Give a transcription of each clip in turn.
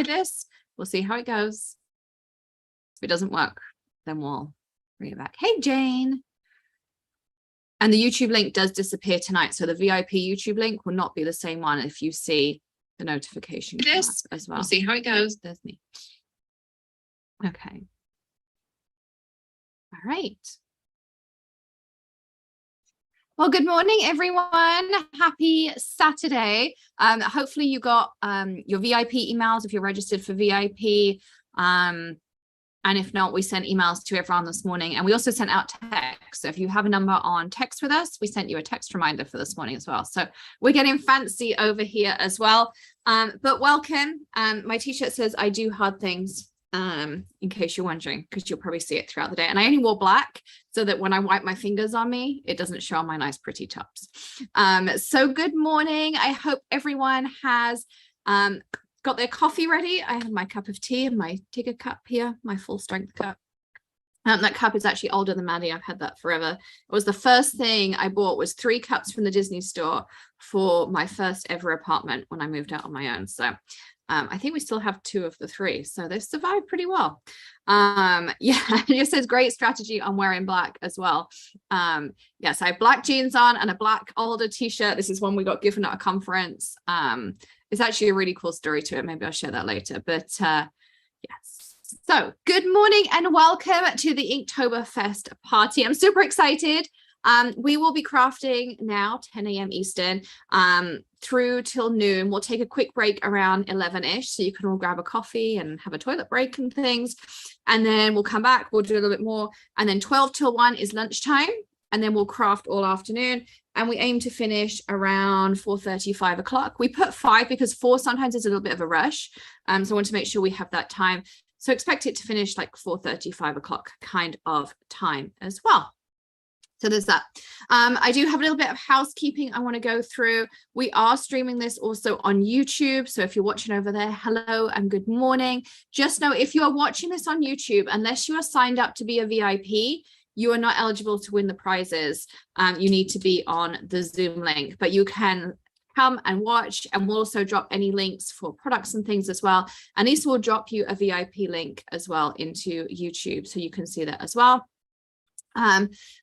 this. We'll see how it goes. If it doesn't work, then we'll bring it back. Hey, Jane. And the YouTube link does disappear tonight. So the VIP YouTube link will not be the same one if you see the notification this as well. We'll see how it goes. There's me. Okay. All right. Well, good morning, everyone. Happy Saturday. Hopefully you got your VIP emails if you're registered for VIP. And if not, we sent emails to everyone this morning, and we also sent out text. So if you have a number on text with us, we sent you a text reminder for this morning as well. So we're getting fancy over here as well. But welcome. My t-shirt says, I do hard things, in case you're wondering, because you'll probably see it throughout the day. And I only wore black so that when I wipe my fingers on me, it doesn't show on my nice pretty tops. So good morning. I hope everyone has got their coffee ready. I have my cup of tea and my Tigger cup here, my full strength cup. That cup is actually older than Maddie. I've had that forever. It was the first thing I bought, was 3 cups from the Disney store for my first ever apartment when I moved out on my own. So I think we still have 2 of the 3, so they've survived pretty well. Yeah, it says great strategy on wearing black as well. Yes, I have black jeans on and a black older t-shirt. This is one we got given at a conference. It's actually a really cool story to it. Maybe I'll share that later. But yes. So good morning and welcome to the Inktoberfest party. I'm super excited. We will be crafting now 10 a.m. Eastern through till noon. We'll take a quick break around 11ish, so you can all grab a coffee and have a toilet break and things. And then we'll come back, we'll do a little bit more. And then 12 till 1 is lunchtime. And then we'll craft all afternoon. And we aim to finish around 4:30, 5 o'clock. We put 5 because 4 sometimes is a little bit of a rush. So I want to make sure we have that time. So expect it to finish like 4:30, 5 o'clock kind of time as well. So there's that. I do have a little bit of housekeeping I want to go through. We are streaming this also on YouTube. So if you're watching over there, hello and good morning. Just know if you are watching this on YouTube, unless you are signed up to be a VIP, you are not eligible to win the prizes. You need to be on the Zoom link, but you can come and watch, and we'll also drop any links for products and things as well. And Lisa will drop you a VIP link as well into YouTube, so you can see that as well.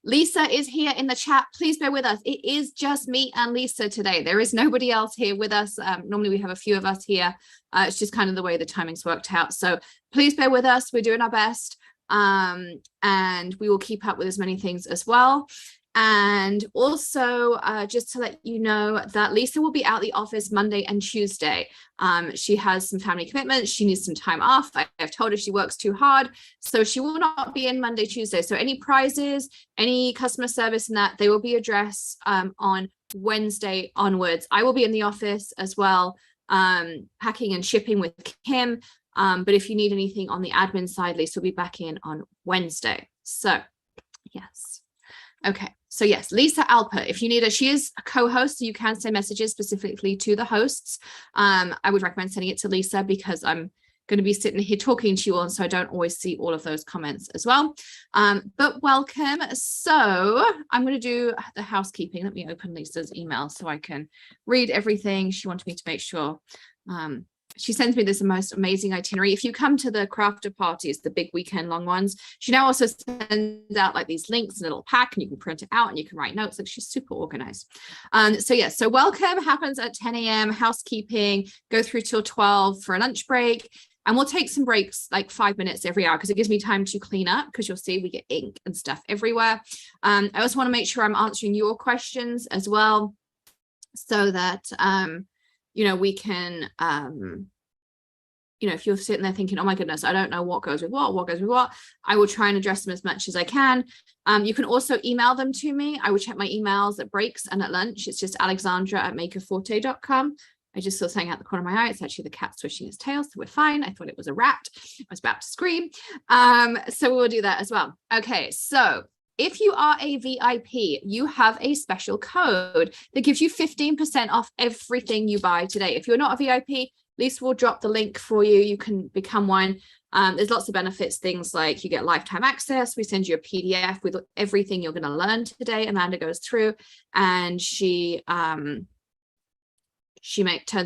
Lisa is here in the chat. Please bear with us. It is just me and Lisa today. There is nobody else here with us. Normally we have a few of us here. It's just kind of the way the timing's worked out. So please bear with us. We're doing our best. And we will keep up with as many things as well. And also just to let you know that Lisa will be out the office Monday and Tuesday. She has some family commitments. She needs some time off. I've told her she works too hard, so she will not be in Monday, Tuesday. So any prizes, any customer service and that, they will be addressed on Wednesday onwards. I will be in the office as well, packing and shipping with Kim. But if you need anything on the admin side, Lisa will be back in on Wednesday. So yes. Okay. So yes, Lisa Alper, if you need her, she is a co-host, so you can send messages specifically to the hosts. I would recommend sending it to Lisa because I'm going to be sitting here talking to you all, and so I don't always see all of those comments as well. But welcome. So I'm going to do the housekeeping. Let me open Lisa's email so I can read everything. She wanted me to make sure. She sends me this most amazing itinerary. If you come to the crafter parties, the big weekend long ones, she now also sends out like these links in a little pack, and you can print it out and you can write notes. Like, she's super organized. So yeah, so welcome happens at 10 a.m. housekeeping, go through till 12 for a lunch break. And we'll take some breaks, like 5 minutes every hour, because it gives me time to clean up, because you'll see we get ink and stuff everywhere. I also want to make sure I'm answering your questions as well, so that you know, we can, you know, if you're sitting there thinking, oh my goodness, I don't know what goes with what goes with what, I will try and address them as much as I can. You can also email them to me. I will check my emails at breaks and at lunch. It's just alexandra@makerforte.com. I just saw something out the corner of my eye. It's actually the cat swishing its tail, so we're fine. I thought it was a rat. I was about to scream. So we'll do that as well. Okay, so if you are a VIP, you have a special code that gives you 15% off everything you buy today. If you're not a VIP, Lisa will drop the link for you. You can become one. There's lots of benefits, things like you get lifetime access. We send you a PDF with everything you're going to learn today. Amanda goes through, and she turns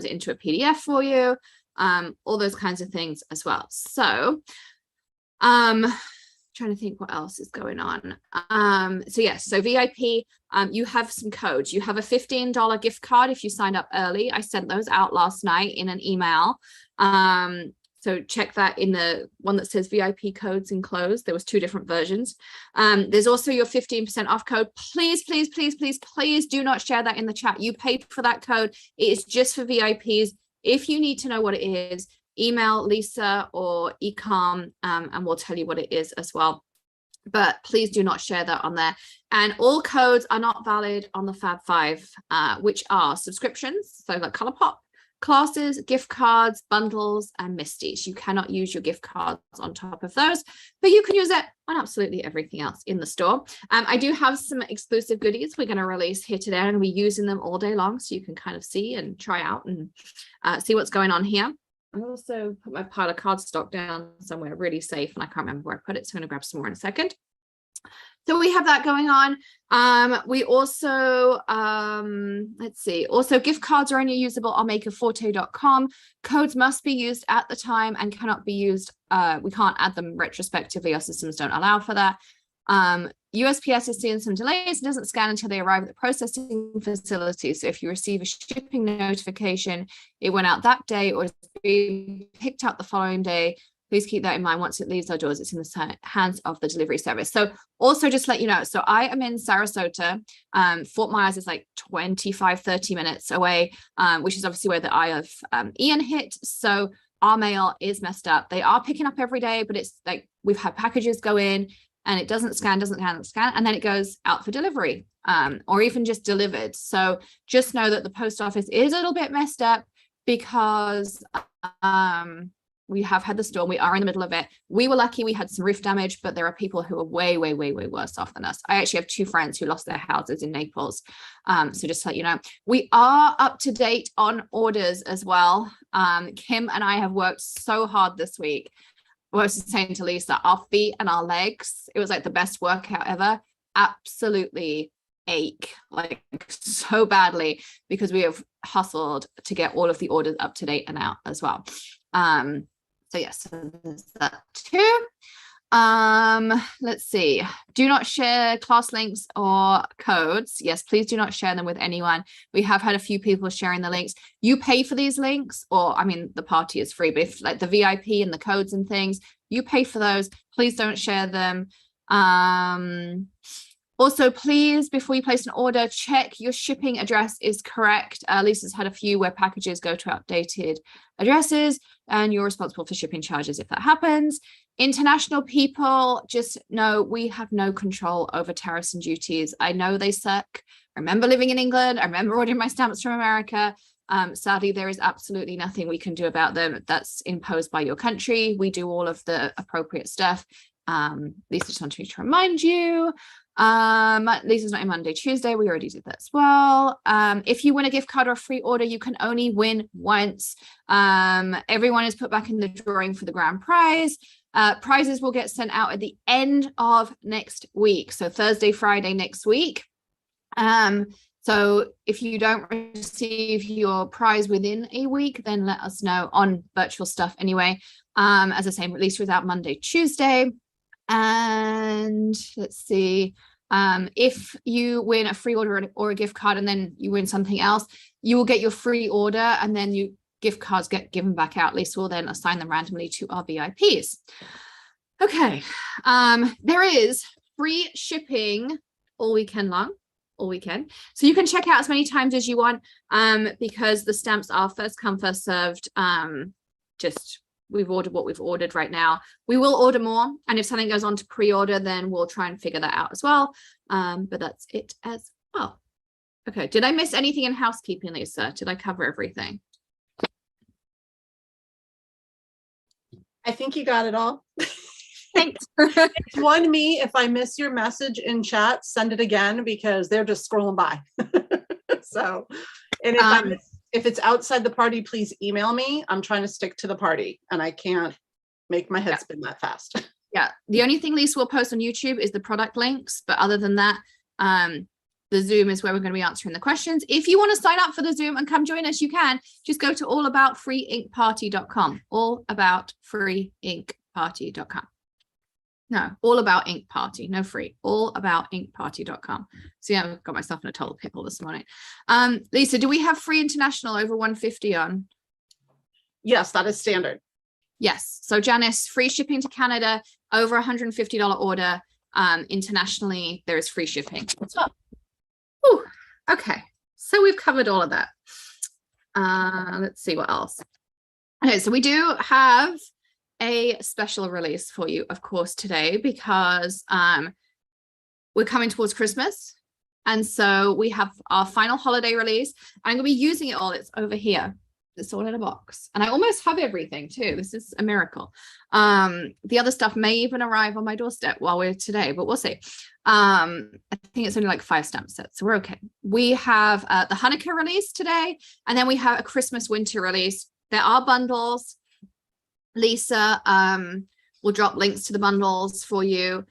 it into a PDF for you. all those kinds of things as well. So trying to think what else is going on. So yes, so VIP, you have some codes. You have a $15 gift card if you signed up early. I sent those out last night in an email. So check that in the one that says VIP codes enclosed. There was 2 different versions. There's also your 15% off code. Please, please, please, please, please do not share that in the chat. You paid for that code. It is just for VIPs. If you need to know what it is, email Lisa or Ecom, and we'll tell you what it is as well. But please do not share that on there. And all codes are not valid on the Fab 5, which are subscriptions, so like ColourPop, classes, gift cards, bundles, and Misties. You cannot use your gift cards on top of those, but you can use it on absolutely everything else in the store. I do have some exclusive goodies we're going to release here today. I'm going to be using them all day long, so you can kind of see and try out and see what's going on here. I also put my pile of cardstock down somewhere really safe, and I can't remember where I put it, so I'm going to grab some more in a second. So we have that going on. We also, let's see, also gift cards are only usable on makerforte.com. Codes must be used at the time and cannot be used. We can't add them retrospectively. Our systems don't allow for that. USPS is seeing some delays. It doesn't scan until they arrive at the processing facility. So if you receive a shipping notification, it went out that day or is being picked up the following day, please keep that in mind. Once it leaves our doors, it's in the hands of the delivery service. So also just let you know, so I am in Sarasota. Fort Myers is like 25-30 minutes away, which is obviously where the eye of Ian hit. So our mail is messed up. They are picking up every day, but it's like we've had packages go in and it doesn't scan, and then it goes out for delivery, or even just delivered. So just know that the post office is a little bit messed up because we have had the storm. We are in the middle of it. We were lucky we had some roof damage, but there are people who are way, way, way, way worse off than us. I actually have 2 friends who lost their houses in Naples. So just to let you know, we are up to date on orders as well. Kim and I have worked so hard this week. I was saying to Lisa, our feet and our legs, it was like the best workout ever, absolutely ache like so badly because we have hustled to get all of the orders up to date and out as well. So yes, so there's that too. Let's see. Do not share class links or codes. Yes, please do not share them with anyone. We have had a few people sharing the links. You pay for these links, or I mean, the party is free, but if like the VIP and the codes and things, you pay for those. Please don't share them. Also, please, before you place an order, check your shipping address is correct. Lisa's had a few where packages go to outdated addresses, and you're responsible for shipping charges if that happens. International people, just know we have no control over tariffs and duties. I know they suck. I remember living in England. I remember ordering my stamps from America. Sadly, there is absolutely nothing we can do about them. That's imposed by your country. We do all of the appropriate stuff. Lisa just wanted me to remind you. Lisa's not in Monday, Tuesday. We already did that as well. If you win a gift card or a free order, you can only win once. Everyone is put back in the drawing for the grand prize. Prizes will get sent out at the end of next week. So Thursday, Friday next week. So if you don't receive your prize within a week, then let us know on virtual stuff anyway. As I say, release was out Monday, Tuesday. And let's see, if you win a free order or a gift card and then you win something else, you will get your free order and then you gift cards get given back out. Lisa will then assign them randomly to our VIPs. Okay, there is free shipping all weekend long, all weekend. So you can check out as many times as you want, because the stamps are first come, first served. We've ordered what we've ordered right now. We will order more, and if something goes on to pre-order, then we'll try and figure that out as well. But that's it as well. Okay, did I miss anything in housekeeping, Lisa? Did I cover everything? I think you got it all. Thanks. It's one me. If I miss your message in chat, send it again because they're just scrolling by. So, and if it's outside the party, please email me. I'm trying to stick to the party and I can't make my head spin that fast. Yeah. The only thing Lisa will post on YouTube is the product links. But other than that, The Zoom is where we're going to be answering the questions. If you want to sign up for the Zoom and come join us, you can. Just go to allaboutfreeinkparty.com. Allaboutfreeinkparty.com. No, all about ink party, no free, allaboutinkparty.com. See, I've got myself in a total pickle this morning. Lisa, do we have free international over 150 on? Yes, that is standard. Yes. So Janice, free shipping to Canada, over $150 order. Internationally, there is free shipping. Ooh, okay. So we've covered all of that. Let's see what else. Okay, so we do have a special release for you, of course, today, because we're coming towards Christmas. And so we have our final holiday release. I'm going to be using it all. It's over here. It's all in a box. And I almost have everything too. This is a miracle. The other stuff may even arrive on my doorstep while we're today, but we'll see. I think it's only like 5 stamp sets, so we're okay. We have the Hanukkah release today, and then we have a Christmas winter release. There are bundles. Lisa will drop links to the bundles for you,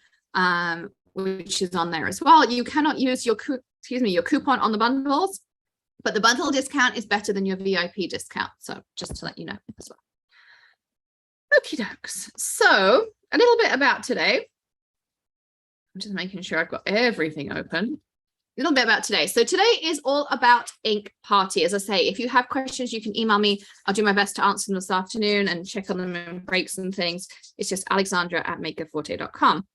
which is on there as well. You cannot use your coupon on the bundles, but the bundle discount is better than your VIP discount. So just to let you know as well. Okie dokes. So a little bit about today. I'm just making sure I've got everything open. A little bit about today. So today is all about Ink Party. As I say, if you have questions, you can email me. I'll do my best to answer them this afternoon and check on them in breaks and things. It's just alexandra@makerforte.com.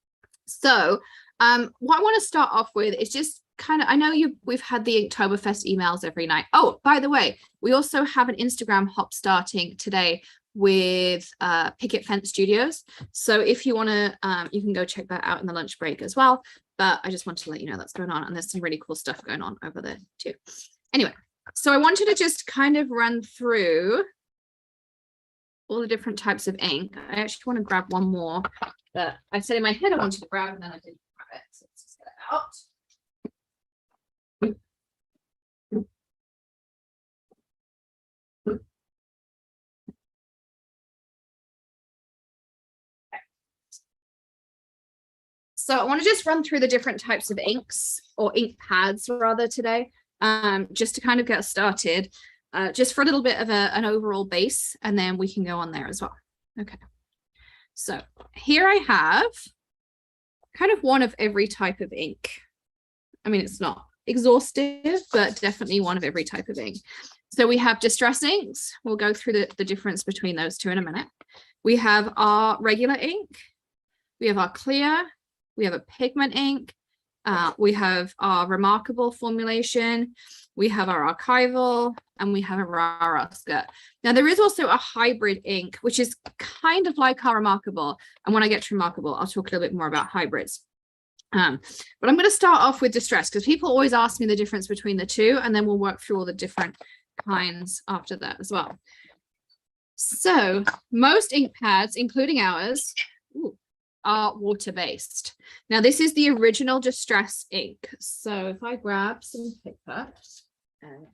So what I want to start off with is just kind of, I know we've had the Inktoberfest emails every night. Oh, by the way, we also have an Instagram hop starting today with Picket Fence Studios. So if you want to, you can go check that out in the lunch break as well. But I just wanted to let you know that's going on, and there's some really cool stuff going on over there too. Anyway, so I wanted to just kind of run through all the different types of ink. I actually want to grab one more that I said in my head I wanted to grab, and then I didn't grab it. So let's just get it out. So I want to just run through the different types of inks, or ink pads rather, today, just to kind of get started, just for a little bit of an overall base, and then we can go on there as well. Okay, so here I have kind of one of every type of ink. I mean, it's not exhaustive, but definitely one of every type of ink. So we have distress inks. We'll go through the difference between those two in a minute. We have our regular ink. We have our clear. We have a pigment ink. We have our remarkable formulation. We have our archival, and we have a rara skirt. Now there is also a hybrid ink, which is kind of like our remarkable. And when I get to remarkable, I'll talk a little bit more about hybrids. But I'm going to start off with distress, because people always ask me the difference between the two, and then we'll work through all the different kinds after that as well. So most ink pads, including ours, are water-based. Now this is the original distress ink. So if I grab some paper, and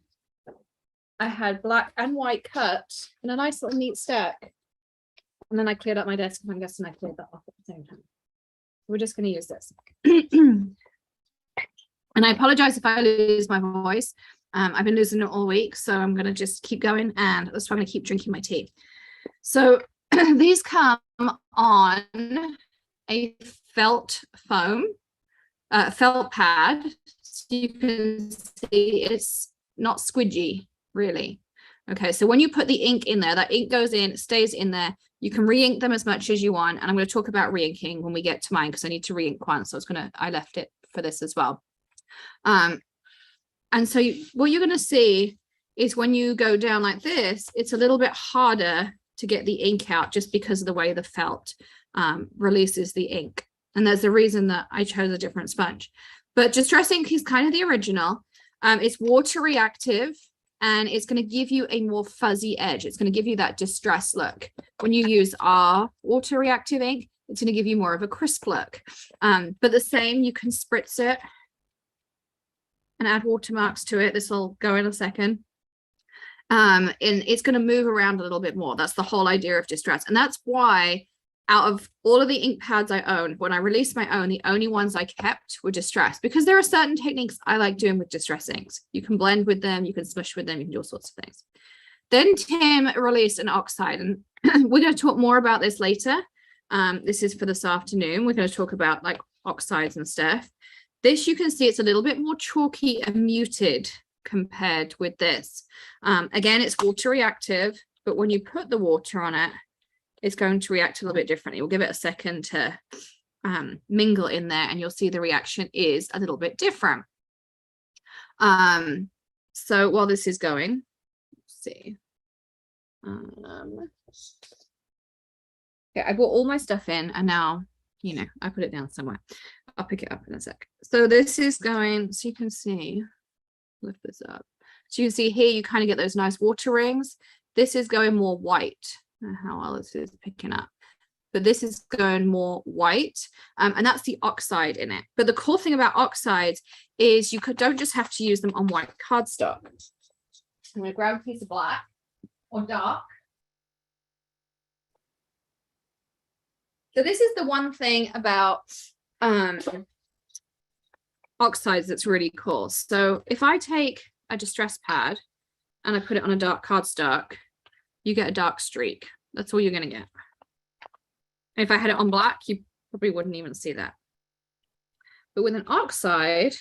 I had black and white cut in a nice little neat stack, and then I cleared up my desk, and I'm guessing I cleared that off at the same time. We're just going to use this. And I apologize if I lose my voice. I've been losing it all week, so I'm going to just keep going, and that's why I'm going to keep drinking my tea. So these come on a felt foam, felt pad. So you can see it's not squidgy, really. Okay, so when you put the ink in there, that ink goes in, stays in there. You can re-ink them as much as you want. And I'm going to talk about re-inking when we get to mine, because I need to re-ink one. So I left it for this as well. And so what you're going to see is when you go down like this, it's a little bit harder to get the ink out, just because of the way the felt releases the ink. And there's a reason that I chose a different sponge. But distress ink is kind of the original. It's water reactive, and it's going to give you a more fuzzy edge. It's going to give you that distress look. When you use our water reactive ink, it's going to give you more of a crisp look. But the same, you can spritz it and add watermarks to it. This will go in a second. And it's going to move around a little bit more. That's the whole idea of distress. And that's why out of all of the ink pads I owned, when I released my own, the only ones I kept were distress, because there are certain techniques I like doing with distress inks. You can blend with them, you can smush with them, you can do all sorts of things. Then Tim released an oxide, and we're going to talk more about this later. This is for this afternoon. We're going to talk about like oxides and stuff. This, you can see it's a little bit more chalky and muted compared with this. Again, it's water reactive, but when you put the water on it, it's going to react a little bit differently. We'll give it a second to mingle in there, and you'll see the reaction is a little bit different. So while this is going, let's see. Okay, I brought all my stuff in, and now, you know, I put it down somewhere. I'll pick it up in a sec. So this is going, so you can see, lift this up. So you can see here, you kind of get those nice water rings. This is going more white. I don't know how well this is picking up, but this is going more white, and that's the oxide in it. But the cool thing about oxides is you don't just have to use them on white cardstock. I'm going to grab a piece of black or dark. So this is the one thing about oxides that's really cool. So if I take a distress pad and I put it on a dark cardstock, you get a dark streak. That's all you're going to get. And if I had it on black, you probably wouldn't even see that. But with an oxide,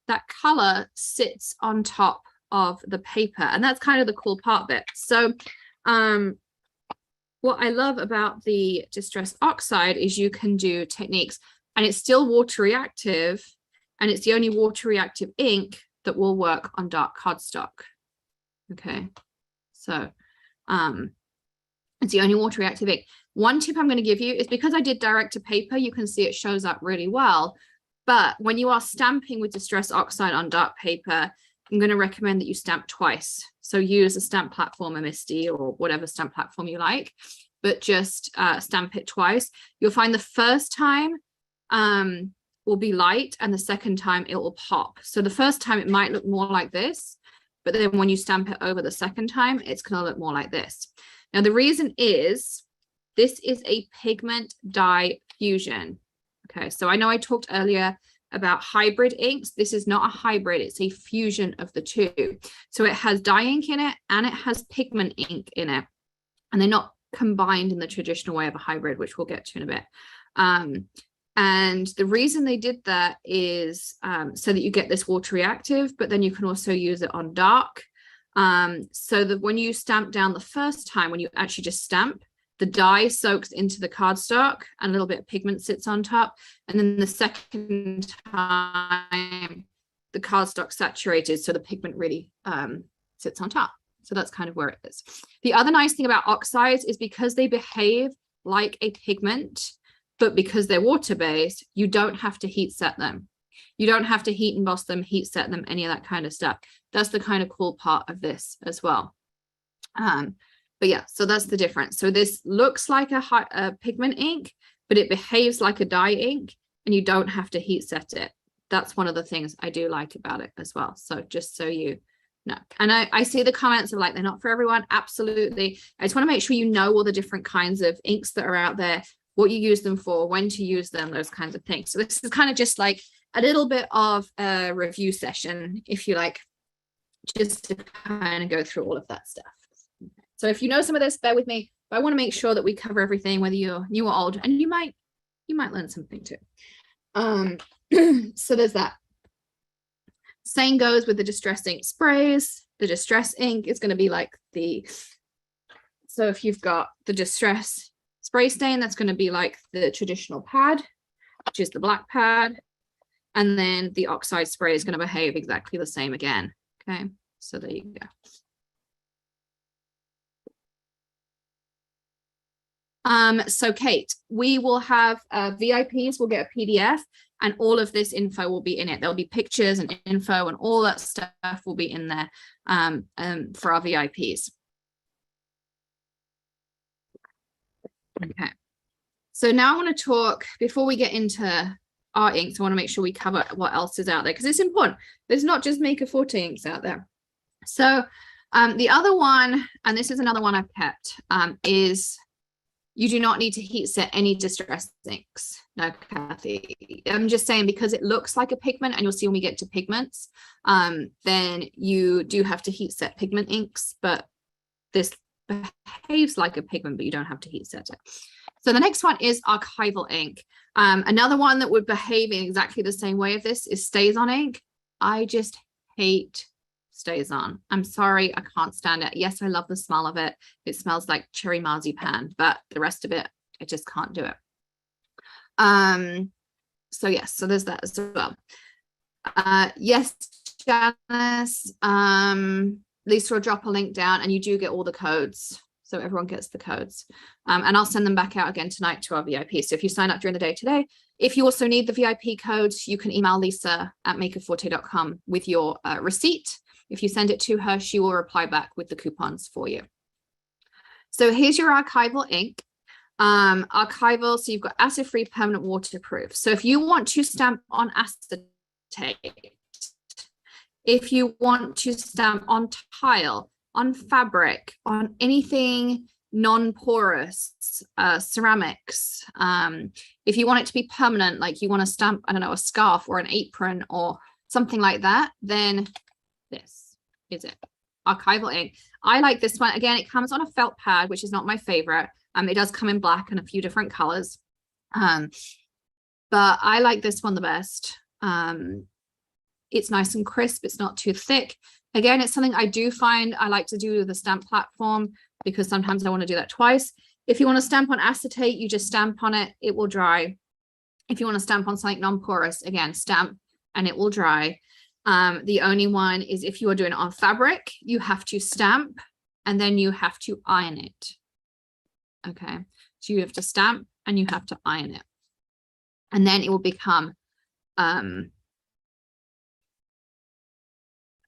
that color sits on top of the paper, and that's kind of the cool part of it. So what I love about the distress oxide is you can do techniques, and it's still water reactive, and it's the only water reactive ink that will work on dark cardstock. Okay, so it's the only water reactive ink. One tip I'm going to give you is, because I did direct to paper, you can see it shows up really well. But when you are stamping with distress oxide on dark paper, I'm going to recommend that you stamp twice. So use a stamp platform, a Misty or whatever stamp platform you like, but just stamp it twice. You'll find the first time will be light, and the second time it will pop. So the first time it might look more like this, but then when you stamp it over the second time, it's going to look more like this. Now, the reason is this is a pigment dye fusion. Okay, so I know I talked earlier about hybrid inks. This is not a hybrid, it's a fusion of the two. So it has dye ink in it and it has pigment ink in it, and they're not combined in the traditional way of a hybrid, which we'll get to in a bit. And the reason they did that is so that you get this water reactive, but then you can also use it on dark. So that when you stamp down the first time, when you actually just stamp, the dye soaks into the cardstock and a little bit of pigment sits on top. And then the second time, the cardstock saturated, so the pigment really sits on top. So that's kind of where it is. The other nice thing about oxides is because they behave like a pigment, but because they're water-based, you don't have to heat set them. You don't have to heat emboss them, heat set them, any of that kind of stuff. That's the kind of cool part of this as well. But yeah, so that's the difference. So this looks like a pigment ink, but it behaves like a dye ink, and you don't have to heat set it. That's one of the things I do like about it as well. So just so you know. And I see the comments of like, they're not for everyone. Absolutely. I just want to make sure you know all the different kinds of inks that are out there, what you use them for, when to use them, those kinds of things. So this is kind of just like a little bit of a review session, if you like, just to kind of go through all of that stuff. So if you know some of this, bear with me, but I want to make sure that we cover everything, whether you're new or old, and you might learn something too. So there's that. Same goes with the distress ink sprays. The distress ink is going to be like so if you've got the distress spray stain, that's going to be like the traditional pad, which is the black pad. And then the oxide spray is going to behave exactly the same again. Okay, so there you go. So Kate, we will have VIPs will get a PDF, and all of this info will be in it. There'll be pictures and info, and all that stuff will be in there for our VIPs. Okay, so now I want to talk, before we get into our inks, I want to make sure we cover what else is out there, because it's important. There's not just Maker Forte inks out there. So The other one, and this is another one I've kept, is you do not need to heat set any distress inks. No, Kathy. I'm just saying, because it looks like a pigment, and you'll see when we get to pigments, then you do have to heat set pigment inks, but this behaves like a pigment, but you don't have to heat set it. So the next one is archival ink. Another one that would behave in exactly the same way of this is StazOn ink. I just hate StazOn. I'm sorry, I can't stand it. Yes, I love the smell of it. It smells like cherry marzipan, but the rest of it, I just can't do it. So yes, so there's that as well. Yes, Janice, Lisa will drop a link down, and you do get all the codes. So everyone gets the codes. And I'll send them back out again tonight to our VIP. So if you sign up during the day today, if you also need the VIP codes, you can email Lisa at makerforte.com with your receipt. If you send it to her, she will reply back with the coupons for you. So here's your archival ink. Archival, so you've got acid-free, permanent, waterproof. So if you want to stamp on acetate, if you want to stamp on tile, on fabric, on anything non-porous, ceramics, if you want it to be permanent, like you want to stamp, I don't know, a scarf or an apron or something like that, then this is it. Archival ink. I like this one. Again, it comes on a felt pad, which is not my favorite. It does come in black and a few different colors. But I like this one the best. It's nice and crisp. It's not too thick. Again, it's something I do find I like to do with the stamp platform, because sometimes I want to do that twice. If you want to stamp on acetate, you just stamp on it. It will dry. If you want to stamp on something non-porous, again, stamp and it will dry. The only one is if you are doing it on fabric, you have to stamp and then you have to iron it. Okay, so you have to stamp and you have to iron it. And then it will become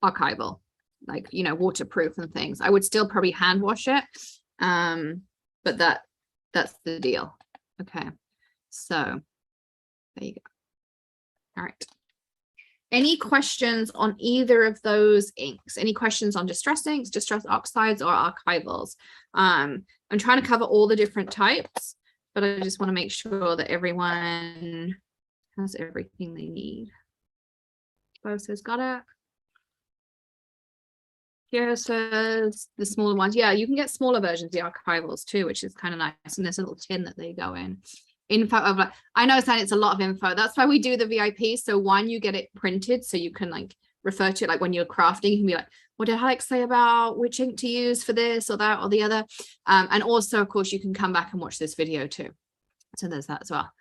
archival, like, you know, waterproof and things. I would still probably hand wash it, but that's the deal. Okay, so there you go. All right. Any questions on either of those inks? Any questions on distress inks, distress oxides, or archivals? I'm trying to cover all the different types, but I just want to make sure that everyone has everything they need. Bo says, got it. Here says the smaller ones. Yeah, you can get smaller versions, the archivals too, which is kind of nice. And there's a little tin that they go in. Info of, I know that it's a lot of info. That's why we do the VIP. So one, you get it printed so you can like refer to it, like when you're crafting, you can be like, what did Alex say about which ink to use for this or that or the other? And also, of course, you can come back and watch this video too. So there's that as well.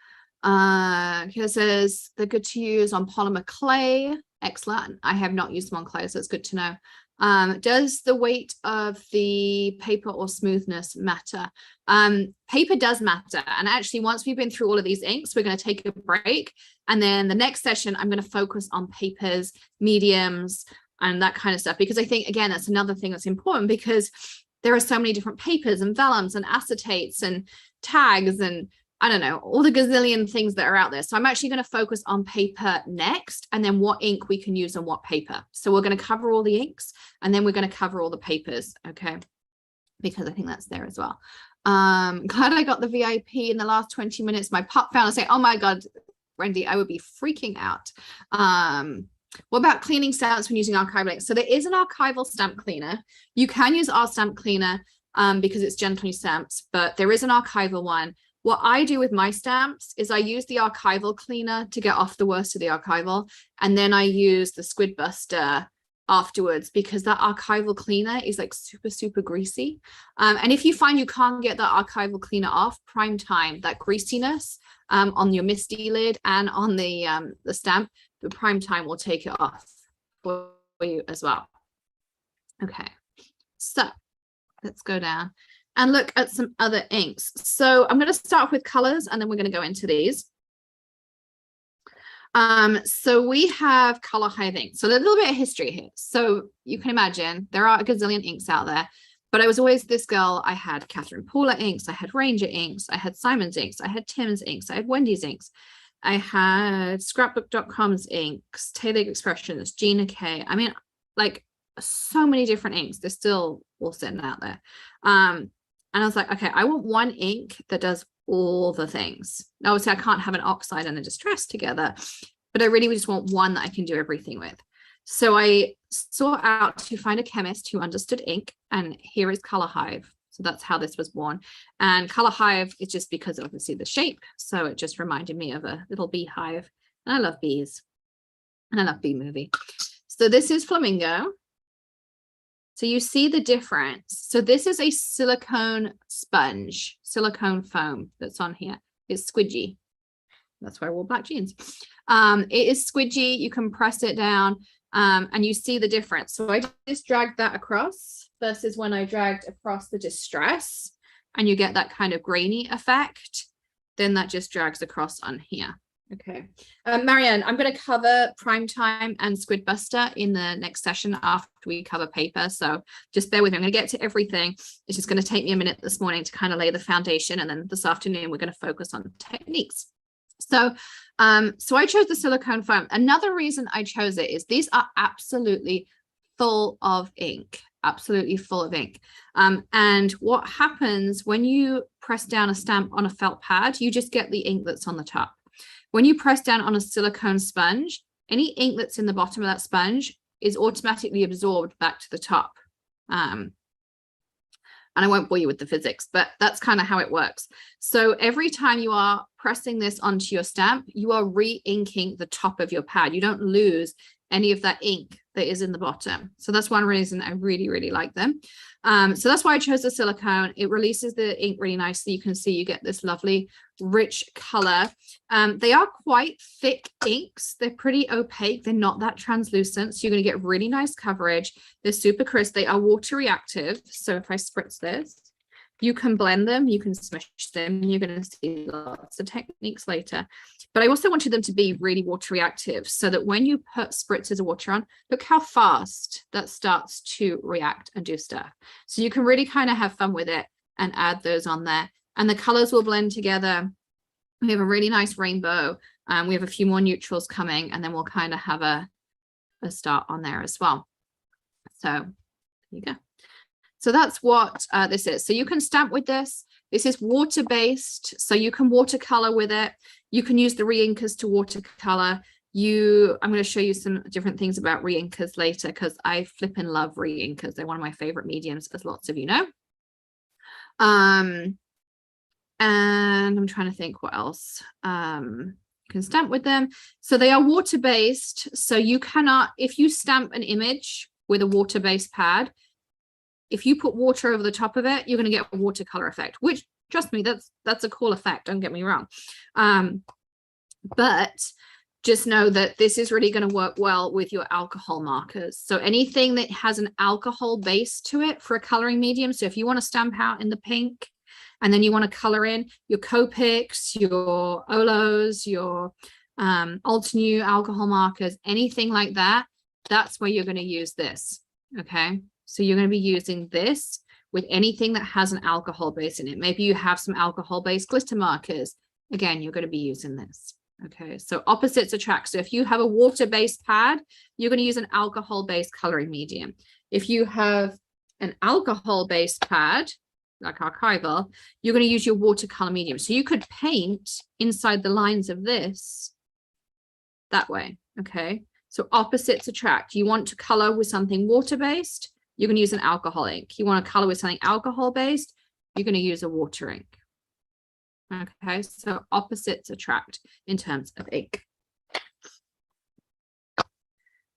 Here says they're good to use on polymer clay. Excellent. I have not used them on clay, so it's good to know. Does the weight of the paper or smoothness matter? Paper does matter. And actually, once we've been through all of these inks, we're going to take a break. And then the next session, I'm going to focus on papers, mediums, and that kind of stuff. Because I think, again, that's another thing that's important, because there are so many different papers and vellums and acetates and tags and I don't know, all the gazillion things that are out there. So I'm actually going to focus on paper next, and then what ink we can use on what paper. So we're going to cover all the inks, and then we're going to cover all the papers, okay? Because I think that's there as well. Glad I got the VIP in the last 20 minutes. My pup found and say, oh my God, Wendy, I would be freaking out. What about cleaning stamps when using archival inks? So there is an archival stamp cleaner. You can use our stamp cleaner because it's gently stamps, but there is an archival one. What I do with my stamps is I use the archival cleaner to get off the worst of the archival. And then I use the Squid Buster afterwards, because that archival cleaner is like super, super greasy. And if you find you can't get that archival cleaner off, prime time, that greasiness on your MISTI lid and on the stamp, the prime time will take it off for you as well. Okay, so let's go down and look at some other inks. So I'm going to start with colors, and then we're going to go into these. So we have color hive ink. So a little bit of history here. So you can imagine there are a gazillion inks out there, but I was always this girl. I had Catherine Paula inks, I had Ranger inks, I had Simon's inks, I had Tim's inks, I had Wendy's inks, I had scrapbook.com's inks, Taylor Expressions, Gina K. I mean, like, so many different inks. They're still all sitting out there. And I was like, okay, I want one ink that does all the things. Now, obviously, I can't have an oxide and a distress together, but I really just want one that I can do everything with. So I sought out to find a chemist who understood ink, and here is Color Hive. So that's how this was born. And Color Hive is just because obviously the shape. So it just reminded me of a little beehive. And I love bees. And I love Bee Movie. So this is Flamingo. So you see the difference. So this is a silicone sponge, silicone foam that's on here. It's squidgy. That's why I wore black jeans. It is squidgy. You can press it down and you see the difference. So I just dragged that across versus when I dragged across the distress, and you get that kind of grainy effect. Then that just drags across on here. Okay. Marianne, I'm going to cover Primetime and Squid Buster in the next session after we cover paper. So just bear with me. I'm going to get to everything. It's just going to take me a minute this morning to kind of lay the foundation. And then this afternoon, we're going to focus on techniques. So I chose the silicone foam. Another reason I chose it is these are absolutely full of ink, absolutely full of ink. And what happens when you press down a stamp on a felt pad, you just get the ink that's on the top. When you press down on a silicone sponge, any ink that's in the bottom of that sponge is automatically absorbed back to the top. And I won't bore you with the physics, but that's kind of how it works. So every time you are pressing this onto your stamp, you are re-inking the top of your pad. You don't lose any of that ink that is in the bottom. So that's one reason I really, really like them. So that's why I chose the silicone. It releases the ink really nicely. You can see you get this lovely rich color. They are quite thick inks. They're pretty opaque. They're not that translucent. So you're going to get really nice coverage. They're super crisp. They are water reactive. So if I spritz this, you can blend them, you can smush them. You're going to see lots of techniques later. But I also wanted them to be really water reactive so that when you put spritzes of water on, look how fast that starts to react and do stuff. So you can really kind of have fun with it and add those on there. And the colors will blend together. We have a really nice rainbow. We have a few more neutrals coming, and then we'll kind of have a start on there as well. So there you go. So that's what this is. So you can stamp with this. This is water-based, so you can watercolor with it. You can use the re-inkers to watercolor. I'm going to show you some different things about re-inkers later because I flippin' love re-inkers. They're one of my favorite mediums, as lots of you know. And I'm trying to think what else. You can stamp with them. So they are water-based. So you cannot, if you stamp an image with a water-based pad, if you put water over the top of it, you're going to get a watercolor effect, which, trust me, that's a cool effect. Don't get me wrong. But just know that this is really going to work well with your alcohol markers. So anything that has an alcohol base to it for a coloring medium. So if you want to stamp out in the pink, and then you want to color in your Copics, your Olos, your Altenew alcohol markers, anything like that, that's where you're going to use this. Okay. So you're going to be using this with anything that has an alcohol base in it. Maybe you have some alcohol-based glitter markers. Again, you're going to be using this. Okay, so opposites attract. So if you have a water-based pad, you're going to use an alcohol-based coloring medium. If you have an alcohol-based pad, like archival, you're going to use your watercolor medium. So you could paint inside the lines of this that way. Okay, so opposites attract. You want to color with something water-based, you're going to use an alcohol ink. You want to color with something alcohol-based, you're going to use a water ink. Okay, so opposites attract in terms of ink.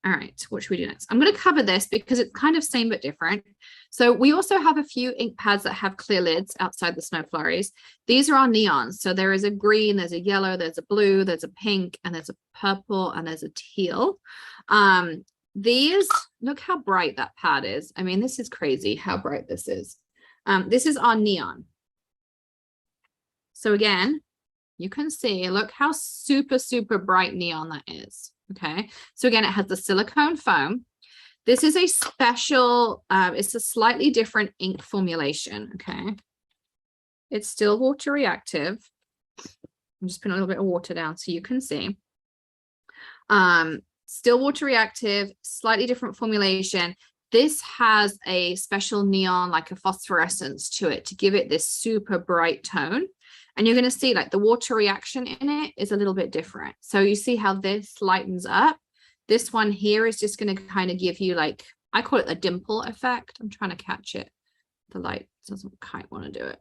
All right, what should we do next? I'm going to cover this because it's kind of same but different. So we also have a few ink pads that have clear lids outside the snow flurries. These are our neons. So there is a green, there's a yellow, there's a blue, there's a pink, and there's a purple, and there's a teal. These, look how bright that pad is. I mean, this is crazy how bright this is. This is our neon. So again, you can see, look how super, super bright neon that is. Okay, so again, it has the silicone foam. This is a special, it's a slightly different ink formulation. Okay, it's still water reactive. I'm just putting a little bit of water down so you can see. Still water reactive, slightly different formulation. This has a special neon, like a phosphorescence to it to give it this super bright tone. And you're going to see like the water reaction in it is a little bit different. So you see how this lightens up. This one here is just going to kind of give you like, I call it a dimple effect. I'm trying to catch it. The light doesn't quite want to do it,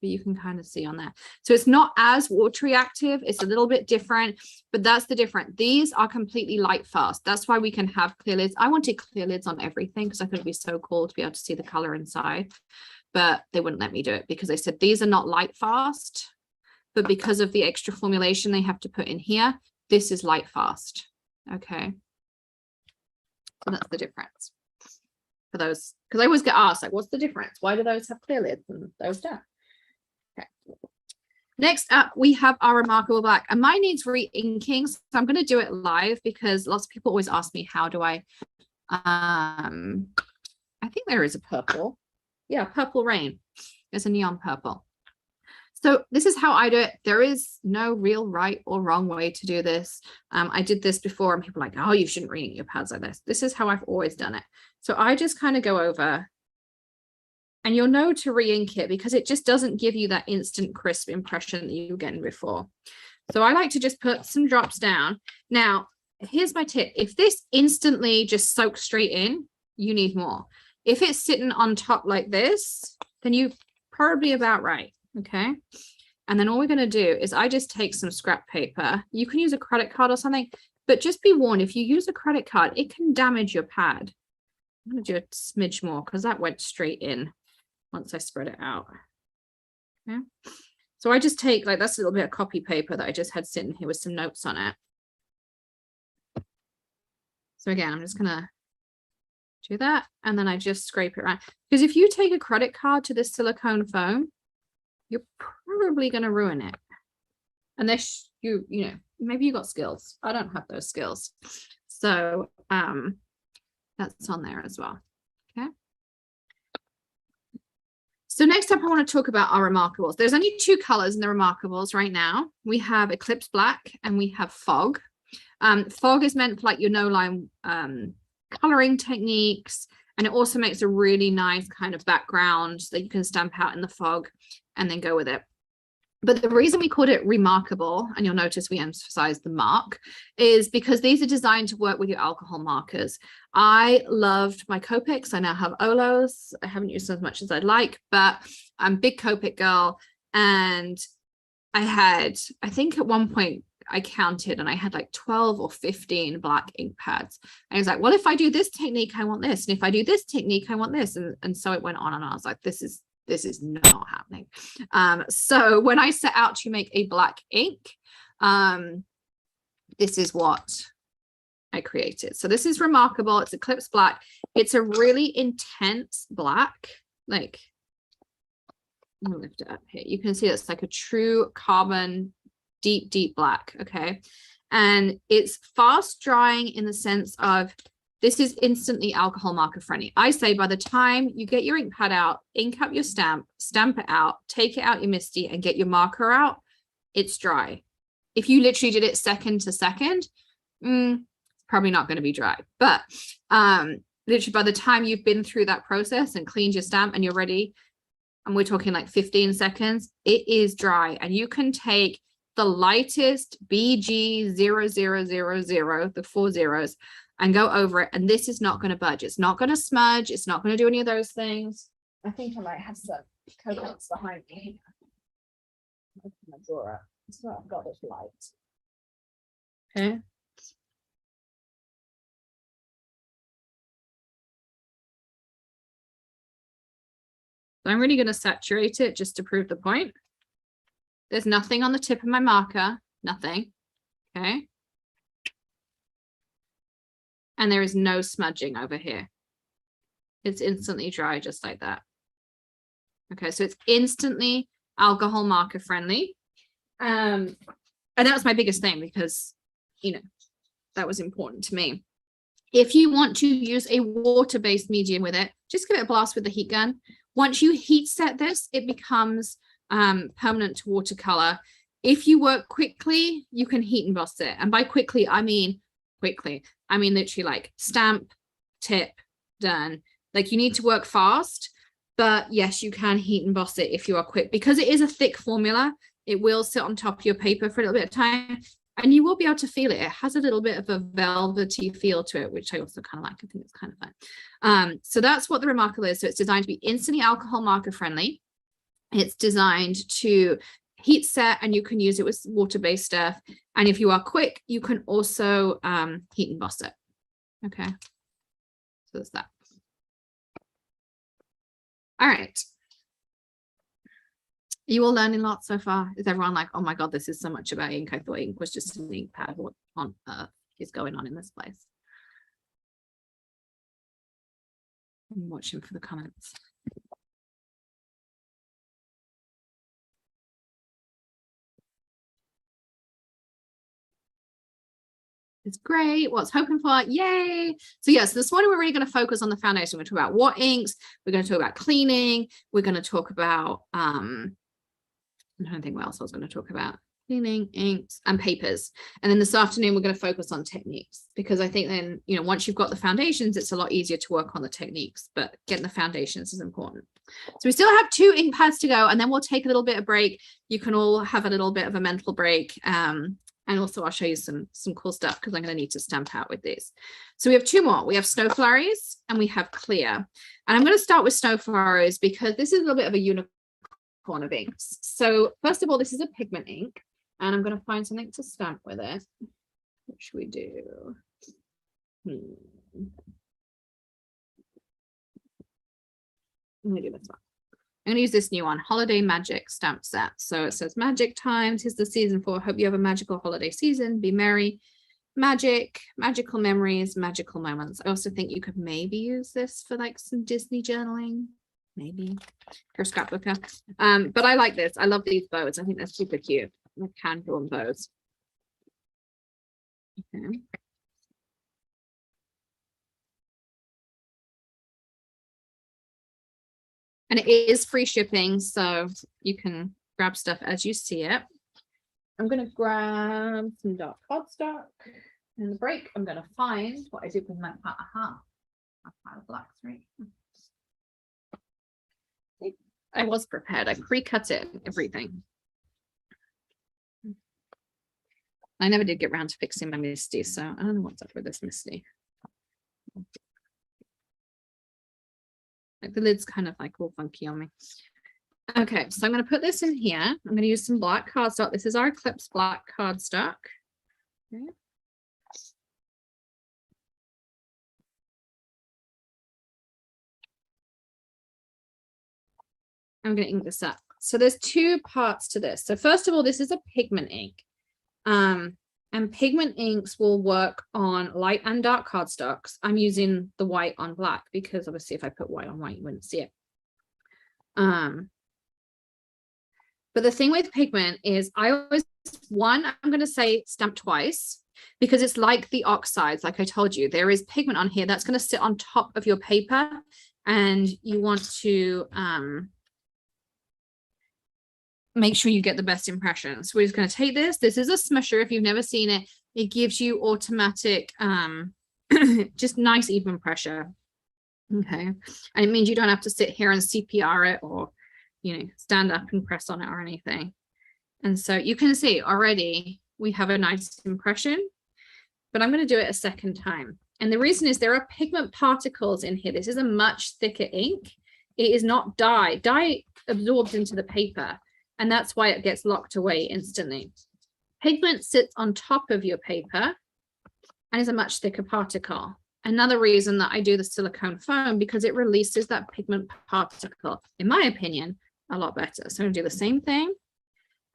but you can kind of see on there. So it's not as water reactive. It's a little bit different, but that's the difference. These are completely light fast. That's why we can have clear lids. I wanted clear lids on everything because I thought it'd be so cool to be able to see the color inside, but they wouldn't let me do it because they said these are not light fast, but because of the extra formulation they have to put in here, this is light fast. Okay. So that's the difference for those, because I always get asked, like, what's the difference? Why do those have clear lids and those don't? Okay. Next up, we have our Remarkable Black, and mine needs re-inking, so I'm going to do it live because lots of people always ask me, how do I think there is a purple. Yeah, Purple Rain. There's a neon purple. So this is how I do it. There is no real right or wrong way to do this. I did this before and people are like, oh, you shouldn't re-ink your pads like this. This is how I've always done it. So I just kind of go over, and you'll know to re-ink it because it just doesn't give you that instant crisp impression that you were getting before. So I like to just put some drops down. Now, here's my tip. If this instantly just soaks straight in, you need more. If it's sitting on top like this, then you're probably about right. Okay. And then all we're going to do is I just take some scrap paper. You can use a credit card or something, but just be warned, if you use a credit card, it can damage your pad. I'm going to do a smidge more because that went straight in once I spread it out. Okay. So I just take, like, that's a little bit of copy paper that I just had sitting here with some notes on it. So again, I'm just going to do that. And then I just scrape it around. Because if you take a credit card to this silicone foam, you're probably going to ruin it. Unless you know, maybe you got skills. I don't have those skills. So that's on there as well. Okay. So next up, I want to talk about our Remarkables. There's only two colors in the Remarkables right now. We have Eclipse Black and we have Fog. Fog is meant for like your no-line coloring techniques. And it also makes a really nice kind of background that you can stamp out in the fog and then go with it. But the reason we called it Remarkable, and you'll notice we emphasize the mark, is because these are designed to work with your alcohol markers. I loved my Copics. I now have Olos. I haven't used them as much as I'd like, but I'm a big Copic girl. And I think at one point, I counted and I had like 12 or 15 black ink pads. And I was like, well, if I do this technique, I want this. And if I do this technique, I want this. And so it went on and I was like, this is not happening. So when I set out to make a black ink, this is what I created. So this is Remarkable. It's Eclipse Black. It's a really intense black. Like, I'm gonna lift it up here. You can see it's like a true carbon deep black. Okay. And it's fast drying in the sense of this is instantly alcohol marker friendly. I say by the time you get your ink pad out, ink up your stamp it out, take it out your MISTI and get your marker out, it's dry. If you literally did it second to second, probably not going to be dry. But literally by the time you've been through that process and cleaned your stamp and you're ready, and we're talking like 15 seconds, it is dry. And you can take the lightest BG0000, the 4 zeros, and go over it. And this is not going to budge. It's not going to smudge. It's not going to do any of those things. I think I might have some coconuts behind me. Open my drawer up. So I've got this light. Okay. So I'm really going to saturate it just to prove the point. There's nothing on the tip of my marker, nothing. Okay. And there is no smudging over here. It's instantly dry just like that. Okay, so it's instantly alcohol marker friendly. And that was my biggest thing because, you know, that was important to me. If you want to use a water-based medium with it, just give it a blast with the heat gun. Once you heat set this, it becomes permanent to watercolor. If you work quickly, you can heat emboss it. And by quickly, I mean quickly. I mean literally like stamp, tip, done. Like you need to work fast, but yes, you can heat emboss it if you are quick, because it is a thick formula. It will sit on top of your paper for a little bit of time, and you will be able to feel it. It has a little bit of a velvety feel to it, which I also kind of like. I think it's kind of fun. So that's what the Remarkable is. So it's designed to be instantly alcohol marker friendly. It's designed to heat set, and you can use it with water-based stuff. And if you are quick, you can also heat emboss it. Okay, so that's that. All right. You all learning lots so far? Is everyone like, oh my God, this is so much about ink. I thought ink was just an ink pad. What on earth is going on in this place? I'm watching for the comments. It's great. What's hoping for? Yay. So yes, this morning we're really going to focus on the foundation. We're going to talk about what inks. We're going to talk about cleaning. We're going to talk about, I'm trying to think what else I was going to talk about. Cleaning, inks, and papers. And then this afternoon, we're going to focus on techniques, because I think then, you know, once you've got the foundations, it's a lot easier to work on the techniques, but getting the foundations is important. So we still have 2 ink pads to go, and then we'll take a little bit of break. You can all have a little bit of a mental break. And also I'll show you some cool stuff, because I'm going to need to stamp out with this. So we have 2 more. We have Snow Flurries and we have Clear. And I'm going to start with Snow Flurries because this is a little bit of a unicorn of inks. So first of all, this is a pigment ink, and I'm going to find something to stamp with it. What should we do? I'm going to do this one. I'm going to use this new one, Holiday Magic stamp set. So it says magic times. Here's the season for. Hope you have a magical holiday season. Be merry. Magic, magical memories, magical moments. I also think you could maybe use this for like some Disney journaling. Maybe for scrapbooker. But I like this. I love these bows. I think they're super cute. Hand-drawn bows. Okay. And it is free shipping, so you can grab stuff as you see it. I'm going to grab some dark cardstock. In the break, I'm going to find what I did with my pile of blacks, right? I was prepared. I pre-cut it and everything. I never did get around to fixing my Misty, so I don't know what's up with this Misty. Like the lid's kind of like all funky on me. Okay, so I'm going to put this in here. I'm going to use some black cardstock. This is our Eclipse black cardstock. Okay. I'm going to ink this up. So there's 2 parts to this. So first of all, this is a pigment ink. And pigment inks will work on light and dark cardstocks. I'm using the white on black because obviously if I put white on white, you wouldn't see it. But the thing with pigment is I'm going to say stamp twice, because it's like the oxides. Like I told you, there is pigment on here that's going to sit on top of your paper, and you want to make sure you get the best impression. So we're just going to take this. This is a smusher. If you've never seen it, it gives you automatic, just nice even pressure. Okay. And it means you don't have to sit here and CPR it, or, you know, stand up and press on it or anything. And so you can see already we have a nice impression, but I'm going to do it a second time. And the reason is there are pigment particles in here. This is a much thicker ink. It is not dye. Dye absorbs into the paper, and that's why it gets locked away instantly. Pigment sits on top of your paper and is a much thicker particle. Another reason that I do the silicone foam, because it releases that pigment particle, in my opinion, a lot better. So I'm going to do the same thing.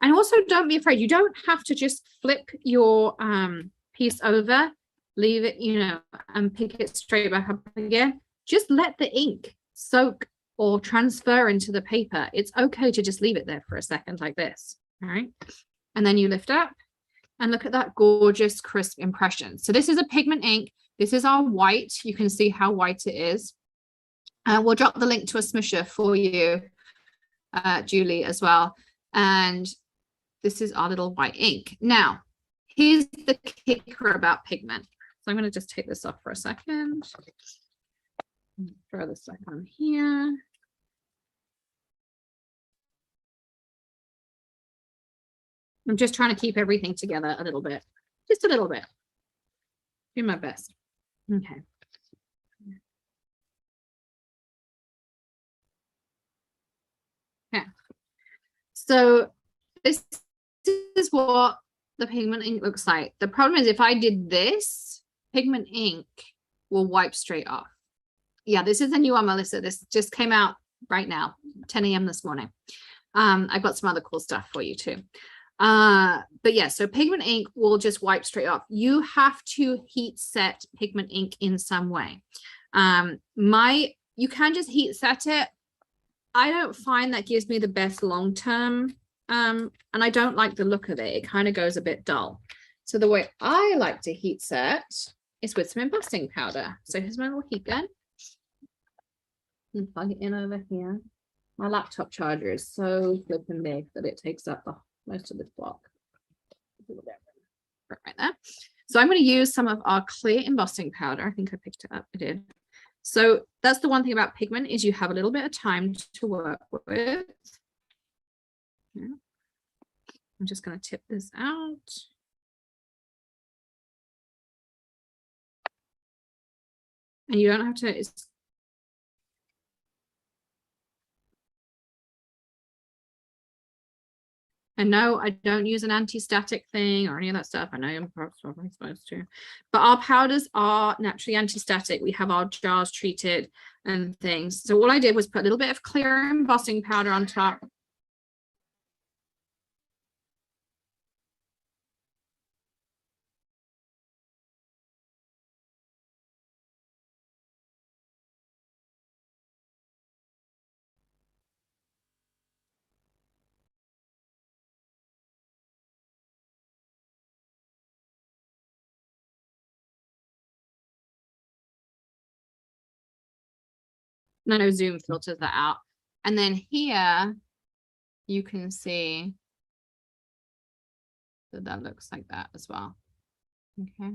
And also don't be afraid. You don't have to just flip your piece over, leave it, you know, and pick it straight back up again. Just let the ink soak or transfer into the paper. It's okay to just leave it there for a second like this. All right. And then you lift up and look at that gorgeous crisp impression. So this is a pigment ink. This is our white. You can see how white it is. We'll drop the link to a smusher for you, Julie, as well. And this is our little white ink. Now, here's the kicker about pigment. So I'm going to just take this off for a second. Throw this back on here. I'm just trying to keep everything together a little bit, just a little bit. Do my best. Okay. Okay. So this is what the pigment ink looks like. The problem is if I did this, pigment ink will wipe straight off. Yeah, this is a new one, Melissa. This just came out right now, 10 a.m. this morning. I've got some other cool stuff for you too. But yeah, so pigment ink will just wipe straight off. You have to heat set pigment ink in some way. You can just heat set it. I don't find that gives me the best long term. And I don't like the look of it. It kind of goes a bit dull. So the way I like to heat set is with some embossing powder. So here's my little heat gun. And plug it in over here. My laptop charger is so flipping big that it takes up most of this block. Right there. So I'm going to use some of our clear embossing powder. I think I picked it up. I did. So that's the one thing about pigment is you have a little bit of time to work with. Yeah. I'm just going to tip this out. And you don't have to, and no, I don't use an anti-static thing or any of that stuff. I know I'm probably supposed to, but our powders are naturally anti-static. We have our jars treated and things. So all I did was put a little bit of clear embossing powder on top. No, Zoom filters that out. And then here you can see that that looks like that as well. Okay.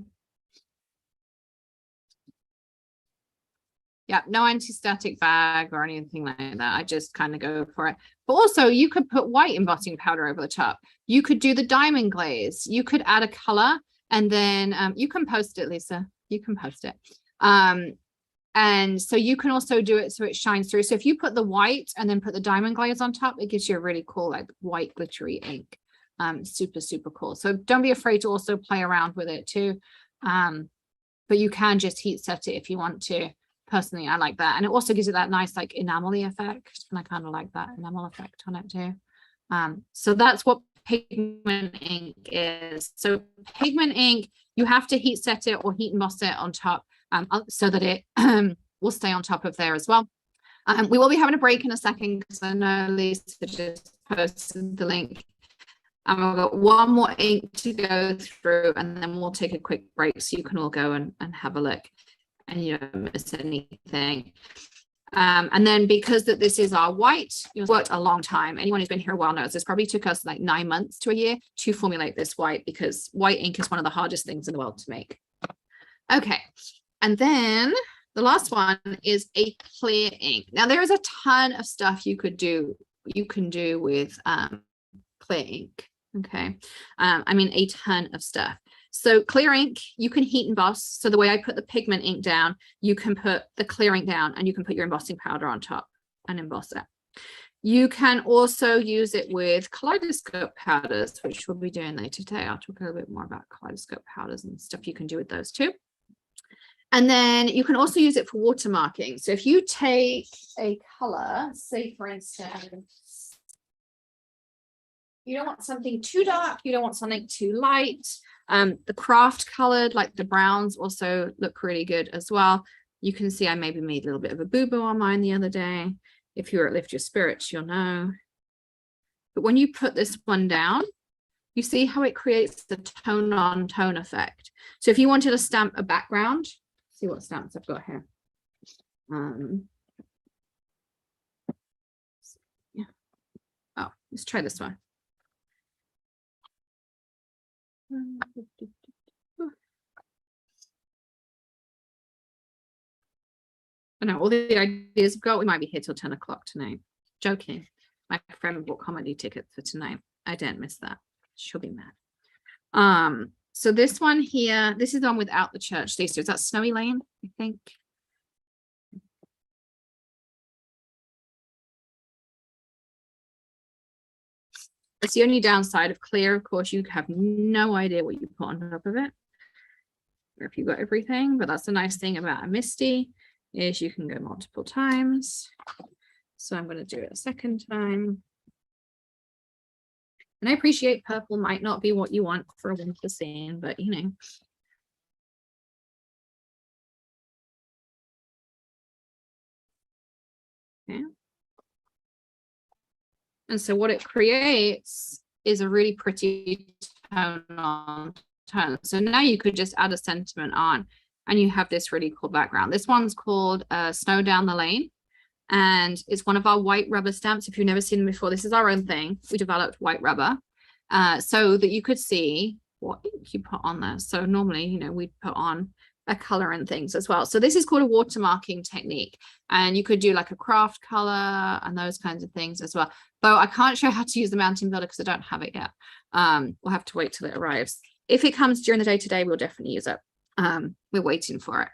Yeah, no anti-static bag or anything like that. I just kind of go for it. But also you could put white embossing powder over the top. You could do the diamond glaze. You could add a color and then you can post it, Lisa. You can post it. And so you can also do it so it shines through. So if you put the white and then put the diamond glaze on top, it gives you a really cool like white glittery ink. Super, super cool. So don't be afraid to also play around with it too. But you can just heat set it if you want to. Personally, I like that. And it also gives you that nice like enamel-y effect. And I kind of like that enamel effect on it too. So that's what pigment ink is. So pigment ink, you have to heat set it or heat emboss it on top so that it will stay on top of there as well. We will be having a break in a second because I know Lisa just posted the link. I've got one more ink to go through and then we'll take a quick break so you can all go and have a look and you don't miss anything. And then because that this is our white, it's worked a long time. Anyone who's been here a while knows this probably took us like 9 months to a year to formulate this white because white ink is one of the hardest things in the world to make. Okay, and then the last one is a clear ink. Now there is a ton of stuff you can do with clear ink. Okay, I mean a ton of stuff. So clear ink, you can heat emboss. So the way I put the pigment ink down, you can put the clear ink down and you can put your embossing powder on top and emboss it. You can also use it with kaleidoscope powders, which we'll be doing later today. I'll talk a little bit more about kaleidoscope powders and stuff you can do with those too. And then you can also use it for watermarking. So if you take a color, say for instance, you don't want something too dark, you don't want something too light. The craft colored, like the browns, also look really good as well. You can see I maybe made a little bit of a boo-boo on mine the other day. If you're at Lift Your Spirits, you'll know. But when you put this one down, you see how it creates the tone on tone effect. So if you wanted to stamp a background, see what stamps I've got here. Yeah. Oh, let's try this one. I know all the ideas we've got. We might be here till 10 o'clock tonight. Joking. My friend bought comedy tickets for tonight. I didn't miss that. She'll be mad. So this one here, this is the one without the church. Is that Snowy Lane, I think? It's the only downside of clear. Of course, you have no idea what you put on top of it, or if you got everything. But that's the nice thing about a Misty, is you can go multiple times. So I'm going to do it a second time. And I appreciate purple might not be what you want for a winter scene, but you know. Okay. And so what it creates is a really pretty tone on tone. So now you could just add a sentiment on and you have this really cool background. This one's called Snow Down the Lane. And it's one of our white rubber stamps. If you've never seen them before, this is our own thing. We developed white rubber so that you could see what ink you put on there. So normally, you know, we'd put on a color and things as well. So this is called a watermarking technique. And you could do like a craft color and those kinds of things as well. But I can't show how to use the mountain builder because I don't have it yet. We'll have to wait till it arrives. If it comes during the day today, we'll definitely use it. We're waiting for it.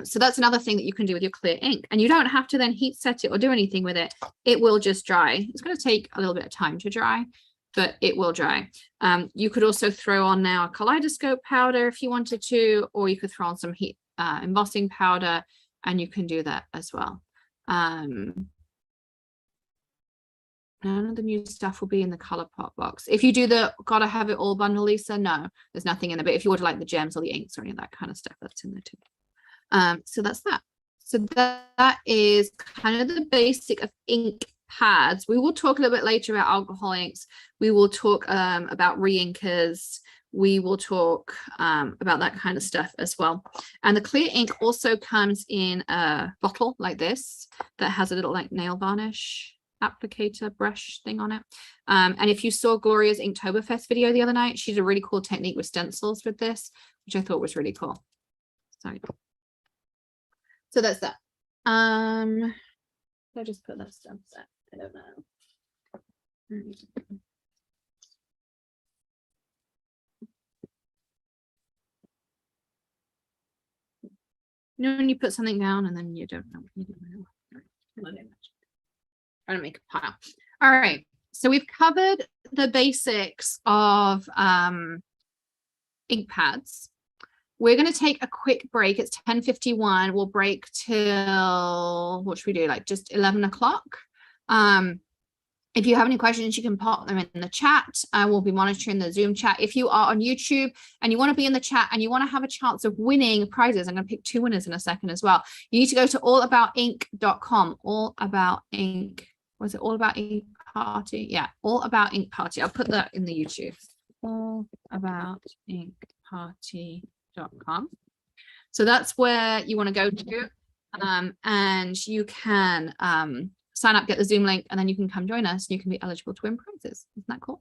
So that's another thing that you can do with your clear ink, and you don't have to then heat set it or do anything with it. It will just dry. It's going to take a little bit of time to dry, but it will dry. You could also throw on now a kaleidoscope powder if you wanted to, or you could throw on some heat embossing powder, and you can do that as well. None of the new stuff will be in the ColourPop box. If you do the gotta have it all bundle, Lisa, no, there's nothing in there. But if you order like the gems or the inks or any of that kind of stuff, that's in there too. So that's that. So that is kind of the basic of ink pads. We will talk a little bit later about alcohol inks. We will talk about re-inkers. We will talk about that kind of stuff as well. And the clear ink also comes in a bottle like this that has a little like nail varnish applicator brush thing on it. And if you saw Gloria's Inktoberfest video the other night, she did a really cool technique with stencils with this, which I thought was really cool. So that's that. I just put that stamp set. I don't know. You know when you put something down and then you don't know what you do. Trying to make a pile. All right, so we've covered the basics of ink pads. We're going to take a quick break. It's 10:51. We'll break till, what should we do, like just 11 o'clock. If you have any questions, you can pop them in the chat. I will be monitoring the Zoom chat. If you are on YouTube and you want to be in the chat and you want to have a chance of winning prizes, I'm going to pick 2 winners in a second as well. You need to go to allaboutink.com. All About Ink. Was it All About Ink Party? Yeah, All About Ink Party. I'll put that in the YouTube. Allaboutinkparty.com. So that's where you want to go to. And you can sign up, get the Zoom link, and then you can come join us and you can be eligible to win prizes. Isn't that cool?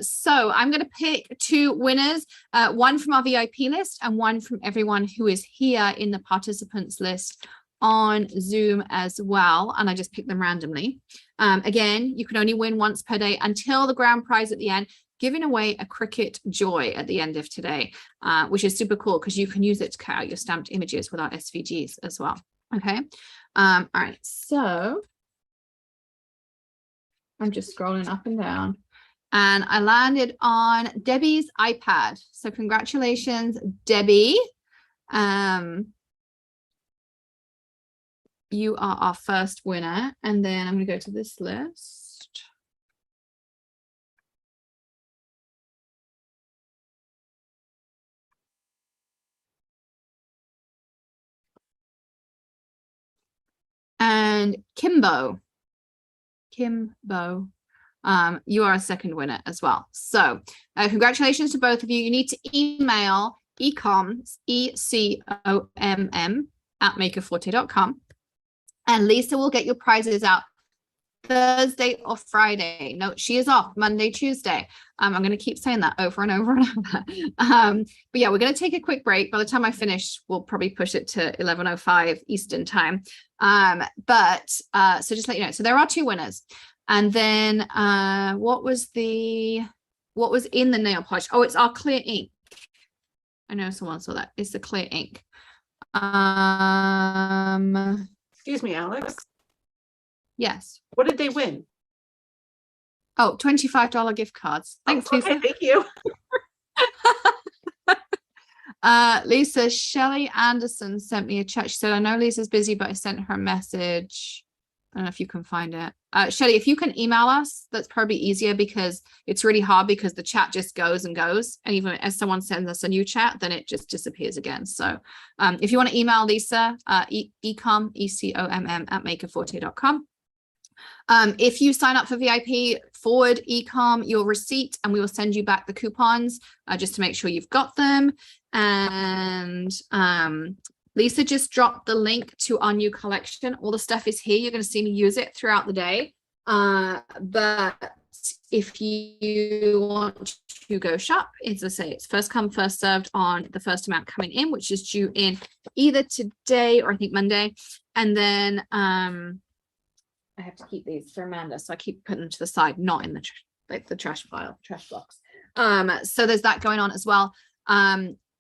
So I'm going to pick 2 winners, one from our VIP list and one from everyone who is here in the participants list on Zoom as well. And I just picked them randomly. Again, you can only win once per day until the grand prize at the end, giving away a Cricut Joy at the end of today, which is super cool because you can use it to cut out your stamped images with our SVGs as well. Okay. All right, so I'm just scrolling up and down and I landed on Debbie's iPad. So congratulations, Debbie. You are our first winner. And then I'm going to go to this list. And Kimbo, you are a second winner as well. So congratulations to both of you. You need to email ecomm, ECOMM @makerforte.com. And Lisa will get your prizes out Thursday or Friday. No, she is off Monday, Tuesday. I'm going to keep saying that over and over and over. But yeah, we're going to take a quick break. By the time I finish, we'll probably push it to 11:05 Eastern time. So just let you know. So there are 2 winners. And then what was in the nail polish? Oh, it's our clear ink. I know someone saw that. It's the clear ink. Excuse me, Alex. Yes. What did they win? Oh, $25 gift cards. Thanks, okay, Lisa. thank you. Lisa, Shelley Anderson sent me a chat. She said, I know Lisa's busy, but I sent her a message. I don't know if you can find it. Shelley, if you can email us, that's probably easier because it's really hard because the chat just goes and goes. And even as someone sends us a new chat, then it just disappears again. So if you want to email Lisa, ecom, ECOMM at makerforte.com. If you sign up for VIP, forward ecom your receipt and we will send you back the coupons just to make sure you've got them. And Lisa just dropped the link to our new collection. All the stuff is here. You're going to see me use it throughout the day. But if you want to go shop, as I say, it's first come, first served on the first amount coming in, which is due in either today or I think Monday. And then I have to keep these for Amanda, so I keep putting them to the side, not in the trash box. So there's that going on as well.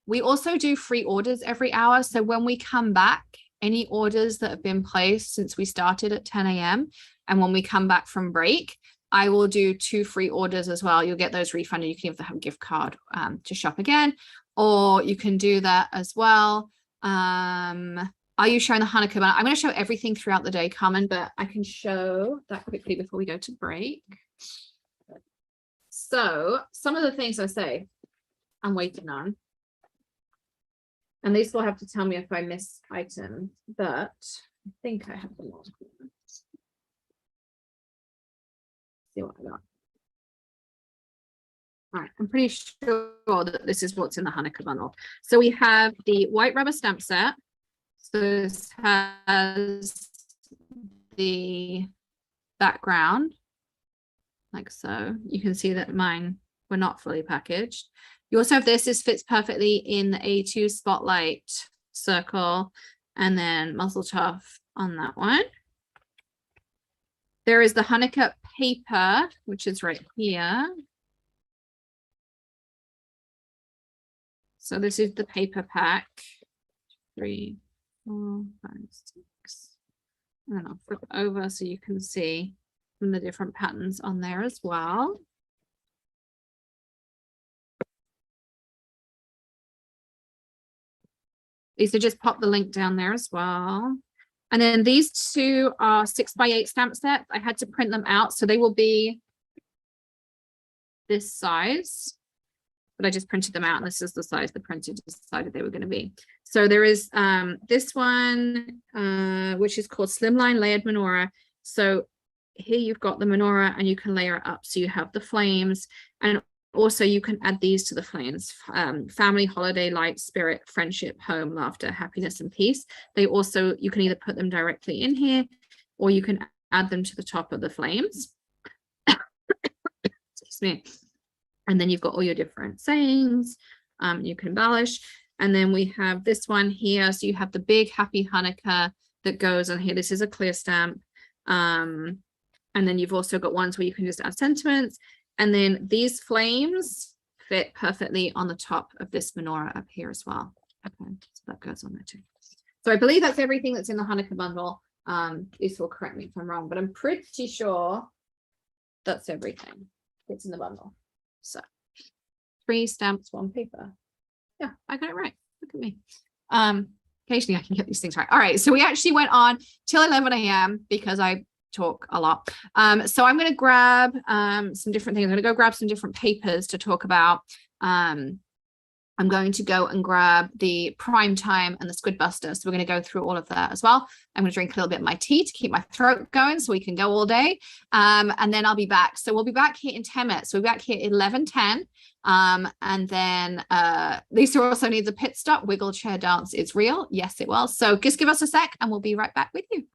We also do free orders every hour. So when we come back, any orders that have been placed since we started at 10 a.m. and when we come back from break, I will do 2 free orders as well. You'll get those refunded. You can either have a gift card to shop again, or you can do that as well. Are you showing the Hanukkah banner? I'm going to show everything throughout the day, Carmen, but I can show that quickly before we go to break. So some of the things I say I'm waiting on. And these will have to tell me if I miss items, but I think I have them all. See what I got. All right, I'm pretty sure that this is what's in the Hanukkah bundle. So we have the white rubber stamp set. So this has the background, like so. You can see that mine were not fully packaged. You also have this fits perfectly in the A2 spotlight circle and then muzzle tough on that one. There is the Hanukkah paper, which is right here. So this is the paper pack. 3, 4, 5, 6. And then I'll flip over so you can see from the different patterns on there as well. Lisa just pop the link down there as well. And then these 2 are 6x8 stamp sets. I had to print them out, so they will be this size. But I just printed them out, and this is the size the printer decided they were going to be. So there is this one, which is called Slimline Layered Menorah. So here you've got the menorah, and you can layer it up. So you have the flames, and also you can add these to the flames. Family, holiday, light, spirit, friendship, home, laughter, happiness, and peace. They also, you can either put them directly in here, or you can add them to the top of the flames. Excuse me. And then you've got all your different sayings you can embellish. And then we have this one here. So you have the big happy Hanukkah that goes on here. This is a clear stamp. And then you've also got ones where you can just add sentiments. And then these flames fit perfectly on the top of this menorah up here as well. Okay, so that goes on there too. So I believe that's everything that's in the Hanukkah bundle. This will correct me if I'm wrong, but I'm pretty sure that's everything that's in the bundle. So 3 stamps, 1 paper. Yeah, I got it right. Look at me. Occasionally I can get these things right. All right, so we actually went on till 11 a.m. because I talk a lot. So I'm going to grab some different things. I'm going to go grab some different papers to talk about. I'm going to go and grab the Prime Time and the Squid Buster. So we're going to go through all of that as well. I'm going to drink a little bit of my tea to keep my throat going so we can go all day. And then I'll be back. So we'll be back here in 10 minutes. So we'll be back here at 11:10. And then Lisa also needs a pit stop. Wiggle chair dance is real. Yes, it will. So just give us a sec and we'll be right back with you.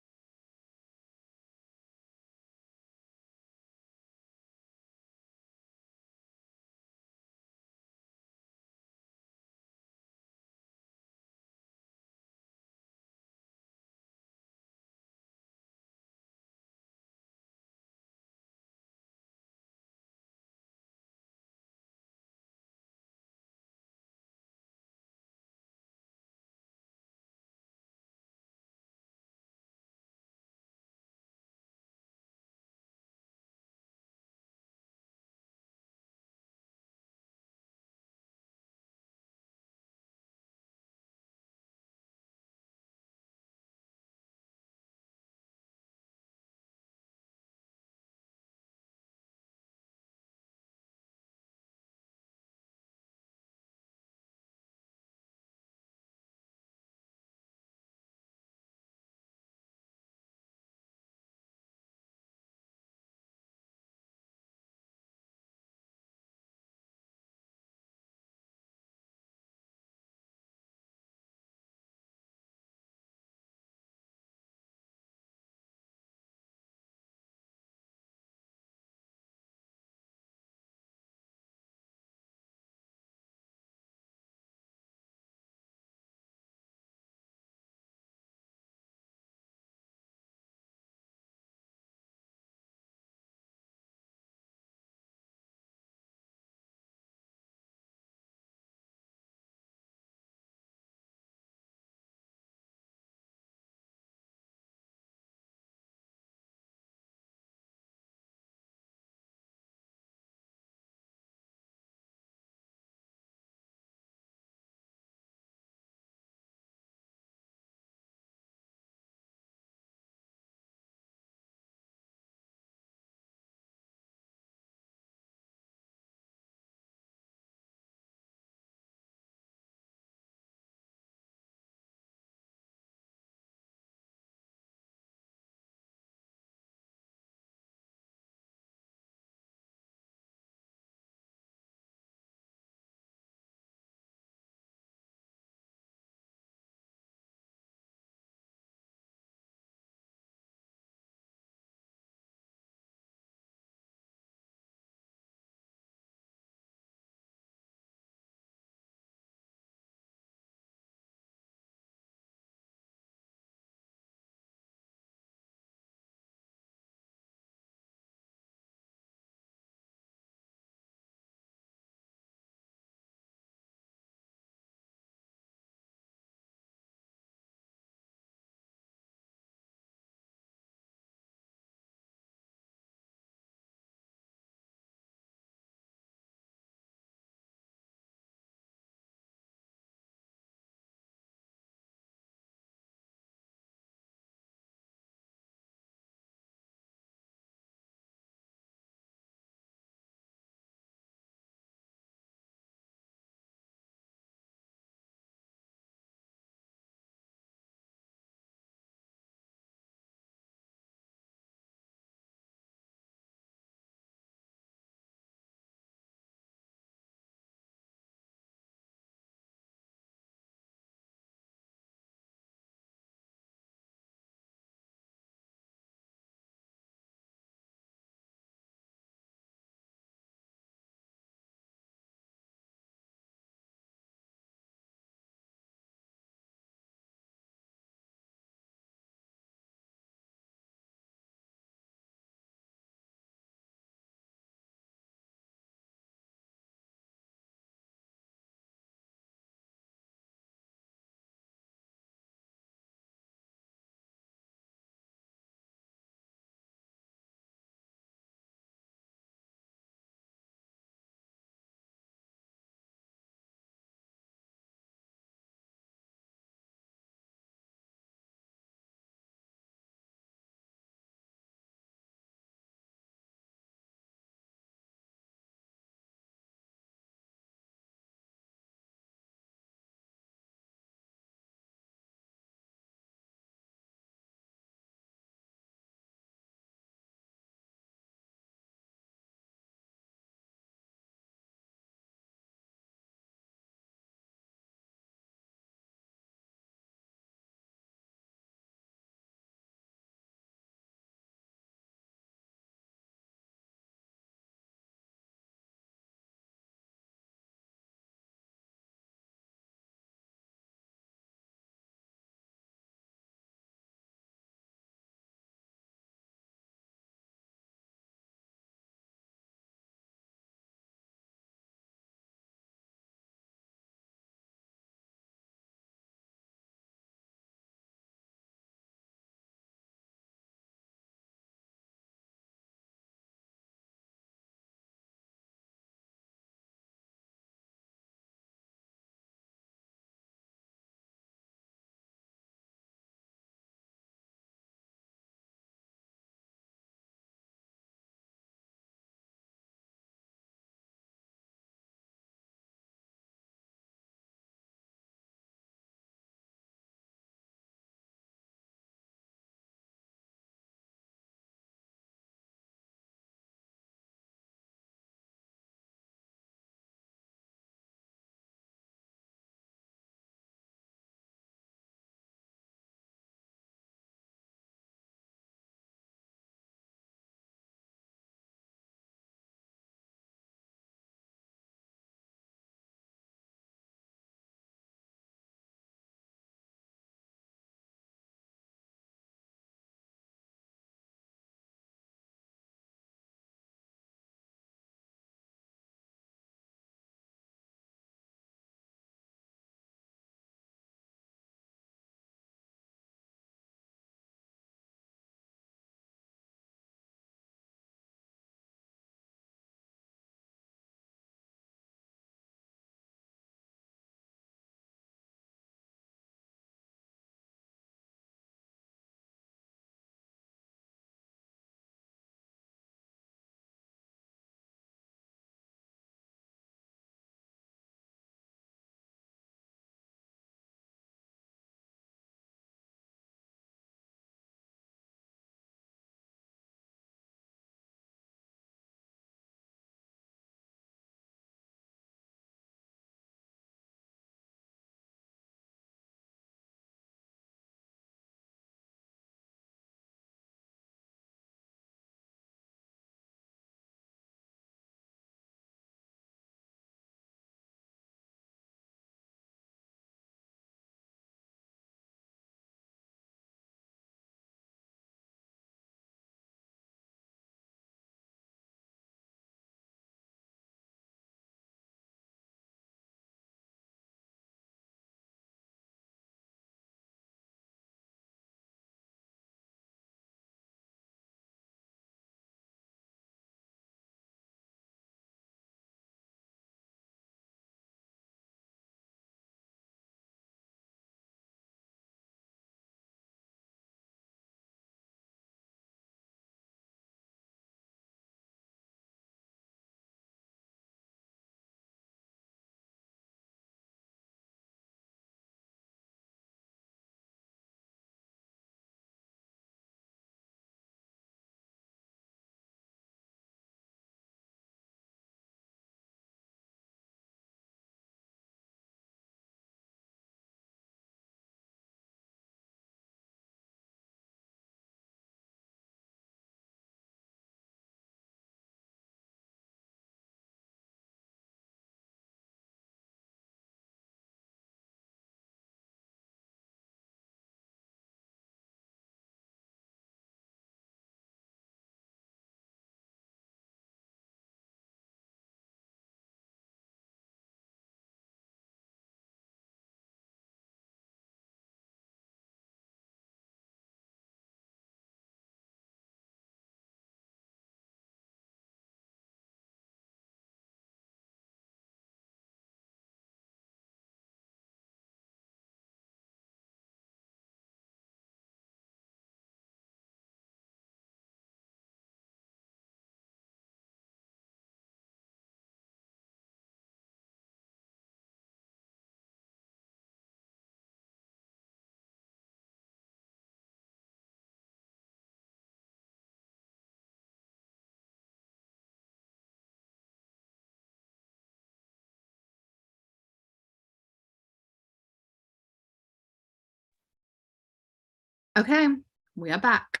Okay, we are back.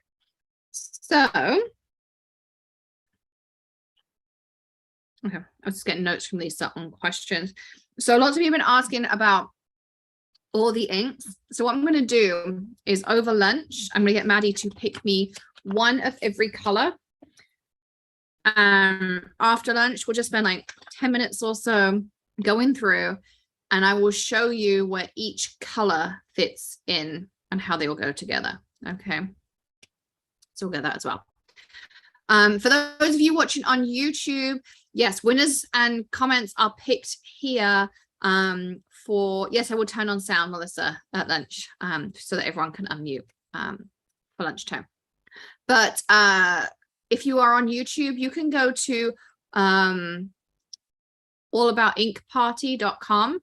So, okay, I was just getting notes from Lisa on questions. So lots of you have been asking about all the inks. So what I'm going to do is over lunch, I'm going to get Maddie to pick me one of every color. After lunch, we'll just spend like 10 minutes or so going through, and I will show you where each color fits in and how they all go together. Okay, so we'll get that as well. For those of you watching on YouTube, yes, winners and comments are picked here. Yes, I will turn on sound, Melissa, at lunch, so that everyone can unmute for lunchtime. But if you are on YouTube, you can go to allaboutinkparty.com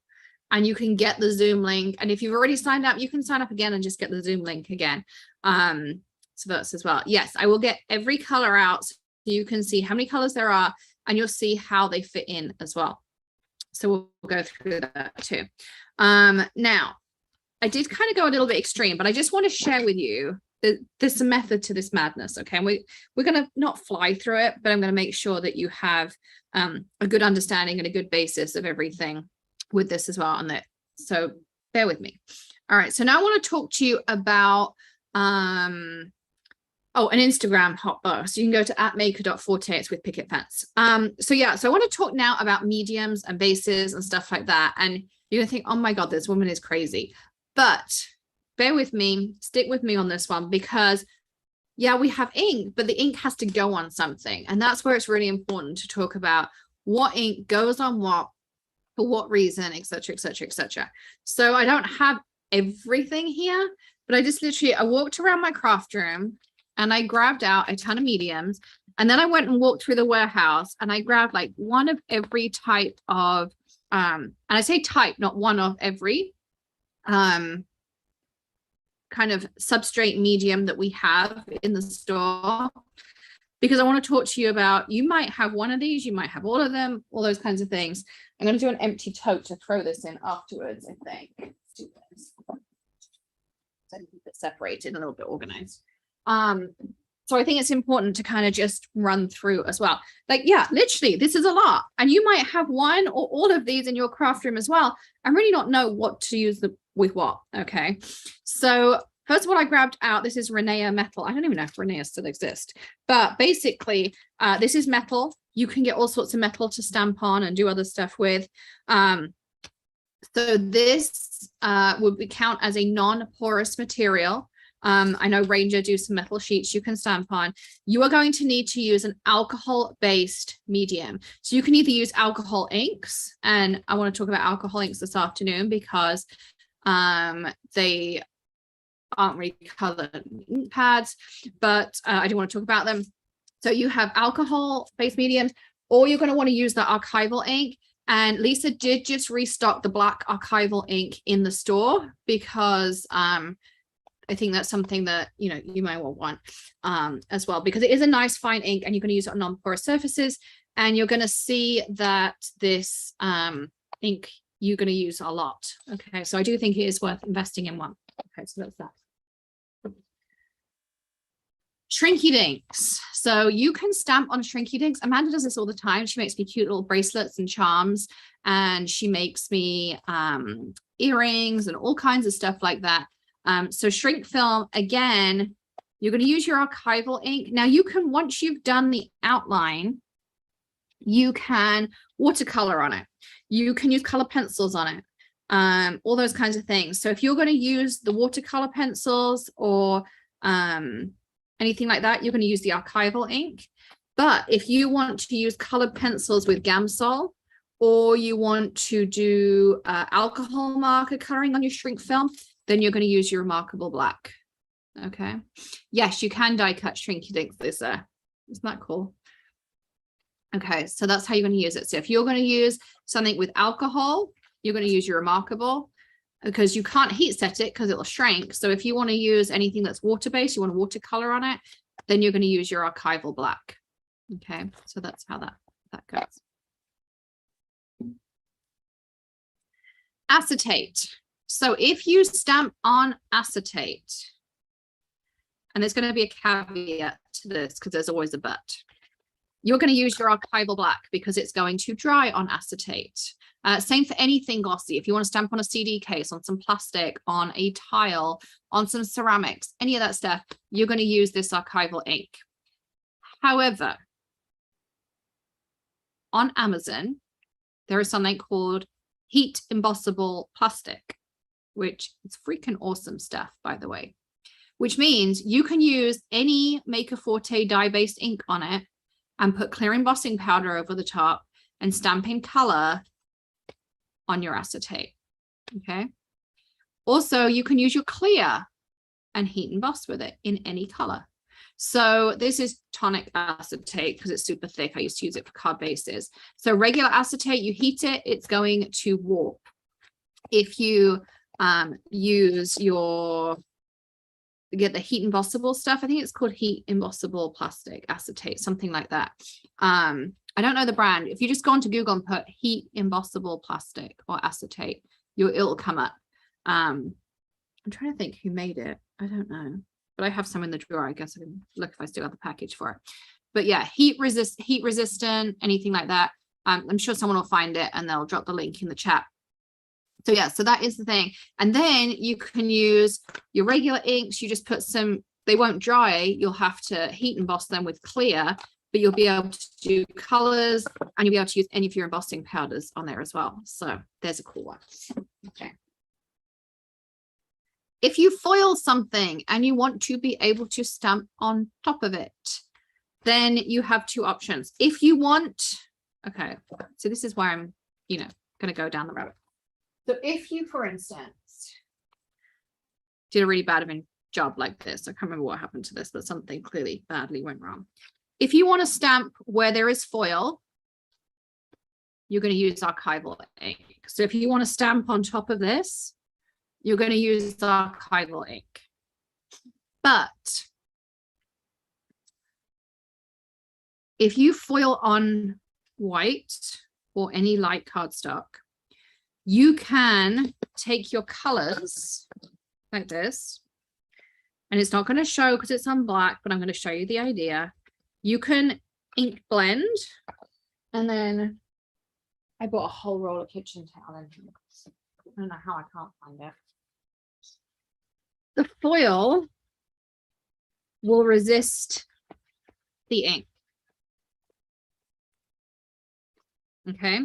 and you can get the Zoom link. And if you've already signed up, you can sign up again and just get the Zoom link again. So that's as well. Yes, I will get every color out so you can see how many colors there are, and you'll see how they fit in as well. So we'll go through that too. Now, I did kind of go a little bit extreme, but I just want to share with you that there's a method to this madness. Okay, and we're going to not fly through it, but I'm going to make sure that you have a good understanding and a good basis of everything with this as well. On that, so bear with me. All right, so now I want to talk to you about an Instagram hotbar. So you can go to @maker.forte. It's with picket fence. So I want to talk now about mediums and bases and stuff like that. And you're gonna think, oh my God, this woman is crazy. But bear with me, stick with me on this one, because yeah, we have ink, but the ink has to go on something. And that's where it's really important to talk about what ink goes on what, for what reason, etc., etc., etc. So I don't have everything here, but I walked around my craft room and I grabbed out a ton of mediums, and then I went and walked through the warehouse and I grabbed like one of every type of and I say type, not one of every kind of substrate medium that we have in the store, because I want to talk to you about, you might have one of these, you might have all of them, all those kinds of things. I'm going to do an empty tote to throw this in afterwards, I think. Let's do this. So I keep it separated and a little bit organized. So I think it's important to kind of just run through as well. Like, yeah, literally, this is a lot. And you might have one or all of these in your craft room as well, and really not know what to use with what. Okay. So first of all, I grabbed out, this is Renea metal. I don't even know if Renea still exists, but basically, this is metal. You can get all sorts of metal to stamp on and do other stuff with. So this would count as a non-porous material. I know Ranger do some metal sheets you can stamp on. You are going to need to use an alcohol-based medium. So you can either use alcohol inks, and I want to talk about alcohol inks this afternoon because they aren't really colored ink pads, but I do want to talk about them. So you have alcohol-based mediums, or you're going to want to use the archival ink. And Lisa did just restock the black archival ink in the store because I think that's something that, you know, you might want as well, because it is a nice fine ink and you're going to use it on non-porous surfaces. And you're going to see that this ink you're going to use a lot. Okay, so I do think it is worth investing in one. Okay, so that's that. Shrinky dinks. So you can stamp on shrinky dinks. Amanda does this all the time. She makes me cute little bracelets and charms, and she makes me earrings and all kinds of stuff like that. So shrink film, again, you're going to use your archival ink. Now you can, once you've done the outline, you can watercolor on it. You can use color pencils on it, all those kinds of things. So if you're going to use the watercolor pencils or anything like that, you're going to use the archival ink. But if you want to use colored pencils with Gamsol, or you want to do alcohol marker coloring on your shrink film, then you're going to use your Remarkable Black. Okay. Yes, you can die cut shrinky dinks, Lisa. Isn't that cool? Okay, so that's how you're going to use it. So if you're going to use something with alcohol, you're going to use your Remarkable, because you can't heat set it because it'll shrink. So if you want to use anything that's water-based, you want to watercolor on it, then you're going to use your archival black. Okay, so that's how that goes. Acetate. So if you stamp on acetate, and there's going to be a caveat to this because there's always a but. You're going to use your archival black because it's going to dry on acetate. Same for anything glossy. If you want to stamp on a CD case, on some plastic, on a tile, on some ceramics, any of that stuff, you're going to use this archival ink. However, on Amazon, there is something called heat embossable plastic, which is freaking awesome stuff, by the way, which means you can use any Maker Forte dye-based ink on it and put clear embossing powder over the top and stamp in color on your acetate. Okay. Also, you can use your clear and heat emboss with it in any color. So this is tonic acetate because it's super thick. I used to use it for card bases. So regular acetate, you heat it, it's going to warp. If you use your, get the heat embossable stuff, I think it's called heat embossable plastic acetate, something like that. I don't know the brand. If you just go onto Google and put heat embossable plastic or acetate, it'll come up. I'm trying to think who made it. I don't know, but I have some in the drawer. I guess I can look if I still have the package for it. But yeah, heat resistant, anything like that. I'm sure someone will find it and they'll drop the link in the chat. So yeah, so that is the thing. And then you can use your regular inks. You just put some, they won't dry. You'll have to heat emboss them with clear, but you'll be able to do colors and you'll be able to use any of your embossing powders on there as well. So there's a cool one. Okay. If you foil something and you want to be able to stamp on top of it, then you have two options. If you want, okay, so this is where I'm, going to go down the rabbit. So if you, for instance, did a really bad job like this, I can't remember what happened to this, but something clearly badly went wrong. If you want to stamp where there is foil, you're going to use archival ink. So if you want to stamp on top of this, you're going to use archival ink. But if you foil on white or any light cardstock, you can take your colors like this, and it's not going to show because it's on black, but I'm going to show you the idea. You can ink blend, and then I bought a whole roll of kitchen towel in here. I don't know how I can't find it. The foil will resist the ink. Okay.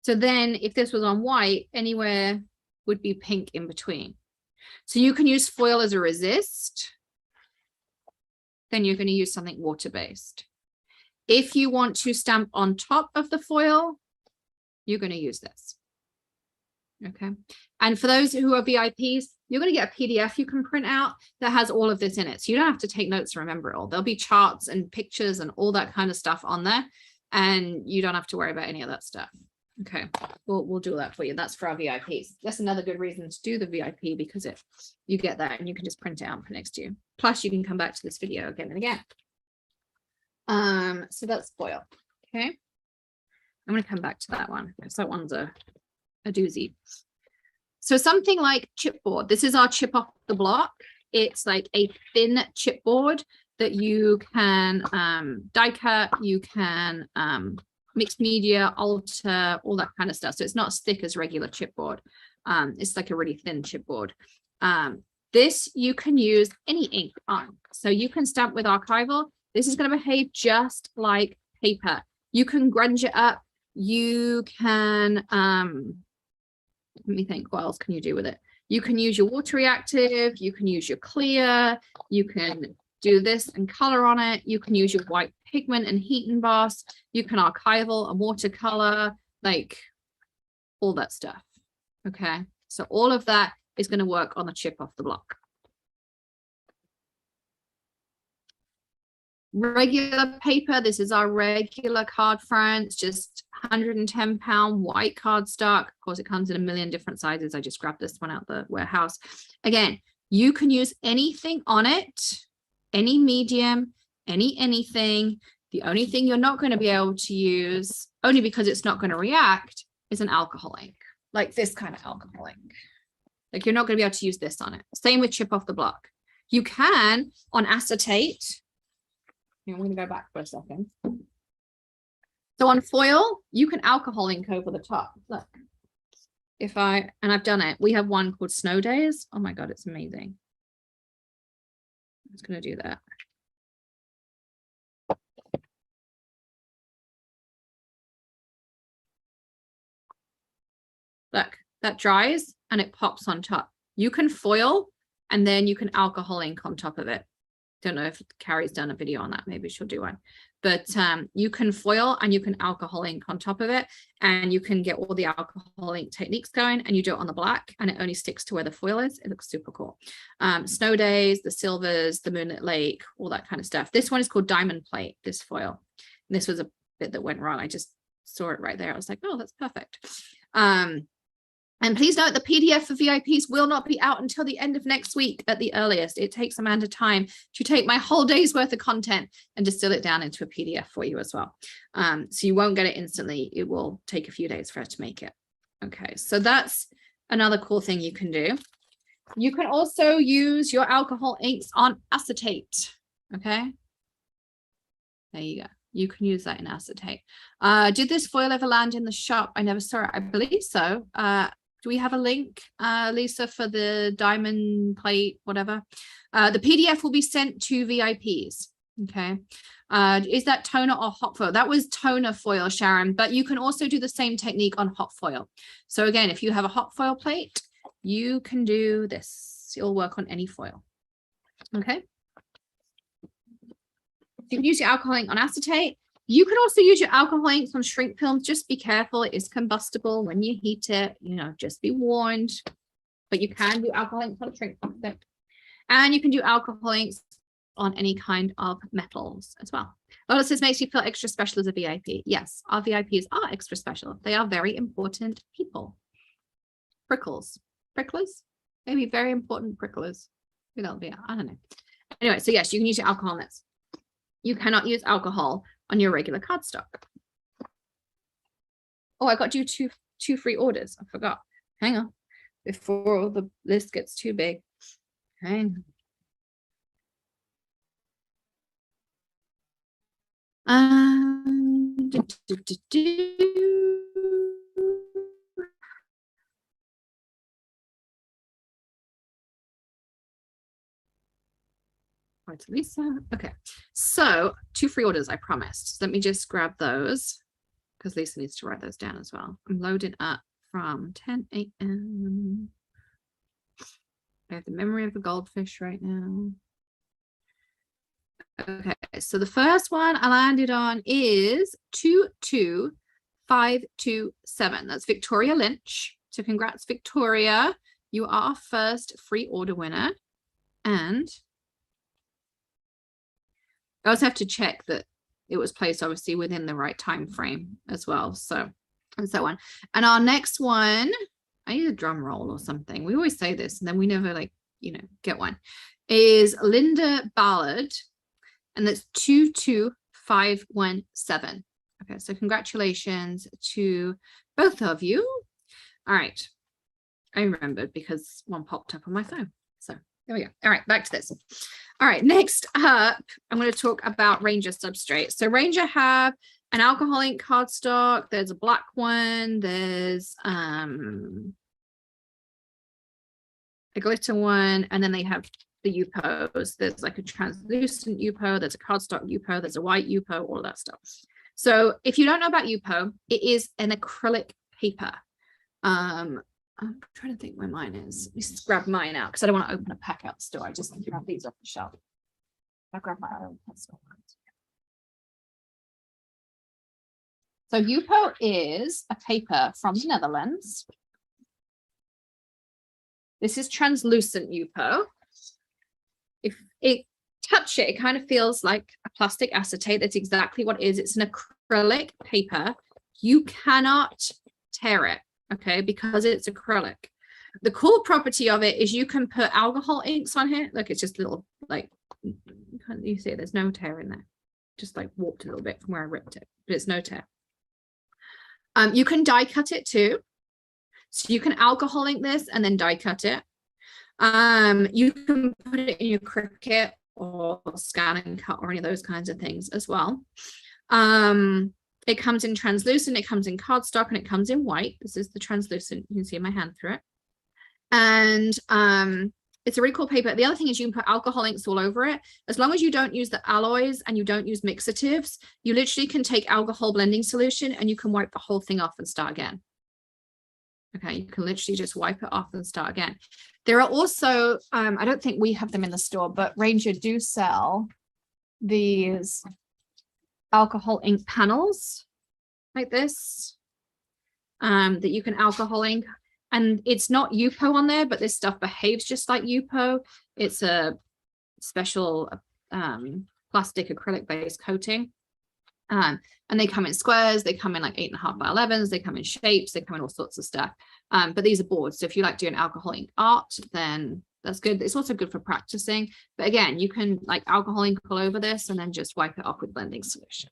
So then if this was on white, anywhere would be pink in between. So you can use foil as a resist. Then you're going to use something water-based. If you want to stamp on top of the foil, you're going to use this. Okay. And for those who are VIPs, you're going to get a PDF you can print out that has all of this in it. So you don't have to take notes to remember it all. There'll be charts and pictures and all that kind of stuff on there. And you don't have to worry about any of that stuff. Okay, we'll do that for you. That's for our VIPs. That's another good reason to do the VIP, because you get that and you can just print it out and put it next to you. Plus you can come back to this video again and again. So that's foil. Okay, I'm going to come back to that one because that one's a doozy. So something like chipboard. This is our chip off the block. It's like a thin chipboard that you can die cut, you can mixed media, alter, all that kind of stuff. So it's not as thick as regular chipboard. It's like a really thin chipboard. This you can use any ink on. So you can stamp with archival. This is going to behave just like paper. You can grunge it up. You can, let me think, what else can you do with it? You can use your water reactive. You can use your clear. You can do this and color on it. You can use your white pigment and heat emboss. You can archival and watercolor, like all that stuff. Okay, so all of that is going to work on the chip off the block. Regular paper, this is our regular card front. It's just 110-pound white cardstock. Of course, it comes in a million different sizes. I just grabbed this one out the warehouse. Again, you can use anything on it, any medium, anything. The only thing you're not going to be able to use, only because it's not going to react, is an alcohol ink, like this kind of alcohol ink. Like you're not going to be able to use this on it. Same with chip off the block. You can on acetate. I'm going to go back for a second. So on foil, you can alcohol ink over the top. Look, and I've done it. We have one called Snow Days. Oh my God, it's amazing. I'm just going to do that. Look, that dries and it pops on top. You can foil and then you can alcohol ink on top of it. Don't know if Carrie's done a video on that. Maybe she'll do one. But you can foil and you can alcohol ink on top of it, and you can get all the alcohol ink techniques going, and you do it on the black and it only sticks to where the foil is. It looks super cool. Snow Days, the Silvers, the Moonlit Lake, all that kind of stuff. This one is called Diamond Plate, this foil. And this was a bit that went wrong. I just saw it right there. I was like, oh, that's perfect. And please note the PDF for VIPs will not be out until the end of next week at the earliest. It takes Amanda time to take my whole day's worth of content and distill it down into a PDF for you as well. So you won't get it instantly. It will take a few days for us to make it. Okay, so that's another cool thing you can do. You can also use your alcohol inks on acetate. Okay, there you go. You can use that in acetate. Did this foil ever land in the shop? I never saw it. I believe so. Do we have a link, Lisa, for the diamond plate, whatever? The PDF will be sent to VIPs. Okay. Is that toner or hot foil? That was toner foil, Sharon, but you can also do the same technique on hot foil. So again, if you have a hot foil plate, you can do this. It'll work on any foil. Okay. You can use your alcohol ink on acetate. You can also use your alcohol inks on shrink films. Just be careful. It is combustible when you heat it. You know, just be warned. But you can do alcohol inks on shrink film. And you can do alcohol inks on any kind of metals as well. Lola says, makes you feel extra special as a VIP. Yes, our VIPs are extra special. They are very important people. Pricklers? Maybe very important pricklers. Maybe that'll be, I don't know. Anyway, so yes, you can use your alcohol on this. You cannot use alcohol on your regular cardstock. Oh, I got you two free orders. I forgot. Hang on. Before the list gets too big. Hang on. Right, Lisa. Okay, so 2 free orders I promised. So let me just grab those because Lisa needs to write those down as well. I'm loading up from 10 a.m. I have the memory of a goldfish right now. Okay, so the first one I landed on is 22527. That's Victoria Lynch. So congrats, Victoria. You are our first free order winner. And I also have to check that it was placed obviously within the right time frame as well. So that's that one. And our next one, I need a drum roll or something. We always say this and then we never get one, is Linda Ballard. And that's 22517. Okay, so congratulations to both of you. All right. I remembered because one popped up on my phone. So there we go. All right, back to this. All right, next up, I'm going to talk about Ranger substrate. So Ranger have an alcohol ink cardstock. There's a black one. There's a glitter one. And then they have the UPOs. There's like a translucent UPO. There's a cardstock UPO. There's a white UPO, all of that stuff. So if you don't know about UPO, it is an acrylic paper. I'm trying to think where mine is. Let me just grab mine out because I don't want to open a pack out store. I just grab these off the shelf. I'll grab my own pencil. So UPO is a paper from the Netherlands. This is translucent UPO. If it touch it, it kind of feels like a plastic acetate. That's exactly what it is. It's an acrylic paper. You cannot tear it. Okay, because it's acrylic. The cool property of it is you can put alcohol inks on here. Look, it's just little, like, you see there's no tear in there. Just like warped a little bit from where I ripped it, but it's no tear. You can die cut it too. So you can alcohol ink this and then die cut it. You can put it in your Cricut or Scan and Cut or any of those kinds of things as well. It comes in translucent, it comes in cardstock, and it comes in white. This is the translucent. You can see my hand through it. And it's a really cool paper. The other thing is you can put alcohol inks all over it. As long as you don't use the alloys and you don't use mixatives, you literally can take alcohol blending solution and you can wipe the whole thing off and start again. Okay, you can literally just wipe it off and start again. There are also, I don't think we have them in the store, but Ranger do sell these alcohol ink panels like this that you can alcohol ink. And it's not UPO on there, but this stuff behaves just like UPO. It's a special plastic acrylic based coating. And they come in squares, they come in like 8.5 by 11s, they come in shapes, they come in all sorts of stuff. But these are boards. So if you like doing alcohol ink art, then that's good. It's also good for practicing. But again, you can like alcohol ink all over this and then just wipe it off with blending solution.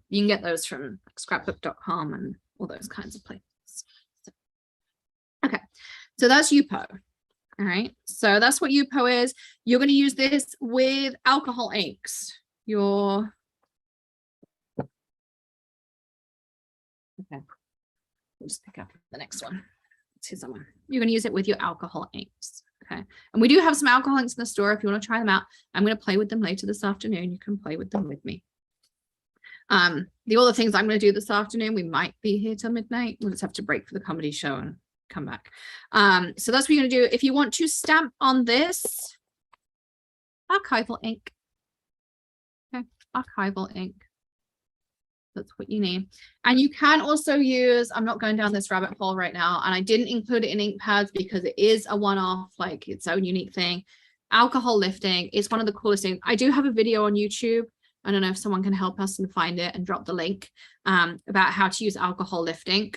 You can get those from scrapbook.com and all those kinds of places. Okay, so that's UPO. All right, so that's what UPO is. You're going to use this with alcohol inks. Okay, we'll just pick up the next one. Let's see someone. You're going to use it with your alcohol inks. Okay, and we do have some alcohol inks in the store if you want to try them out. I'm going to play with them later this afternoon. You can play with them with me. The other things I'm going to do this afternoon, we might be here till midnight. We'll just have to break for the comedy show and come back. So that's what you're going to do. If you want to stamp on this, archival ink. Okay, archival ink. That's what you need. And you can also use, I'm not going down this rabbit hole right now, and I didn't include it in ink pads because it is a one-off, like its own unique thing. Alcohol lifting is one of the coolest things. I do have a video on YouTube. I don't know if someone can help us and find it and drop the link about how to use alcohol lifting.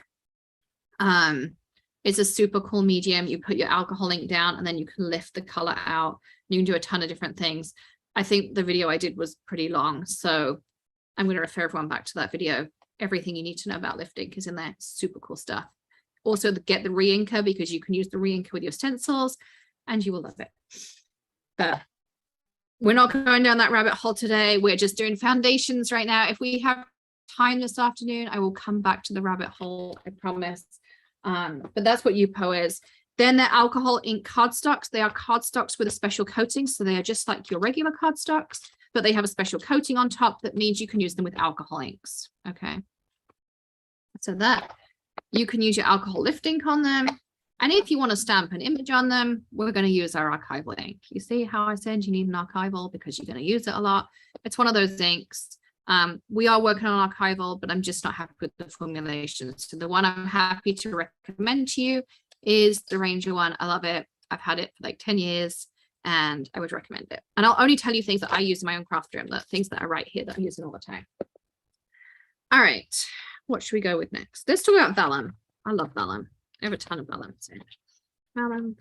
It's a super cool medium. You put your alcohol ink down and then you can lift the color out. You can do a ton of different things. I think the video I did was pretty long, so I'm going to refer everyone back to that video. Everything you need to know about lifting is in there. Super cool stuff. Also, get the re-inker because you can use the re-inker with your stencils and you will love it. But we're not going down that rabbit hole today. We're just doing foundations right now. If we have time this afternoon, I will come back to the rabbit hole, I promise. But that's what UPO is. Then they're alcohol ink cardstocks. They are cardstocks with a special coating. So they are just like your regular cardstocks, but they have a special coating on top that means you can use them with alcohol inks. Okay. So that you can use your alcohol lift ink on them. And if you want to stamp an image on them, we're going to use our archival ink. You see how I said you need an archival because you're going to use it a lot. It's one of those inks. We are working on archival, but I'm just not happy with the formulations. So the one I'm happy to recommend to you is the Ranger one. I love it. I've had it for like 10 years and I would recommend it. And I'll only tell you things that I use in my own craft room, that things that are right here that I'm using all the time. All right, what should we go with next? Let's talk about vellum. I love vellum. I have a ton of vellum. So. Vellum.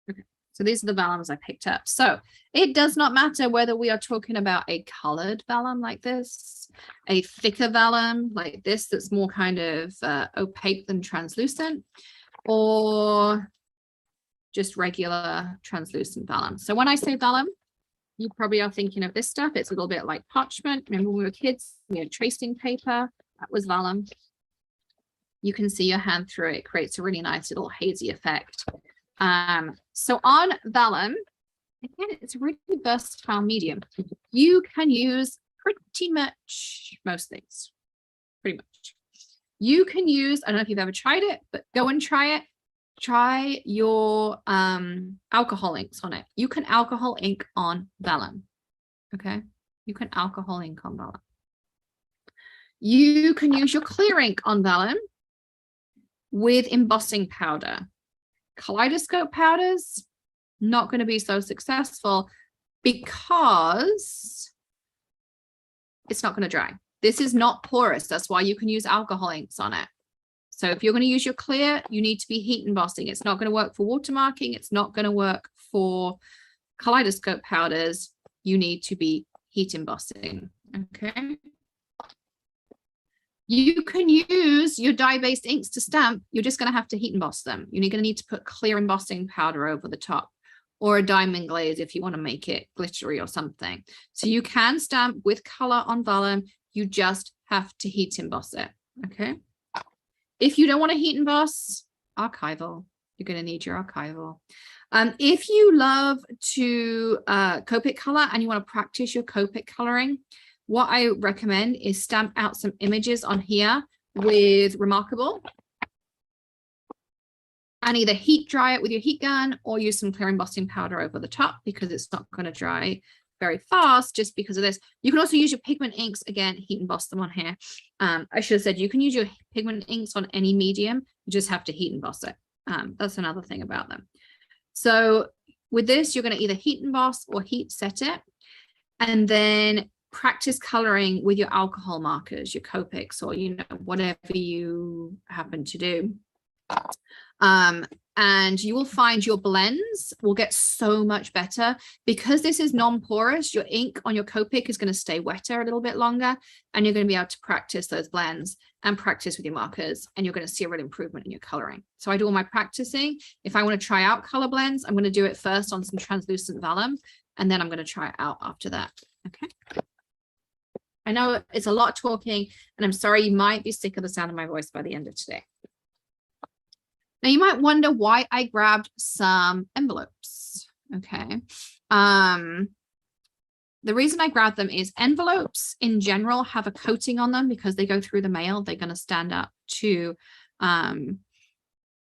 Okay, so these are the vellums I picked up. So it does not matter whether we are talking about a colored vellum like this, a thicker vellum like this that's more kind of opaque than translucent, or just regular translucent vellum. So when I say vellum, you probably are thinking of this stuff. It's a little bit like parchment. Remember when we were kids, we had tracing paper. That was vellum. You can see your hand through it. It creates a really nice little hazy effect. So on vellum, again, it's a really versatile medium. You can use pretty much most things. Pretty much. You can use, I don't know if you've ever tried it, but go and try it. Try your alcohol inks on it. You can alcohol ink on vellum. Okay, you can alcohol ink on vellum. You can use your clear ink on vellum with embossing powder. Kaleidoscope powders, not going to be so successful because it's not going to dry. This is not porous. That's why you can use alcohol inks on it. So if you're going to use your clear, you need to be heat embossing. It's not going to work for watermarking. It's not going to work for kaleidoscope powders. You need to be heat embossing. Okay. You can use your dye-based inks to stamp. You're just going to have to heat emboss them. You're going to need to put clear embossing powder over the top, or a diamond glaze if you want to make it glittery or something. So you can stamp with color on vellum. You just have to heat emboss it. Okay. If you don't want to heat emboss, archival. You're going to need your archival. If you love to Copic color and you want to practice your Copic coloring, what I recommend is stamp out some images on here with Remarkable and either heat dry it with your heat gun or use some clear embossing powder over the top, because it's not going to dry very fast just because of this. You can also use your pigment inks, again, heat emboss them on here. I should have said you can use your pigment inks on any medium, you just have to heat emboss it. That's another thing about them. So with this, you're going to either heat emboss or heat set it, and then practice coloring with your alcohol markers, your Copics, or whatever you happen to do. And you will find your blends will get so much better because this is non-porous. Your ink on your Copic is going to stay wetter a little bit longer, and you're going to be able to practice those blends and practice with your markers, and you're going to see a real improvement in your coloring. So I do all my practicing. If I want to try out color blends, I'm going to do it first on some translucent vellum, and then I'm going to try it out after that. Okay. I know it's a lot talking, and I'm sorry you might be sick of the sound of my voice by the end of today. Now you might wonder why I grabbed some envelopes. Okay. The reason I grabbed them is envelopes in general have a coating on them because they go through the mail. They're going to stand up to,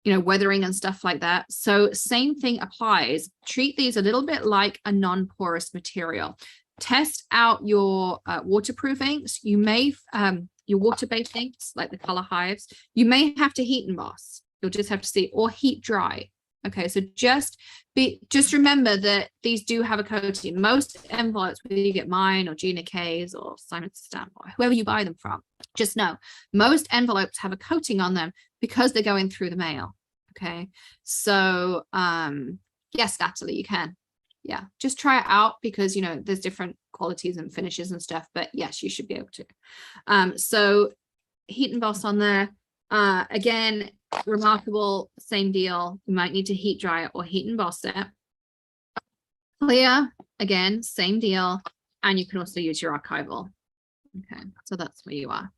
weathering and stuff like that. So same thing applies. Treat these a little bit like a non-porous material. Test out your waterproof inks. You may, your water-based inks, like the color hives, you may have to heat emboss. You'll just have to see, or heat dry. Okay, so just remember that these do have a coating. Most envelopes, whether you get mine or Gina K's or Simon Stamp or whoever you buy them from, just know most envelopes have a coating on them because they're going through the mail. Okay, so yes, Natalie, you can. Yeah, just try it out because there's different qualities and finishes and stuff, but yes, you should be able to. So heat emboss on there. Again, Remarkable, same deal. You might need to heat dry it or heat emboss it. Clear, again, same deal. And you can also use your archival. Okay, so that's where you are.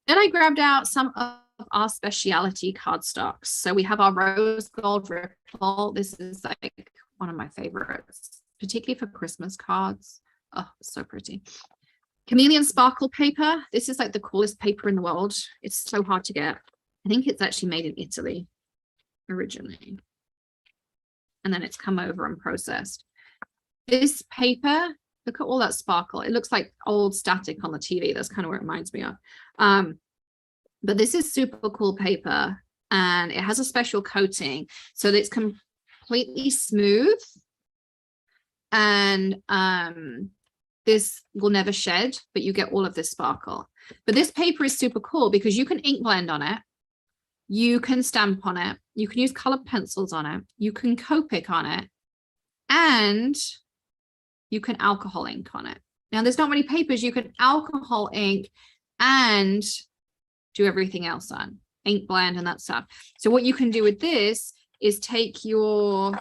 Then I grabbed out some of our specialty cardstocks. So we have our rose gold ripple. This is like one of my favorites, particularly for Christmas cards. Oh, so pretty. Chameleon sparkle paper. This is like the coolest paper in the world. It's so hard to get. I think it's actually made in Italy originally. And then it's come over and processed. This paper, look at all that sparkle. It looks like old static on the TV. That's kind of what it reminds me of. But this is super cool paper, and it has a special coating so that it's completely smooth, and this will never shed, but you get all of this sparkle. But this paper is super cool because you can ink blend on it, you can stamp on it, you can use colored pencils on it, you can Copic on it, and you can alcohol ink on it. Now there's not many papers you can alcohol ink and do everything else on, ink blend and that stuff. So what you can do with this is take your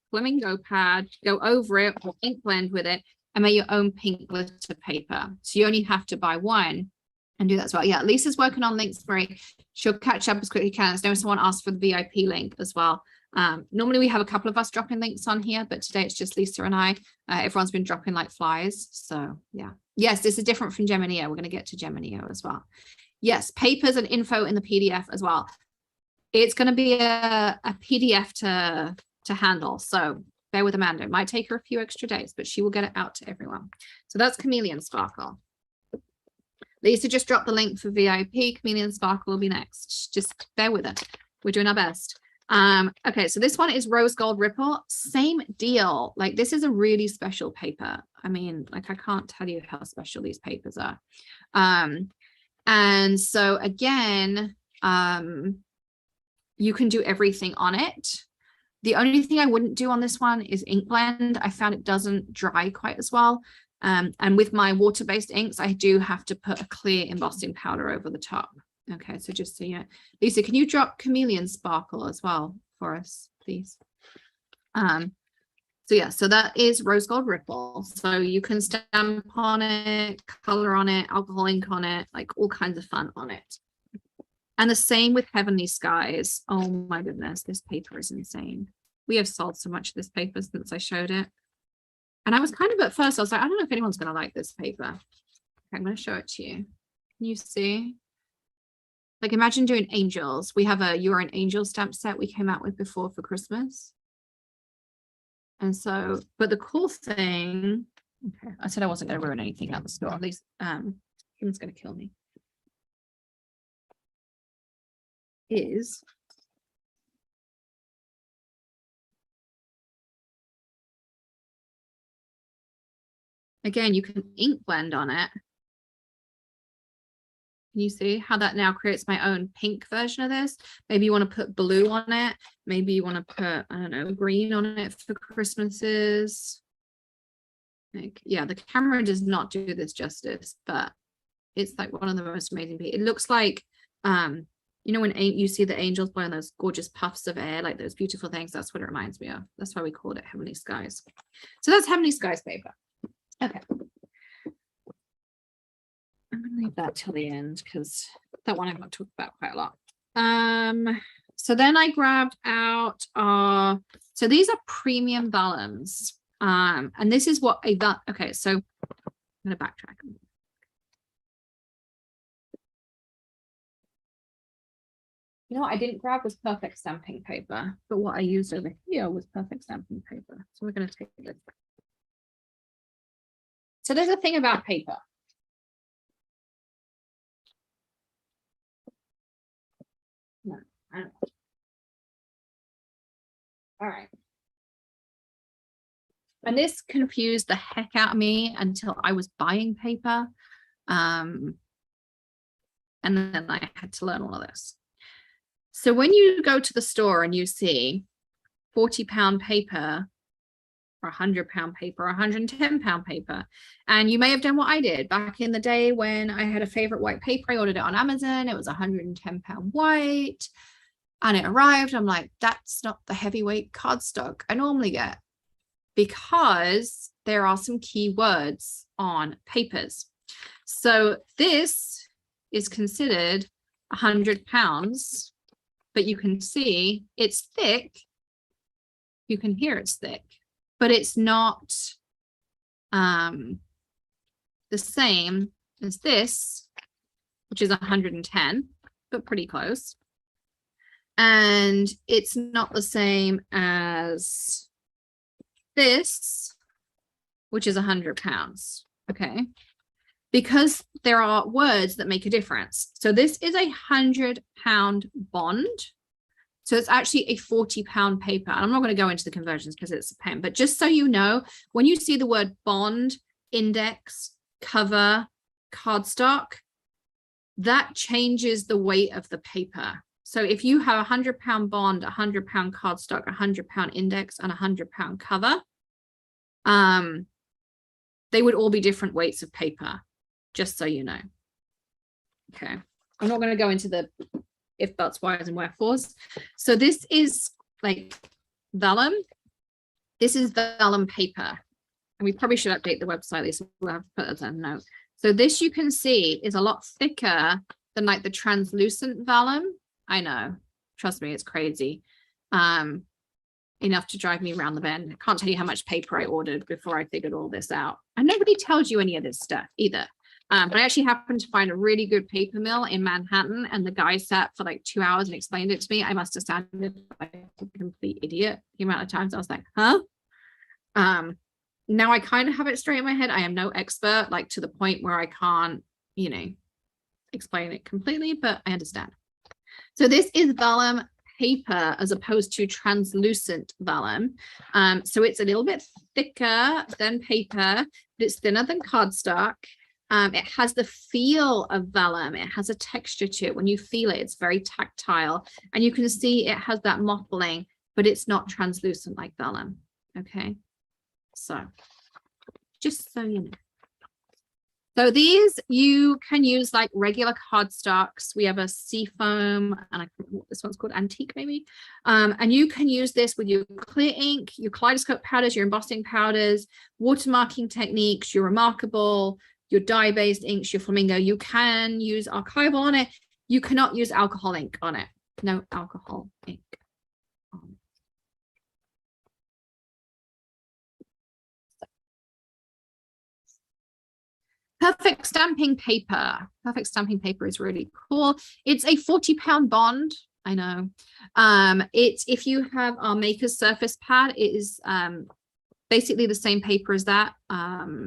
flamingo pad, go over it, or ink blend with it, and make your own pink glitter paper. So you only have to buy one and do that as well. Yeah, Lisa's working on links, Marie. She'll catch up as quickly as she can. I know someone asked for the VIP link as well. Normally we have a couple of us dropping links on here, but today it's just Lisa and I. Everyone's been dropping like flies. So yeah. Yes, this is different from Geminio. We're going to get to Geminio as well. Yes, papers and info in the PDF as well. It's going to be a PDF to handle. So bear with Amanda. It might take her a few extra days, but she will get it out to everyone. So that's Chameleon Sparkle. Lisa just dropped the link for VIP. Chameleon Sparkle will be next. Just bear with it. We're doing our best. Okay, so this one is Rose Gold Ripple. Same deal. Like, this is a really special paper. I mean, like, I can't tell you how special these papers are. And so again, you can do everything on it. The only thing I wouldn't do on this one is ink blend. I found it doesn't dry quite as well. And with my water-based inks, I do have to put a clear embossing powder over the top. Okay, so just so you know. Lisa, can you drop Chameleon Sparkle as well for us, please? So yeah, so that is Rose Gold Ripple. So you can stamp on it, color on it, alcohol ink on it, like all kinds of fun on it. And the same with Heavenly Skies. Oh my goodness, this paper is insane. We have sold so much of this paper since I showed it. And I was kind of, at first, I was like, I don't know if anyone's going to like this paper. Okay, I'm going to show it to you. Can you see? Like, imagine doing angels. We have a You're an Angel stamp set we came out with before for Christmas. And so, but the cool thing, okay, I said I wasn't going to ruin anything at the store. At least, Kim's going to kill me. Is again, you can ink blend on it. Can you see how that now creates my own pink version of this? Maybe you want to put blue on it. Maybe you want to put, I don't know, green on it for Christmases. Like, yeah, the camera does not do this justice, but it's like one of the most amazing pieces. It looks like, you know, when you see the angels blowing those gorgeous puffs of air, like those beautiful things, that's what it reminds me of. That's why we called it Heavenly Skies. So that's Heavenly Skies paper. Okay. I'm gonna leave that till the end because that one I'm going to talk about quite a lot. So then I grabbed out so these are premium vellums. And this is what okay, so I'm gonna backtrack. You know what I didn't grab was perfect stamping paper, but what I used over here was perfect stamping paper. So we're going to take this. So there's a thing about paper. No, I don't know. All right. And this confused the heck out of me until I was buying paper. And then I had to learn all of this. So when you go to the store and you see 40-pound paper or 100-pound paper or 110-pound paper, and you may have done what I did back in the day when I had a favorite white paper, I ordered it on Amazon. It was 110-pound white and it arrived. I'm like, that's not the heavyweight cardstock I normally get, because there are some key words on papers. So this is considered 100 pounds, but you can see it's thick. You can hear it's thick, but it's not the same as this, which is 110, but pretty close. And it's not the same as this, which is 100 pounds. Okay. Because there are words that make a difference. So this is a 100-pound bond. So it's actually a 40-pound paper. And I'm not going to go into the conversions because it's a pain, but just so you know, when you see the word bond, index, cover, cardstock, that changes the weight of the paper. So if you have a 100-pound bond, 100-pound cardstock, 100-pound index, and 100-pound cover, they would all be different weights of paper, just so you know. Okay, I'm not going to go into the if, buts, whys, and wherefores. So this is like vellum. This is vellum paper. And we probably should update the website, so we'll have to put that in a note. So this, you can see, is a lot thicker than like the translucent vellum. I know, trust me, it's crazy. Enough to drive me around the bend. I can't tell you how much paper I ordered before I figured all this out. And nobody tells you any of this stuff either. But I actually happened to find a really good paper mill in Manhattan, and the guy sat for like 2 hours and explained it to me. I must have sounded like a complete idiot the amount of times I was like, huh? Now I kind of have it straight in my head. I am no expert, like to the point where I can't, you know, explain it completely, but I understand. So this is vellum paper as opposed to translucent vellum. So it's a little bit thicker than paper, but it's thinner than cardstock. It has the feel of vellum. It has a texture to it. When you feel it, it's very tactile, and you can see it has that mottling, but it's not translucent like vellum. Okay, so just so you know. So these you can use like regular cardstocks. We have a seafoam, and I can't remember what this one's called, antique maybe. And you can use this with your clear ink, your kaleidoscope powders, your embossing powders, watermarking techniques, your remarkable, your dye-based inks, your flamingo. You can use archival on it. You cannot use alcohol ink on it. No alcohol ink on it. Perfect stamping paper. Perfect stamping paper is really cool. It's a 40-pound bond. I know. It's, if you have our Maker's Surface Pad, it is basically the same paper as that,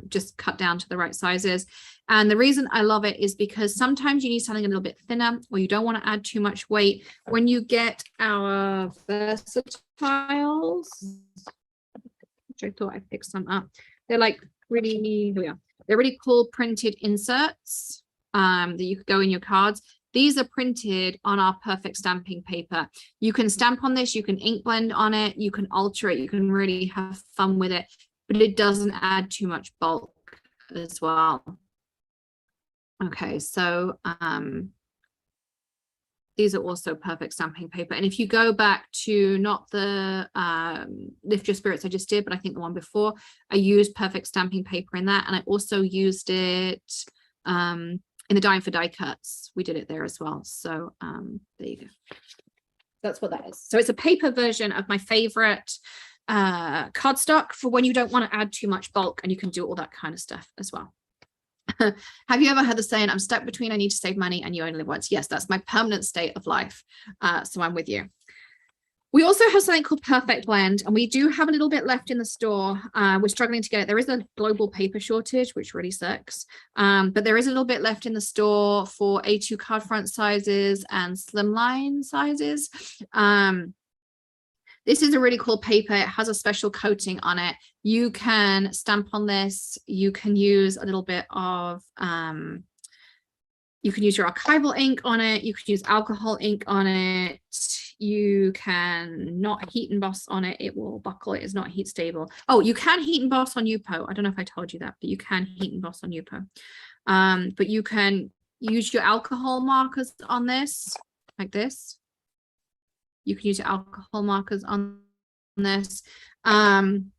just cut down to the right sizes. And the reason I love it is because sometimes you need something a little bit thinner, or you don't want to add too much weight. When you get our versatiles, which I thought I picked some up, they're like really, here we are. They're really cool printed inserts that you could go in your cards. These are printed on our perfect stamping paper. You can stamp on this, you can ink blend on it, you can alter it, you can really have fun with it, but it doesn't add too much bulk as well. Okay, so these are also perfect stamping paper. And if you go back to not the Lift Your Spirits I just did, but I think the one before, I used perfect stamping paper in that. And I also used it in the Dime for Die Cuts. We did it there as well. So there you go. That's what that is. So it's a paper version of my favorite cardstock for when you don't want to add too much bulk, and you can do all that kind of stuff as well. Have you ever heard the saying, I'm stuck between I need to save money and you only live once? Yes, that's my permanent state of life. So I'm with you. We also have something called Perfect Blend, and we do have a little bit left in the store. We're struggling to get it. There is a global paper shortage, which really sucks. But there is a little bit left in the store for A2 card front sizes and slimline sizes. This is a really cool paper. It has a special coating on it. You can stamp on this. You can use a little bit of, you can use your archival ink on it. You can use alcohol ink on it. You can not heat emboss on it. It will buckle. It is not heat stable. Oh, you can heat emboss on Yupo. I don't know if I told you that, but you can heat emboss on Yupo. But you can use your alcohol markers on this, like this. You can use your alcohol markers on this, and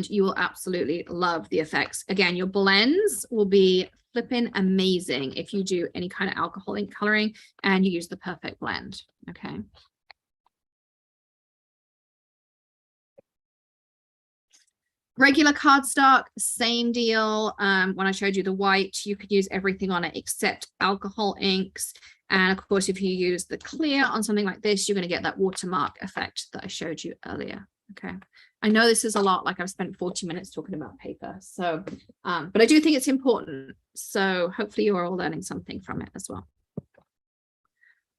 you will absolutely love the effects. Again, your blends will be flipping amazing if you do any kind of alcohol ink coloring and you use the Perfect Blend. Okay. Regular cardstock, same deal. When I showed you the white, you could use everything on it except alcohol inks. And of course, if you use the clear on something like this, you're going to get that watermark effect that I showed you earlier. Okay. I know this is a lot, like I've spent 40 minutes talking about paper. So, but I do think it's important. So hopefully you're all learning something from it as well.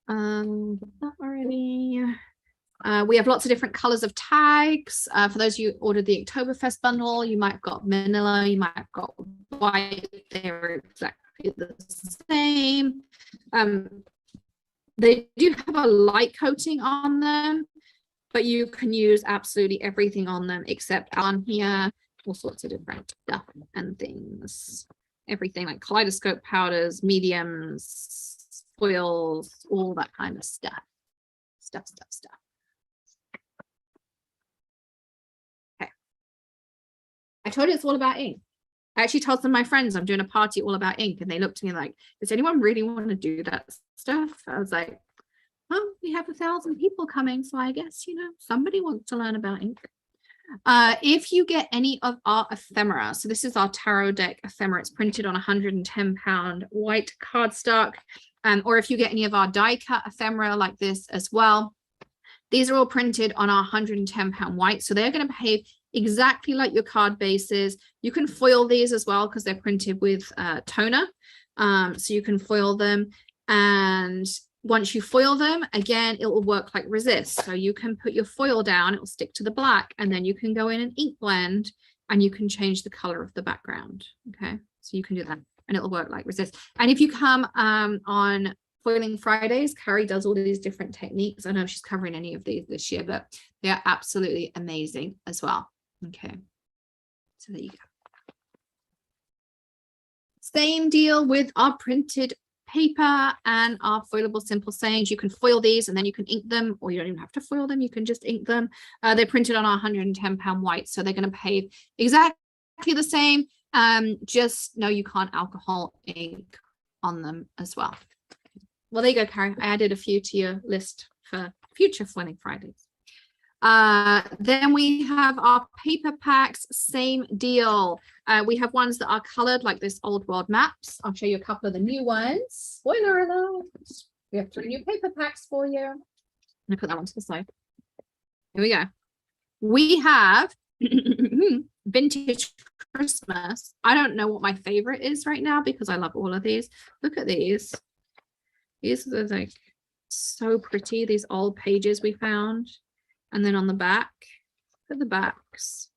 That already. We have lots of different colors of tags. For those of you who ordered the Oktoberfest bundle, you might have got manila, you might have got white. They're exactly the same. They do have a light coating on them, but you can use absolutely everything on them except on here, all sorts of different stuff and things. Everything like kaleidoscope powders, mediums, foils, all that kind of stuff. Stuff. Okay. I told you it's all about ink. I actually told some of my friends I'm doing a party all about ink, and they looked at me like, does anyone really want to do that stuff? I was like, well, we have 1,000 people coming, so I guess, you know, somebody wants to learn about ink. If you get any of our ephemera, so this is our tarot deck ephemera, it's printed on 110-pound white cardstock, or if you get any of our die cut ephemera like this as well, these are all printed on our 110-pound white, so they're going to behave exactly like your card bases. You can foil these as well because they're printed with toner, so you can foil them, and once you foil them, again, it will work like resist. So you can put your foil down, it will stick to the black, and then you can go in and ink blend, and you can change the color of the background. Okay, so you can do that, and it will work like resist. And if you come on Foiling Fridays, Carrie does all these different techniques. I don't know if she's covering any of these this year, but they are absolutely amazing as well. Okay, so there you go. Same deal with our printed paper and our foilable simple sayings. You can foil these and then you can ink them, or you don't even have to foil them, you can just ink them. They're printed on our 110-pound white, so they're going to behave exactly the same. Just no, you can't alcohol ink on them as well. Well, there you go, Carrie. I added a few to your list for future Foiling Fridays. Then we have our paper packs, same deal. We have ones that are colored like this old world maps. I'll show you a couple of the new ones. Spoiler alert. We have 3 new paper packs for you. I'm gonna put that one to the side. Here we go. We have vintage Christmas. I don't know what my favorite is right now because I love all of these. Look at these. These are like so pretty, these old pages we found. And then on the back, look at the backs.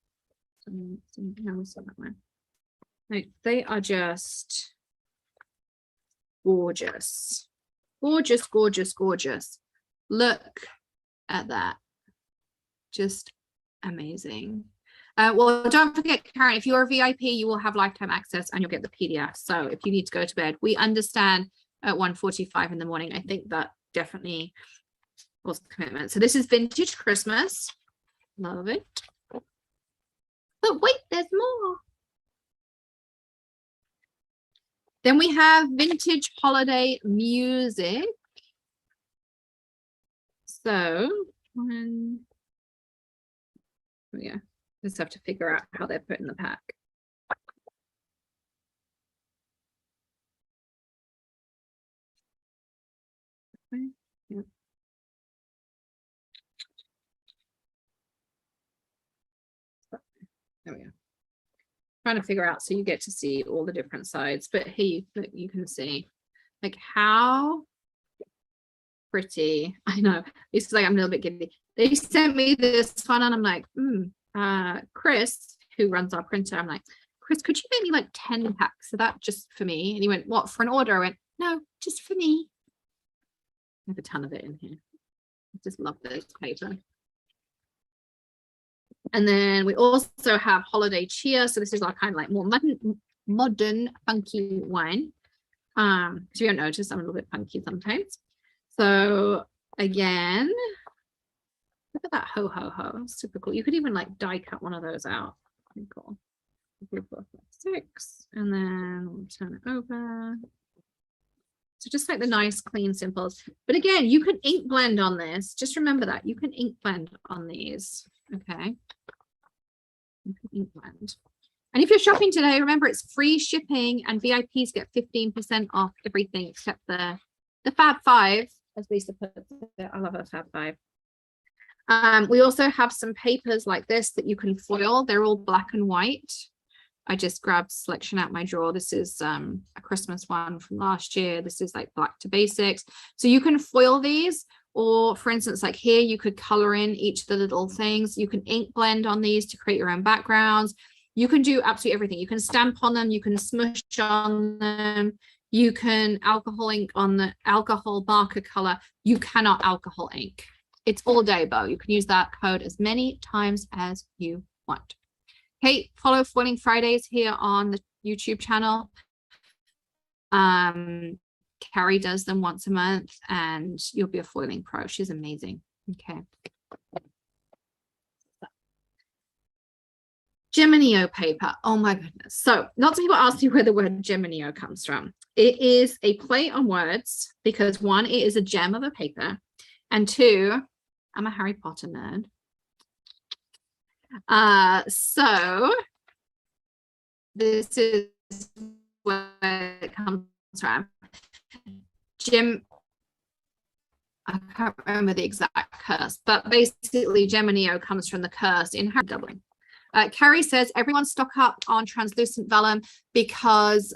Like, they are just gorgeous. Gorgeous, gorgeous, gorgeous. Look at that. Just amazing. Well, don't forget, Karen, if you're a VIP, you will have lifetime access and you'll get the PDF. So if you need to go to bed, we understand at 1:45 in the morning. I think that definitely was a commitment. So this is vintage Christmas. Love it. But wait, there's more. Then we have vintage holiday music. So yeah, just have to figure out how they're put in the pack. Okay. Yeah. There we go. Trying to figure out so you get to see all the different sides, but here you can see like how pretty. I know it's like I'm a little bit giddy. They sent me this one and I'm like, Chris, who runs our printer, I'm like, Chris, could you make me like 10 packs of that just for me? And he went, what, for an order? I went, no, just for me. I have a ton of it in here. I just love this paper. And then we also have holiday cheer. So this is our kind of like more modern funky one. So you don't notice I'm a little bit funky sometimes. So again, look at that ho ho ho, super cool. You could even like die cut one of those out. Pretty cool. 3, 4, 5, 6, and then we'll turn it over. So just like the nice clean simples. But again, you can ink blend on this. Just remember that you can ink blend on these. Okay. You can ink blend. And if you're shopping today, remember it's free shipping and VIPs get 15% off everything except the Fab 5, as Lisa puts it. I love a Fab 5. We also have some papers like this that you can foil. They're all black and white. I just grabbed selection out my drawer. This is a Christmas one from last year. This is like black to basics. So you can foil these, or for instance, like here, you could color in each of the little things. You can ink blend on these to create your own backgrounds. You can do absolutely everything. You can stamp on them. You can smush on them. You can alcohol ink on the alcohol marker color. You cannot alcohol ink. It's all day, Bo. You can use that code as many times as you want. Okay, follow Foiling Fridays here on the YouTube channel. Carrie does them once a month and you'll be a foiling pro. She's amazing. Okay. Geminio paper. Oh my goodness. So lots of people ask me where the word Geminio comes from. It is a play on words because 1, it is a gem of a paper, and 2, I'm a Harry Potter nerd. So this is where it comes from. I can't remember the exact curse, but basically Geminio comes from the curse in Harry Dublin. Carrie says everyone stock up on translucent vellum because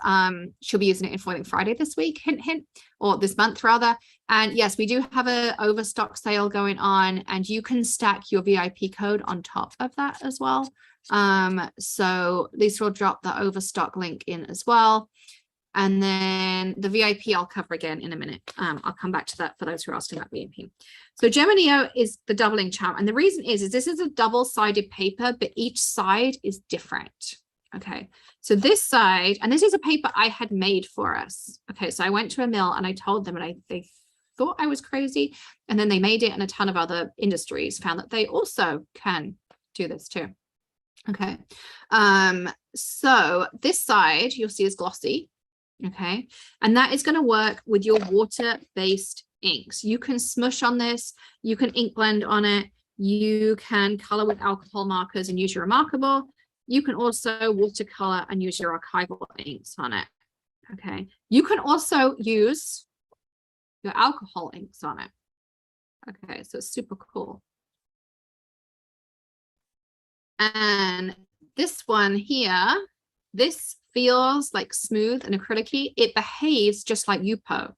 she'll be using it in Foiling Friday this week, hint hint, or this month rather. And yes, we do have a overstock sale going on, and you can stack your VIP code on top of that as well. So Lisa will drop the overstock link in as well. And then the VIP I'll cover again in a minute. I'll come back to that for those who are asking about VIP. So Geminio is the doubling charm. And the reason is this is a double-sided paper, but each side is different. Okay, so this side, and this is a paper I had made for us. Okay, so I went to a mill and I told them, and they thought I was crazy. And then they made it, and a ton of other industries found that they also can do this too. Okay, so this side you'll see is glossy. Okay, and that is going to work with your water-based inks. You can smush on this, you can ink blend on it, you can color with alcohol markers and use your Remarkable. You can also watercolor and use your archival inks on it. Okay, you can also use your alcohol inks on it. Okay, so it's super cool. And this one here, this feels like smooth and acrylic-y. It behaves just like Yupo.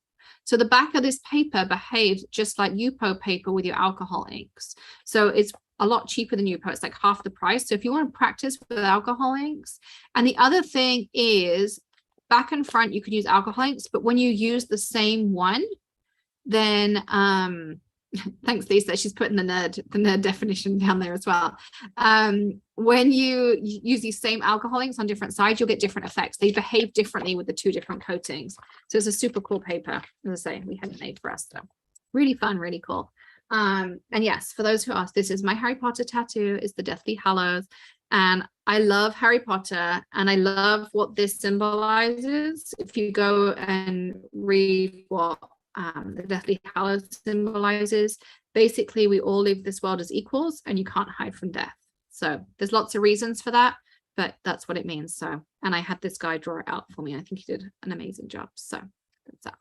So the back of this paper behaves just like Yupo paper with your alcohol inks. So it's a lot cheaper than Yupo. It's like half the price. So if you want to practice with alcohol inks, and the other thing is back and front, you could use alcohol inks, but when you use the same one, then thanks Lisa, she's putting the nerd definition down there as well. When you use these same alcohol inks on different sides, you'll get different effects. They behave differently with the two different coatings. So it's a super cool paper, as I say, we had it made for us. So really fun, really cool. And yes, for those who ask, this is my Harry Potter tattoo, is the Deathly Hallows. And I love Harry Potter, and I love what this symbolizes. If you go and read what the Deathly Hallows symbolizes, basically we all live this world as equals and you can't hide from death. So there's lots of reasons for that, but that's what it means. So, and I had this guy draw it out for me. I think he did an amazing job. So that's that.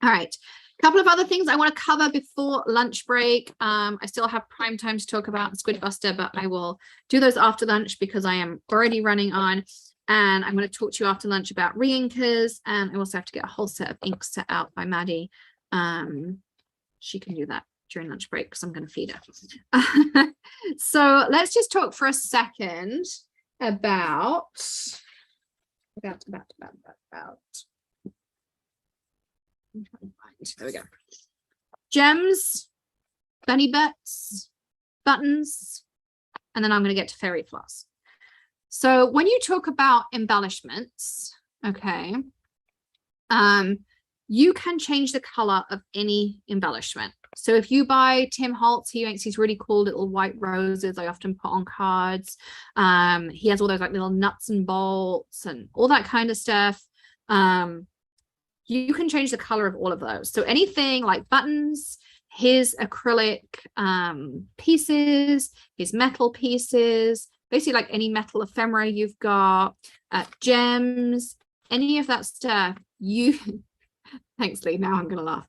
All right, a couple of other things I want to cover before lunch break. I still have prime time to talk about Squid Buster, but I will do those after lunch because I am already running on. And I'm going to talk to you after lunch about re-inkers, and I also have to get a whole set of inks set out by Maddie. She can do that during lunch break because I'm going to feed her. So let's just talk for a second about I'm trying to find, there we go. Gems, bunny butts, buttons, and then I'm going to get to fairy floss. So when you talk about embellishments, okay, you can change the color of any embellishment. So if you buy Tim Holtz, he makes these really cool little white roses I often put on cards. He has all those like little nuts and bolts and all that kind of stuff. You can change the color of all of those. So anything like buttons, his acrylic pieces, his metal pieces, basically like any metal ephemera you've got, gems, any of that stuff, you thanks Lee, now I'm gonna laugh.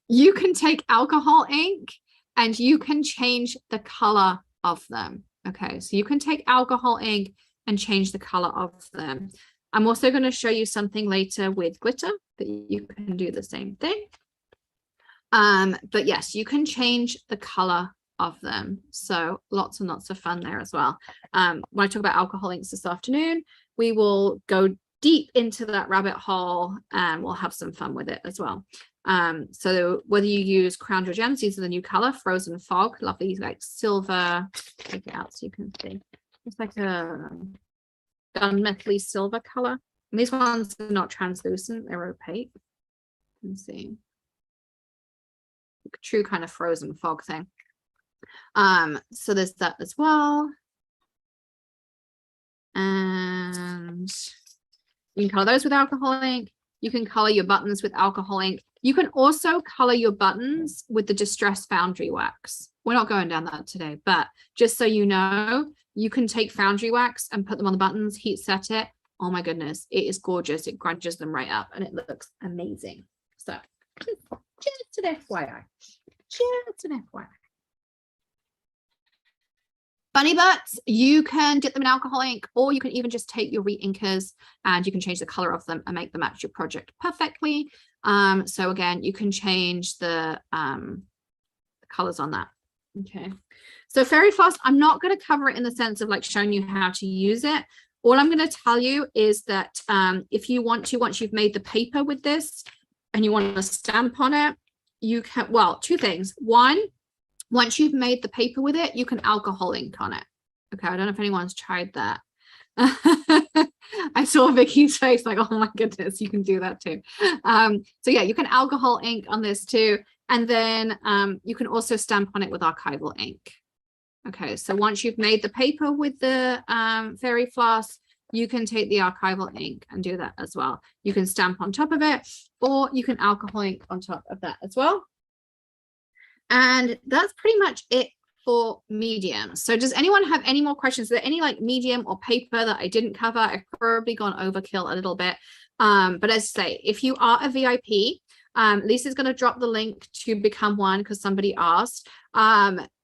You can take alcohol ink and you can change the color of them. Okay, so you can take alcohol ink and change the color of them. I'm also going to show you something later with glitter that you can do the same thing. But yes, you can change the color of them. So lots and lots of fun there as well. When I talk about alcohol inks this afternoon, we will go deep into that rabbit hole and we'll have some fun with it as well. So whether you use Crown Jewel Gems, these are the new color, Frozen Fog, lovely like silver, take it out so you can see. It's like a gunmetal-y silver color. And these ones are not translucent, they're opaque. You can see. True kind of frozen fog thing. So there's that as well. And you can color those with alcohol ink. You can color your buttons with alcohol ink. You can also color your buttons with the Distress Foundry wax. We're not going down that today, but just so you know, you can take foundry wax and put them on the buttons, heat set it. Oh my goodness, it is gorgeous. It grunges them right up and it looks amazing. So just an FYI. Just an FYI. Bunny butts, you can dip them in alcohol ink, or you can even just take your re-inkers and you can change the color of them and make them match your project perfectly. So again, you can change the colors on that. Okay. So fairy floss, I'm not going to cover it in the sense of like showing you how to use it. All I'm going to tell you is that if you want to, once you've made the paper with this and you want to stamp on it, you can, well, two things. One, once you've made the paper with it, you can alcohol ink on it. Okay, I don't know if anyone's tried that. I saw Vicky's face like, oh my goodness, you can do that too. So yeah, you can alcohol ink on this too. And then you can also stamp on it with archival ink. Okay, so once you've made the paper with the fairy floss, you can take the archival ink and do that as well. You can stamp on top of it, or you can alcohol ink on top of that as well. And that's pretty much it for medium. So does anyone have any more questions? Is there any like medium or paper that I didn't cover? I've probably gone overkill a little bit. But as I say, if you are a VIP, Lisa's going to drop the link to become one because somebody asked.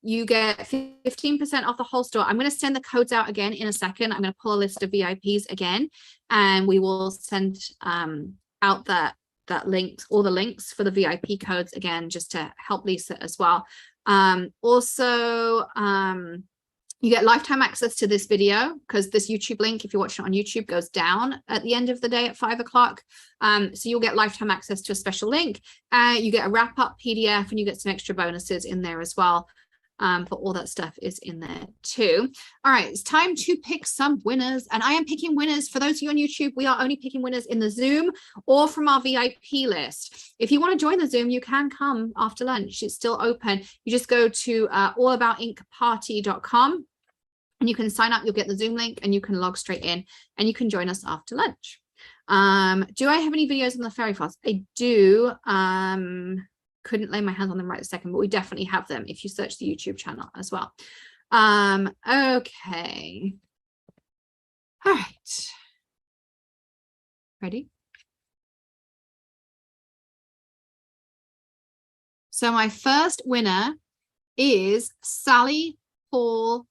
You get 15% off the whole store. I'm going to send the codes out again in a second. I'm going to pull a list of VIPs again, and we will send out that links, all the links for the VIP codes again, just to help Lisa as well. Also, you get lifetime access to this video because this YouTube link, if you're watching it on YouTube, goes down at the end of the day at 5 o'clock. So you'll get lifetime access to a special link. You get a wrap up PDF, and you get some extra bonuses in there as well. But all that stuff is in there too. All right, it's time to pick some winners, and I am picking winners. For those of you on YouTube, we are only picking winners in the Zoom or from our VIP list. If you want to join the Zoom, you can come after lunch. It's still open. You just go to allaboutinkparty.com and you can sign up. You'll get the Zoom link and you can log straight in and you can join us after lunch. Do I have any videos on the fairy floss? I do. Couldn't lay my hands on them right a second, but we definitely have them if you search the YouTube channel as well. Okay. All right. Ready? So my first winner is Sally Hall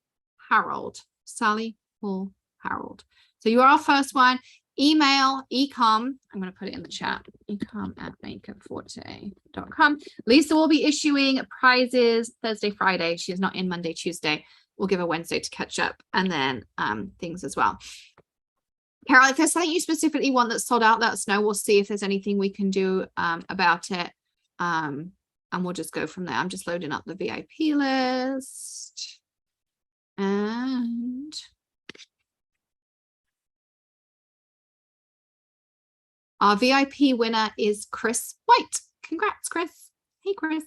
Harold. Sally Hall Harold. So you are our first one. Email ecom, I'm going to put it in the chat, ecom@makeupforte.com. Lisa will be issuing prizes Thursday, Friday. She is not in Monday, Tuesday. We'll give her Wednesday to catch up, and then things as well. Carol, if there's something you specifically want that's sold out, let us know. We'll see if there's anything we can do about it. And we'll just go from there. I'm just loading up the VIP list. And our VIP winner is Chris White. Congrats, Chris. Hey, Chris.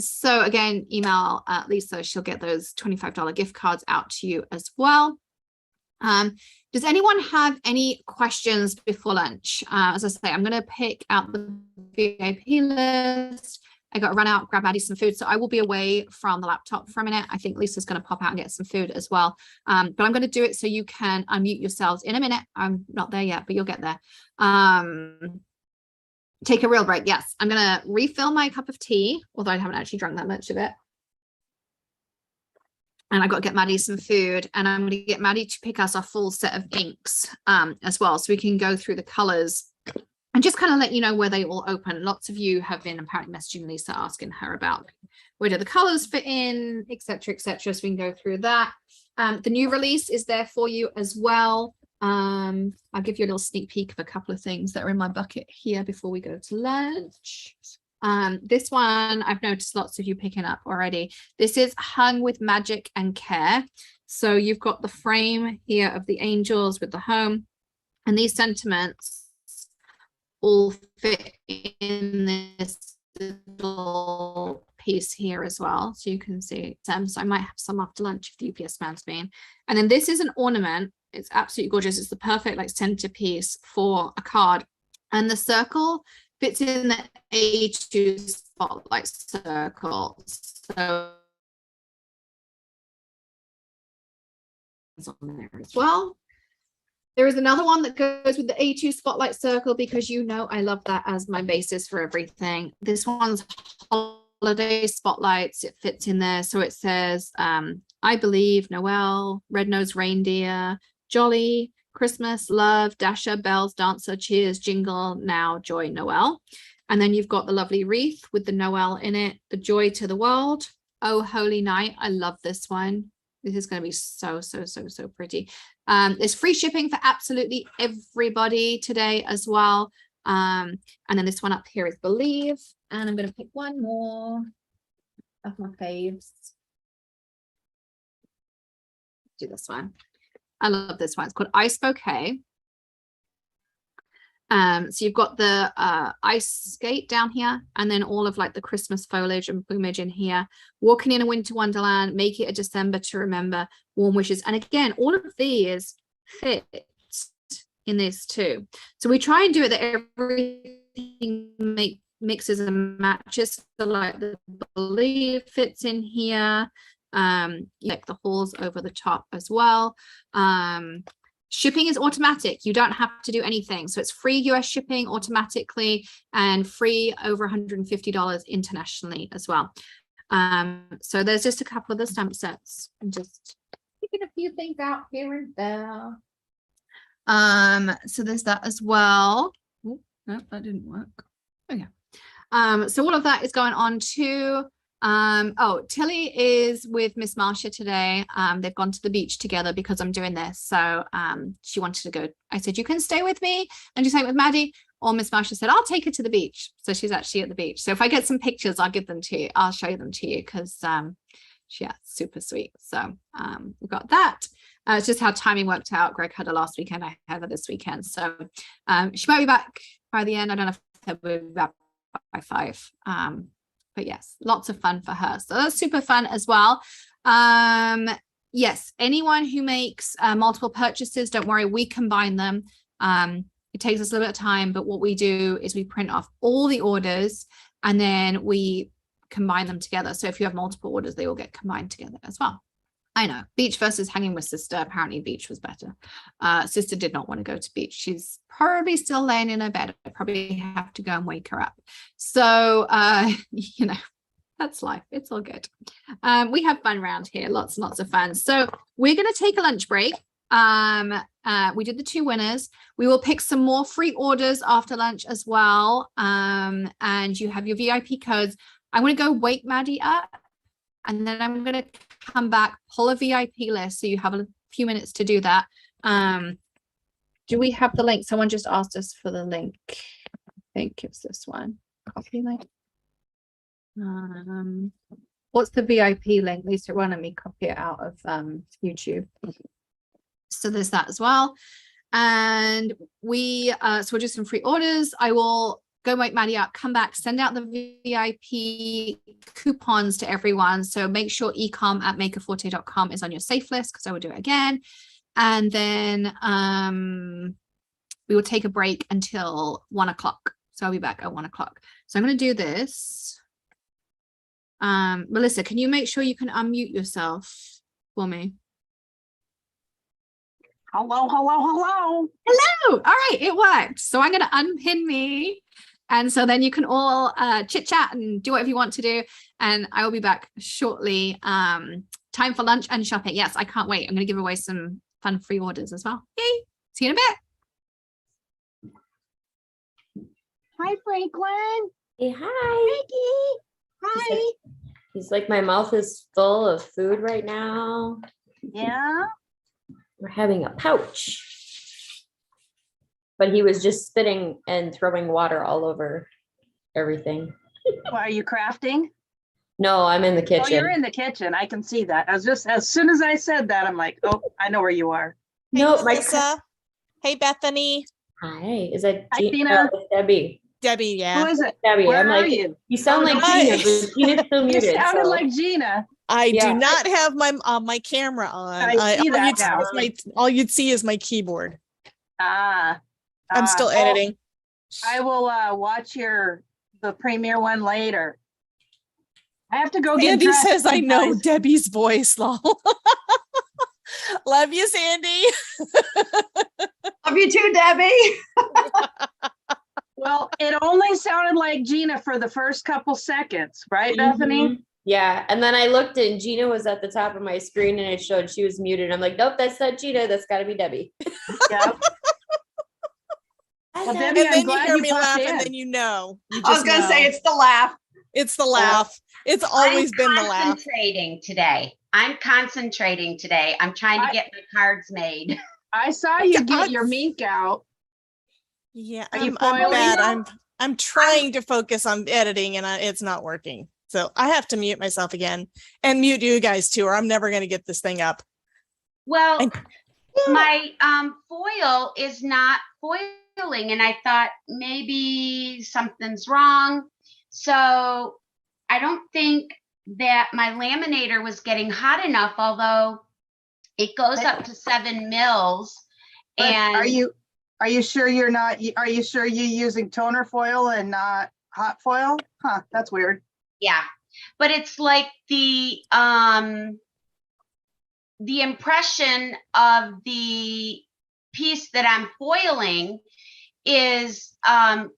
So again, email Lisa. She'll get those $25 gift cards out to you as well. Does anyone have any questions before lunch? As I say, I'm going to pick out the VIP list. I got to run out, grab Maddie some food. So I will be away from the laptop for a minute. I think Lisa's going to pop out and get some food as well. But I'm going to do it so you can unmute yourselves in a minute. I'm not there yet, but you'll get there. Take a real break. Yes, I'm going to refill my cup of tea, although I haven't actually drunk that much of it. And I've got to get Maddie some food, and I'm going to get Maddie to pick us a full set of inks as well, so we can go through the colors and just kind of let you know where they all open. Lots of you have been apparently messaging Lisa asking her about where do the colors fit in, etc., etc. So we can go through that. The new release is there for you as well. I'll give you a little sneak peek of a couple of things that are in my bucket here before we go to lunch. This one I've noticed lots of you picking up already. This is Hung with Magic and Care. So you've got the frame here of the angels with the home, and these sentiments all fit in this little piece here as well, so you can see them. So I might have some after lunch if the UPS man's been. And then this is an ornament. It's absolutely gorgeous. It's the perfect like centerpiece for a card, and the circle fits in the A2 spotlight circle. So on there as well. There is another one that goes with the A2 spotlight circle, because you know I love that as my basis for everything. This one's holiday spotlights. It fits in there. So it says, I believe, Noel, red-nosed reindeer, jolly, Christmas, love, Dasher, bells, dancer, cheers, jingle, now, joy, Noel. And then you've got the lovely wreath with the Noel in it, the joy to the world. Oh, holy night. I love this one. This is going to be so, so, so, so pretty. There's free shipping for absolutely everybody today as well. And then this one up here is Believe. And I'm going to pick one more of my faves. Do this one. I love this one. It's called Ice Bouquet. So you've got the ice skate down here, and then all of like the Christmas foliage and plumage in here. Walking in a winter wonderland, make it a December to remember, warm wishes. And again, all of these fit in this too. So we try and do it that everything mixes and matches. So like the believe fits in here. Like the holes over the top as well. Shipping is automatic. You don't have to do anything. So it's free US shipping automatically and free over $150 internationally as well. So there's just a couple of the stamp sets. I'm just picking a few things out here and there. So there's that as well. Oh, no, that didn't work. Okay. So all of that is going on too. Oh, Tilly is with Miss Marcia today. They've gone to the beach together because I'm doing this. So she wanted to go. I said, you can stay with me and do something with Maddie. Or Miss Marcia said, I'll take her to the beach. So she's actually at the beach. So if I get some pictures, I'll give them to you. I'll show them to you because yeah, super sweet. So we've got that. It's just how timing worked out. Greg had her last weekend. I have her this weekend. So she might be back by the end. I don't know if she'll be back by 5. But yes, lots of fun for her. So that's super fun as well. Yes, anyone who makes multiple purchases, don't worry, we combine them. It takes us a little bit of time, but what we do is we print off all the orders and then we combine them together. So if you have multiple orders, they all get combined together as well. I know, beach versus hanging with sister. Apparently beach was better. Sister did not want to go to beach. She's probably still laying in her bed. I probably have to go and wake her up. So, you know, that's life. It's all good. We have fun around here. Lots and lots of fun. So we're going to take a lunch break. We did the 2 winners. We will pick some more free orders after lunch as well. And you have your VIP codes. I'm going to go wake Maddie up. And then I'm going to come back, pull a VIP list. So you have a few minutes to do that. Do we have the link? Someone just asked us for the link. I think it's this one. Copy link. What's the VIP link? Lisa, why don't we copy it out of YouTube? So there's that as well. And we, so we'll do some free orders. I will go wake Maddie up, come back, send out the VIP coupons to everyone. So make sure ecom@makerforte.com is on your safe list because I will do it again. And then we will take a break until 1 o'clock. So I'll be back at 1 o'clock. So I'm going to do this. Melissa, can you make sure you can unmute yourself for me? Hello, hello, hello. Hello. All right, it worked. So I'm going to unpin me. And so then you can all chit chat and do whatever you want to do. And I will be back shortly. Time for lunch and shopping. Yes, I can't wait. I'm going to give away some fun free orders as well. Yay. See you in a bit. Hi, Franklin. Hey, hi. Vicky. Hi. He's like, my mouth is full of food right now. Yeah. We're having a pouch. But he was just spitting and throwing water all over everything. Well, are you crafting? No, I'm in the kitchen. Oh, you're in the kitchen. I can see that. I was just, as soon as I said that, I'm like, oh, I know where you are. No, my Lisa. Hey, Bethany. Hi, is that Hi, Gina? Tina. Oh, Debbie. Debbie, Who yeah. is it? Debbie, Where I'm are like, you? you sound like Hi. Gina, but Gina's still You muted. sounded so- like Gina. I Yeah. do not have my camera on. I see that now. All you'd see is my keyboard. I'm I'm still editing. I will watch the premiere one later. I have to go get Sandy dressed, says, I you know guys. Debbie's voice, lol. Love you, Sandy. Love you too, Debbie. Well, it only sounded like Gina for the first couple seconds, right, Bethany? Mhm. Yeah, and then I looked and Gina was at the top of my screen and it showed she was muted. I'm like, nope, that's not Gina. That's got to be Debbie. Yeah. Well, Debbie, And I'm then you glad hear you me popped laugh, in. and then you know. You I was just gonna say know. it's the laugh. It's the laugh. It's always been the laugh. Concentrating today. I'm concentrating today. I'm trying to get my cards made. I saw you get your mink out. Yeah, Are you I'm foiling bad. them? I'm trying to focus on editing, and it's not working. So I have to mute myself again and mute you guys too, or I'm never going to get this thing up. Well, And- my foil is not foiling, and I thought maybe something's wrong. So I don't think that my laminator was getting hot enough, although it goes up to 7 mils. But And are you sure you're not, are you sure you're using toner foil and not hot foil? Huh, that's weird. yeah, but it's like the impression of the piece that I'm foiling is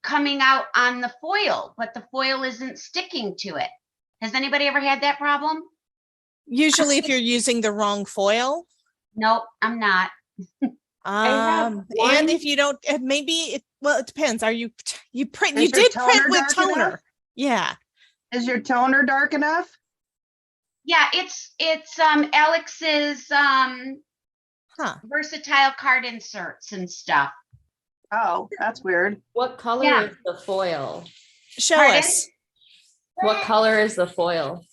coming out on the foil, but the foil isn't sticking to it. Has anybody ever had that problem? Usually if you're using the wrong foil. Nope, I'm not. have And one- if you don't, maybe it, well, it depends. Are you print, Is you your did print toner with dark enough? toner. Yeah. Is your toner dark enough? Yeah, it's Alex's Huh. versatile card inserts and stuff. Oh, that's weird. What color Yeah. is the foil? Show Pardon? us. What color is the foil?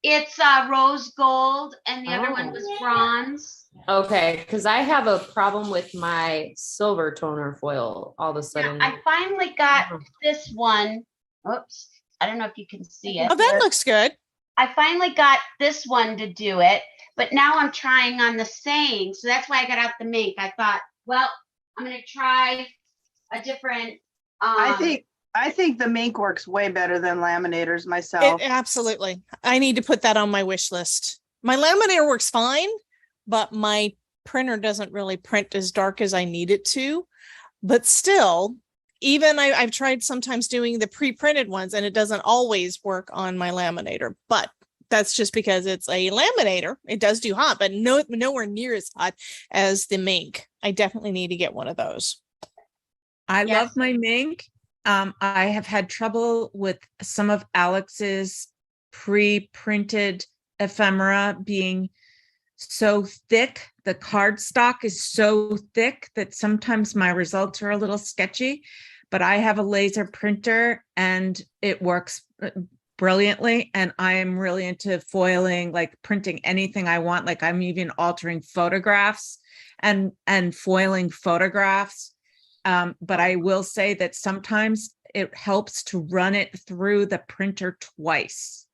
It's rose gold, and the other one was bronze. Okay, because I have a problem with my silver toner foil all of a Yeah, sudden. I finally got this one. Oops, I don't know if you can see it. Oh, that looks good. I finally got this one to do it, but now I'm trying on the same. So that's why I got out the mink. I thought, well, I'm going to try a different. I think the mink works way better than laminators myself. Absolutely. I need to put that on my wish list. My laminator works fine, but my printer doesn't really print as dark as I need it to. But still, even I've tried sometimes doing the pre-printed ones, and it doesn't always work on my laminator. But that's just because it's a laminator. It does do hot, but nowhere near as hot as the mink. I definitely need to get one of those. I Yes. love my mink. I have had trouble with some of Alex's pre-printed ephemera being so thick. The cardstock is so thick that sometimes my results are a little sketchy, but I have a laser printer and it works brilliantly. And I am really into foiling, like printing anything I want. Like I'm even altering photographs and foiling photographs. But I will say that sometimes it helps to run it through the printer twice.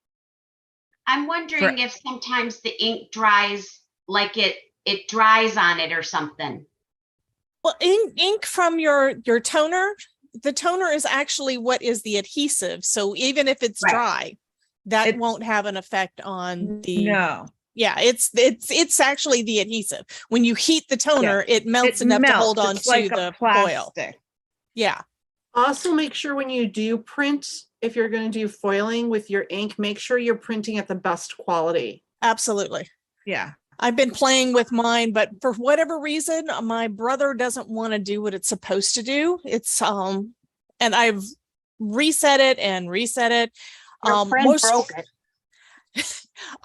I'm wondering if sometimes the ink dries, like it dries on it or something. Well, ink from your toner, the toner is actually what is the adhesive. So even if it's Right. dry, that It- won't have an effect on the. No, Yeah, it's actually the adhesive. When you heat the toner, it melts enough to hold on It's to like the a foil. plastic. Yeah. Also, make sure when you do print, if you're going to do foiling with your ink, make sure you're printing at the best quality. Absolutely. Yeah. I've been playing with mine, but for whatever reason, my brother doesn't want to do what it's supposed to do. It's and I've reset it and reset it. Your friend broke it.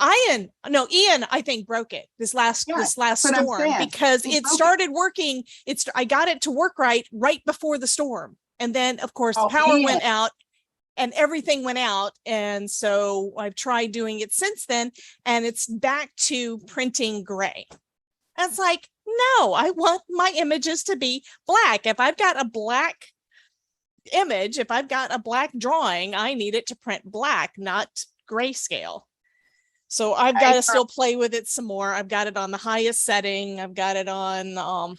Ian, I think broke it this last Yeah, this last that's what I'm storm saying. because He it broke it. started working. I got it to work right before the storm. And then of course the Oh, power Ian. went out and everything went out. And so I've tried doing it since then, and it's back to printing gray. And it's like, no, I want my images to be black. If I've got a black image, if I've got a black drawing, I need it to print black, not grayscale. So I've got to still play with it some more. I've got it on the highest setting. I've got it on all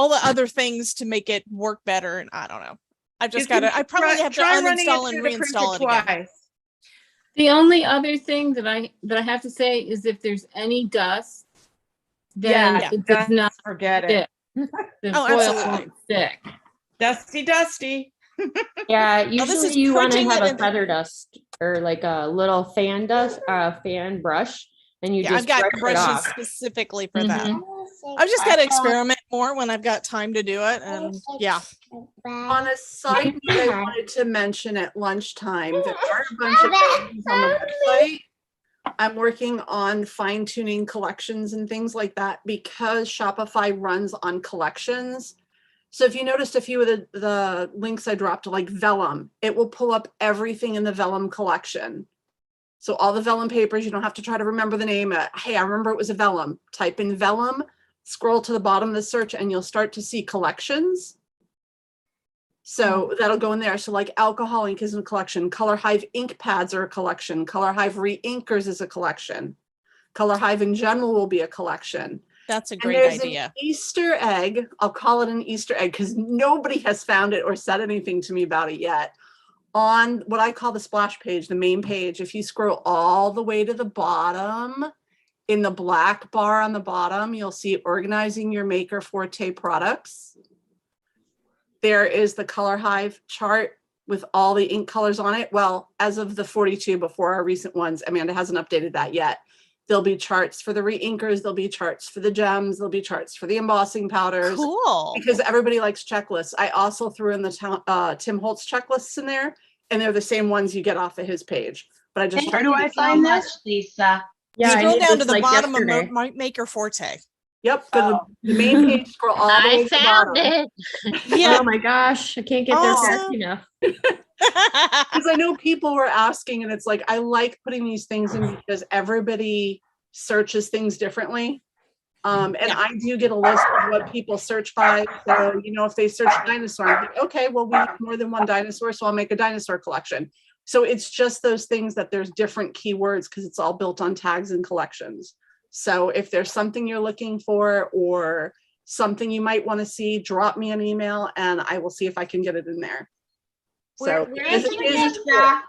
the other things to make it work better. And I don't know. I've just got to, I probably have to uninstall and reinstall it again. The only other thing that I have to say is if there's any dust, then Yeah, it does not forget stick. it. The Oh, foil absolutely. won't stick. Dusty. Yeah, this usually is you want to printing have it a in- feather dust or like a little fan brush, and you Yeah, just I've got brush it brushes off. specifically for that. Mhm. I've just got to experiment more when I've got time to do it. And yeah. On a side note, I wanted to mention at lunchtime, there are a bunch of things on the website. I'm working on fine tuning collections and things like that because Shopify runs on collections. So if you noticed a few of the links I dropped, like vellum, it will pull up everything in the vellum collection. So all the vellum papers, you don't have to try to remember the name. Hey, I remember it was a vellum. Type in vellum, scroll to the bottom of the search and you'll start to see collections. So that'll go in there. So like alcohol ink is a collection. Color Hive ink pads are a collection. Color Hive re-inkers is a collection. Color Hive in general will be a collection. That's a And great there's idea. an Easter egg. I'll call it an Easter egg because nobody has found it or said anything to me about it yet. On what I call the splash page, the main page, if you scroll all the way to the bottom, in the black bar on the bottom, you'll see organizing your Maker Forte products. There is the Color Hive chart with all the ink colors on it. Well, as of the 42 before our recent ones, Amanda hasn't updated that yet. There'll be charts for the re-inkers, there'll be charts for the gems, there'll be charts for the embossing powders. Cool. Because everybody likes checklists. I also threw in the Tim Holtz checklists in there, and they're the same ones you get off of his page. But I just Where do I so find much, this? Lisa. Yeah, I Scroll need down to this the like bottom yesterday. of Maker Forte. Yep, go to the main page, scroll all the way I to the found bottom. it. Yeah. Oh my gosh, I can't get there fast Awesome. enough. Because I know people were asking, and it's like, I like putting these things in because everybody searches things differently. And Yeah. I do get a list of what people search by. So, you know, if they search dinosaur, I'm like, okay, well, we have more than one dinosaur, so I'll make a dinosaur collection. So it's just those things that there's different keywords because it's all built on tags and collections. So if there's something you're looking for or something you might want to see, drop me an email and I will see if I can get it in there. So Thank you, Lisa.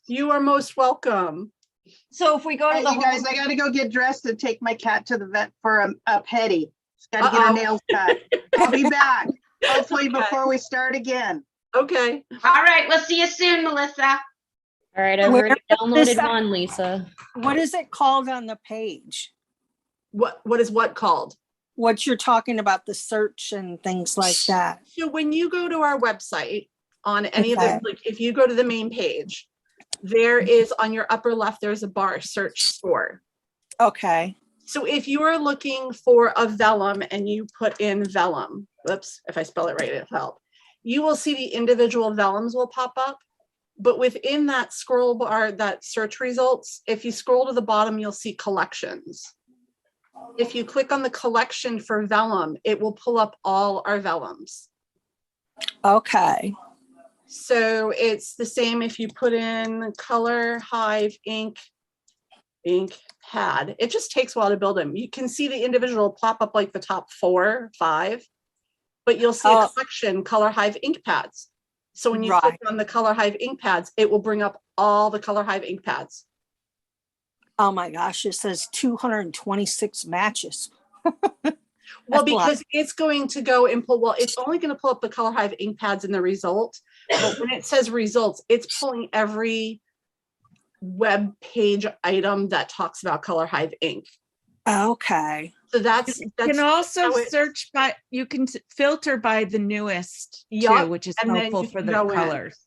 you are most welcome. So if we go to Hey, the you guys, home, I gotta go get dressed and take my cat to the vet for a pedi. She's gotta get her Uh-oh. nails cut. I'll be back, hopefully Okay. before we start again. Okay. All right, we'll see you soon, Melissa. All right, I've Where already is downloaded this- one, Lisa. what is it called on the page? What is what called? What you're talking about, the search and things like that. So when you go to our website on any of Okay. the, like if you go to the main page, there is on your upper left, there's a bar, search store. Okay. So if you are looking for a vellum and you put in vellum, whoops, if I spell it right, it'll help. You will see the individual vellums will pop up. But within that scroll bar, that search results, if you scroll to the bottom, you'll see collections. If you click on the collection for vellum, it will pull up all our vellums. Okay. So it's the same if you put in Color Hive ink pad. It just takes a while to build them. You can see the individual pop up like the top 4, 5, but you'll see a collection Color Hive ink pads. So when you click on the Color Hive ink pads, it will bring up all the Color Hive ink pads. Oh my gosh, it says 226 matches. Well, That's a lot. because it's going to go and pull, well, it's only going to pull up the Color Hive ink pads in the result. But when it says results, it's pulling every web page item that talks about Color Hive ink. Okay. So that's You can also how it- search by, you can filter by the newest Yup, too, which is and then helpful you for can the go in. colors.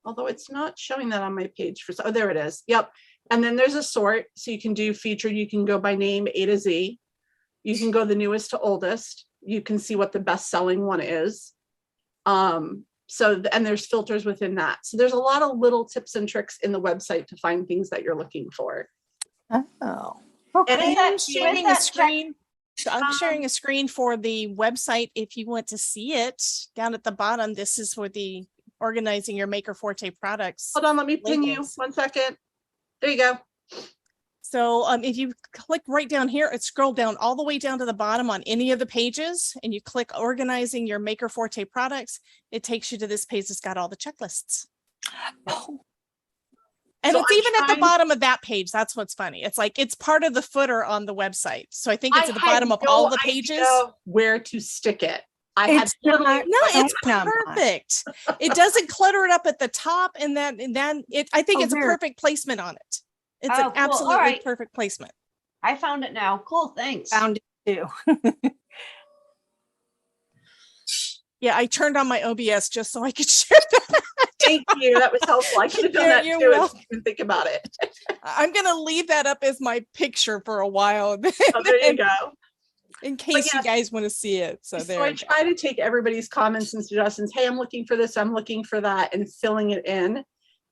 Although it's not showing that on my page for, oh, there it is. Yep. And then there's a sort. So you can do featured, you can go by name A to Z. You can go the newest to oldest. You can see what the best selling one is. And there's filters within that. So there's a lot of little tips and tricks in the website to find things that you're looking for. Oh. And I'm it's- sharing a screen. I'm sharing a screen for the website. If you want to see it down at the bottom, this is for the organizing your Maker Forte products. Hold on, let me pin you Links. 1 second. There you go. So if you click right down here, it scroll down all the way down to the bottom on any of the pages and you click organizing your Maker Forte products, it takes you to this page that's got all the checklists. Oh. And So it's I'm even at the trying- bottom of that page. That's what's funny. It's like, it's part of the footer on the website. So I think it's I at the had bottom of no all the idea pages. Where to stick it. I had It's literally not- No, it's Come on. perfect. It doesn't clutter it up at the top and then I think Oh, it's a there. perfect placement on it. It's Oh, an cool. All absolutely right. perfect placement. I found it now. Cool, thanks. Found it too. Yeah, I turned on my OBS just so I could share that. Thank you. That was helpful. I could have done that You're too. If welcome. you didn't think about it. I'm gonna leave that up as my picture for a while Oh, there you go. in case you yes. guys want to see it. So So there I you go. try to take everybody's comments and suggestions. Hey, I'm looking for this. I'm looking for that, and filling it in.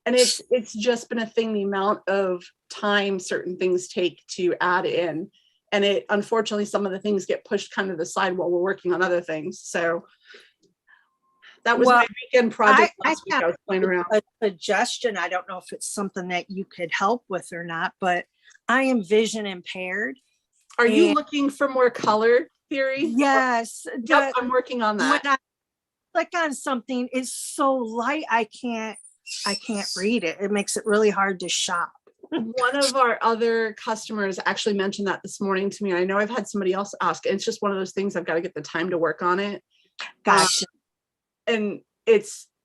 And it's just been a thing. The amount of time certain things take to add in, And it, unfortunately, some of the things get pushed kind of to the side while we're working on other things. So that was Well, my weekend project I last week. have I was playing around. a suggestion. I don't know if it's something that you could help with or not, but I am vision impaired. Are you and- looking for more color theory? Yes. Yep, I'm working on When that. I click on something, it's so light, I can't read it. It makes it really hard to shop. One of our other customers actually mentioned that this morning to me. I know I've had somebody else ask. It's just one of those things, I've got to get the time to work on it. Gotcha. And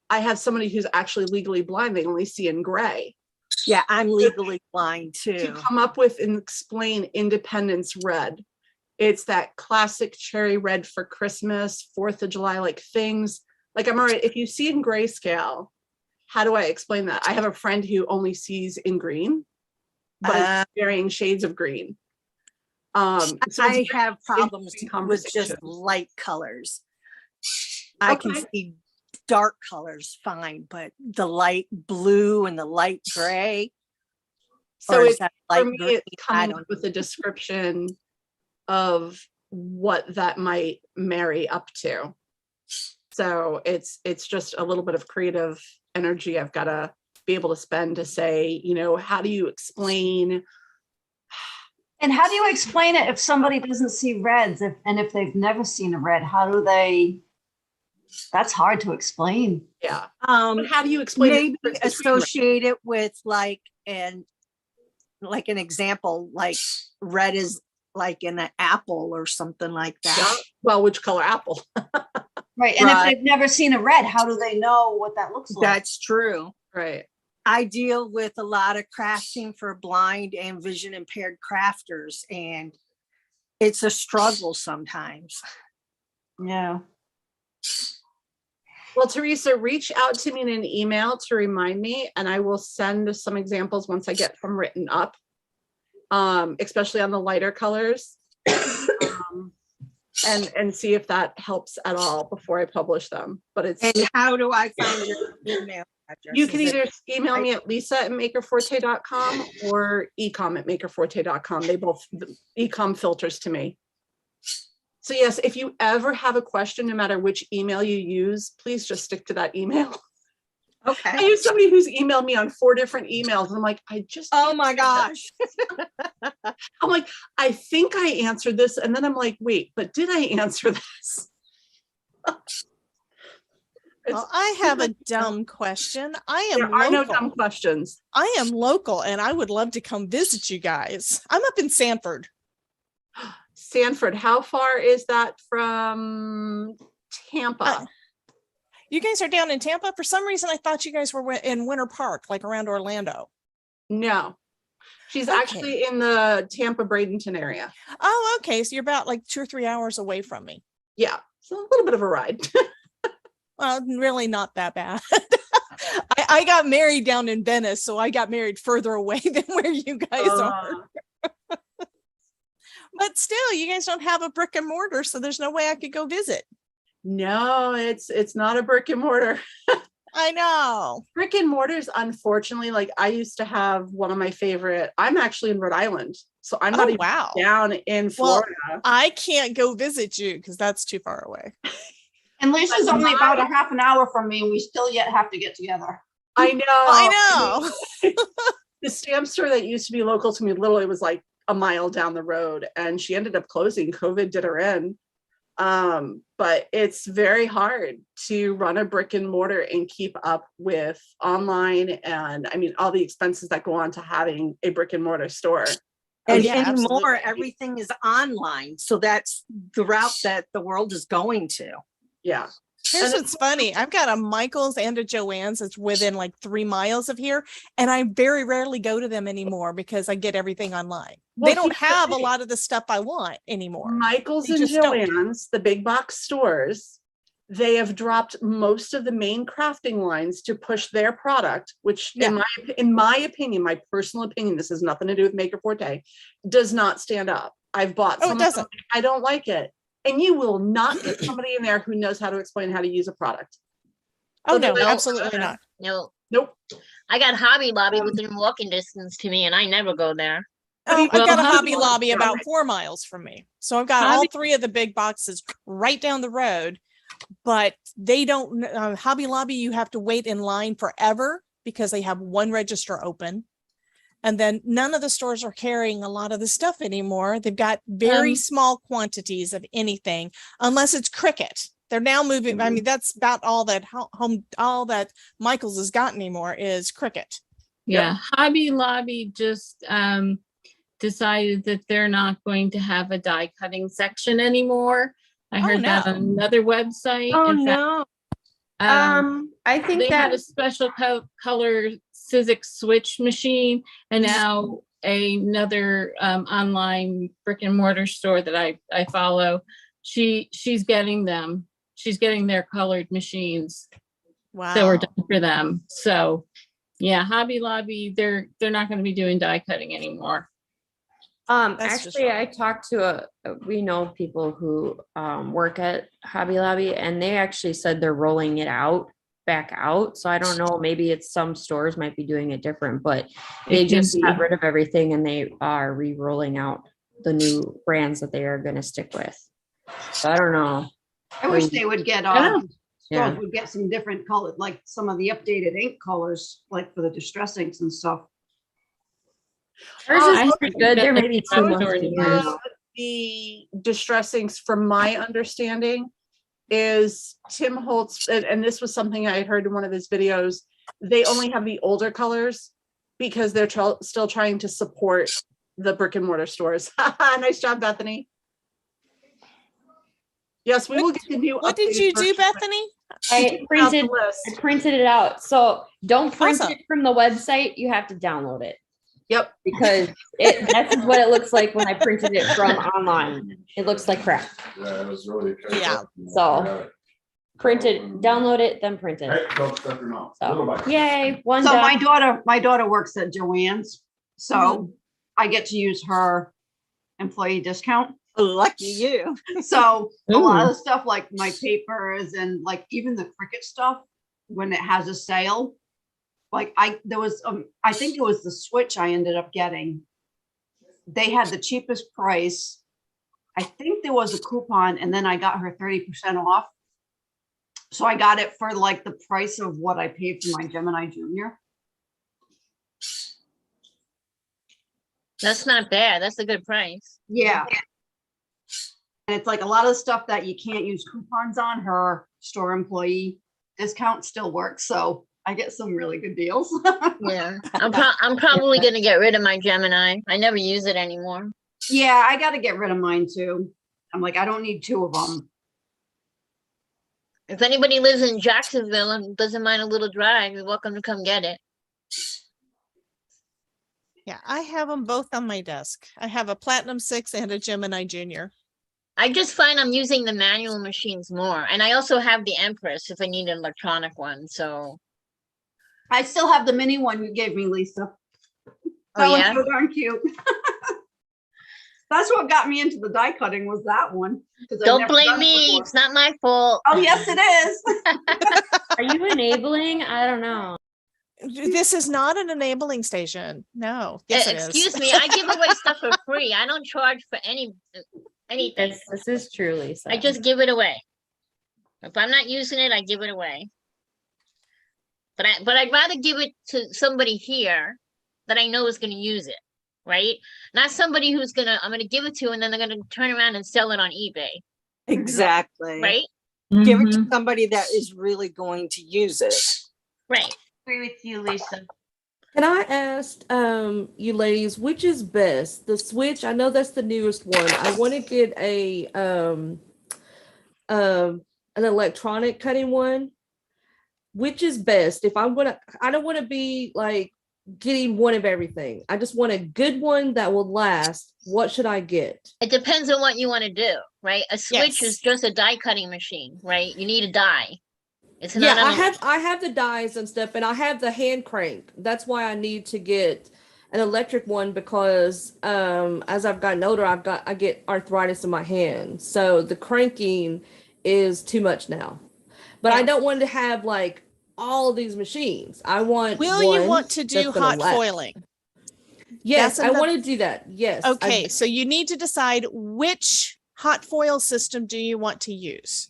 I have somebody who's actually legally blind. They only see in gray. Yeah, I'm legally blind To too. come up with and explain Independence Red. It's that classic cherry red for Christmas, 4th of July, like things. Like, I'm all right, if you see in grayscale, how do I explain that? I have a friend who only sees in green, but it's varying shades of green. So I have problems interesting with just conversation. light colors. I can Okay. see dark colors fine, but the light blue and the light gray. So or is it's, that for light me, green? it's I coming don't up with a description of what that might marry up to. So it's just a little bit of creative energy I've got to be able to spend to say, how do you explain? And how do you explain it if somebody doesn't see reds, and if they've never seen a red, how do they? That's hard to explain. Yeah. But how do you explain the maybe difference between red? associate it with like an example, like red is like in an apple or something like Yeah. that. Well, which color apple? Right. And Right. if they've never seen a red, how do they know what that looks like? That's true. Right. I deal with a lot of crafting for blind and vision impaired crafters, and it's a struggle sometimes. Yeah. Well, Teresa, reach out to me in an email to remind me, and I will send some examples once I get them written up, especially on the lighter colors, and see if that helps at all before I publish them. But it's And how do I find your email address? you can Is it- either email me at lisa@makerforte.com or ecom@makerforte.com. They both ecom filters to me. So yes, if you ever have a question, no matter which email you use, please just stick to that email. I Okay. use somebody who's emailed me on 4 different emails. And I'm like, I just, Oh my gosh. I'm like, I think I answered this. And then I'm like, wait, but did I answer this? Well, I have a dumb question. I am There are no local. dumb questions. I am local and I would love to come visit you guys. I'm up in Sanford. Sanford, how far is that from Tampa? You guys are down in Tampa. For some reason, I thought you guys were in Winter Park, like around Orlando. No, she's Okay. actually in the Tampa Bradenton area. Oh, okay. So you're about like 2 or 3 hours away from me. Yeah, so a little bit of a ride. Well, really not that bad. I got married down in Venice, so I got married further away than where you guys are. But still, you guys don't have a brick and mortar, so there's no way I could go visit. No, it's not a brick and mortar. I know. Brick and mortars, unfortunately, like I used to have one of my favorite. I'm actually in Rhode Island, so I'm not Oh, even wow. down in Well, Florida. I can't go visit you because that's too far away. And Lisa's But only about a half an hour from me, and we still yet have to get together. I know. I know. The stamp store that used to be local to me literally was like a mile down the road, and she ended up closing. COVID did her in. But it's very hard to run a brick and mortar and keep up with online, and I mean all the expenses that go on to having a brick and mortar store. And yeah, anymore, absolutely. everything is online. So that's the route that the world is going to. Yeah. Here's And what's funny. I've got a Michael's and a Joann's that's within like 3 miles of here. And I very rarely go to them anymore because I get everything online. Well, They don't here's the have a thing. lot of the stuff I want anymore. Michael's They and just don't. Joann's, the big box stores, they have dropped most of the main crafting lines to push their product, which Yeah. in my opinion, my personal opinion, this has nothing to do with Maker Forte, does not stand up. I've bought Oh, it some of them, doesn't. I don't like it. And you will not get somebody in there who knows how to explain how to use a product. Oh, no, Nope. absolutely not. No, Nope. I got Hobby Lobby within walking distance to me, and I never go there. I've Well, got a Hobby Hobby Lobby Lobby- about 4 miles from me. So I've got all Hobby- 3 of the big boxes right down the road, but they don't, Hobby Lobby, you have to wait in line forever because they have one register open. And then none of the stores are carrying a lot of the stuff anymore. They've got very small quantities of anything, unless it's Cricket. They're now moving. I mean, that's about all that all that Michael's has got anymore is Cricket. Yeah, Hobby Lobby just decided that they're not going to have a die cutting section anymore. I Oh, heard that no. on another website. Oh, In fact, no. I think they had that a special color Sizzix switch machine, and now another online brick and mortar store that I follow, she's getting them. She's getting their colored machines that were Wow. done for them. So yeah, Hobby Lobby, they're not going to be doing die cutting anymore. That's just actually, wrong. I talked to we know people who work at Hobby Lobby, and they actually said they're rolling it back out. So I don't know, maybe it's some stores might be doing it different, but they It can just got be. rid of everything and they are re-rolling out the new brands that they are going to stick with. So I don't know. I wish they would get, Yeah. Yeah. stores would get some different color, like some of the updated ink colors, like for the distress inks and stuff. Ours I is heard good. There that may be they 2 months outdoor to years. years. The distressings, from my understanding, is Tim Holtz, and this was something I had heard in one of his videos, they only have the older colors because they're still trying to support the brick and mortar stores. Nice job, Bethany. Yes, we will get the new. What did updated you do, version. Bethany? I Out the printed list. it out. So don't print Awesome. it from the website. You have to download it Yep. because that's what it looks like when I printed it from online. It looks like crap. Yeah, it was really. Yeah. So print it, download it, then print it. Hey, don't stuff your mouth. Little So bite. yay, one So done. my daughter works at Joann's, so I get to use her employee discount. Lucky you. So a lot of Ooh. the stuff like my papers and like even the Cricut stuff, when it has a sale, like I think it was the Switch I ended up getting. They had the cheapest price. I think there was a coupon and then I got her 30% off. So I got it for like the price of what I paid for my Gemini Junior. That's not bad. That's a good price. Yeah. And it's like a lot of stuff that you can't use coupons on, her store employee discount still works. So I get some really good deals. Yeah. I'm probably going to get rid of my Gemini. I never use it anymore. Yeah, I got to get rid of mine too. I'm like, I don't need 2 of them. If anybody lives in Jacksonville and doesn't mind a little drive, you're welcome to come get it. Yeah, I have them both on my desk. I have a Platinum 6 and a Gemini Junior. I just find I'm using the manual machines more. And I also have the Empress if I need an electronic one. So, I still have the mini one you gave me, Lisa. That oh was yeah. so darn cute. That's what got me into the die cutting was that one. 'Cause I'd Don't never blame done it me. before. It's not my fault. Oh, yes, it is. Are you enabling? I don't know. This is not an enabling station. No. Yes, it is. Excuse me. I give away stuff for free. I don't charge for anything. This is true, Lisa. I just give it away. If I'm not using it, I give it away. But I'd rather give it to somebody here that I know is going to use it, right? Not somebody who's I'm gonna give it to and then they're gonna turn around and sell it on eBay, Exactly. right? Give it to Mhm. somebody that is really going to use it. Right. Agree with you, Lisa. Can I ask you ladies, which is best? The Switch, I know that's the newest one. I want to get an electronic cutting one. Which is best? If I'm gonna, I don't want to be like getting one of everything. I just want a good one that will last. What should I get? It depends on what you want to do, right? A switch Yes. is just a die cutting machine, right? You need a die. It's Yeah, not I have the dies and stuff, and I have the hand crank. That's why I need to get an electric one because as I've gotten older, I get arthritis in my hands. So the cranking is too much now. But I don't want to have like all of these machines. I want Will you one want to do that's gonna hot last. foiling? Yes, That's I another- want to do that. Yes. Okay, so you need to decide which hot foil system do you want to use.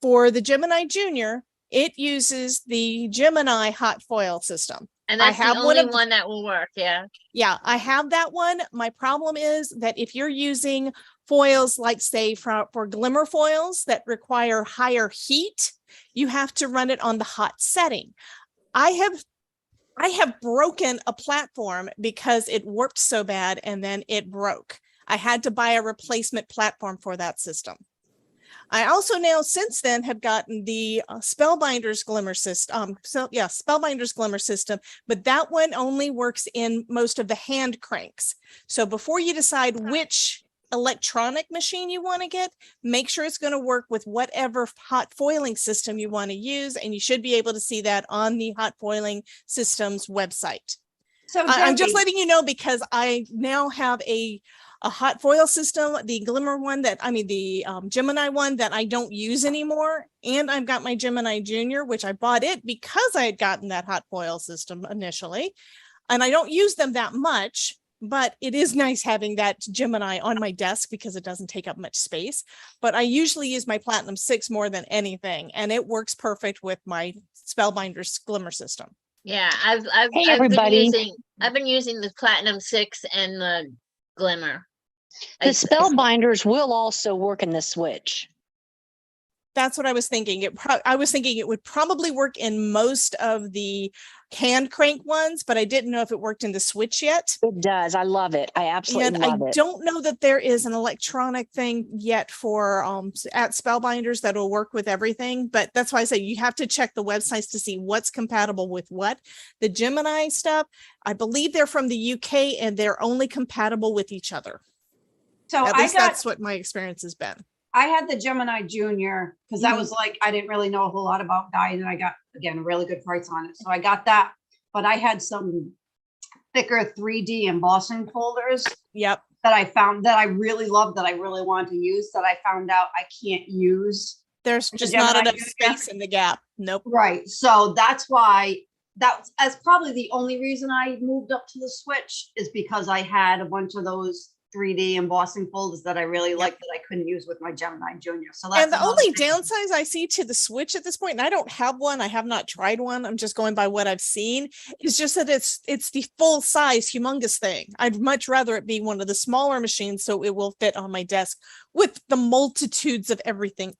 For the Gemini Junior, it uses the Gemini hot foil system. And I that's the have only of- one that will work, yeah. Yeah, I have that one. My problem is that if you're using foils like say for glimmer foils that require higher heat, you have to run it on the hot setting. I have broken a platform because it warped so bad and then it broke. I had to buy a replacement platform for that system. I also now since then have gotten the Spellbinders Glimmer system. Spellbinders Glimmer system, but that one only works in most of the hand cranks. So before you decide which electronic machine you want to get, make sure it's going to work with whatever hot foiling system you want to use, and you should be able to see that on the hot foiling systems website. So I'm just Debbie, letting you know because I now have a hot foil system, the Glimmer one the Gemini one that I don't use anymore. And I've got my Gemini Junior, which I bought it because I had gotten that hot foil system initially. And I don't use them that much, but it is nice having that Gemini on my desk because it doesn't take up much space. But I usually use my Platinum 6 more than anything. And it works perfect with my Spellbinders Glimmer system. Yeah, I've everybody. been using the Platinum 6 and the Glimmer. The Spellbinders will also work in the Switch. That's what I was thinking. I was thinking it would probably work in most of the hand crank ones, but I didn't know if it worked in the Switch yet. It does. I love it. I absolutely love it. I don't know that there is an electronic thing yet for at Spellbinders that will work with everything, but that's why I say you have to check the websites to see what's compatible with what. The Gemini stuff, I believe they're from the UK and they're only compatible with each other. so At least that's what my experience has been. I had the Gemini Junior because that was like, I didn't really know a whole lot about dyeing, and I got, again, a really good price on it. So I got that, but I had some thicker 3D embossing folders. Yep. That I found that I really loved, that I really wanted to use, that I found out I can't use. There's the just not Gemini enough Junior. space in the gap. Nope. Right. So that's why that's probably the only reason I moved up to the Switch, is because I had a bunch of those 3D embossing folders that I really liked that I couldn't use with my Gemini Junior. So that's And the another only thing. downsides I see to the Switch at this point, and I don't have one, I have not tried one, I'm just going by what I've seen, is just that it's the full size humongous thing. I'd much rather it be one of the smaller machines so it will fit on my desk with the multitudes of everything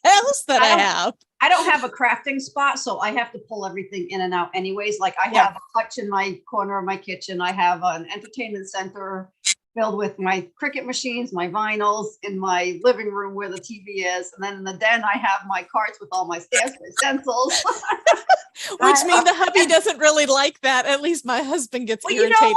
else that I have. I don't have a crafting spot, so I have to pull everything in and out anyways. Like I have a hutch in my corner of my kitchen. I have an entertainment center filled with my Cricut machines, my vinyls, in my living room where the TV is. And then in the den, I have my carts with all my stamps, my stencils. Which means the hubby doesn't really like that. At least my husband gets irritated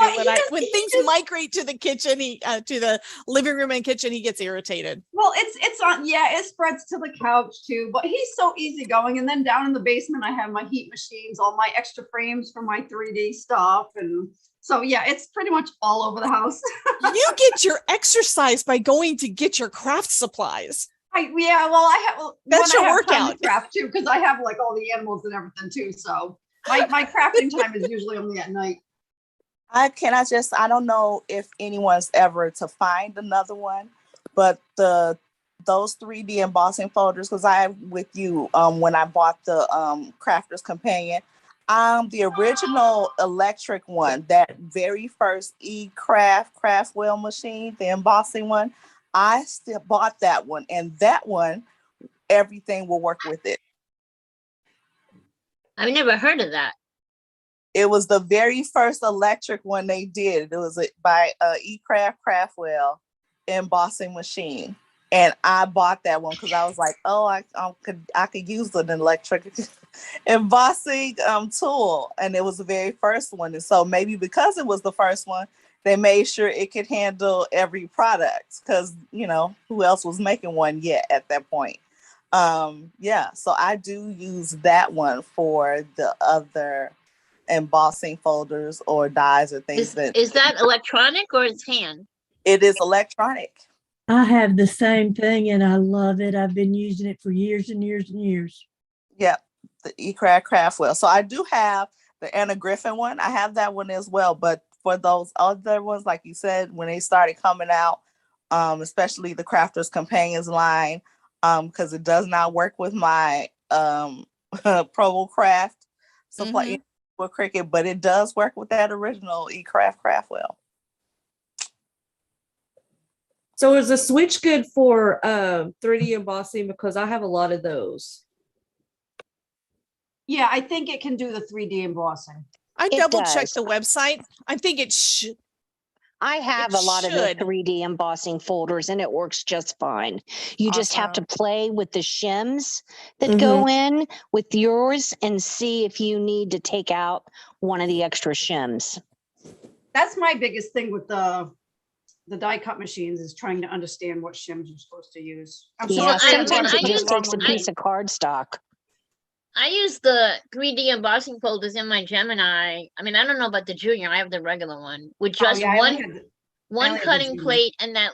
when things migrate to the kitchen, to the living room and kitchen, he gets irritated. Well, it's on, it spreads to the couch too, but he's so easygoing. And then down in the basement, I have my heat machines, all my extra frames for my 3D stuff. And so, yeah, it's pretty much all over the house. You get your exercise by going to get your craft supplies. That's your time workout. to craft too, because I have like all the animals and everything too. So my crafting time is usually only at night. I don't know if anyone's ever to find another one, but those 3D embossing folders, because I'm with you when I bought the Crafter's Companion. The original electric one, that very first craft wheel machine, the embossing one, I still bought that one, and that one, everything will work with it. I've never heard of that. It was the very first electric one they did. It was by Craft Wheel embossing machine. And I bought that one because I was like, oh, I could use an electric embossing tool. And it was the very first one. And so maybe because it was the first one, they made sure it could handle every product, because, who else was making one yet at that point? So I do use that one for the other embossing folders or dies or things. Is that electronic or it's hand? It is electronic. I have the same thing and I love it. I've been using it for years and years and years. Yep, the Craft Wheel. So I do have the Anna Griffin one. I have that one as well. But for those other ones, like you said, when they started coming out, especially the Crafters Companions line, because it does not work with my Provo Craft supply with Cricut, but it does work with that original eCraft Craftwell. So is the switch good for 3D embossing? Because I have a lot of those. Yeah, I think it can do the 3D embossing. I It double checked does. the website. I think it should. I have a lot of the 3D embossing folders and it works just fine. You just have to play with the shims that go in with yours and see if you need to take out one of the extra shims. That's my biggest thing with the die cut machines, is trying to understand what shims you're supposed to use. I'm Yeah, sorry, sometimes it I just use- takes a piece of cardstock. I use the 3D embossing folders in my Gemini. I mean, I don't know about the Junior. I have the regular one with Oh, just yeah, I only had the- I one only had the cutting Junior. plate and that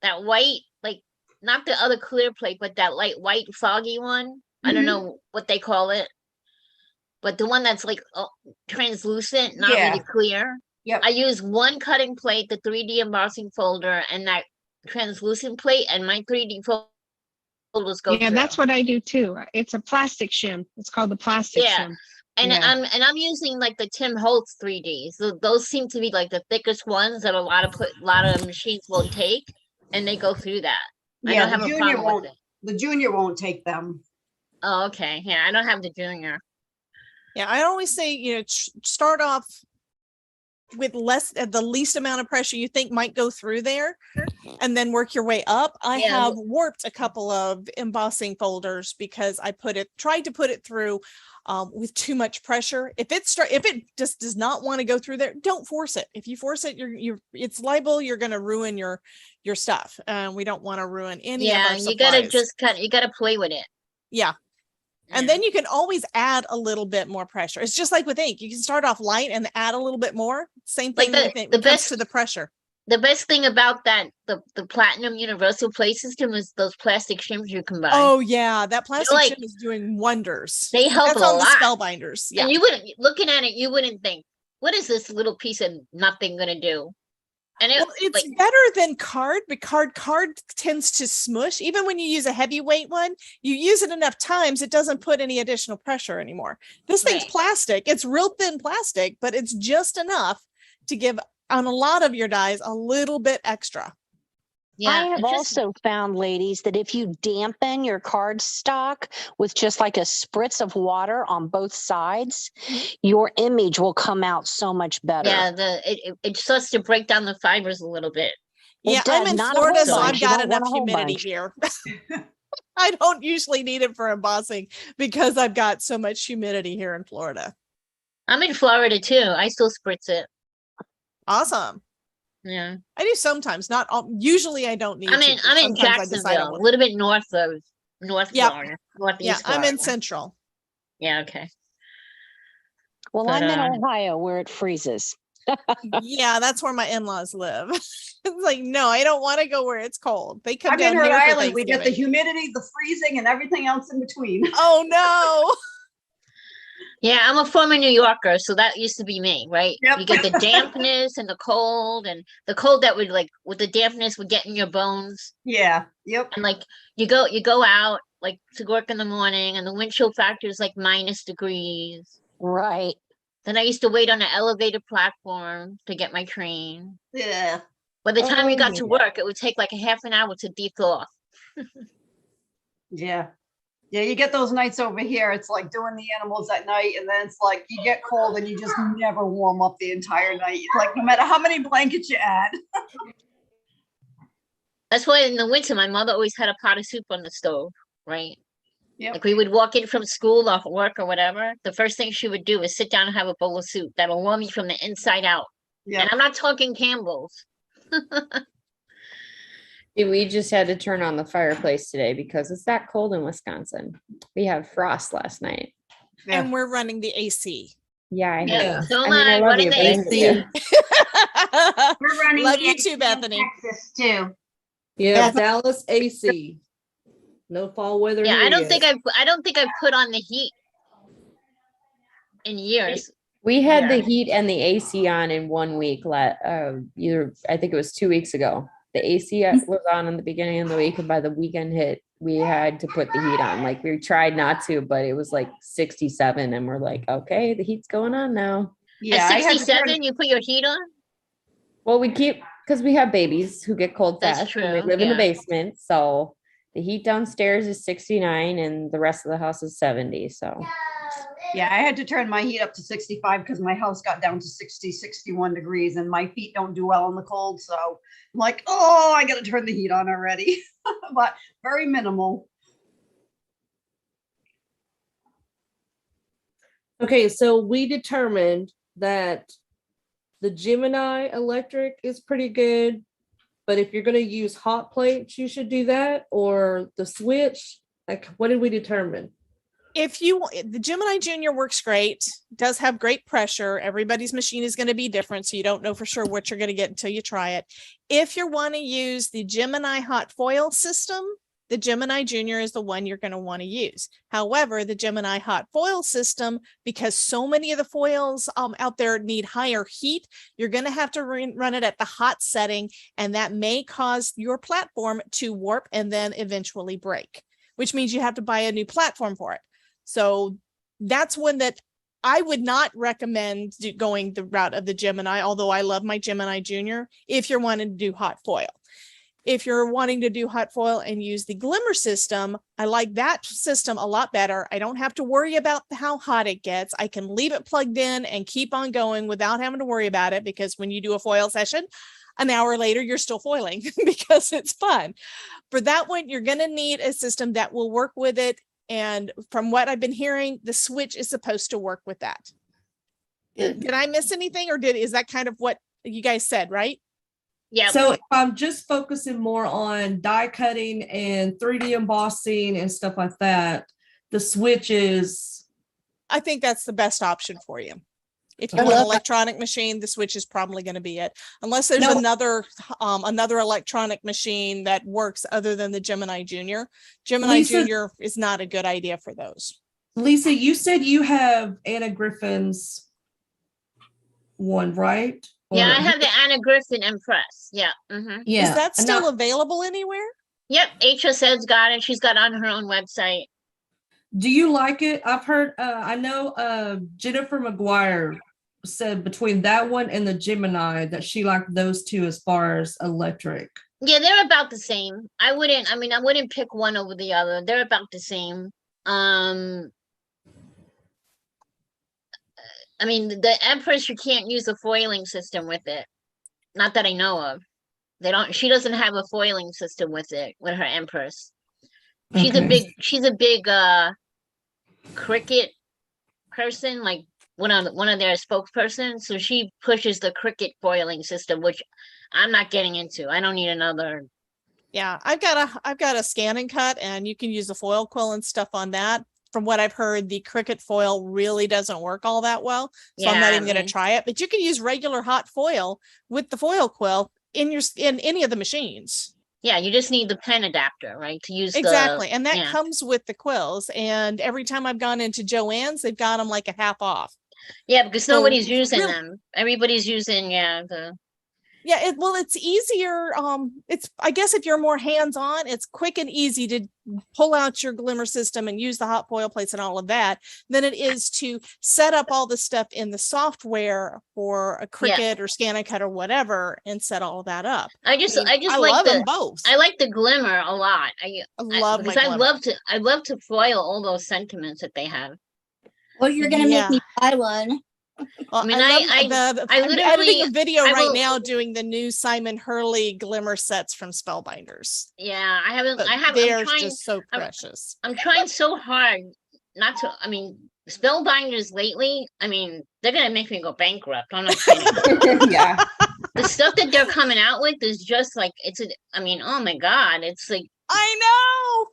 that white, like not the other clear plate, but that light white foggy one. I don't know what they call it, but the one that's like translucent, not Yeah. really clear. Yep. I use one cutting plate, the 3D embossing folder, and that translucent plate, and my 3D folders go Yeah, through. that's what I do too. It's a plastic shim. It's called the plastic Yeah. shim. And Yeah. I'm using like the Tim Holtz 3Ds. Those seem to be like the thickest ones that a lot of machines will take, and they go through that. I Yeah, don't have the a Junior problem won't. with it. The Junior won't take them. Oh, okay. Yeah, I don't have the Junior. Yeah, I always say, start off with the least amount of pressure you think might go through there, and then work your way up. I have warped a couple of embossing folders because I tried to put it through with too much pressure. If it just does not want to go through there, don't force it. If you force it, it's liable. You're going to ruin your stuff. We don't want to ruin any of our Yeah, supplies. you gotta play with it. Yeah. And then you can always add a little bit more pressure. It's just like with ink. You can start off light and add a little bit more. Same thing Like with it when it comes to the pressure. The best thing about the Platinum Universal Play System is those plastic shims you can buy. Oh yeah, that plastic like- shim is doing wonders. They help That's a on lot. the Spellbinders. Yeah. And you wouldn't, looking at it, you wouldn't think, what is this little piece of nothing gonna do? And It's better than card, but card tends to smush. Even when you use a heavyweight one, you use it enough times, it doesn't put any additional pressure anymore. This thing's plastic. It's real thin plastic, but it's just enough to give on a lot of your dies a little bit extra. I have also found, ladies, that if you dampen your card stock with just like a spritz of water on both sides, your image will come out so much better. Yeah, it starts to break down the fibers a little bit. Yeah, I'm in Florida, so I've got enough humidity here. I don't usually need it for embossing because I've got so much humidity here in Florida. I'm in Florida too. I still spritz it. Awesome. Yeah. I do sometimes, not all. Usually I don't need I'm to. in but sometimes I decide I Jacksonville, a want- little bit north Yep. Florida, northeast Yeah, I'm in Florida. Central. Yeah, okay. Well, But, I'm in Ohio where it freezes. Yeah, that's where my in-laws live. It's like, no, I don't want to go where it's cold. They come I'm down in Rhode here for Island. We get the Thanksgiving. humidity, the freezing, and everything else in between. Oh no. Yeah, I'm a former New Yorker, so that used to be me, right? Yep. You get the dampness and the cold that would like with the dampness would get in your bones. Yeah. Yep. And like you go out like to work in the morning and the wind chill factor is like -degrees. Right. Then I used to wait on the elevator platform to get my train. Yeah. By the time you got to yeah. work, it would take like a half an hour to de-thaw. Yeah. Yeah, you get those nights over here. It's like doing the animals at night, and then it's like you get cold and you just never warm up the entire night. Like no matter how many blankets you add. That's why in the winter, my mother always had a pot of soup on the stove, right? Yep. Like we would walk in from school or work or whatever. The first thing she would do is sit down and have a bowl of soup that'll warm you from the inside out. Yeah. And I'm not talking Campbell's. We just had to turn on the fireplace today because it's that cold in Wisconsin. We had frost last night. And we're running the AC. Yeah, I Yeah, know. so am I I, love running you, the but I hate AC. you. We're running Love the you AC too, in Bethany. Texas too. Yeah, Dallas AC. No fall weather. Yeah, here I don't yet. think I've put on the heat in years. We had the Yeah. heat and the AC on in 1 week. Either I think it was 2 weeks ago. The AC was on in the beginning of the week, and by the weekend hit, we had to put the heat on. Like we tried not to, but it was like 67, and we're like, okay, the heat's going on now. Yeah, At I had to turn, 67, you put your heat on? Well, we keep because we have babies who get cold That's fast, and they true, live in the yeah. basement, so the heat downstairs is 69, and the rest of the house is 70. So. yeah, I had to turn my heat up to 65 because my house got down to 60, 61 degrees and my feet don't do well in the cold. So I'm like, oh, I got to turn the heat on already, but very minimal. Okay, so we determined that the Gemini electric is pretty good, but if you're going to use hot plates, you should do that, or the switch. Like, what did we determine? The Gemini Junior works great, does have great pressure. Everybody's machine is going to be different, so you don't know for sure what you're going to get until you try it. If you want to use the Gemini hot foil system, the Gemini Junior is the one you're going to want to use. However, the Gemini hot foil system, because so many of the foils out there need higher heat, you're going to have to run it at the hot setting, and that may cause your platform to warp and then eventually break, which means you have to buy a new platform for it. So that's one that I would not recommend going the route of the Gemini, although I love my Gemini Junior, if you're wanting to do hot foil. If you're wanting to do hot foil and use the Glimmer system, I like that system a lot better. I don't have to worry about how hot it gets. I can leave it plugged in and keep on going without having to worry about it, because when you do a foil session, an hour later, you're still foiling because it's fun. For that one, you're going to need a system that will work with it. And from what I've been hearing, the switch is supposed to work with that. Did I miss anything, or is that kind of what you guys said, right? Yeah. So if I'm just focusing more on die cutting and 3D embossing and stuff like that, the switch is. I think that's the best option for you. If you want an electronic machine, the switch is probably going to be it, unless there's another electronic machine that works other than the Gemini Junior. Gemini Junior is not a good idea for those. Lisa, you said you have Anna Griffin's one, right? Yeah, I have the Anna Griffin Impress. Yeah. Mm-hmm. Yeah. Is that still available anywhere? Yep. HSN's got it. She's got it on her own website. Do you like it? I've heard, I know Jennifer McGuire said between that one and the Gemini that she liked those two as far as electric. Yeah, they're about the same. I wouldn't pick one over the other. They're about the same. The Empress, you can't use a foiling system with it. Not that I know of. She doesn't have a foiling system with it, with her Empress. She's a big Cricut person, like one of their spokespersons. So she pushes the Cricut foiling system, which I'm not getting into. I don't need another. Yeah, I've got a scan and cut, and you can use a foil quill and stuff on that. From what I've heard, the Cricut foil really doesn't work all that well. So I'm not even going to try it, but you can use regular hot foil with the foil quill in any of the machines. Yeah, you just need the pen adapter, right? To use exactly. And that comes with the quills. And every time I've gone into Joann's, they've got them like a half off. Yeah, because nobody's using them. Everybody's using it's easier. I guess if you're more hands-on, it's quick and easy to pull out your Glimmer system and use the hot foil plates and all of that than it is to set up all the stuff in the software for a Cricut or Scan and Cut or whatever and set all that up. I like love them both. I like the Glimmer a lot. I love to foil all those sentiments that they have. Well, you're gonna make me buy one. Well, I'm editing a video right now doing the new Simon Hurley Glimmer sets from Spellbinders. Yeah, they're just so precious. I'm trying so hard not to. Spellbinders lately, they're gonna make me go bankrupt. I'm not kidding. Yeah. The stuff that they're coming out with is just like oh my God, it's like I know.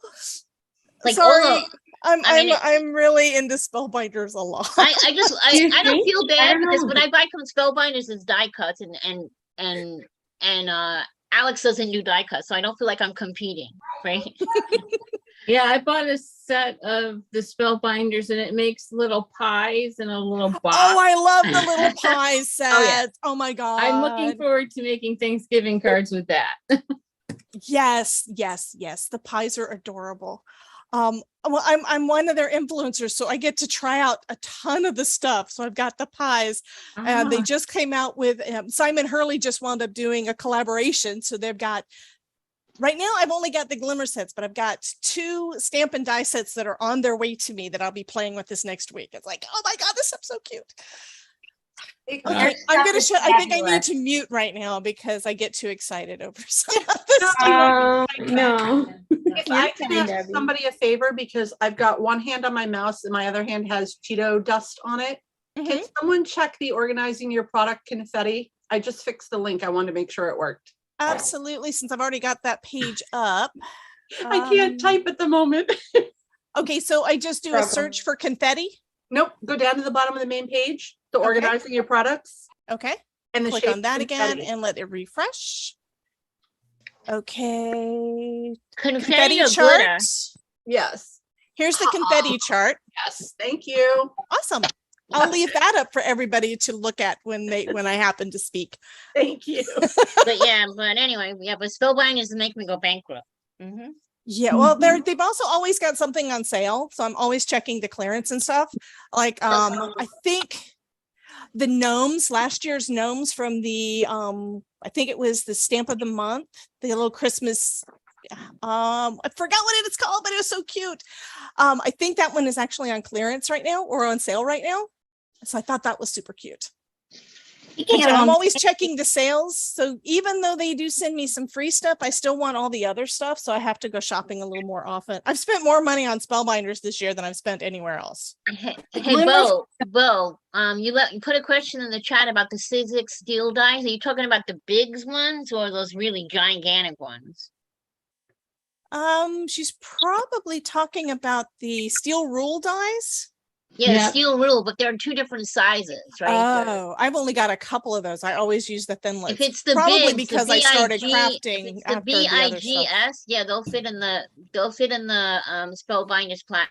Like sorry. I'm really into Spellbinders a lot. I don't feel bad because when I buy Spellbinders, it's die cuts and Alex doesn't do die cuts, so I don't feel like I'm competing, right? Yeah, I bought a set of the spell binders and it makes little pies in a little box. Oh, I love the little pie set. Oh, yeah. Oh my God. I'm looking forward to making Thanksgiving cards with that. Yes, yes, yes. The pies are adorable. Well, I'm one of their influencers, so I get to try out a ton of the stuff. So I've got the pies, and they just came out with Simon Hurley just wound up doing a collaboration. So they've got right now, I've only got the glimmer sets, but I've got 2 stamp and die sets that are on their way to me that I'll be playing with this next week. It's like, oh my God, this stuff's so cute. Okay, I'm gonna show. I think I need to mute right now because I get too excited over some of this. No. If I can ask somebody a favor, because I've got one hand on my mouse and my other hand has Cheeto dust on it. Can someone check the organizing your product confetti? I just fixed the link. I wanted to make sure it worked. Absolutely, since I've already got that page up. I can't type at the moment. Okay, so I just do a search for confetti. Nope, go down to the bottom of the main page, the organizing your products. Okay. And the Click shape on that again confetti. and let it refresh. Okay. Confetti or chart. glitter? Yes. Here's the confetti chart. Yes, thank you. Awesome. I'll leave that up for everybody to look at when I happen to speak. Thank you. but anyway, but spellbinders make me go bankrupt. Yeah, well, they've also always got something on sale, so I'm always checking the clearance and stuff. Like, I think the gnomes, last year's gnomes from the, I think it was the stamp of the month, the little Christmas. I forgot what it's called, but it was so cute. I think that one is actually on clearance right now or on sale right now. So I thought that was super cute. I'm always checking the sales. So even though they do send me some free stuff, I still want all the other stuff. So I have to go shopping a little more often. I've spent more money on spellbinders this year than I've spent anywhere else. Hey, Bo, you put a question in the chat about the Sizzix steel dies. Are you talking about the big ones or those really gigantic ones? She's probably talking about the steel rule dies. Yeah, steel rule, but they're 2 different sizes, right? Oh, I've only got a couple of those. I always use the thin lids. If it's the probably bigs, because the I started BIG, crafting after the other stuff. BIGS, yeah, they'll fit in the spellbinders platinum.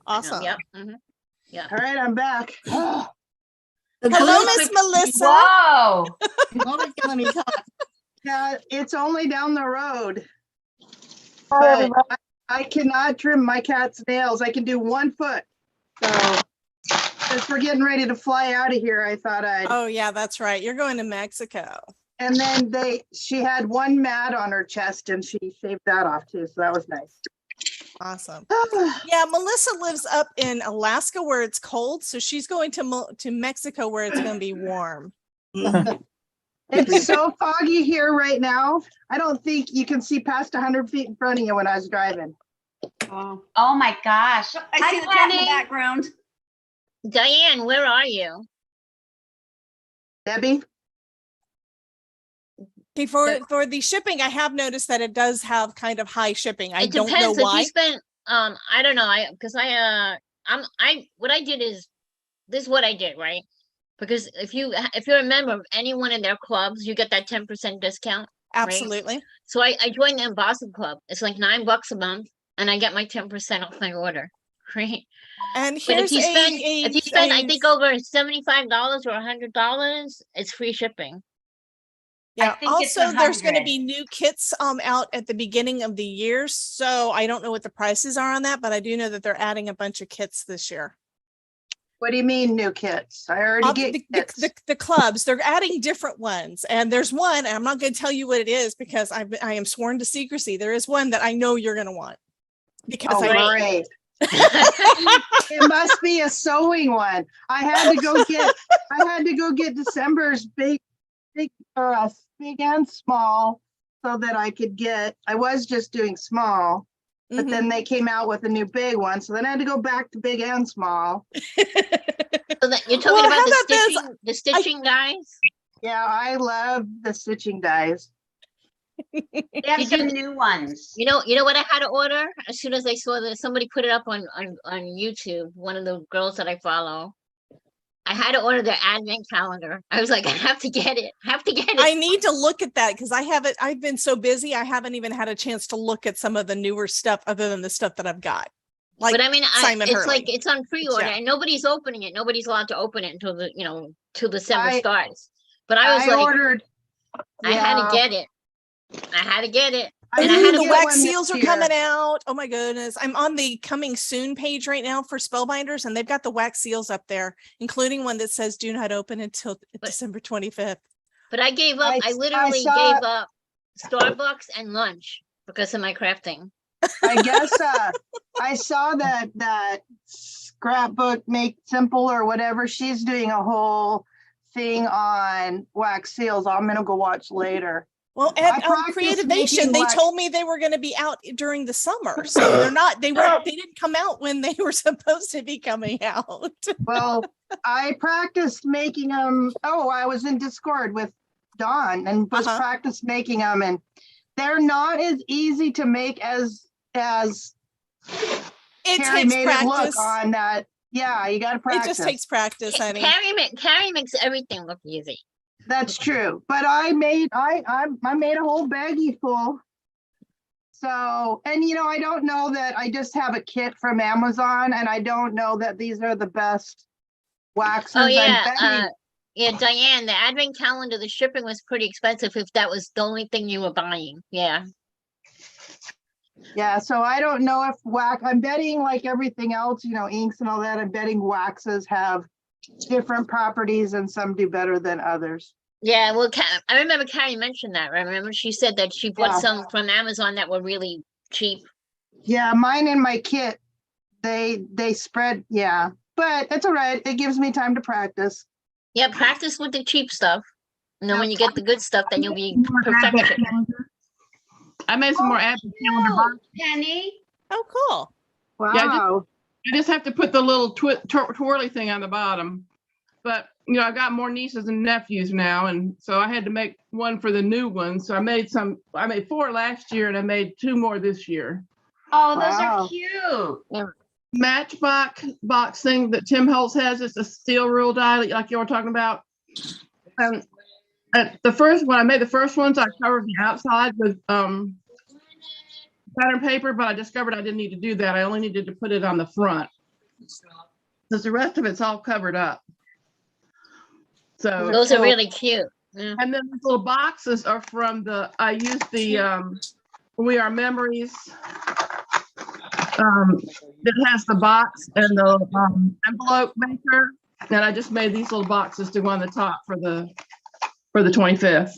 Awesome. Yep. Yeah. All right, I'm back. Hello, Miss Melissa. Whoa. Let me talk. Yeah, it's only down the road. Hi, But I cannot trim my cat's nails. I can do 1 foot. So as we're getting ready to fly out of here, I thought I'd. Oh yeah, that's right. You're going to Mexico. And then she had 1 mat on her chest and she shaved that off too. So that was nice. Awesome. Yeah, Melissa lives up in Alaska where it's cold. So she's going to Mexico where it's going to be warm. It's so foggy here right now. I don't think you can see past 100 feet in front of you when I was driving. Oh my gosh. I see the cat in the background. Diane, where are you? Debbie? Okay, for the shipping, I have noticed that it does have kind of high shipping. I It don't know depends if why. you spent I don't know, what I did is this is what I did, right? Because if you're a member of any one of their clubs, you get that 10% discount. Absolutely. Right? So I joined the Embossing Club. It's like $9 a month, and I get my 10% off my order. Right. And But here's if you spend I think over $75 or $100, it's free shipping. Yeah. think it's Also, there's going to 100. be new kits out at the beginning of the year. So I don't know what the prices are on that, but I do know that they're adding a bunch of kits this year. What do you mean new kits? I already get kits. The clubs, they're adding different ones. And there's one, and I'm not going to tell you what it is because I am sworn to secrecy. There is one that I know you're going to want. Because great. It must be a sewing one. I had to go get December's big and small so that I could get, I was just doing small, but then they came out with a new big one. So then I had to go back to big and small. So that you're talking about the stitching dies? Yeah, I love the stitching dies. They have some new ones. You know what I had to order as soon as I saw that somebody put it up on YouTube, one of the girls that I follow. I had to order their advent calendar. I was like, I have to get it. I have to get it. I need to look at that because I haven't. I've been so busy. I haven't even had a chance to look at some of the newer stuff other than the stuff that I've got. Like, but I mean, Simon it's Hurley. like it's on pre-order Yeah. and nobody's opening it. Nobody's allowed to open it until the, till December I- starts. But I was like, ordered. I had to yeah. get it. I had to get it. I And I didn't had to The get wax one this seals are year. coming out. Oh my goodness. I'm on the coming soon page right now for Spellbinders, and they've got the wax seals up there, including one that says do not open until December 25th. But I gave up. I literally saw- gave up Starbucks and lunch because of my crafting. I guess I saw that scrapbook Make Simple or whatever. She's doing a whole thing on wax seals. I'm gonna go watch later. Well, I at practiced Creative making Nation, they wax- told me they were going to be out during the summer, so they're not. They didn't come out when they were supposed to be coming out. Well, I practiced making them. Oh, I was in Discord with Dawn and was practiced making them, and they're not as easy to make as It Carrie takes made practice. it look on that. Yeah, you got to practice. It just takes practice, honey. Carrie makes everything look easy. That's true, but I made I made a whole baggie full. So, and I don't know that I just have a kit from Amazon, and I don't know that these are the best waxes. Oh I'm yeah, betting- yeah, Diane, the advent calendar, the shipping was pretty expensive if that was the only thing you were buying. Yeah. Yeah, so I don't know if I'm betting like everything else, inks and all that, I'm betting waxes have different properties and some do better than others. Yeah, well, I remember Carrie mentioned that. Right? Remember she said that she bought Yeah. some from Amazon that were really cheap. Yeah, mine in my kit, they spread, yeah, but it's all right. It gives me time to practice. Yeah, practice with the cheap stuff. And then when you get the good stuff, then you'll be perfection. I made some more advent calendar boxes. Penny. Oh, cool. Wow. Yeah, I just have to put the little twirly thing on the bottom. But, I've got more nieces and nephews now. And so I had to make one for the new one. So I made 4 last year and I made 2 more this year. Oh, those Wow. are cute. Matchbox box thing that Tim Holtz has. It's a steel rule die like you were talking about. The first one, I made the first ones, I covered the outside with pattern paper, but I discovered I didn't need to do that. I only needed to put it on the front. Because the rest of it's all covered up. So Those are really cute. Yeah. And then these little boxes are I used the We Are Memories. That has the box and the envelope maker. And I just made these little boxes to go on the top for the 25th.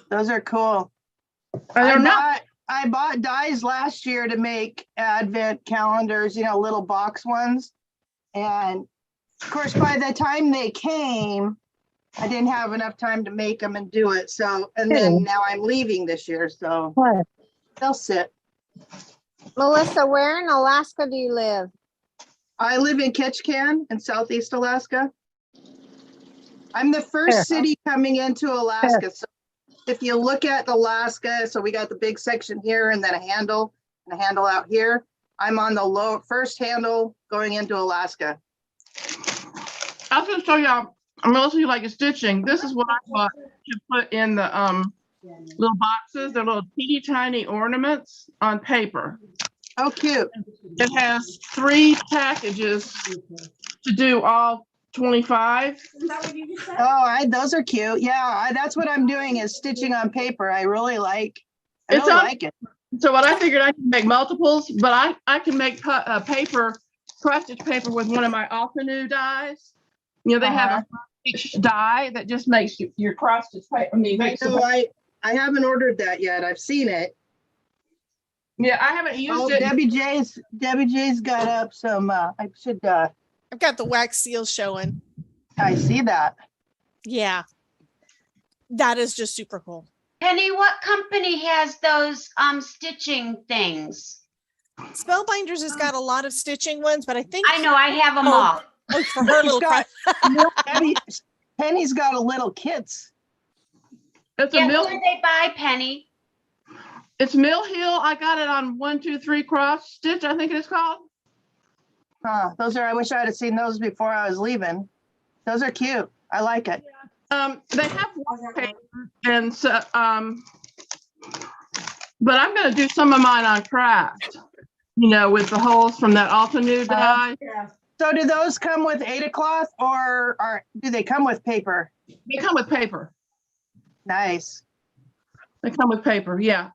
Those are cool. I bought dies last year to make advent calendars, little box ones. And of course, by the time they came, I didn't have enough time to make them and do it. So, and then now I'm leaving this year, so they'll sit. Melissa, where in Alaska do you live? I live in Ketchikan in Southeast Alaska. I'm the first city coming into Alaska. So if you look at Alaska, so we got the big section here and then a handle out here. I'm on the first handle going into Alaska. I was going to show y'all, Melissa, you like stitching. This is what I bought to put in the little boxes. They're little teeny tiny ornaments on paper. Oh, cute. It has 3 packages to do all 25. Oh, those are cute. Yeah, that's what I'm doing is stitching on paper. I really like it. So what I figured I can make multiples, but I can make paper, cross stitch paper with one of my Alcanu dies. They have each die that just makes your cross stitch paper. I haven't ordered that yet. I've seen it. Yeah, I haven't used it. Debbie J's got up some. I should. I've got the wax seals showing. I see that. Yeah, that is just super cool. Penny, what company has those stitching things? Spellbinders has got a lot of stitching ones, but I think I know I have them all. Oh, for her little Penny's got a little kits. It's Yeah, a who did they buy, Penny? It's Mill Hill. I got it on 1, 2, 3 cross stitch, I think it is called. Those are. I wish I had seen those before I was leaving. Those are cute. I like it. They have paper, and so, but I'm gonna do some of mine on craft, with the holes from that Altenew dye. So do those come with Ada cloth or do they come with paper? They come with paper. Nice. They come with paper. Yeah.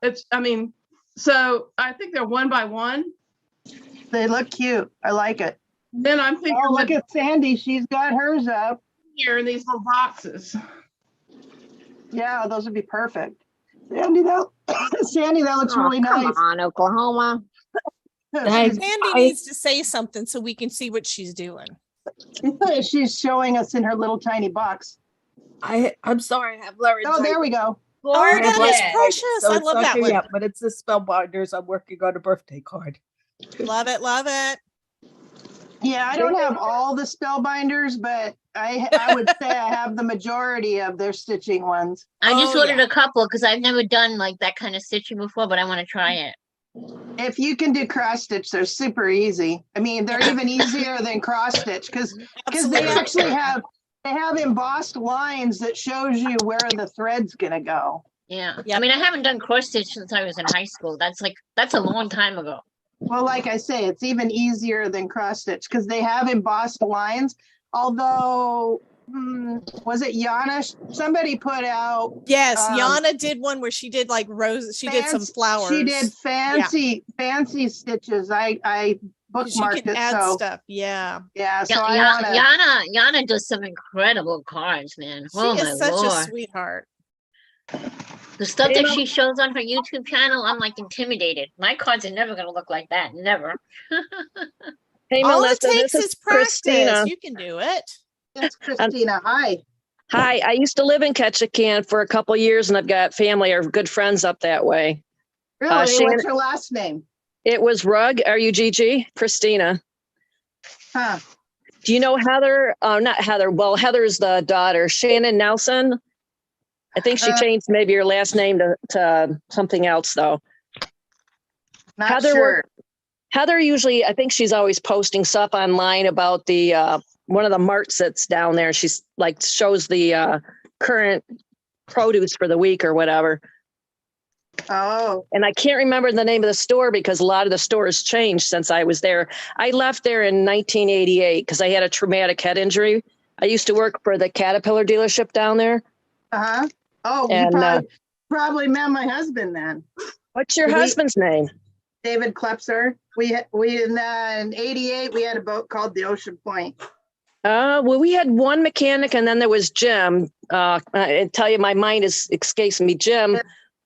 So I think they're 1 by 1. They look cute. I like it. Then I'm thinking, oh, look at Sandy. She's got hers up here in these little boxes. Yeah, those would be perfect. Sandy, that looks really Come nice. on, Oklahoma. Sandy needs to say something so we can see what she's doing. She's showing us in her little tiny box. I'm sorry, I have laryngitis. Oh, there we go. Oh, that is precious. So I it's love not that here one. yet, but it's the spellbinders. I'm working on a birthday card. Love it, love it. Yeah, I don't have all the spellbinders, but I would say I have the majority of their stitching ones. I just Oh, ordered yeah. a couple because I've never done like that kind of stitching before, but I want to try it. If you can do cross stitch, they're super easy. I mean, they're even easier than cross stitch because they actually have embossed lines that shows you where the thread's gonna go. Yeah. Yep. I mean, I haven't done cross stitch since I was in high school. That's a long time ago. Well, like I say, it's even easier than cross stitch because they have embossed lines. Although, was it Yana? Somebody put out. Yes, Yana did one where she did like roses. She did some flowers. She did fancy stitches. I bookmarked can it. add So stuff. Yeah. yeah. So I want to. Yana does some incredible cards, man. She Oh my is such Lord. a sweetheart. The stuff that she shows on her YouTube channel, I'm like intimidated. My cards are never gonna look like that. Never. Hey, All Melissa, it takes this is practice. Christina. You can do it. It's Christina. Hi. Hi, I used to live in Ketchikan for a couple years, and I've got family or good friends up that way. Really? Shannon- What's your last name? It was Rugg, RUGG, Christina. Huh. Do you know Heather? Not Heather. Well, Heather's the daughter, Shannon Nelson. I think she changed maybe her last name to something else, though. Not Heather sure. Heather usually, I think she's always posting stuff online about the one of the marts that's down there. She's like shows the current produce for the week or whatever. Oh. And I can't remember the name of the store because a lot of the stores changed since I was there. I left there in 1988 because I had a traumatic head injury. I used to work for the Caterpillar dealership down there. Uh-huh. Oh, And, you probably met my husband then. What's your husband's name? David Klepser. We in 88 we had a boat called the Ocean Point. Well, we had one mechanic and then there was Jim. I tell you, my mind escapes me. Jim.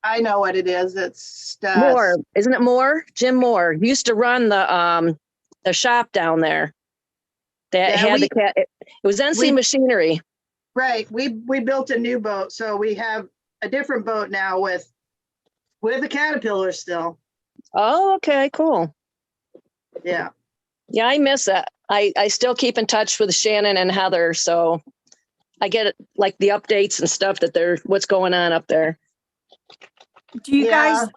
I know what it is. It's Moore. Isn't it Moore? Jim Moore. He used to run the shop down there. That had the cat. It was NC Machinery. Right. We built a new boat, so we have a different boat now with the Caterpillar still. Oh, okay, cool. Yeah. Yeah, I miss it. I still keep in touch with Shannon and Heather, so I get like the updates and stuff that what's going on up there. Do you guys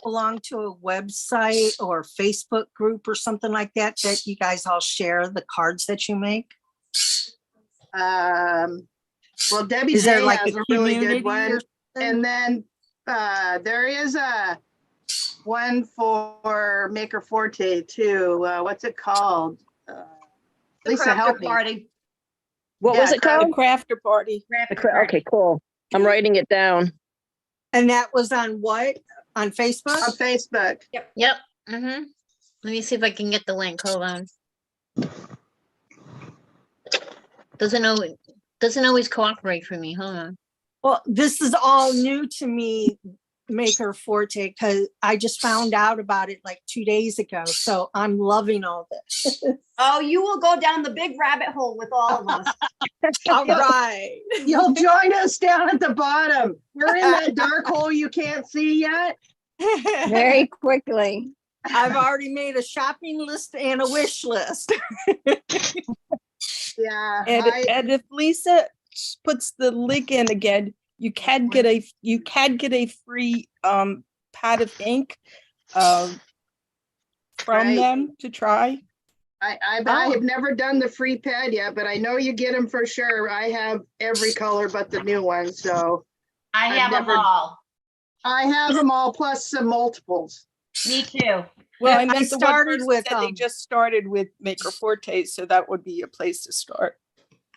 belong to a website or Facebook group or something like that you guys all share the cards that you make? Well, Debbie Is there J like has a a really community good one. or And then there is a one for Maker Forte too. What's it called? Lisa, help me. Party. What was it called? Crafter Party. Okay, cool. I'm writing it down. And that was on what? On Facebook? On Facebook. Yep. Mm-hmm. Let me see if I can get the link. Hold on. Doesn't always cooperate for me. Hold on. Well, this is all new to me, Maker Forte, because I just found out about it like 2 days ago. So I'm loving all this. Oh, you will go down the big rabbit hole with all of us. All right. You'll join us down at the bottom. We're in that dark hole you can't see yet. Very quickly. I've already made a shopping list and a wish list. Yeah. And if Lisa puts the link in again, you can get a free pad of ink from them to try. I have never done the free pad yet, but I know you get them for sure. I have every color but the new one, so. I I've have them never- all. I have them all plus some multiples. Me too. Well, I I meant the one started person with, said they just started with Maker Forte, so that would be a place to start.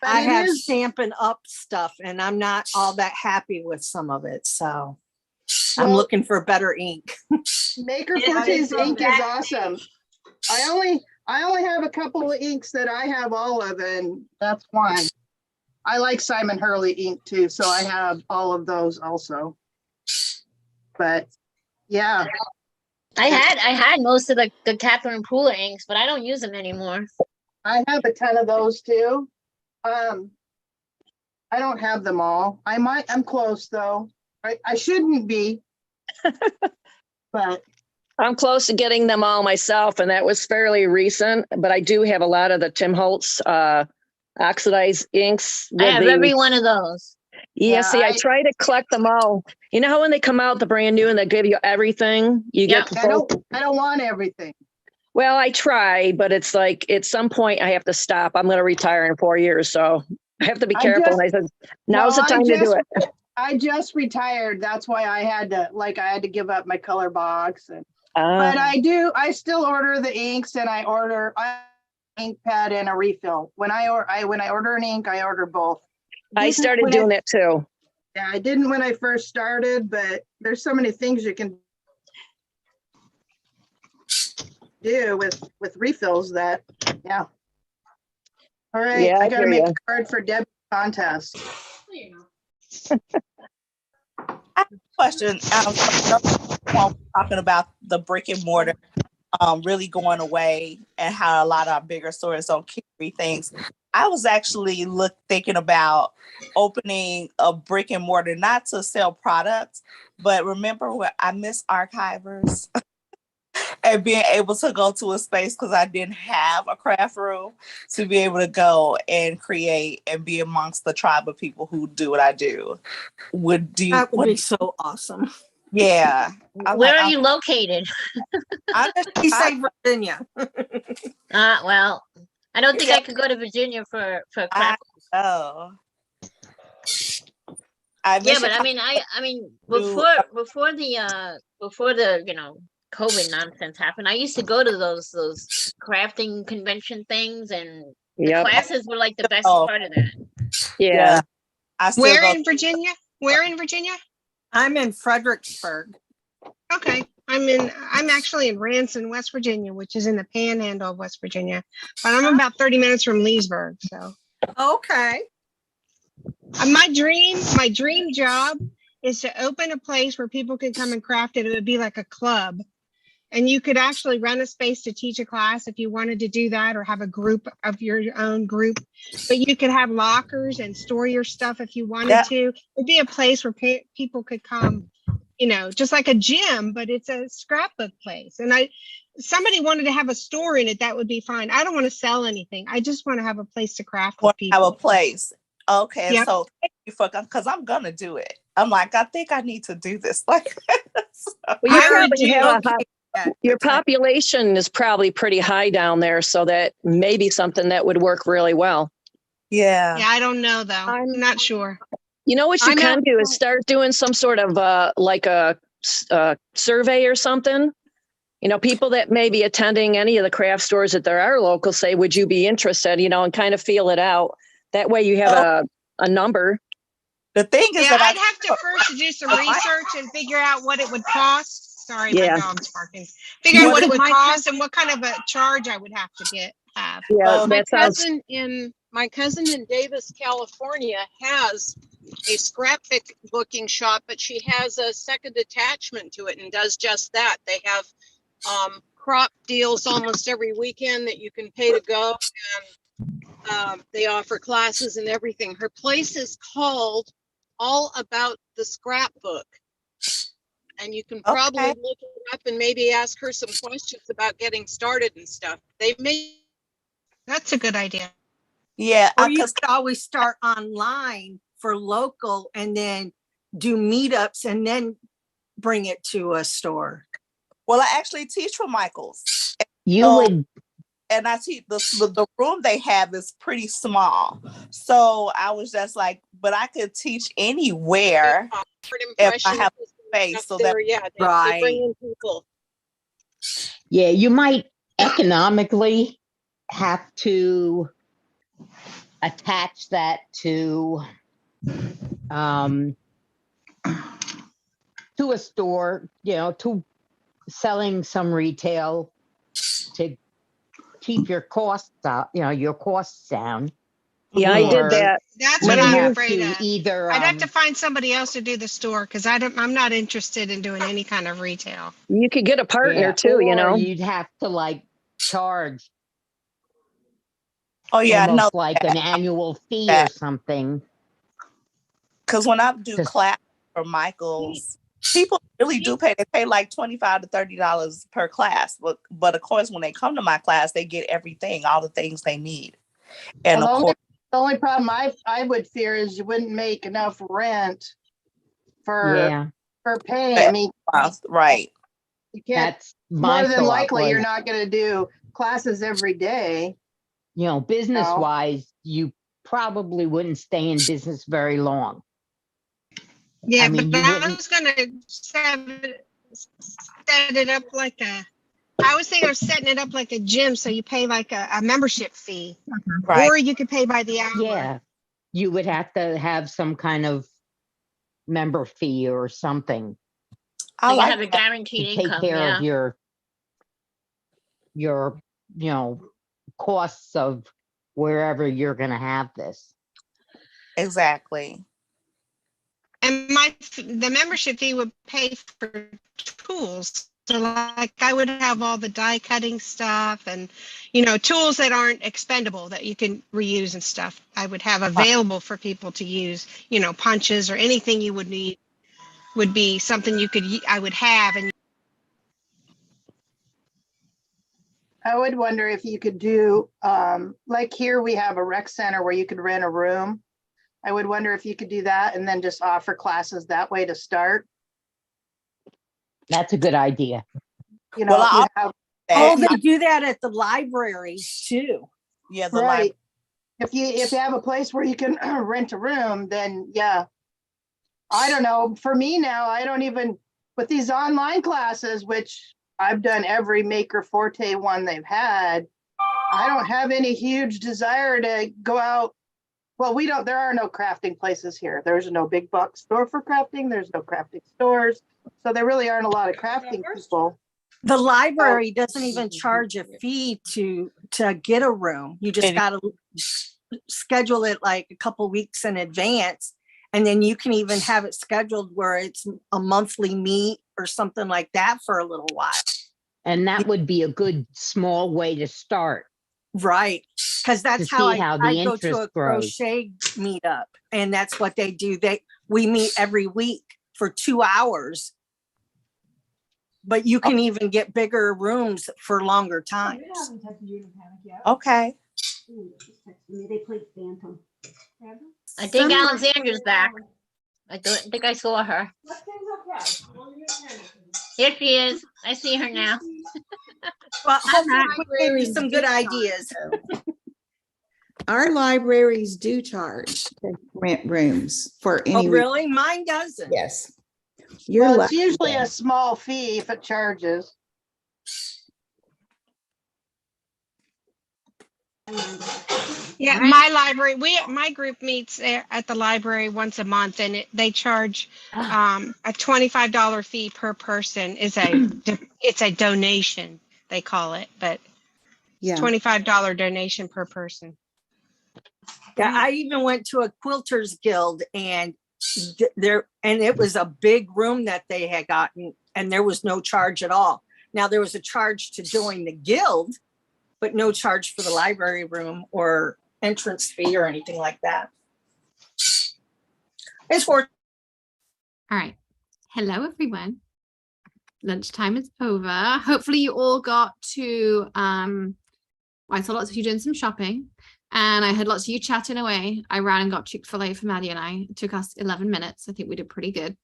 But I it have is- Stampin' Up stuff and I'm not all that happy with some of it, so I'm Well, looking for better ink. Maker Yeah, Forte's from ink is that awesome. I only have a couple of inks that I have all of, and that's one. I like Simon Hurley ink too, so I have all of those also. But yeah, I had most of the Catherine Pooler inks, but I don't use them anymore. I have a ton of those too. I don't have them all. I'm close though. I shouldn't be. But I'm close to getting them all myself, and that was fairly recent, but I do have a lot of the Tim Holtz oxidized inks. I have every one of those. Yeah, see, I try to collect them all. You know how when they come out the brand new and they give you everything, you get the I don't want everything. Well, I try, but it's like at some point I have to stop. I'm going to retire in 4 years, so I have to be careful. And I said, now's the time to do it. I just retired. That's why I had to give up my color box. But I still order the inks, and I order ink pad and a refill. When I order an ink, I order both. I started doing it too. Yeah, I didn't when I first started, but there's so many things you can do with refills that, yeah. All right, Yeah, I gotta hear make ya. a card for Deb's contest. Question. Talking about the brick and mortar really going away and how a lot of our bigger stores don't carry things. I was actually thinking about opening a brick and mortar, not to sell products, but remember what I miss archivers and being able to go to a space because I didn't have a craft room to be able to go and create and be amongst the tribe of people who do what I do. That would be so awesome. Yeah. Where are you located? He say Virginia. Well, I don't think I could go to Virginia for craft. Oh. Yeah, but I mean, before the COVID nonsense happened, I used to go to those crafting convention things, and the classes were like the best part of that. Yeah. Where in Virginia? Where in Virginia? I'm in Fredericksburg. Okay. I'm actually in Ranson, West Virginia, which is in the panhandle of West Virginia. But I'm about 30 minutes from Leesburg. So okay. My dream job is to open a place where people could come and craft it. It would be like a club. And you could actually rent a space to teach a class if you wanted to do that, or have a group of your own group. But you could have lockers and store your stuff if you wanted to. It'd be a place where people could come, just like a gym, but it's a scrapbook place. And somebody wanted to have a store in it, that would be fine. I don't want to sell anything. I just want to have a place to craft with people. Have a place. Okay, Yep. so thank you because I'm gonna do it. I'm like, I think I need to do this. Like, Well, you probably have your population is probably pretty high down there, so that may be something that would work really well. Yeah. Yeah, I don't know though. I'm not sure. You know what you can do is start doing some sort of like a survey or something. People that may be attending any of the craft stores that there are local, say, would you be interested, and kind of feel it out. That way you have a number. The thing is that I'd have to first do some research and figure out what it would cost. Sorry, my dog's barking. Figure out what it would cost and what kind of a charge I would have to have. Yeah, my cousin in Davis, California has a scrapbook booking shop, but she has a second attachment to it and does just that. They have crop deals almost every weekend that you can pay to go, and they offer classes and everything. Her place is called All About the Scrapbook. And you can probably look it up and maybe ask her some questions about getting started and stuff. That's a good idea. Yeah. Or you could always start online for local and then do meetups and then bring it to a store. Well, I actually teach for Michael's. You would and I teach the room they have is pretty small. So I was just like, but I could teach anywhere if I have space. So that they bring in people. Yeah, you might economically have to attach that to a store, to selling some retail to keep your costs out, your costs down. Yeah, I did that. That's what I'm have afraid to of. either, I'd have to find somebody else to do the store because I'm not interested in doing any kind of retail. You could get a partner Yeah, too, or you'd have to like charge Oh yeah, I know almost like an annual fee or something. because when I do class for Michael's, people really do pay. They pay like $25 to $30 per class. But of course, when they come to my class, they get everything, all the things they need. And Well, of course, the only problem I would fear is you wouldn't make enough rent for paying. I mean, right. You can't. That's my more than thought likely, you're was, not going to do classes every day. business wise, you probably wouldn't stay in business very long. Yeah, I mean, but you I wouldn't. was gonna set it up like I was thinking of setting it up like a gym, so you pay like a membership fee, or you could pay by the hour. Yeah, you would have to have some kind of member fee or something. So you have a guaranteed to take income, care yeah. of your costs of wherever you're going to have this. Exactly. And the membership fee would pay for tools. So like I would have all the die cutting stuff and, tools that aren't expendable that you can reuse and stuff. I would have available for people to use, punches or anything you would need would be something I would have. And I would wonder if you could do, like here we have a rec center where you could rent a room. I would wonder if you could do that and then just offer classes that way to start. That's a good idea. They do that at the libraries too. Yeah, the right. If you have a place where you can rent a room, then yeah. I don't know. For me now, I don't even with these online classes, which I've done every Maker Forte one they've had. I don't have any huge desire to go out. Well, there are no crafting places here. There's no big box store for crafting. There's no crafting stores. So there really aren't a lot of crafting people. The library doesn't even charge a fee to get a room. You just got to schedule it like a couple weeks in advance. And then you can even have it scheduled where it's a monthly meet or something like that for a little while. And that would be a good small way to start. Right. Because that's how I go to a grows. crochet meetup. And that's what they do. We meet every week for 2 hours. But you can even get bigger rooms for longer times. Okay. I think Alexandra's back. I don't think I saw her. Here she is. I see her now. Well, hopefully we gave you some good ideas. Our libraries do charge to rent rooms for any. Oh, really? Mine doesn't. Yes. Well, it's usually a small fee if it charges. Yeah, my library, my group meets at the library once a month, and they charge a $25 fee per person. It's a donation, they call it, but $25 donation per person. Yeah, I even went to a quilters guild, and it was a big room that they had gotten, and there was no charge at all. Now there was a charge to join the guild, but no charge for the library room or entrance fee or anything like that. It's worth. All right. Hello, everyone. Lunchtime is over. Hopefully you all got to, I saw lots of you doing some shopping, and I heard lots of you chatting away. I ran and got Chick-fil-A for Maddie and I. It took us 11 minutes. I think we did pretty good.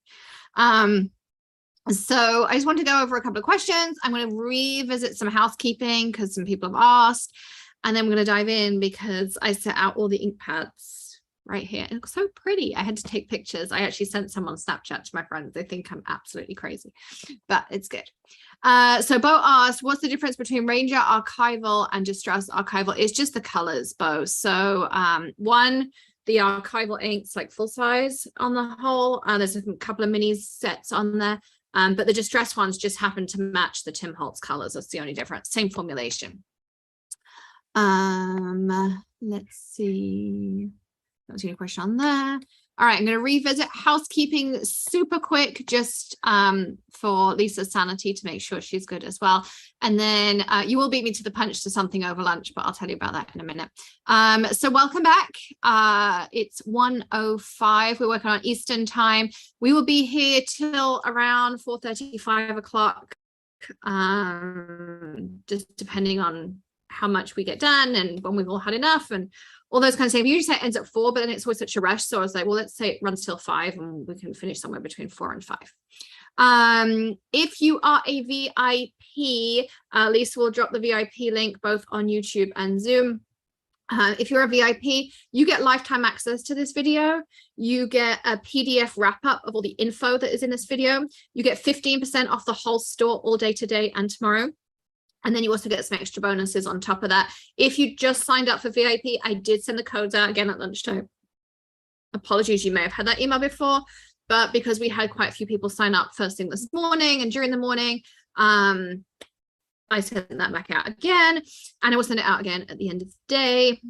So I just want to go over a couple of questions. I'm going to revisit some housekeeping because some people have asked, and then I'm going to dive in because I set out all the ink pads right here. It looks so pretty. I had to take pictures. I actually sent some on Snapchat to my friends. They think I'm absolutely crazy, but it's good. So Bo asked, what's the difference between Ranger Archival and Distress Archival? It's just the colors, Bo. So one, the archival inks like full size on the whole. There's a couple of mini sets on there. But the Distress ones just happen to match the Tim Holtz colors. That's the only difference. Same formulation. Let's see. That was a question on there. All right, I'm going to revisit housekeeping super quick, just for Lisa's sanity to make sure she's good as well. And then you will beat me to the punch to something over lunch, but I'll tell you about that in a minute. So welcome back. It's 1:05. We're working on Eastern time. We will be here till around 4:30, 5 o'clock, just depending on how much we get done and when we've all had enough and all those kinds of things. We usually say it ends at 4, but then it's always such a rush. So I was like, well, let's say it runs till 5 and we can finish somewhere between 4 and 5. If you are a VIP, Lisa will drop the VIP link both on YouTube and Zoom. If you're a VIP, you get lifetime access to this video. You get a PDF wrap-up of all the info that is in this video. You get 15% off the whole store all day today and tomorrow. And then you also get some extra bonuses on top of that. If you just signed up for VIP, I did send the codes out again at lunchtime. Apologies, you may have had that email before, but because we had quite a few people sign up first thing this morning and during the morning, I sent that back out again, and I will send it out again at the end of the day.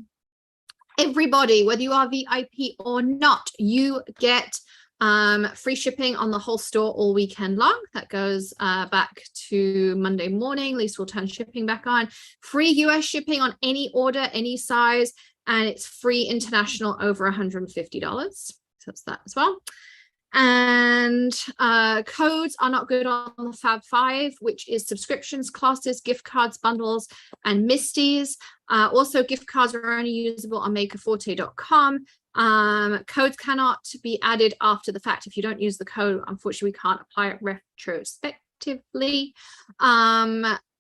Everybody, whether you are VIP or not, you get free shipping on the whole store all weekend long. That goes back to Monday morning. Lisa will turn shipping back on. Free US shipping on any order, any size, and it's free international over $150. So that's that as well. And codes are not good on the Fab 5, which is subscriptions, classes, gift cards, bundles, and Misties. Also, gift cards are only usable on makerforte.com. Codes cannot be added after the fact. If you don't use the code, unfortunately, we can't apply it retrospectively.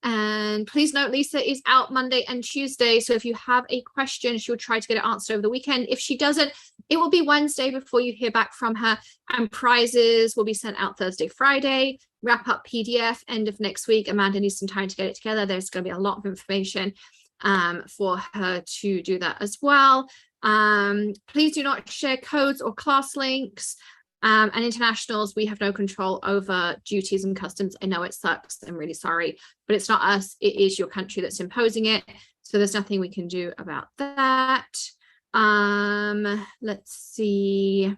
And please note, Lisa is out Monday and Tuesday. So if you have a question, she'll try to get it answered over the weekend. If she doesn't, it will be Wednesday before you hear back from her. And prizes will be sent out Thursday, Friday. Wrap up PDF end of next week. Amanda needs some time to get it together. There's going to be a lot of information for her to do that as well. Please do not share codes or class links. And internationals, we have no control over duties and customs. I know it sucks. I'm really sorry, but it's not us. It is your country that's imposing it. So there's nothing we can do about that. Let's see.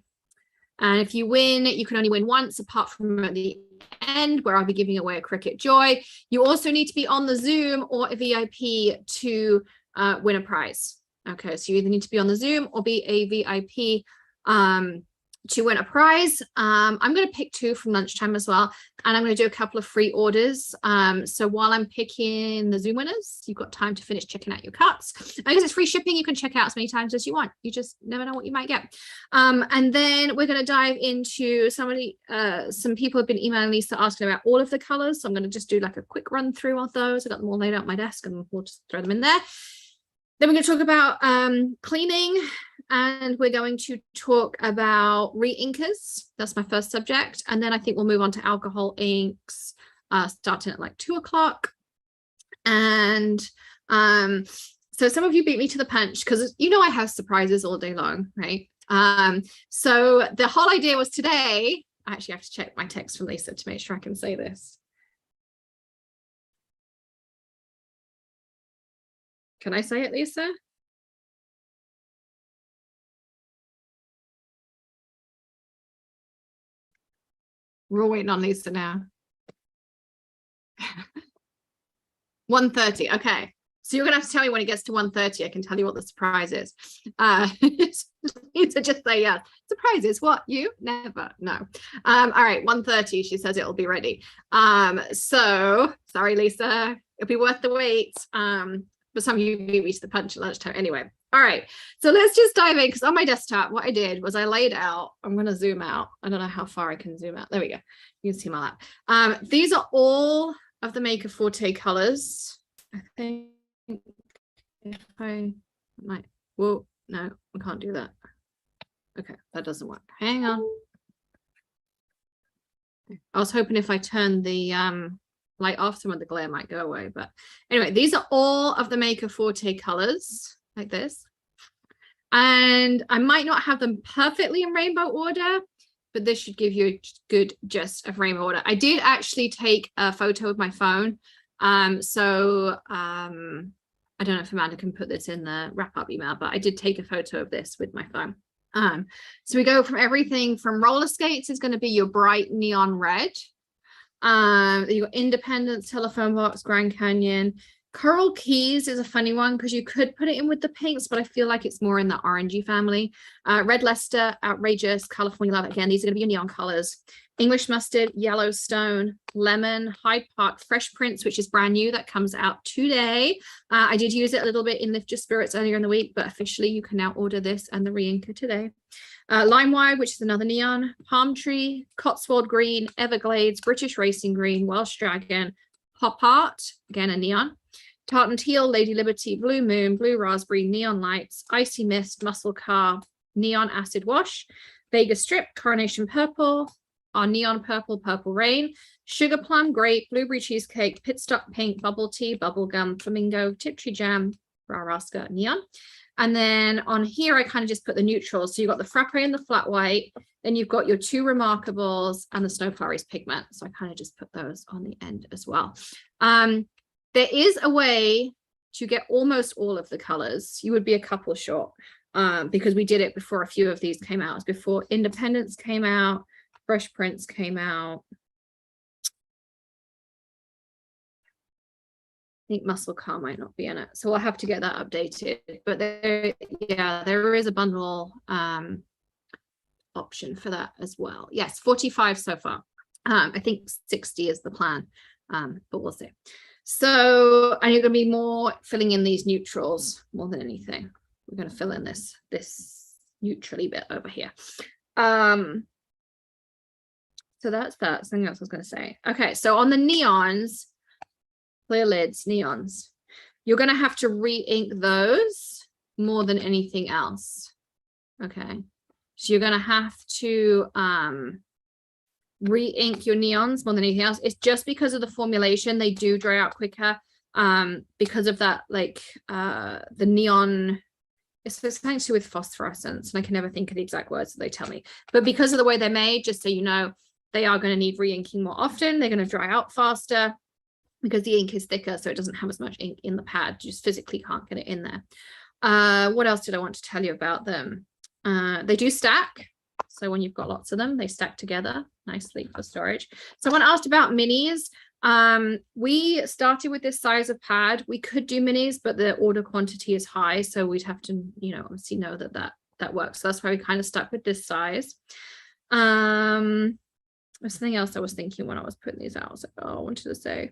And if you win, you can only win once, apart from at the end where I'll be giving away a Cricut Joy. You also need to be on the Zoom or a VIP to win a prize. Okay, so you either need to be on the Zoom or be a VIP to win a prize. I'm going to pick 2 from lunchtime as well, and I'm going to do a couple of free orders. So while I'm picking the Zoom winners, you've got time to finish checking out your carts. Because it's free shipping, you can check out as many times as you want. You just never know what you might get. And then we're going to dive into some people have been emailing Lisa asking about all of the colors. So I'm going to just do like a quick run through of those. I've got them all laid out on my desk and we'll just throw them in there. Then we're going to talk about cleaning, and we're going to talk about re-inkers. That's my first subject. And then I think we'll move on to alcohol inks starting at like 2 o'clock. And so some of you beat me to the punch because you know I have surprises all day long, right? So the whole idea was today, I actually have to check my text from Lisa to make sure I can say this. Can I say it, Lisa? We're all waiting on Lisa now. 1:30. Okay. So you're going to have to tell me when it gets to 1:30. I can tell you what the surprise is. Lisa, just say yes. Surprises, what? You? Never. No. All right. 1:30. She says it'll be ready. So sorry, Lisa. It'll be worth the wait. But some of you beat me to the punch at lunchtime. Anyway, All right, so let's just dive in because on my desktop, what I did was I laid out, I'm going to zoom out. I don't know how far I can zoom out. There we go. You can see my lap. These are all of the Maker Forte colors. I think if I might, whoa, no, I can't do that. Okay, that doesn't work. Hang on. I was hoping if I turn the light off, some of the glare might go away. But anyway, these are all of the Maker Forte colors like this. And I might not have them perfectly in rainbow order, but this should give you a good gist of rainbow order. I did actually take a photo with my phone. I don't know if Amanda can put this in the wrap up email, but I did take a photo of this with my phone. So we go from everything from roller skates is going to be your bright neon red. You got Independence, Telephone Box, Grand Canyon. Coral Keys is a funny one because you could put it in with the pinks, but I feel like it's more in the orangey family. Red Leicester, Outrageous, California Love. Again, these are going to be your neon colors. English Mustard, Yellowstone, Lemon, Hyde Park, Fresh Prince, which is brand new. That comes out today. I did use it a little bit in Lift Your Spirits earlier in the week, but officially you can now order this and the re-inker today. Limewire, which is another neon. Palm Tree, Cotswold Green, Everglades, British Racing Green, Welsh Dragon, Pop Art, again a neon. Tartan Teal, Lady Liberty, Blue Moon, Blue Raspberry, Neon Lights, Icy Mist, Muscle Car, Neon Acid Wash, Vegas Strip, Coronation Purple, our Neon Purple, Purple Rain, Sugar Plum, Grape, Blueberry Cheesecake, Pit Stop Pink, Bubble Tea, Bubble Gum, Flamingo, Tiptree Jam, Raraska, Neon. And then on here, I kind of just put the neutrals. So you've got the Frappe and the Flat White, then you've got your two Remarkables and the Snow Flurries Pigment. So I kind of just put those on the end as well. There is a way to get almost all of the colors. You would be a couple short because we did it before a few of these came out. It was before Independence came out, Fresh Prince came out. I think Muscle Car might not be in it. So we'll have to get that updated. But there is a bundle option for that as well. Yes, 45 so far. I think 60 is the plan, but we'll see. So, and you're going to be more filling in these neutrals more than anything. We're going to fill in this neutrally bit over here. So that's that. Something else I was going to say. Okay, so on the neons, clear lids, neons, you're going to have to re-ink those more than anything else. Okay, so you're going to have to re-ink your neons more than anything else. It's just because of the formulation, they do dry out quicker because of that, like the neon, it's something to do with phosphorescence, and I can never think of the exact words that they tell me, but because of the way they're made, just so you know, they are going to need re-inking more often. They're going to dry out faster because the ink is thicker, so it doesn't have as much ink in the pad. You just physically can't get it in there. What else did I want to tell you about them? They do stack. So when you've got lots of them, they stack together nicely for storage. Someone asked about minis. We started with this size of pad. We could do minis, but the order quantity is high. So we'd have to, obviously know that works. So that's why we kind of stuck with this size. There's something else I was thinking when I was putting these out. I was like, oh, I wanted to say.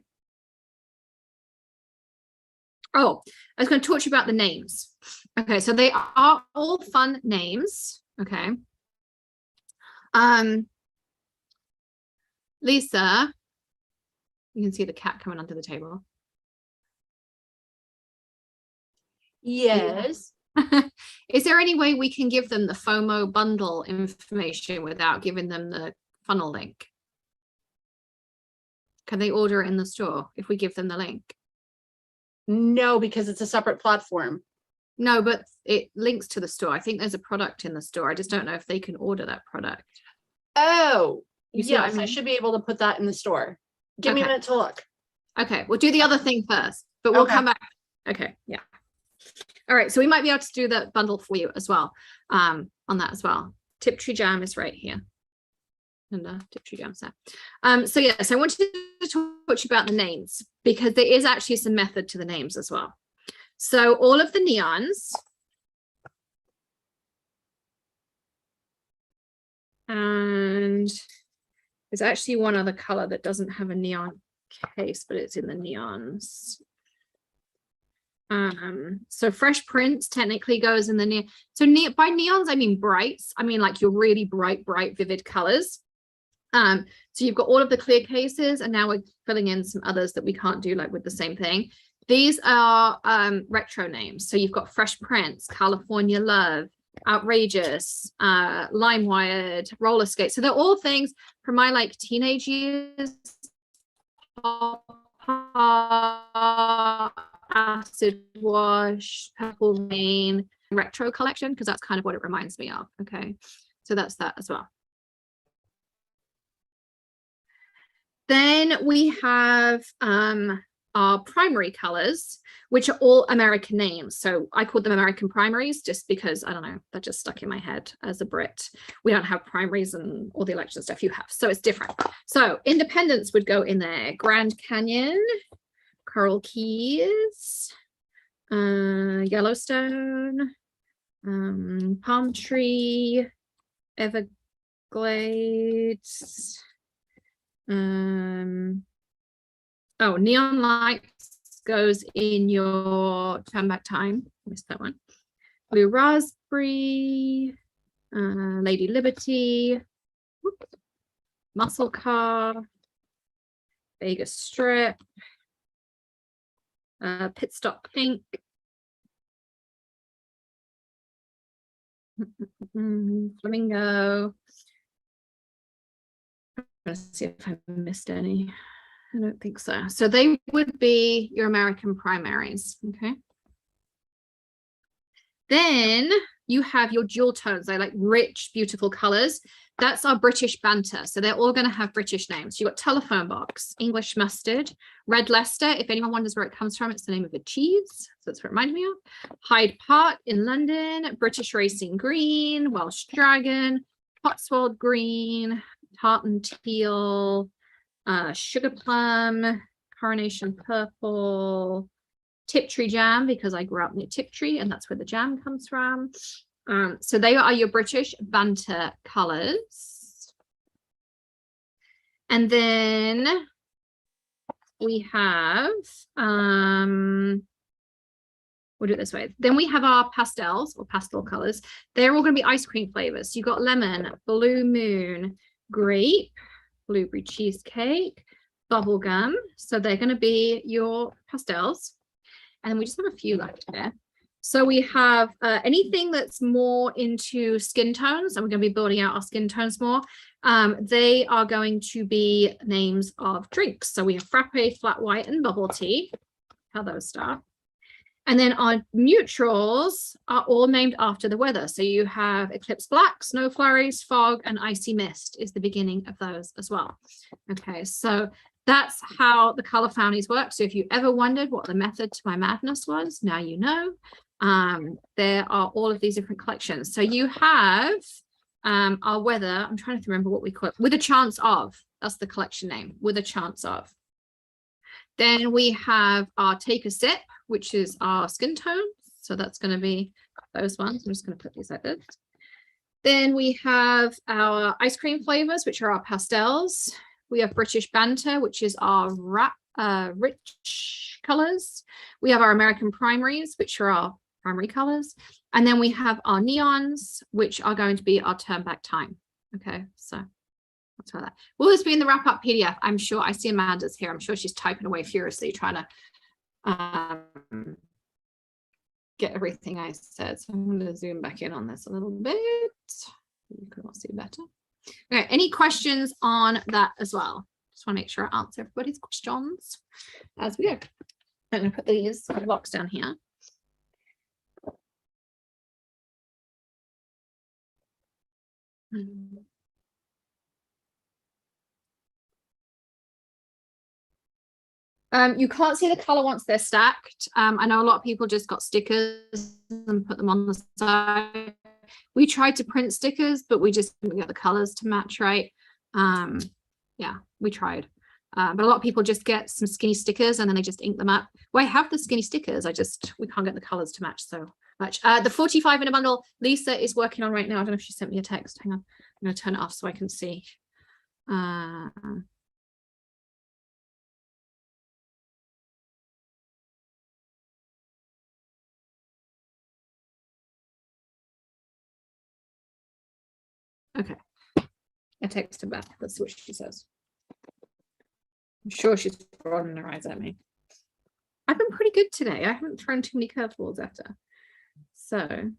Oh, I was going to talk to you about the names. Okay, so they are all fun names. Okay. Lisa, you can see the cat coming onto the table. Yes. Is there any way we can give them the FOMO bundle information without giving them the funnel link? Can they order it in the store if we give them the link? No, because it's a separate platform. No, but it links to the store. I think there's a product in the store. I just don't know if they can order that product. Oh, You see what I yes, I mean? should be able to put that in the store. Give me a Okay. minute to look. Okay, we'll do the other thing first, but we'll come back. Okay, yeah. All right, so we might be able to do the bundle for you as well, on that as well. Tiptree Jam is right here. And Tiptree Jam set. So yes, I wanted to talk to you about the names because there is actually some method to the names as well. So all of the neons, and there's actually one other color that doesn't have a neon case, but it's in the neons. So fresh prints technically goes in the neon. So by neons, I mean brights. I mean like your really bright, vivid colors. So you've got all of the clear cases, and now we're filling in some others that we can't do like with the same thing. These are retro names. So you've got Fresh Prince, California Love, Outrageous, Lime-Wired, Roller Skate. So they're all things from my like teenage years. Acid Wash, Purple Rain, retro collection, because that's kind of what it reminds me of. Okay, so that's that as well. Then we have our primary colors, which are all American names. So I called them American primaries just because, I don't know, that just stuck in my head as a Brit. We don't have primaries and all the election stuff you have, so it's different. So Independence would go in there. Grand Canyon, Coral Keys, Yellowstone, Palm Tree, Everglades, oh, Neon Lights goes in your Turn Back Time. Missed that one. Blue Raspberry, Lady Liberty, whoops, Muscle Car, Vegas Strip, Pit Stop Pink, Flamingo. Let's see if I missed any. I don't think so. So they would be your American primaries. Okay. Then you have your jewel tones. They're like rich, beautiful colors. That's our British banter. So they're all going to have British names. You've got Telephone Box, English Mustard, Red Leicester. If anyone wonders where it comes from, it's the name of a cheese. So that's what it reminds me of. Hyde Park in London, British Racing Green, Welsh Dragon, Cotswold Green, Tartan Teal, Sugar Plum, Coronation Purple, Tiptree Jam, because I grew up near Tiptree and that's where the jam comes from. So they are your British banter colors. And then we have, we'll do it this way. Then we have our pastels or pastel colors. They're all going to be ice cream flavors. You got lemon, blue moon, grape, blueberry cheesecake, bubblegum. So they're going to be your pastels. And we just have a few left here. So we have anything that's more into skin tones, and we're going to be building out our skin tones more. They are going to be names of drinks. So we have frappe, flat white, and bubble tea. How those start. And then our neutrals are all named after the weather. So you have eclipse black, snow flurries, fog, and icy mist is the beginning of those as well. Okay, so that's how the color families work. So if you ever wondered what the method to my madness was, now you know. There are all of these different collections. So you have our weather. I'm trying to remember what we call it. With a chance of. That's the collection name. With a chance of. Then we have our Take a Sip, which is our skin tones. So that's going to be those ones. I'm just going to put these like this. Then we have our ice cream flavors, which are our pastels. We have British Banter, which is our rich colors. We have our American primaries, which are our primary colors. And then we have our neons, which are going to be our Turn Back Time. Okay, so that's that. Will this be in the wrap up PDF? I'm sure. I see Amanda's here. I'm sure she's typing away furiously trying to get everything I said. So I'm going to zoom back in on this a little bit. You can all see better. Okay, any questions on that as well? Just want to make sure I answer everybody's questions as we go. I'm going to put these blocks down here. You can't see the color once they're stacked. I know a lot of people just got stickers and put them on the side. We tried to print stickers, but we just couldn't get the colors to match right. Yeah, we tried. But a lot of people just get some skinny stickers and then they just ink them up. Well, I have the skinny stickers. We can't get the colors to match so much. The 45 in a bundle, Lisa is working on right now. I don't know if she sent me a text. Hang on. I'm going to turn it off so I can see. Okay. I texted back. That's what she says. I'm sure she's rolling her eyes at me. I've been pretty good today. I haven't thrown too many curveballs at her. So.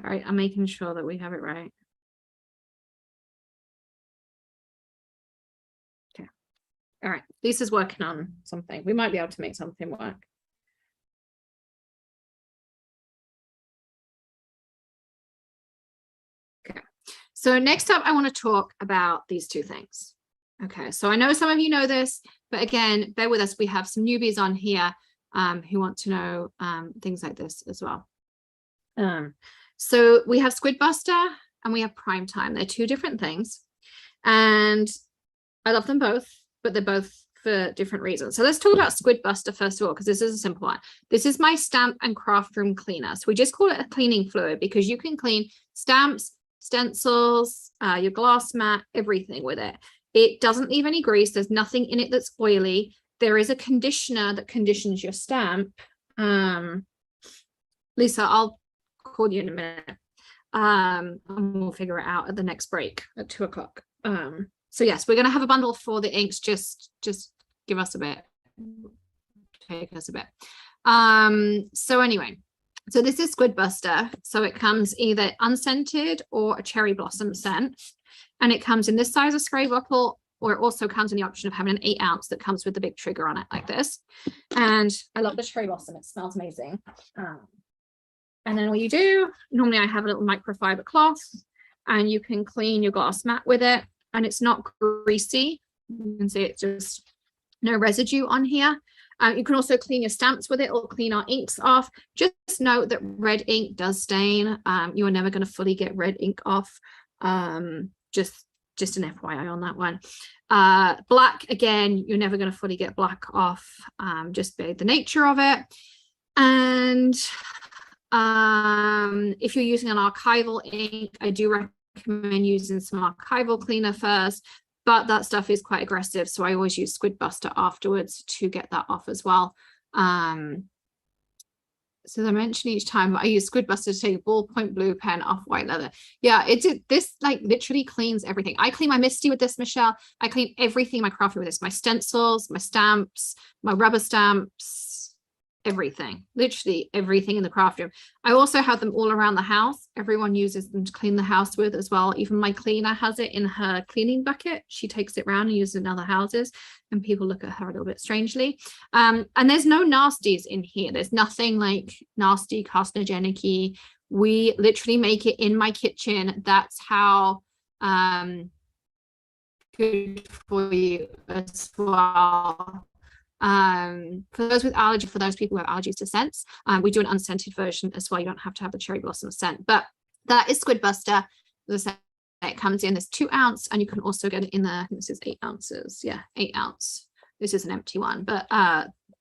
Sorry, I'm making sure that we have it right. Okay. All right. Lisa's working on something. We might be able to make something work. Okay. So next up, I want to talk about these two things. Okay. So I know some of you know this, but again, bear with us. We have some newbies on here who want to know things like this as well. So we have Squid Buster and we have Prime Time. They're two different things. And I love them both, but they're both for different reasons. So let's talk about Squid Buster first of all, because this is a simple one. This is my stamp and craft room cleaner. So we just call it a cleaning fluid because you can clean stamps, stencils, your glass mat, everything with it. It doesn't leave any grease. There's nothing in it that's oily. There is a conditioner that conditions your stamp. Lisa, I'll call you in a minute. And we'll figure it out at the next break at 2 o'clock. So yes, we're going to have a bundle for the inks. Just give us a bit. Take us a bit. So anyway, so this is Squid Buster. So it comes either unscented or a cherry blossom scent. And it comes in this size of spray bottle, or it also comes in the option of having an 8 ounce that comes with the big trigger on it like this. And I love the cherry blossom. It smells amazing. And then what you do, normally I have a little microfiber cloth and you can clean your glass mat with it and it's not greasy. You can see it's just no residue on here. You can also clean your stamps with it or clean our inks off. Just note that red ink does stain. You are never going to fully get red ink off. Just an FYI on that one. Black, again, you're never going to fully get black off, just by the nature of it. And if you're using an archival ink, I do recommend using some archival cleaner first, but that stuff is quite aggressive. So I always use Squid Buster afterwards to get that off as well. So as I mention each time, I use Squid Buster to take a ballpoint blue pen off white leather. Yeah, this like literally cleans everything. I clean my Misty with this, Michelle. I clean everything in my craft room with this, my stencils, my stamps, my rubber stamps, everything, literally everything in the craft room. I also have them all around the house. Everyone uses them to clean the house with as well. Even my cleaner has it in her cleaning bucket. She takes it around and uses it in other houses and people look at her a little bit strangely. And there's no nasties in here. There's nothing like nasty, carcinogenic-y. We literally make it in my kitchen. That's how good for you as well. For those with allergy, for those people who have allergies to scents, we do an unscented version as well. You don't have to have the cherry blossom scent, but that is Squid Buster. As I say, it comes in this 2 ounce and you can also get it in there. I think this is 8 ounces. Yeah, 8 ounce. This is an empty one, but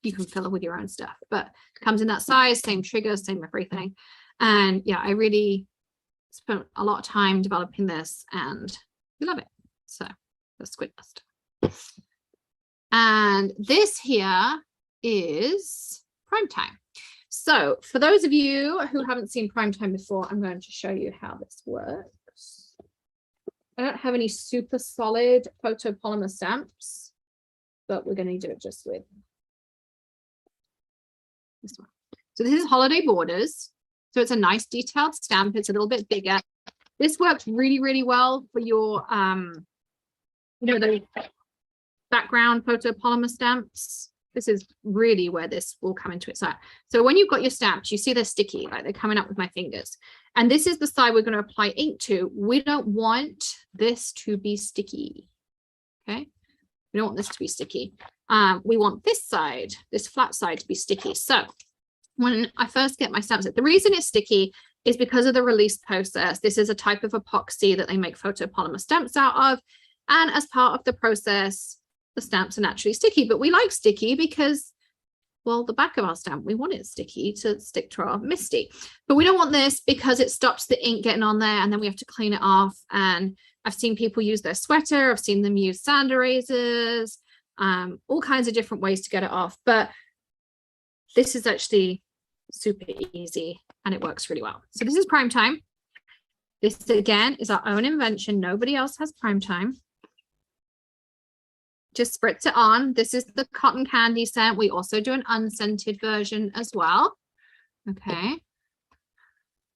you can fill it with your own stuff, but it comes in that size, same trigger, same everything. And yeah, I really spent a lot of time developing this and we love it. So the Squid Buster. And this here is Prime Time. So for those of you who haven't seen Prime Time before, I'm going to show you how this works. I don't have any super solid photopolymer stamps, but we're going to do it just with this one. So this is Holiday Borders. So it's a nice detailed stamp. It's a little bit bigger. This works really, really well for your, the background photopolymer stamps. This is really where this will come into its own. So when you've got your stamps, you see they're sticky, like they're coming up with my fingers. And this is the side we're going to apply ink to. We don't want this to be sticky. Okay. We don't want this to be sticky. We want this side, this flat side, to be sticky. So when I first get my stamps, the reason it's sticky is because of the release process. This is a type of epoxy that they make photopolymer stamps out of. And as part of the process, the stamps are naturally sticky, but we like sticky because, well, the back of our stamp, we want it sticky to stick to our MISTI, but we don't want this because it stops the ink getting on there and then we have to clean it off. And I've seen people use their sweater. I've seen them use sand erasers, all kinds of different ways to get it off. But this is actually super easy and it works really well. So this is Prime Time. This again is our own invention. Nobody else has Prime Time. Just spritz it on. This is the cotton candy scent. We also do an unscented version as well. Okay.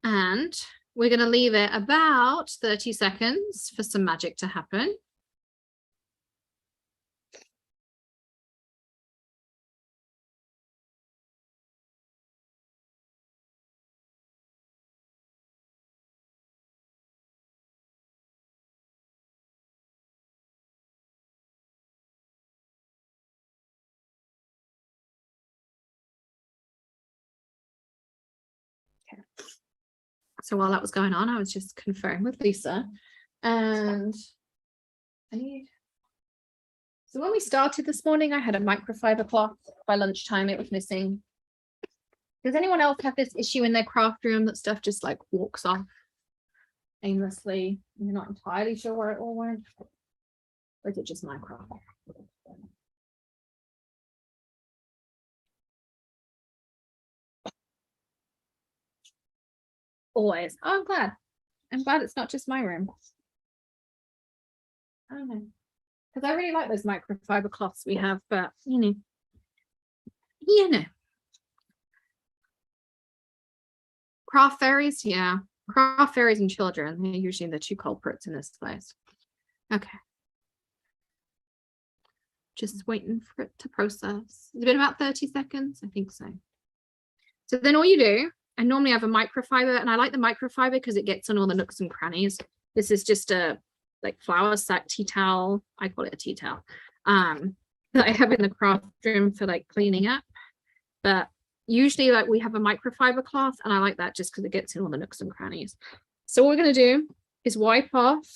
And we're going to leave it about 30 seconds for some magic to happen. Okay. So while that was going on, I was just conferring with Lisa, and so when we started this morning, I had a microfiber cloth. By lunchtime, it was missing. Does anyone else have this issue in their craft room that stuff just like walks off aimlessly? You're not entirely sure where it all went, or is it just my craft? Always. Oh, I'm glad. I'm glad it's not just my room. I don't know. Because I really like those microfiber cloths we have, but you know. Craft fairies, yeah. Craft fairies and children, they're usually the two culprits in this place. Okay. Just waiting for it to process. It's been about 30 seconds, I think so. So then all you do, and normally I have a microfiber, and I like the microfiber because it gets on all the nooks and crannies. This is just a like flour sack tea towel. I call it a tea towel. That I have in the craft room for like cleaning up. But usually like we have a microfiber cloth, and I like that just because it gets in all the nooks and crannies. So what we're going to do is wipe off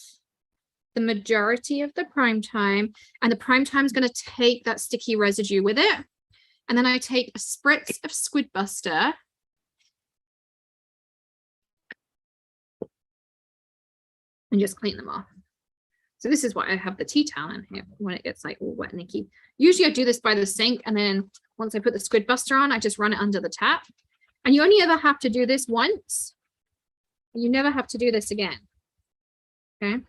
the majority of the Prime Time, and the Prime Time is going to take that sticky residue with it. And then I take a spritz of Squid Buster and just clean them off. So this is why I have the tea towel in here when it gets like all wet and icky. Usually I do this by the sink, and then once I put the Squid Buster on, I just run it under the tap. And you only ever have to do this once. You never have to do this again. Okay. I'm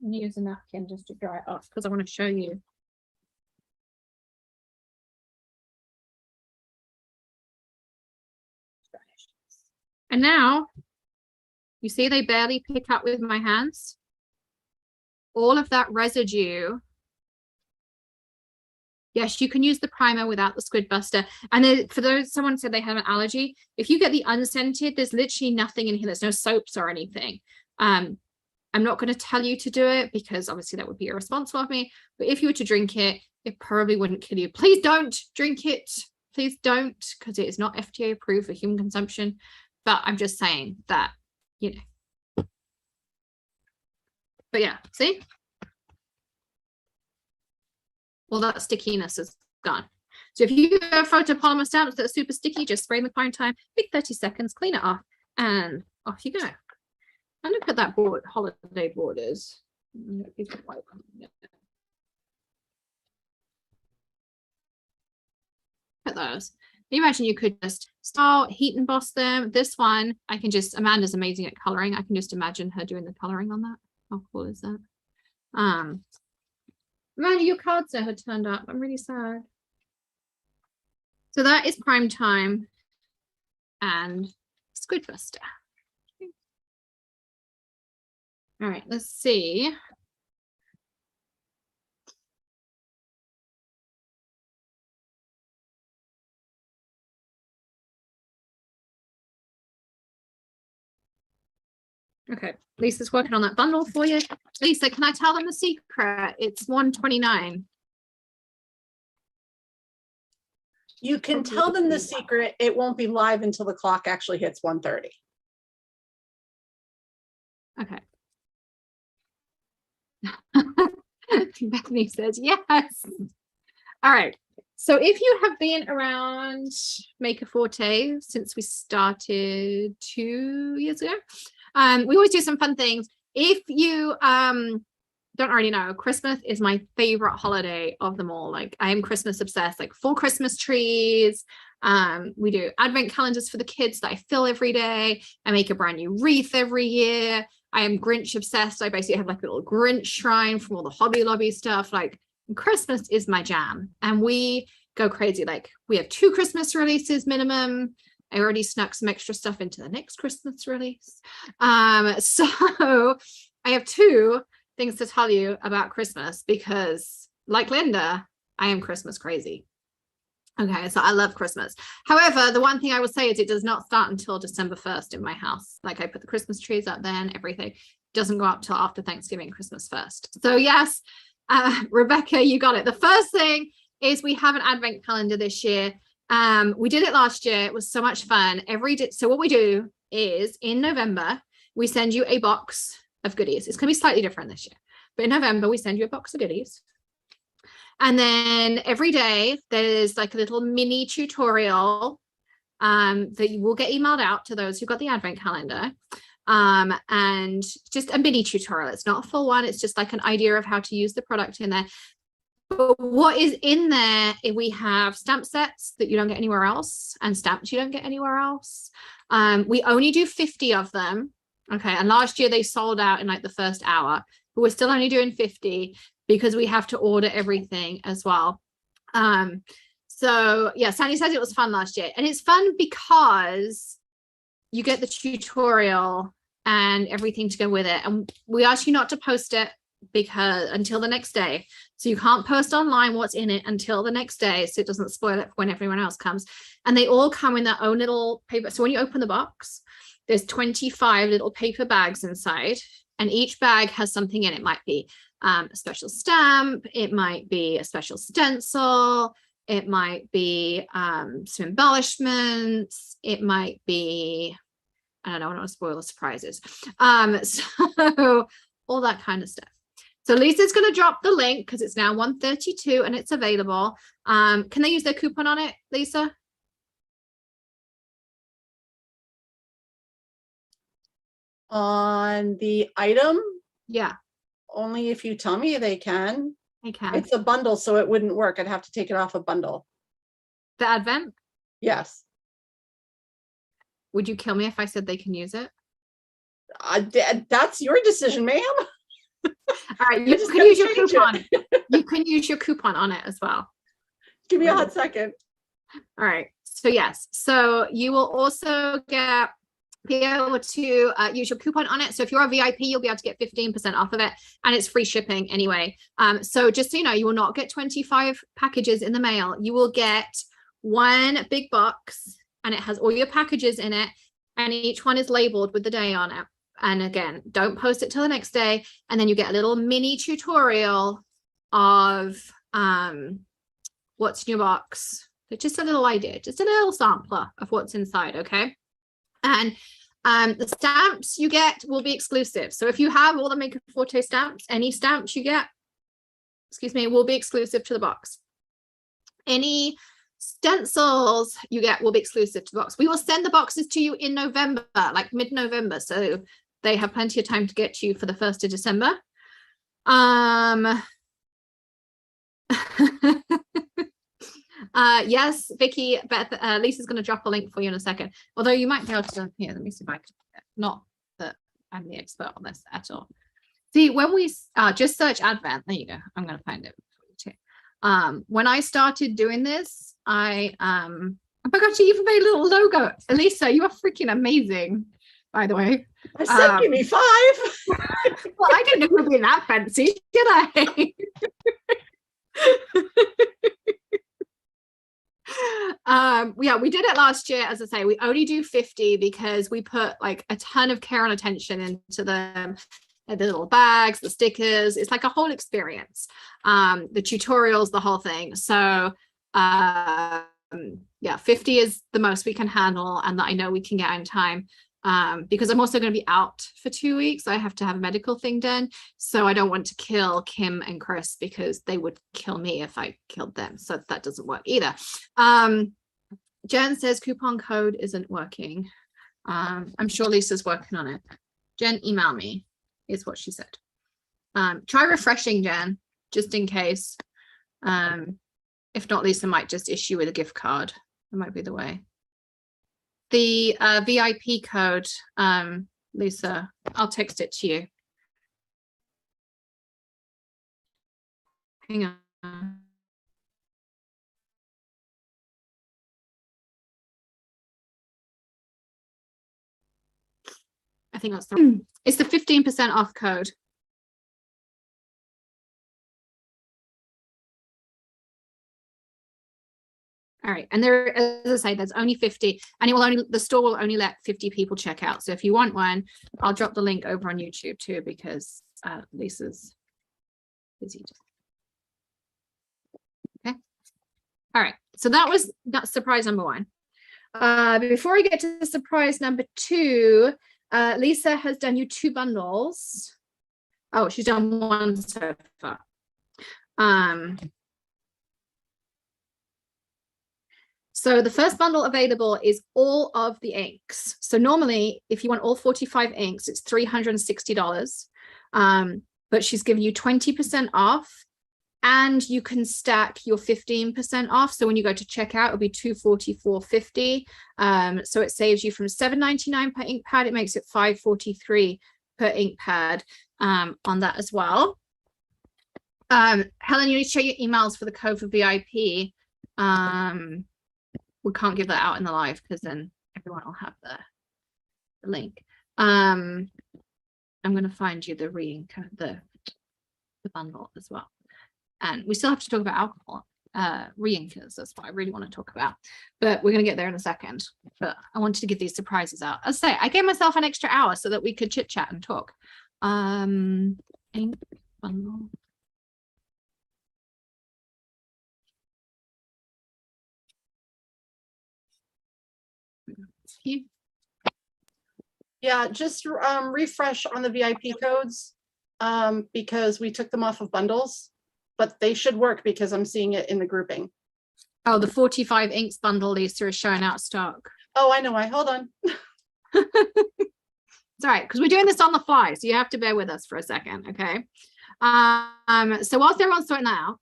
going to use a napkin just to dry it off because I want to show you. And now, you see they barely pick up with my hands. All of that residue. Yes, you can use the primer without the Squid Buster. And then for those, someone said they have an allergy. If you get the unscented, there's literally nothing in here. There's no soaps or anything. I'm not going to tell you to do it because obviously that would be irresponsible of me. But if you were to drink it, it probably wouldn't kill you. Please don't drink it. Please don't, because it is not FDA approved for human consumption. But I'm just saying that, you know. But yeah, see? All that stickiness is gone. So if you have photopolymer stamps that are super sticky, just spray them with Prime Time, big 30 seconds, clean it off, and off you go. And look at that board, holiday borders. Look at those. Can you imagine you could just start, heat and emboss them? This one, I can just, Amanda's amazing at coloring. I can just imagine her doing the coloring on that. How cool is that? Amanda, your cards there had turned up. I'm really sad. So that is Prime Time and Squid Buster. All right, let's see. Okay, Lisa's working on that bundle for you. Lisa, can I tell them the secret? It's 129. You can tell them the secret. It won't be live until the clock actually hits 1:30. Okay, Bethany says yes. All right. So if you have been around Maker Forte since we started 2 years ago, we always do some fun things. If you don't already know, Christmas is my favorite holiday of them all. Like, I am Christmas obsessed, like full Christmas trees. We do advent calendars for the kids that I fill every day. I make a brand new wreath every year. I am Grinch obsessed. I basically have like a little Grinch shrine from all the Hobby Lobby stuff. Like, Christmas is my jam, and we go crazy. Like, we have 2 Christmas releases minimum. I already snuck some extra stuff into the next Christmas release. So I have 2 things to tell you about Christmas because, like Linda, I am Christmas crazy. Okay, so I love Christmas. However, the one thing I would say is it does not start until December 1st in my house. Like, I put the Christmas trees up then, everything doesn't go up till after Thanksgiving, Christmas 1st. So yes, Rebecca, you got it. The first thing is we have an advent calendar this year. We did it last year. It was so much fun. So what we do is in November, we send you a box of goodies. It's going to be slightly different this year, but in November, we send you a box of goodies. And then every day there's like a little mini tutorial that you will get emailed out to those who got the advent calendar. And just a mini tutorial. It's not a full one. It's just like an idea of how to use the product in there. But what is in there, we have stamp sets that you don't get anywhere else and stamps you don't get anywhere else. We only do 50 of them. Okay. And last year they sold out in like the first hour, but we're still only doing 50 because we have to order everything as well. So yeah, Sandy says it was fun last year, and it's fun because you get the tutorial and everything to go with it. And we ask you not to post it because until the next day. So you can't post online what's in it until the next day, so it doesn't spoil it when everyone else comes. And they all come in their own little paper. So when you open the box, there's 25 little paper bags inside, and each bag has something in it. It might be a special stamp, it might be a special stencil, it might be some embellishments, it might be, I don't know, I don't want to spoil the surprises. So all that kind of stuff. So Lisa's going to drop the link because it's now 1:32 and it's available. Can they use their coupon on it, Lisa? On the item? Yeah. Only if you tell me they can. They can. It's a bundle, so it wouldn't work. I'd have to take it off a bundle. The advent? Yes. Would you kill me if I said they can use it? That's your decision, ma'am. All right, you can use your coupon. You can use your coupon on it as well. Give me a hot second. All right. So yes. So you will also be able to use your coupon on it. So if you're a VIP, you'll be able to get 15% off of it, and it's free shipping anyway. So just so you know, you will not get 25 packages in the mail. You will get one big box, and it has all your packages in it, and each one is labeled with the day on it. And again, don't post it till the next day. And then you get a little mini tutorial of what's in your box. So just a little idea, just a little sampler of what's inside. Okay. And the stamps you get will be exclusive. So if you have all the Maker Forte stamps, any stamps you get, will be exclusive to the box. Any stencils you get will be exclusive to the box. We will send the boxes to you in November, like mid-November. So they have plenty of time to get to you for the 1st of December. Yes, Vicky, Beth, Lisa's going to drop a link for you in a second. Although you might be able to, here, let me see if I can, not that I'm the expert on this at all. See, when we just search Advent, there you go. I'm going to find it for you too. When I started doing this, I forgot to even made a little logo. Elisa, you are freaking amazing, by the way. I said give me 5. Well, I didn't know it would be that fancy, did I? Yeah, we did it last year. As I say, we only do 50 because we put like a ton of care and attention into them, the little bags, the stickers. It's like a whole experience, the tutorials, the whole thing. So yeah, 50 is the most we can handle and that I know we can get in time. because I'm also going to be out for 2 weeks. I have to have a medical thing done. So I don't want to kill Kim and Chris because they would kill me if I killed them. So that doesn't work either. Jen says coupon code isn't working. I'm sure Lisa's working on it. Jen, email me, is what she said. Try refreshing, Jen, just in case. If not, Lisa might just issue with a gift card. That might be the way. The VIP code, Lisa, I'll text it to you. Hang on. I think that's the, it's the 15% off code. All right, and there, as I say, there's only 50, and it will only, the store will only let 50 people check out. So if you want one, I'll drop the link over on YouTube too, because Lisa's busy. Okay. All right, so that was surprise number one. Before I get to surprise number two, Lisa has done you 2 bundles. Oh, she's done 1 so far. So the first bundle available is all of the inks. So normally, if you want all 45 inks, it's $360. But she's giving you 20% off, and you can stack your 15% off. So when you go to checkout, it'll be $244.50. So it saves you from $7.99 per ink pad. It makes it $5.43 per ink pad on that as well. Helen, you need to show your emails for the code for VIP. We can't give that out in the live because then everyone will have the link. I'm going to find you the the bundle as well. And we still have to talk about alcohol, re-inkers. That's what I really want to talk about. But we're going to get there in a second. But I wanted to give these surprises out. As I say, I gave myself an extra hour so that we could chit chat and talk. Ink bundle. Yeah, just refresh on the VIP codes because we took them off of bundles, but they should work because I'm seeing it in the grouping. Oh, the 45 inks bundle, Lisa, is showing out stock. Oh, I know. Hold on. It's all right, because we're doing this on the fly, so you have to bear with us for a second, okay? So whilst everyone's sorting that out,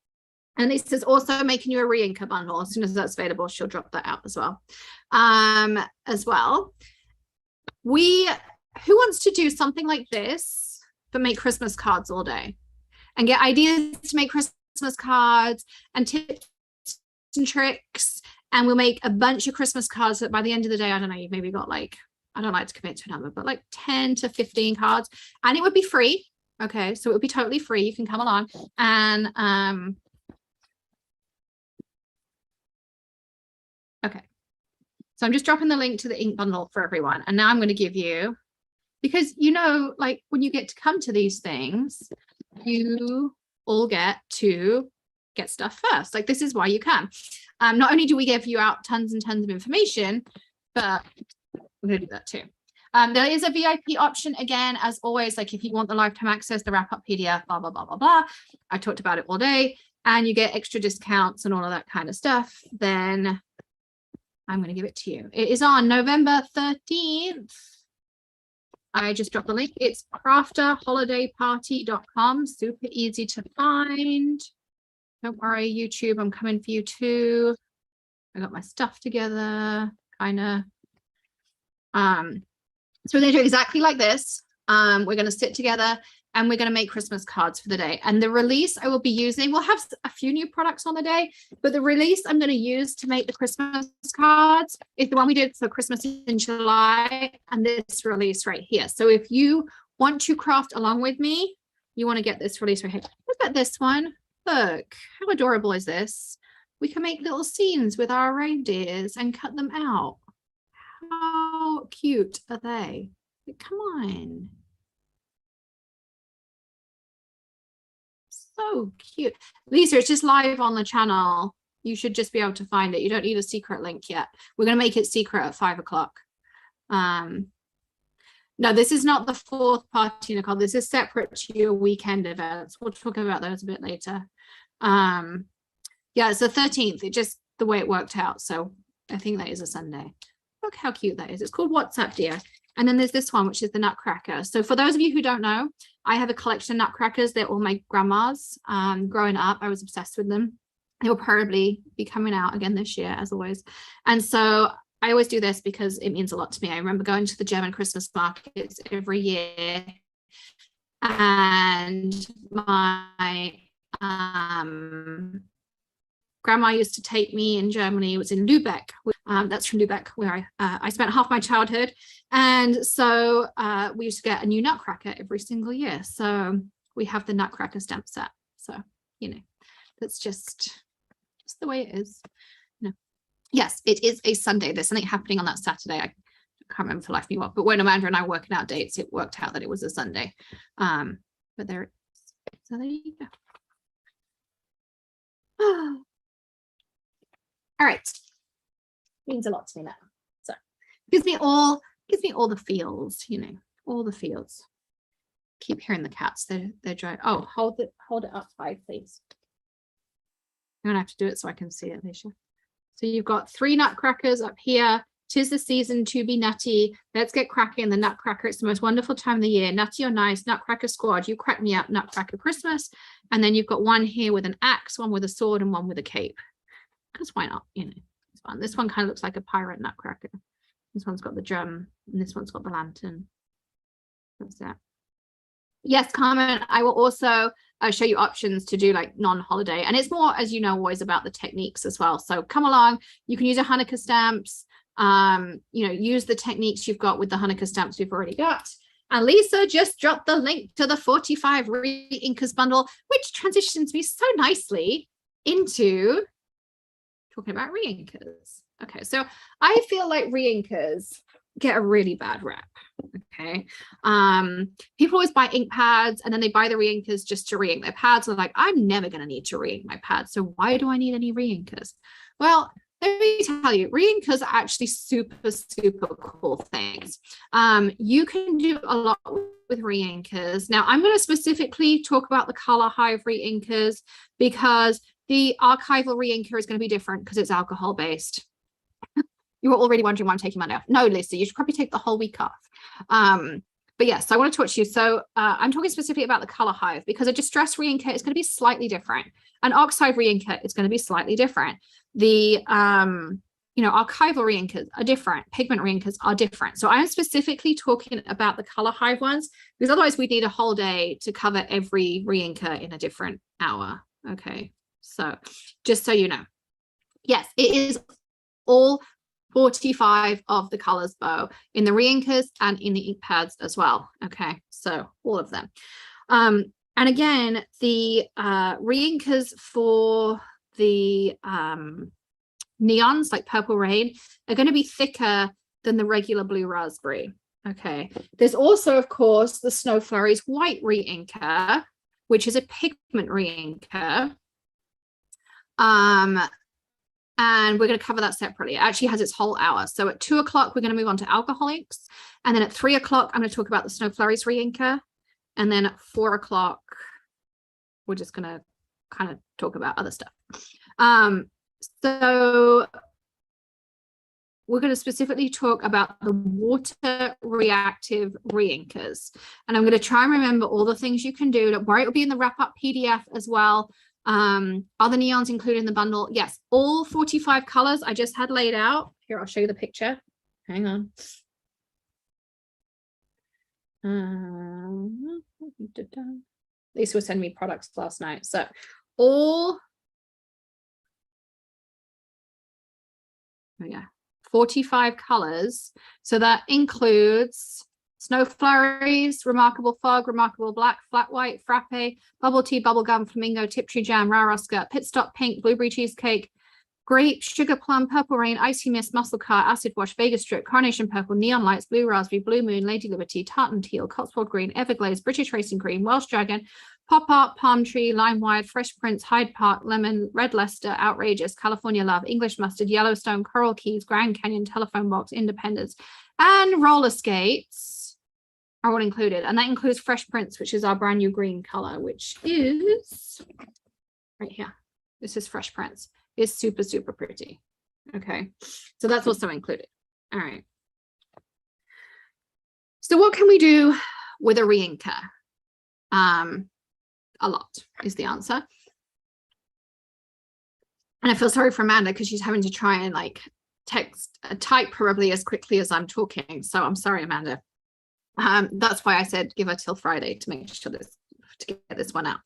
and Lisa's also making you a re-inker bundle. As soon as that's available, she'll drop that out as well. Who wants to do something like this but make Christmas cards all day and get ideas to make Christmas cards and tips and tricks, and we'll make a bunch of Christmas cards that by the end of the day, I don't know, you've maybe got like, I don't like to commit to a number, but like 10 to 15 cards, and it would be free. Okay, so it would be totally free. You can come along and okay. So I'm just dropping the link to the ink bundle for everyone. And now I'm going to give you, because you know, like when you get to come to these things, you all get to get stuff first. Like this is why you come. Not only do we give you out tons and tons of information, but we're going to do that too. There is a VIP option again, as always, like if you want the lifetime access, the wrap up PDF, blah, blah, blah, blah, blah. I talked about it all day, and you get extra discounts and all of that kind of stuff. Then I'm going to give it to you. It is on November 13th. I just dropped the link. It's crafterholidayparty.com. Super easy to find. Don't worry, YouTube, I'm coming for you too. I got my stuff together, kind of. So we're going to do exactly like this. We're going to sit together and we're going to make Christmas cards for the day. And the release I will be using, we'll have a few new products on the day, but the release I'm going to use to make the Christmas cards is the one we did for Christmas in July, and this release right here. So if you want to craft along with me, you want to get this release right here. Look at this one. Look, how adorable is this? We can make little scenes with our reindeers and cut them out. How cute are they? Come on. So cute. Lisa, it's just live on the channel. You should just be able to find it. You don't need a secret link yet. We're going to make it secret at 5 o'clock. No, this is not the fourth party, Nicole. This is separate to your weekend events. We'll talk about those a bit later. Yeah, it's the 13th. It just the way it worked out. So I think that is a Sunday. Look how cute that is. It's called What's Up, Dear? And then there's this one, which is the Nutcracker. So for those of you who don't know, I have a collection of Nutcrackers. They're all my grandma's. Growing up, I was obsessed with them. They will probably be coming out again this year, as always. And so I always do this because it means a lot to me. I remember going to the German Christmas markets every year, and my grandma used to take me in Germany. It was in Lübeck. That's from Lübeck, where I spent half my childhood. And so we used to get a new Nutcracker every single year. So we have the Nutcracker stamp set. So, you know, that's just the way it is. No. Yes, it is a Sunday. There's something happening on that Saturday. I can't remember for life me what, but when Amanda and I were working out dates, it worked out that it was a Sunday. But there it is. So there you go. All right, means a lot to me now. So gives me all the feels, you know, all the feels. Keep hearing the cats. They're dry. Oh, hold it up high, please. I'm gonna have to do it so I can see it, Alicia. So you've got 3 Nutcrackers up here. 'Tis the season to be nutty. Let's get cracking. The Nutcracker. It's the most wonderful time of the year. Nutty or nice. Nutcracker squad. You crack me up. Nutcracker Christmas. And then you've got one here with an axe, one with a sword, and one with a cape. Because why not? You know, it's fun. This one kind of looks like a pirate Nutcracker. This one's got the drum, and this one's got the lantern. That's that. Yes, Carmen, I will also show you options to do like non-holiday. And it's more, as you know, always about the techniques as well. So come along. You can use your Hanukkah stamps. You know, use the techniques you've got with the Hanukkah stamps we've already got. And Lisa just dropped the link to the 45 re-inkers bundle, which transitions me so nicely into talking about re-inkers. Okay, so I feel like re-inkers get a really bad rep. Okay, people always buy ink pads and then they buy the re-inkers just to re-ink their pads. They're like, I'm never going to need to re-ink my pads, so why do I need any re-inkers? Well, let me tell you, re-inkers are actually super cool things. You can do a lot with re-inkers. Now, I'm going to specifically talk about the Color Hive re-inkers because the archival re-inker is going to be different because it's alcohol based. You were already wondering why I'm taking Monday off. No, Lisa, you should probably take the whole week off. But yes, I want to talk to you. So I'm talking specifically about the Color Hive because a distress re-inker is going to be slightly different. An oxide re-inker is going to be slightly different. The you know, archival re-inkers are different. Pigment re-inkers are different. So I'm specifically talking about the Color Hive ones because otherwise we'd need a whole day to cover every re-inker in a different hour. Okay, so just so you know, yes, it is all 45 of the colors, Bo, in the re-inkers and in the ink pads as well. Okay, so all of them. And again, the re-inkers for the neons like Purple Rain are going to be thicker than the regular blue raspberry. Okay, there's also, of course, the Snow Flurries white re-inker, which is a pigment re-inker. And we're going to cover that separately. It actually has its whole hour. So at 2 o'clock, we're going to move on to alcohol inks. And then at 3 o'clock, I'm going to talk about the Snow Flurries re-inker. And then at 4 o'clock, we're just going to kind of talk about other stuff. So we're going to specifically talk about the water reactive re-inkers. And I'm going to try and remember all the things you can do. Don't worry, it'll be in the wrap-up PDF as well. Are the neons included in the bundle? Yes, all 45 colors I just had laid out. Here, I'll show you the picture. Hang on. Lisa was sending me products last night. So all, oh yeah, 45 colors. So that includes Snow Flurries, Remarkable Fog, Remarkable Black, Flat White, Frappe, Bubble Tea, Bubblegum, Flamingo, Tiptree Jam, Rara Skirt, Pit Stop Pink, Blueberry Cheesecake, Grape, Sugar Plum, Purple Rain, Icy Mist, Muscle Car, Acid Wash, Vegas Strip, Carnation Purple, Neon Lights, Blue Raspberry, Blue Moon, Lady Liberty, Tartan Teal, Cotswold Green, Everglaze, British Racing Green, Welsh Dragon, Pop Art, Palm Tree, Lime Wide, Fresh Prince, Hyde Park, Lemon, Red Leicester, Outrageous, California Love, English Mustard, Yellowstone, Coral Keys, Grand Canyon, Telephone Box, Independence, and Roller Skates. are all included. And that includes Fresh Prints, which is our brand new green color, which is right here. This is Fresh Prints. It's super, super pretty. Okay, so that's also included. All right. So what can we do with a reinker? A lot is the answer. And I feel sorry for Amanda because she's having to try and like type probably as quickly as I'm talking. So I'm sorry, Amanda. That's why I said give her till Friday to make sure to get this one out.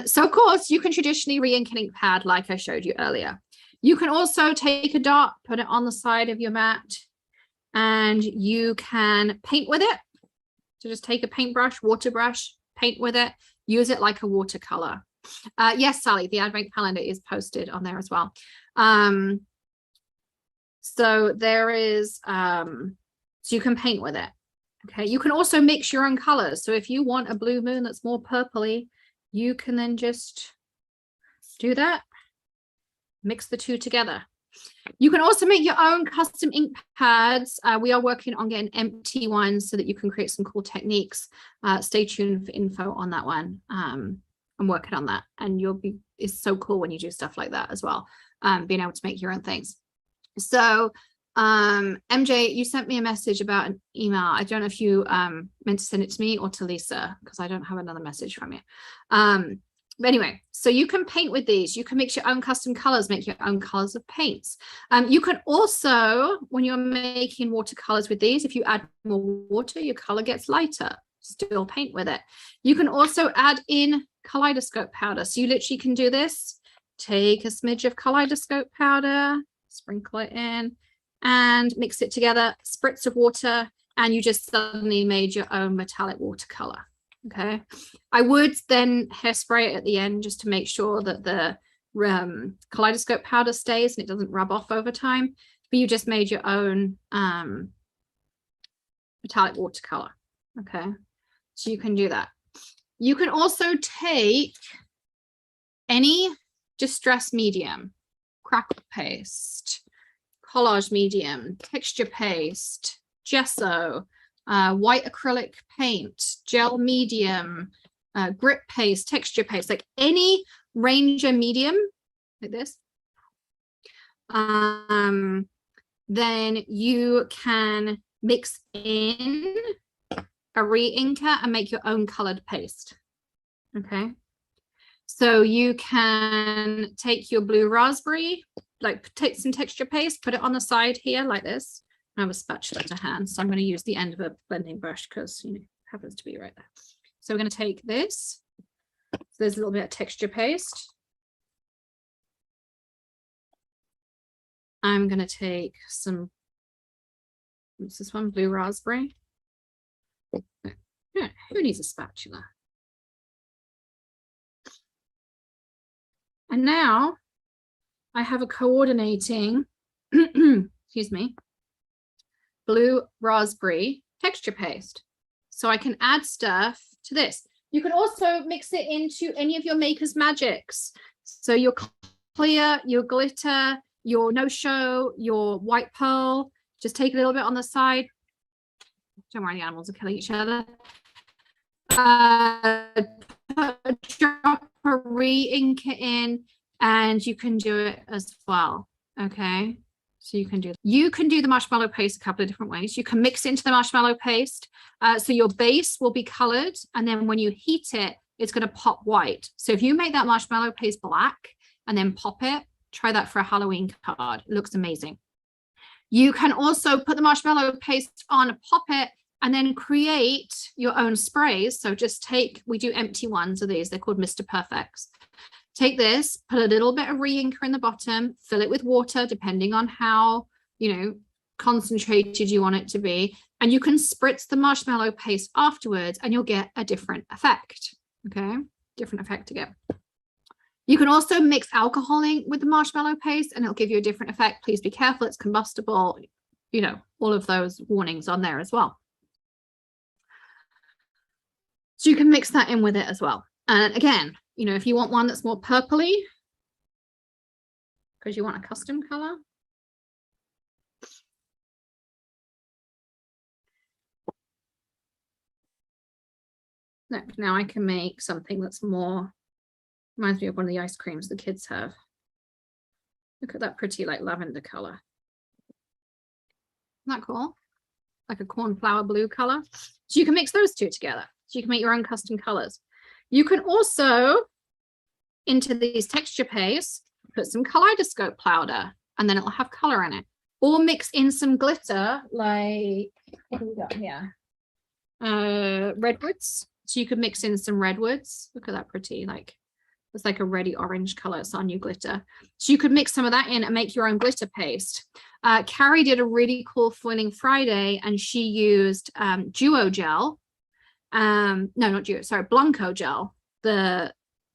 So of course you can traditionally re-ink an ink pad like I showed you earlier. You can also take a dot, put it on the side of your mat, and you can paint with it. So just take a paintbrush, water brush, paint with it, use it like a watercolor. Yes, Sally, the advent calendar is posted on there as well. So there is, so you can paint with it. Okay, you can also mix your own colors. So if you want a blue moon that's more purpley, you can then just do that. Mix the two together. You can also make your own custom ink pads. We are working on getting empty ones so that you can create some cool techniques. Stay tuned for info on that one. I'm working on that, and it's so cool when you do stuff like that as well. Being able to make your own things. So MJ, you sent me a message about an email. I don't know if you meant to send it to me or to Lisa, because I don't have another message from you. But anyway, so you can paint with these. You can mix your own custom colors, make your own colors of paints. You can also, when you're making watercolors with these, if you add more water, your color gets lighter. Still paint with it. You can also add in kaleidoscope powder. So you literally can do this. Take a smidge of kaleidoscope powder, sprinkle it in, and mix it together, spritz of water, and you just suddenly made your own metallic watercolor. Okay, I would then hairspray it at the end just to make sure that the kaleidoscope powder stays and it doesn't rub off over time, but you just made your own metallic watercolor. Okay, so you can do that. You can also take any distress medium, crackle paste, collage medium, texture paste, gesso, white acrylic paint, gel medium, grip paste, texture paste, like any Ranger medium like this, then you can mix in a re-inker and make your own colored paste. Okay, so you can take your blue raspberry, like take some texture paste, put it on the side here like this. I have a spatula to hand, so I'm going to use the end of a blending brush because it happens to be right there. So we're going to take this. So there's a little bit of texture paste. I'm going to take some, what's this one? Blue raspberry. Yeah, who needs a spatula? And now I have a coordinating, excuse me, blue raspberry texture paste. So I can add stuff to this. You can also mix it into any of your Maker's Magics. So your clear, your glitter, your no-show, your white pearl, just take a little bit on the side. Don't worry, the animals are killing each other. Drop a re-ink it in, and you can do it as well. Okay, so you can do the marshmallow paste a couple of different ways. You can mix it into the marshmallow paste, so your base will be colored, and then when you heat it, it's going to pop white. So if you make that marshmallow paste black and then pop it, try that for a Halloween card. It looks amazing. You can also put the marshmallow paste on, pop it, and then create your own sprays. So just we do empty ones of these. They're called Mr. Perfects. Take this, put a little bit of re-inker in the bottom, fill it with water, depending on how, concentrated you want it to be. And you can spritz the marshmallow paste afterwards and you'll get a different effect. Okay, different effect to get. You can also mix alcohol in with the marshmallow paste and it'll give you a different effect. Please be careful, it's combustible. All of those warnings on there as well. So you can mix that in with it as well. And again, if you want one that's more purpley, because you want a custom color, Look, now I can make something that's more, reminds me of one of the ice creams the kids have. Look at that pretty like lavender color. Isn't that cool? Like a cornflower blue color. So you can mix those two together. So you can make your own custom colors. You can also, into these texture pastes, put some kaleidoscope powder, and then it'll have color in it. Or mix in some glitter, like, what do we got here? Redwoods. So you could mix in some redwoods. Look at that pretty, like, it's like a reddy orange color. It's on your glitter. So you could mix some of that in and make your own glitter paste. Carrie did a really cool Foiling Friday, and she used Duo gel. No, not Duo, sorry, Blanco gel, the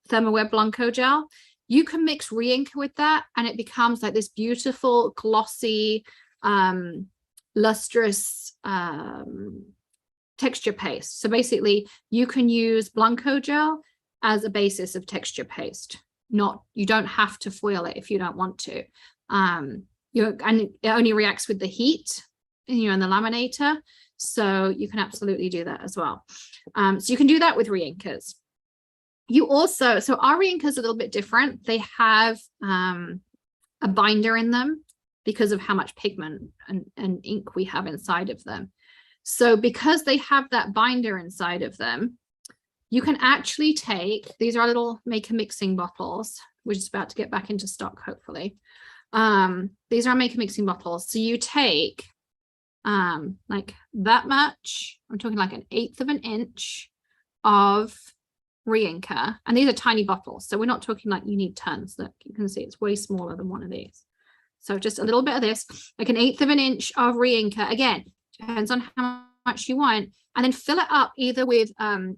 Thermoweb Blanco gel. You can mix re-ink with that, and it becomes like this beautiful, glossy, lustrous texture paste. So basically, you can use Blanco gel as a basis of texture paste. You don't have to foil it if you don't want to. And it only reacts with the heat, in the laminator. So you can absolutely do that as well. So you can do that with re-inkers. You also, so our re-inkers are a little bit different. They have a binder in them because of how much pigment and ink we have inside of them. So because they have that binder inside of them, you can actually take, these are little maker mixing bottles, which is about to get back into stock, hopefully. These are maker mixing bottles. So you take like that much, I'm talking like 1/8 of an inch of re-inker, and these are tiny bottles. So we're not talking like you need tons. Look, you can see it's way smaller than one of these. So just a little bit of this, like 1/8 of an inch of re-inker. Again, depends on how much you want, and then fill it up either with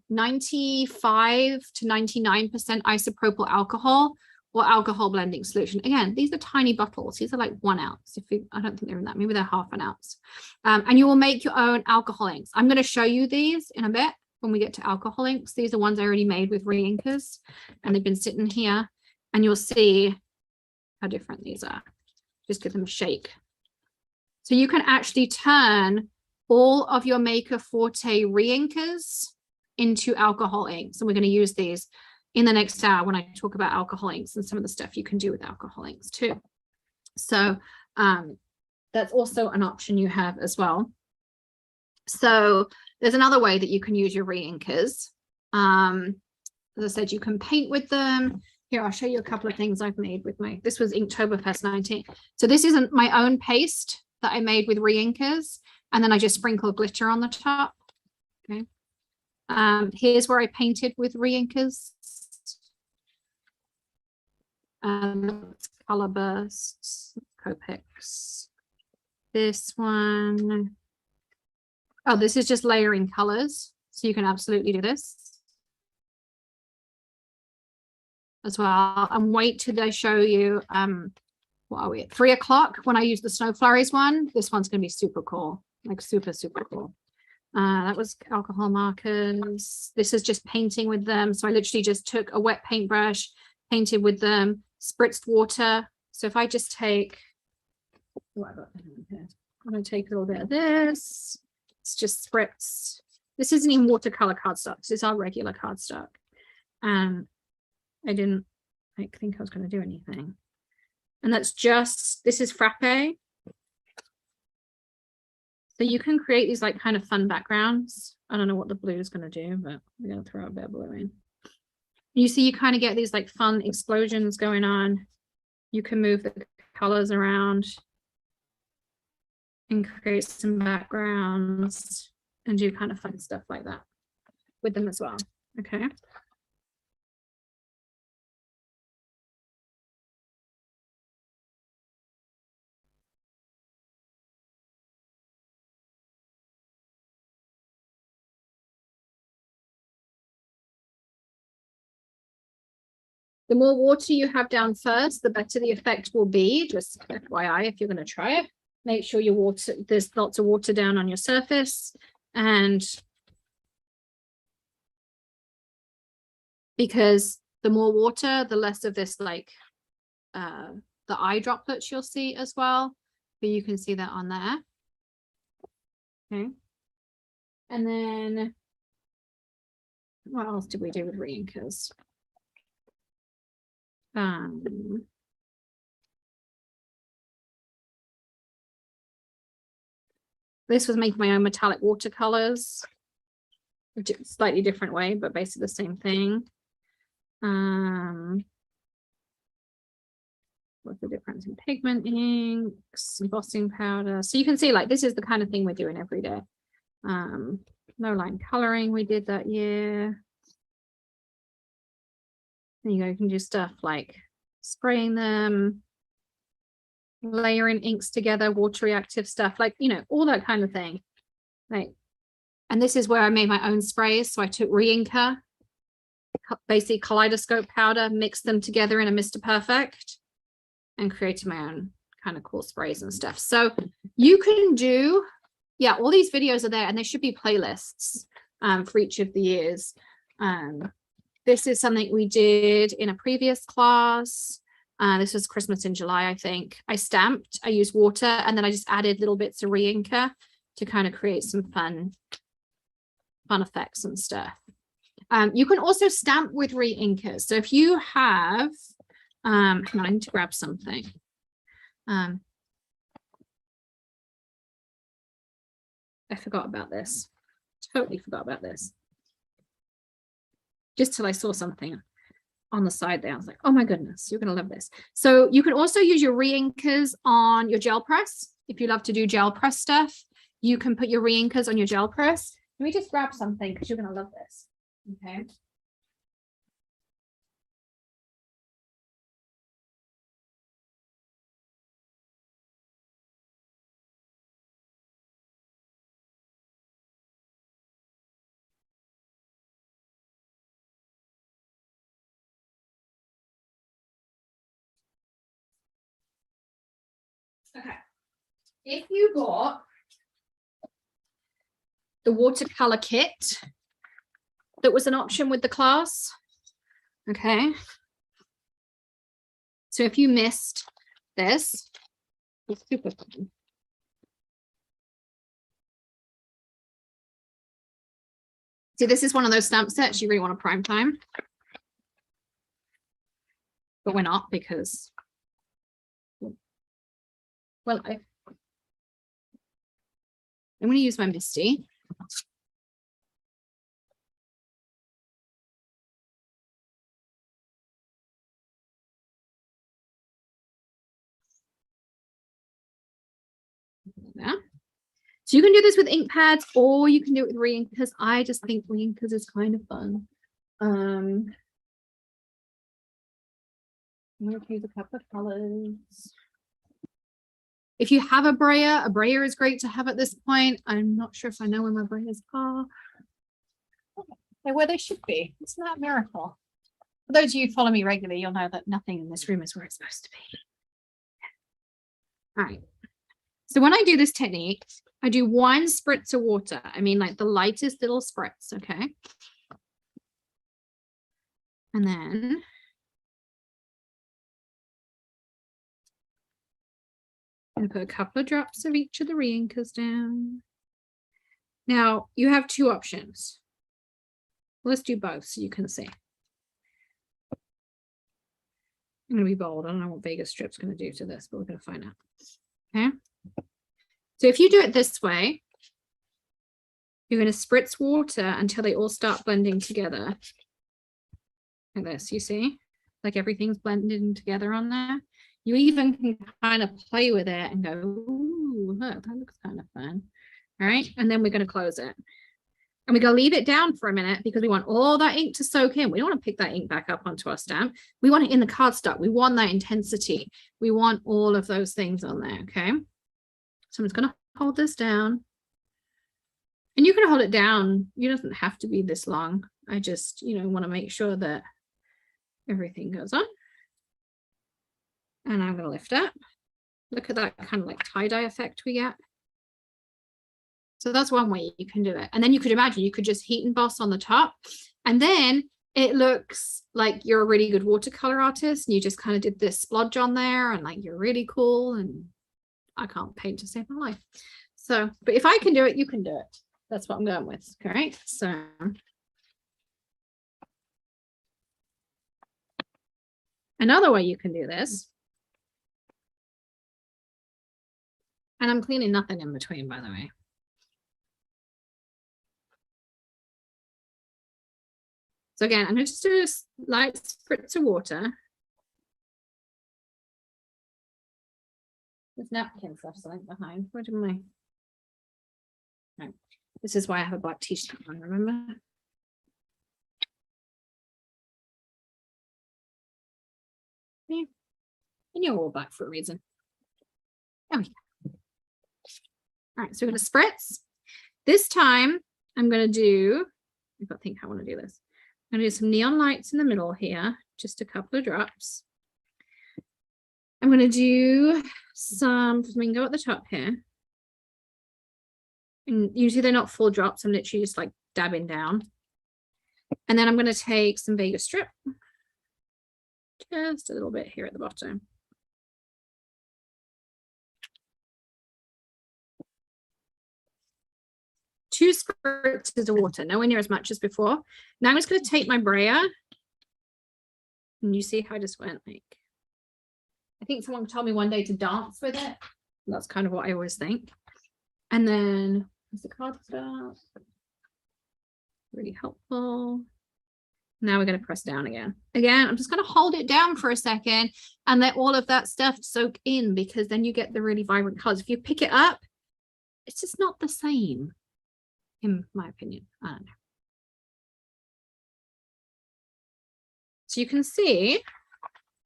95 to 99% isopropyl alcohol or alcohol blending solution. Again, these are tiny bottles. These are like 1 ounce. I don't think they're in that, maybe they're 1/2 ounce. And you will make your own alcohol inks. I'm going to show you these in a bit when we get to alcohol inks. These are ones I already made with re-inkers, and they've been sitting here, and you'll see how different these are. Just give them a shake. So you can actually turn all of your Maker Forte re-inkers into alcohol inks. And we're going to use these in the next hour when I talk about alcohol inks and some of the stuff you can do with alcohol inks too. So that's also an option you have as well. So there's another way that you can use your re-inkers. As I said, you can paint with them. Here, I'll show you a couple of things I've made with this was Inktoberfest 19. So this isn't my own paste that I made with re-inkers, and then I just sprinkle glitter on the top. Okay. Here's where I painted with re-inkers. Color bursts, Copics. This one. Oh, this is just layering colors. So you can absolutely do this as well. And wait till I show you, what are we at 3 o'clock when I use the Snow Flurries one. This one's going to be super cool, like super, super cool. That was alcohol markers. This is just painting with them. So I literally just took a wet paintbrush, painted with them, spritzed water. So if I just take, what have I got here? I'm going to take a little bit of this. It's just spritz. This isn't even watercolor cardstock. This is our regular cardstock. And I didn't think I was going to do anything. And that's just, this is frappe. So you can create these like kind of fun backgrounds. I don't know what the blue is going to do, but we're going to throw a bit of blue in. You see, you kind of get these like fun explosions going on. You can move the colors around and create some backgrounds and do kind of fun stuff like that with them as well. Okay. The more water you have down first, the better the effect will be. Just FYI, if you're going to try it, make sure your water, there's lots of water down on your surface. And because the more water, the less of this like the eye droplets you'll see as well. But you can see that on there. Okay. And then What else did we do with reinkers? This was making my own metallic watercolors, which is a slightly different way, but basically the same thing. What's the difference in pigment inks, embossing powder? So you can see, like, this is the kind of thing we're doing every day. No line coloring, we did that year. There you go, you can do stuff like spraying them, layering inks together, water reactive stuff, like, you know, all that kind of thing. Like, and this is where I made my own sprays. So I took re-inker, basically kaleidoscope powder, mixed them together in a Mr. Perfect, and created my own kind of cool sprays and stuff. So you can do, yeah, all these videos are there, and there should be playlists for each of the years. This is something we did in a previous class. This was Christmas in July, I think. I stamped, I used water, and then I just added little bits of re-inker to kind of create some fun effects and stuff. You can also stamp with re-inkers. So if you have, hang on, I need to grab something. I forgot about this. Totally forgot about this. Just till I saw something on the side there. I was like, oh my goodness, you're going to love this. So you can also use your re-inkers on your gel press. If you love to do gel press stuff, you can put your re-inkers on your gel press. Let me just grab something because you're going to love this. Okay. Okay. If you bought the watercolor kit that was an option with the class, okay. So if you missed this, it's super fun. See, this is one of those stamp sets you really want to prime time. But we're not, because, well, I'm going to use my Misty. Yeah. So you can do this with ink pads, or you can do it with re-inkers. I just think re-inkers is kind of fun. I'm going to use a couple of colors. If you have a brayer is great to have at this point. I'm not sure if I know where my brayers are. They're where they should be. Isn't that a miracle? For those of you who follow me regularly, you'll know that nothing in this room is where it's supposed to be. All right. So when I do this technique, I do 1 spritz of water. I mean, like the lightest little spritz, okay? And then I'm going to put a couple of drops of each of the re-inkers down. Now, you have 2 options. Let's do both so you can see. I'm going to be bold. I don't know what Vegas strip's going to do to this, but we're going to find out. Okay. So if you do it this way, you're going to spritz water until they all start blending together. Like this, you see? Like everything's blending together on there. You even can kind of play with it and go, ooh, look, that looks kind of fun. All right. And then we're going to close it. And we're going to leave it down for a minute because we want all that ink to soak in. We don't want to pick that ink back up onto our stamp. We want it in the cardstock. We want that intensity. We want all of those things on there. Okay. So I'm just going to hold this down. And you can hold it down. It doesn't have to be this long. I just, want to make sure that everything goes on. And I'm going to lift up. Look at that kind of like tie-dye effect we get. So that's one way you can do it. And then you could imagine you could just heat emboss on the top. And then it looks like you're a really good watercolor artist. And you just kind of did this splodge on there and like you're really cool. And I can't paint to save my life. So, but if I can do it, you can do it. That's what I'm going with. All right. So Another way you can do this, and I'm cleaning nothing in between, by the way. So again, I'm going to just do a light spritz of water. There's napkins left something behind. Where did my... No. This is why I have a black t-shirt on, remember? Yeah. And you're all black for a reason. There we go. All right, so we're going to spritz. This time, I'm going to do, I've got to think how I want to do this. I'm going to do some neon lights in the middle here, just a couple of drops. I'm going to do some, we can go at the top here. And usually they're not full drops. I'm literally just like dabbing down. And then I'm going to take some Vegas strip. Just a little bit here at the bottom. Two spritzes of water, nowhere near as much as before. Now I'm just going to take my brayer. And you see how I just went like, I think someone told me one day to dance with it. That's kind of what I always think. And then there's the card stuff. Really helpful. Now we're going to press down again. Again, I'm just going to hold it down for a second and let all of that stuff soak in, because then you get the really vibrant colors. If you pick it up, it's just not the same, in my opinion. I don't know. So you can see,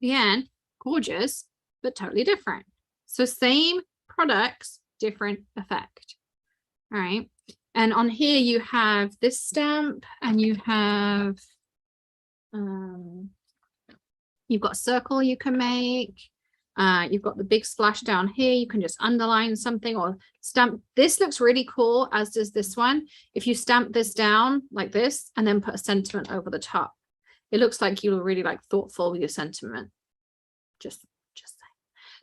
again, gorgeous, but totally different. So same products, different effect. All right. And on here you have this stamp, and you have, you've got a circle you can make. You've got the big splash down here. You can just underline something or stamp. This looks really cool, as does this one. If you stamp this down like this and then put a sentiment over the top, it looks like you were really like thoughtful with your sentiment. Just saying.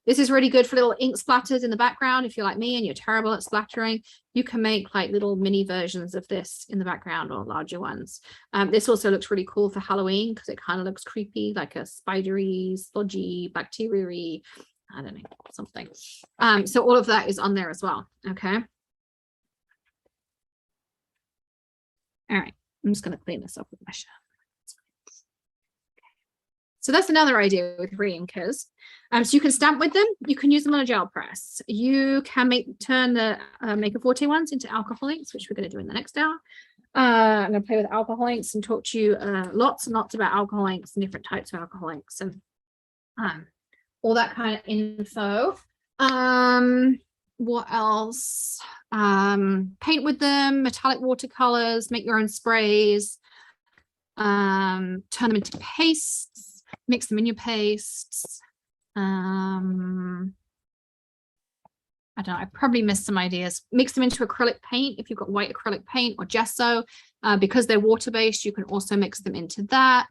This is really good for little ink splatters in the background. If you're like me and you're terrible at splattering, you can make like little mini versions of this in the background, or larger ones. This also looks really cool for Halloween because it kind of looks creepy, like a spidery, sludgy, bacteria-y, I don't know, something. So all of that is on there as well. Okay. All right. I'm just going to clean this up with my shirt. So that's another idea with re-inkers. So you can stamp with them. You can use them on a gel press. You can turn the Maker Forte ones into alcohol inks, which we're going to do in the next hour. I'm going to play with alcohol inks and talk to you lots and lots about alcohol inks and different types of alcohol inks and all that kind of info. What else? Paint with them, metallic watercolors, make your own sprays, turn them into pastes, mix them in your pastes. I don't know, I probably missed some ideas. Mix them into acrylic paint if you've got white acrylic paint or gesso. Because they're water-based, you can also mix them into that.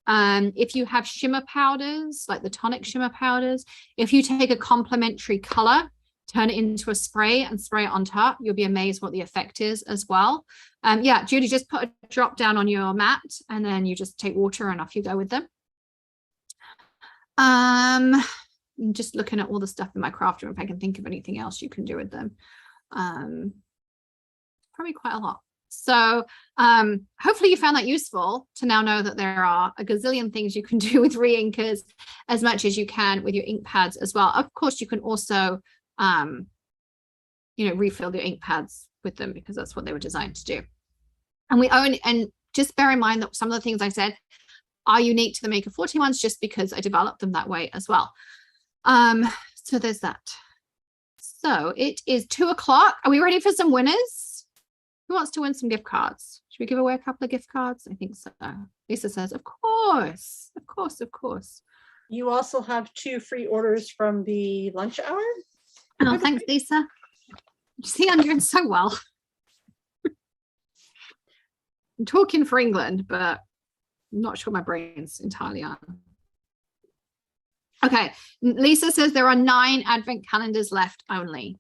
If you have shimmer powders, like the tonic shimmer powders, if you take a complementary color, turn it into a spray and spray it on top, you'll be amazed what the effect is as well. Yeah, Judy, just put a drop down on your mat and then you just take water and off you go with them. I'm just looking at all the stuff in my craft room if I can think of anything else you can do with them. Probably quite a lot. So hopefully you found that useful to now know that there are a gazillion things you can do with re-inkers as much as you can with your ink pads as well. Of course, you can also you know, refill your ink pads with them because that's what they were designed to do. And just bear in mind that some of the things I said are unique to the Maker Forte ones just because I developed them that way as well. So there's that. So it is 2 o'clock. Are we ready for some winners? Who wants to win some gift cards? Should we give away a couple of gift cards? I think so. Lisa says, of course, of course, of course. You also have 2 free orders from the lunch hour. Oh, thanks, Lisa. You see, I'm doing so well. I'm talking for England, but I'm not sure my brain's entirely on. Okay, Lisa says there are 9 advent calendars left only.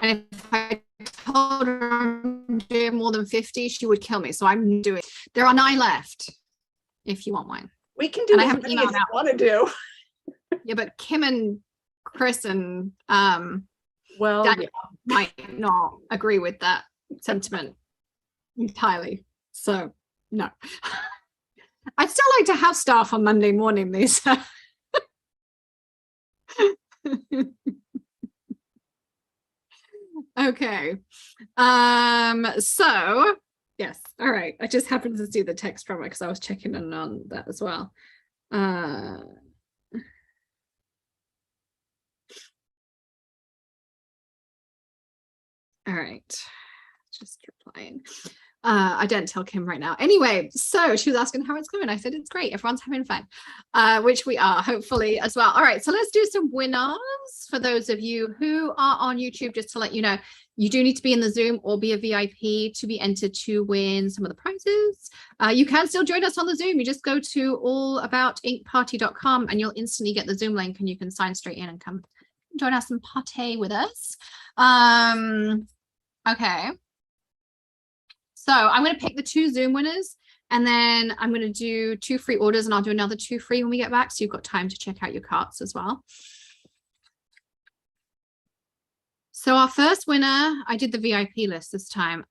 And if I told her I'm doing more than 50, she would kill me. So I'm doing, there are 9 left. if you want wine. We can do And I as haven't many emailed as you out. want to do. Yeah, but Kim and Chris and well, Daniel might not agree with that sentiment entirely. So no. I'd still like to have staff on Monday morning, Lisa. Okay. So yes, all right. I just happened to see the text from it because I was checking in on that as well. All right, just replying. I don't tell Kim right now. Anyway, so she was asking how it's going. I said it's great. Everyone's having fun, which we are hopefully as well. All right, so let's do some winners for those of you who are on YouTube. Just to let you know, you do need to be in the Zoom or be a VIP to be entered to win some of the prizes. You can still join us on the Zoom. You just go to allaboutinkparty.com and you'll instantly get the Zoom link and you can sign straight in and come join us and party with us. Okay. So I'm going to pick the 2 Zoom winners and then I'm going to do 2 free orders and I'll do another 2 free when we get back. So you've got time to check out your carts as well. So our first winner, I did the VIP list this time,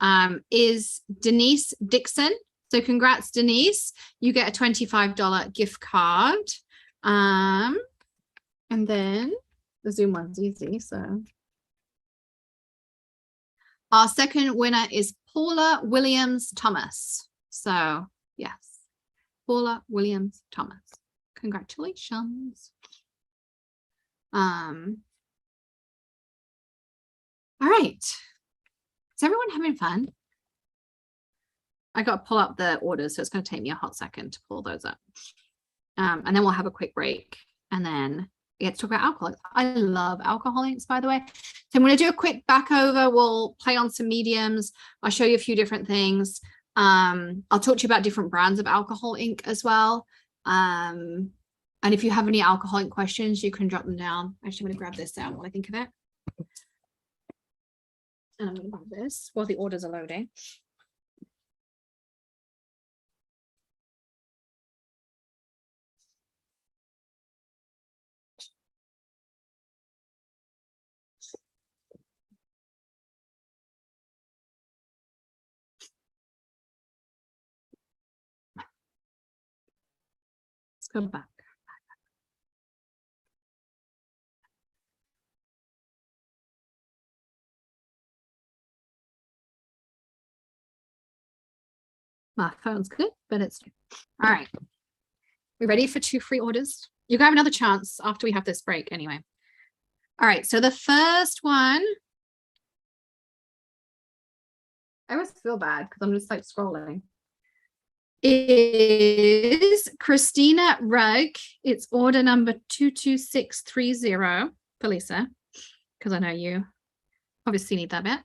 is Denise Dixon. So congrats, Denise. You get a $25 gift card. And then the Zoom one's easy, so. Our second winner is Paula Williams Thomas. So yes, Paula Williams Thomas. Congratulations. All right. Is everyone having fun? I got to pull up the orders, so it's going to take me a hot second to pull those up. And then we'll have a quick break and then we get to talk about alcohol. I love alcohol inks, by the way. So I'm going to do a quick back over. We'll play on some mediums. I'll show you a few different things. I'll talk to you about different brands of alcohol ink as well. And if you have any alcohol ink questions, you can drop them down. Actually, I'm going to grab this out while I think of it. And I'm going to grab this while the orders are loading. Let's go back. My phone's good, but it's all right. We ready for 2 free orders? You can have another chance after we have this break anyway. All right, so the first one, I always feel bad because I'm just like scrolling, is Christina Rugg. It's order number 22630 for Lisa, because I know you obviously need that bit.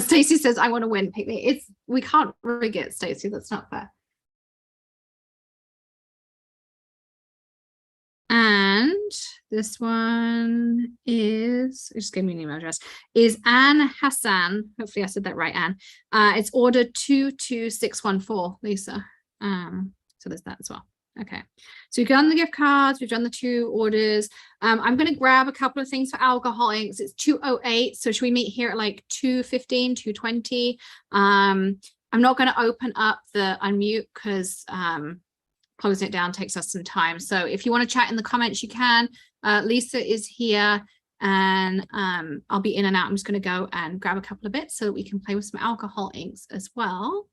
Stacey says, I want to win. Pick me. We can't rig it, Stacey. That's not fair. And this one is, just give me an email address, is Anne Hassan. Hopefully I said that right, Anne. It's order 22614, Lisa. So there's that as well. Okay, so we've done the gift cards, we've done the 2 orders. I'm going to grab a couple of things for alcohol inks. It's 2:08, so should we meet here at like 2:15, 2:20? I'm not going to open up the unmute because closing it down takes us some time. So if you want to chat in the comments, you can. Lisa is here and I'll be in and out. I'm just going to go and grab a couple of bits so that we can play with some alcohol inks as well.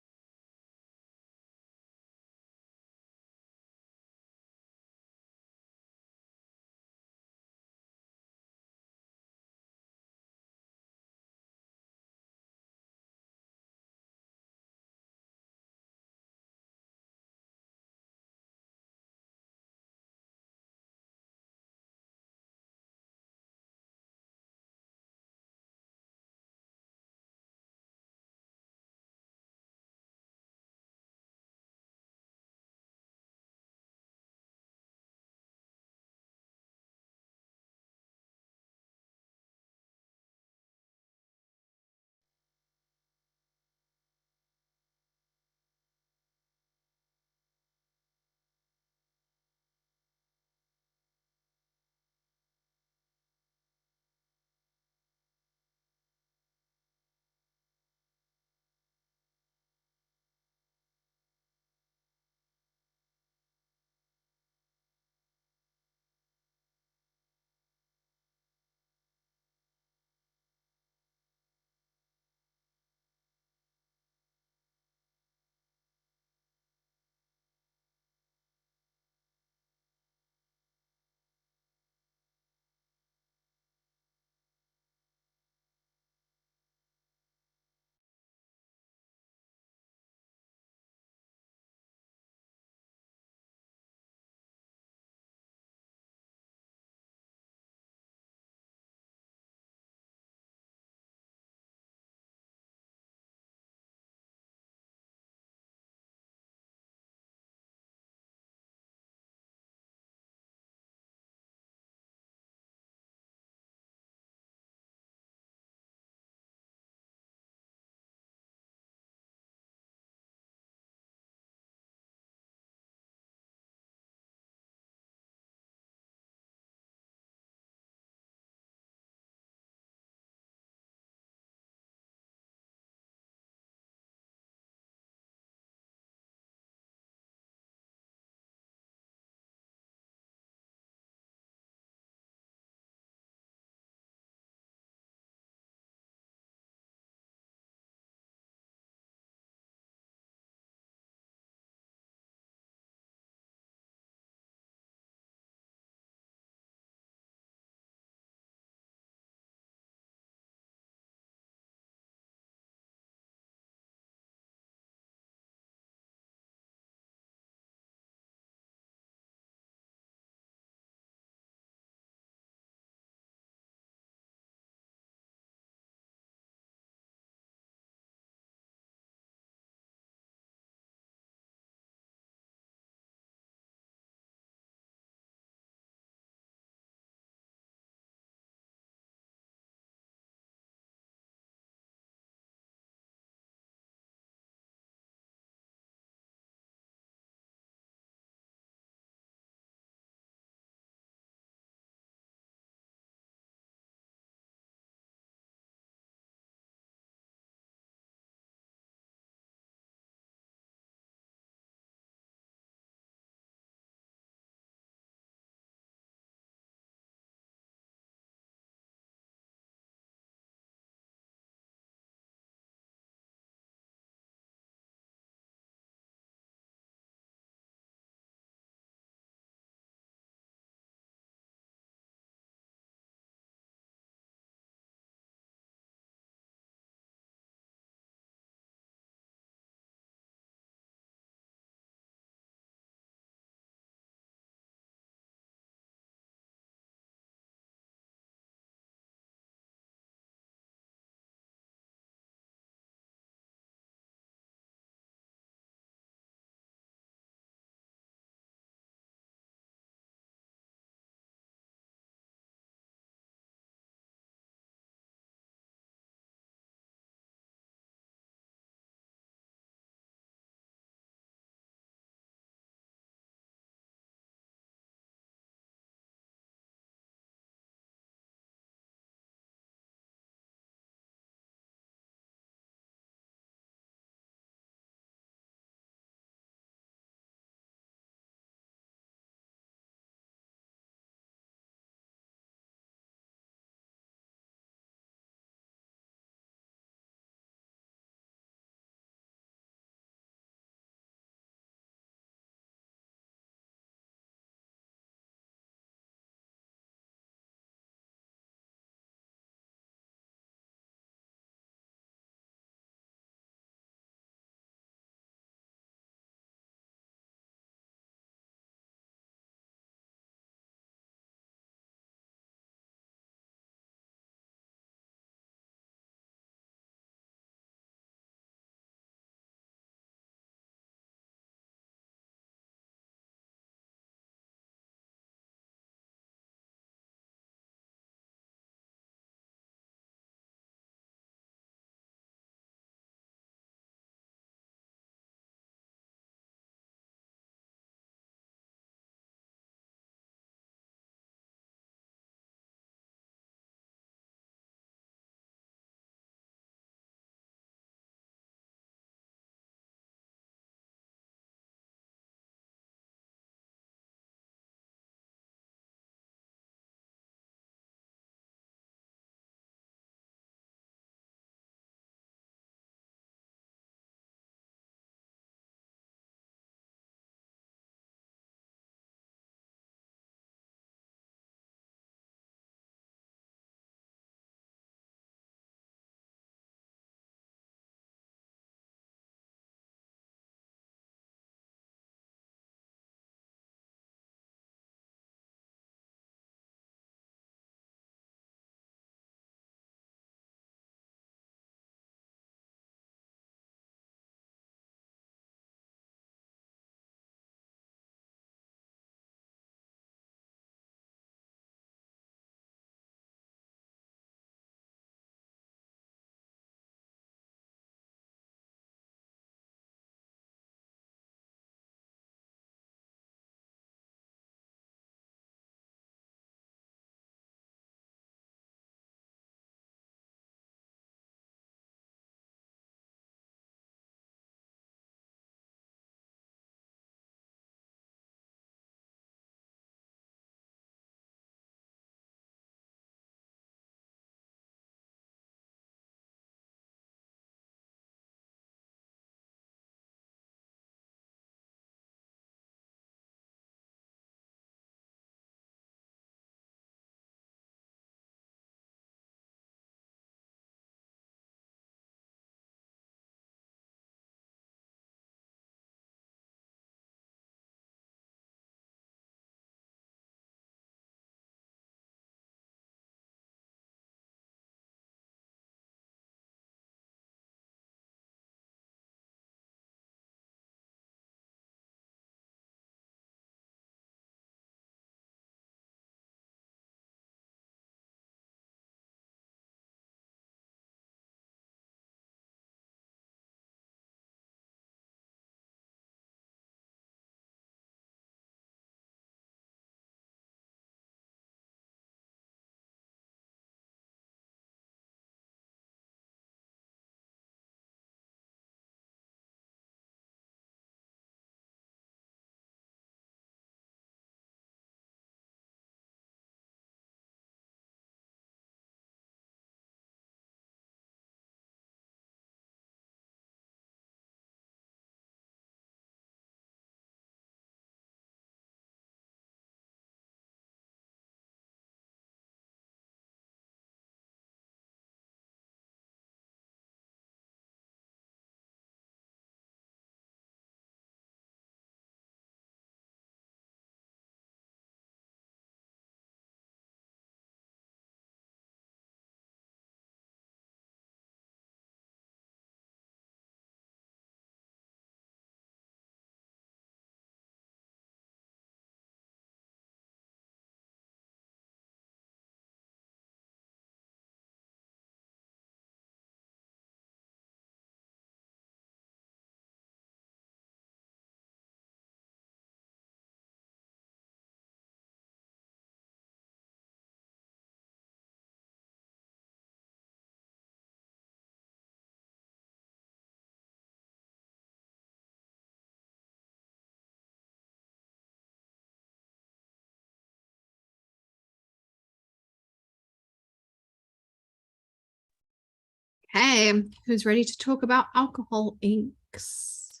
Okay, who's ready to talk about alcohol inks?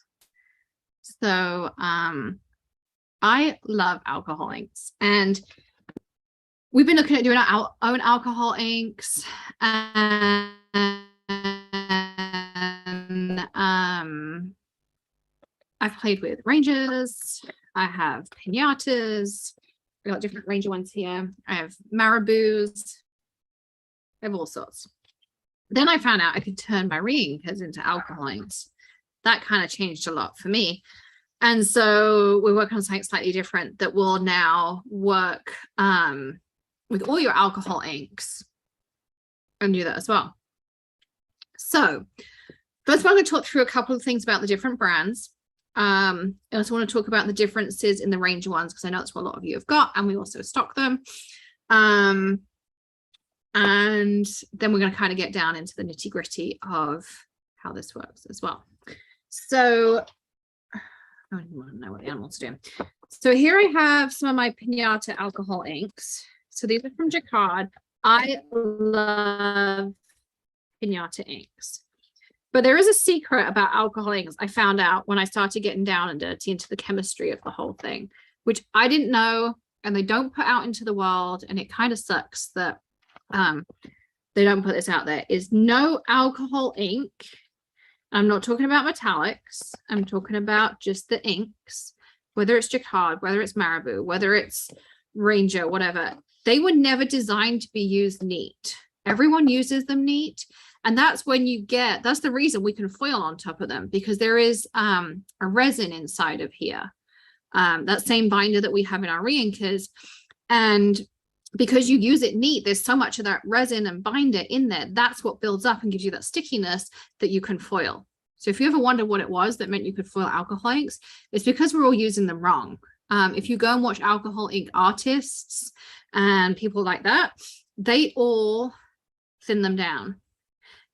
So, I love alcohol inks, and we've been looking at doing our own alcohol inks, and I've played with ranges. I have pinatas. I got different ranger ones here. I have marabous. I have all sorts. Then I found out I could turn my re-inkers into alcohol inks. That kind of changed a lot for me. And so we're working on something slightly different that will now work with all your alcohol inks and do that as well. So first, I'm going to talk through a couple of things about the different brands. I also want to talk about the differences in the Ranger ones, because I know that's what a lot of you have got, and we also stock them. And then we're going to kind of get down into the nitty gritty of how this works as well. So I don't even want to know what the animals are doing. So here I have some of my Pinata alcohol inks. So these are from Jacquard. I love Pinata inks. But there is a secret about alcohol inks I found out when I started getting down and dirty into the chemistry of the whole thing, which I didn't know, and they don't put out into the world, and it kind of sucks that they don't put this out there, is no alcohol ink. I'm not talking about metallics. I'm talking about just the inks, whether it's Jacquard, whether it's Marabou, whether it's Ranger, whatever. They were never designed to be used neat. Everyone uses them neat. And that's when you get, that's the reason we can foil on top of them, because there is a resin inside of here. That same binder that we have in our re-inkers. And because you use it neat, there's so much of that resin and binder in there. That's what builds up and gives you that stickiness that you can foil. So if you ever wonder what it was that meant you could foil alcohol inks, it's because we're all using them wrong. If you go and watch alcohol ink artists and people like that, they all thin them down.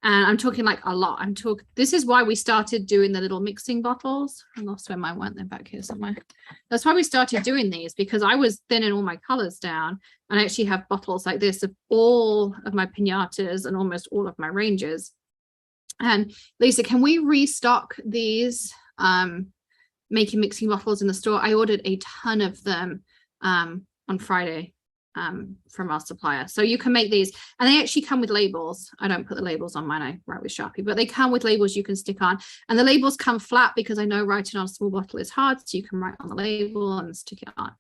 And I'm talking like a lot. This is why we started doing the little mixing bottles. I lost where mine went. They're back here somewhere. That's why we started doing these, because I was thinning all my colors down, and I actually have bottles like this of all of my pinatas and almost all of my ranges. And Lisa, can we restock these making mixing bottles in the store? I ordered a ton of them on Friday from our supplier. So you can make these, and they actually come with labels. I don't put the labels on mine, I write with Sharpie, but they come with labels you can stick on, and the labels come flat because I know writing on a small bottle is hard, so you can write on the label and stick it on.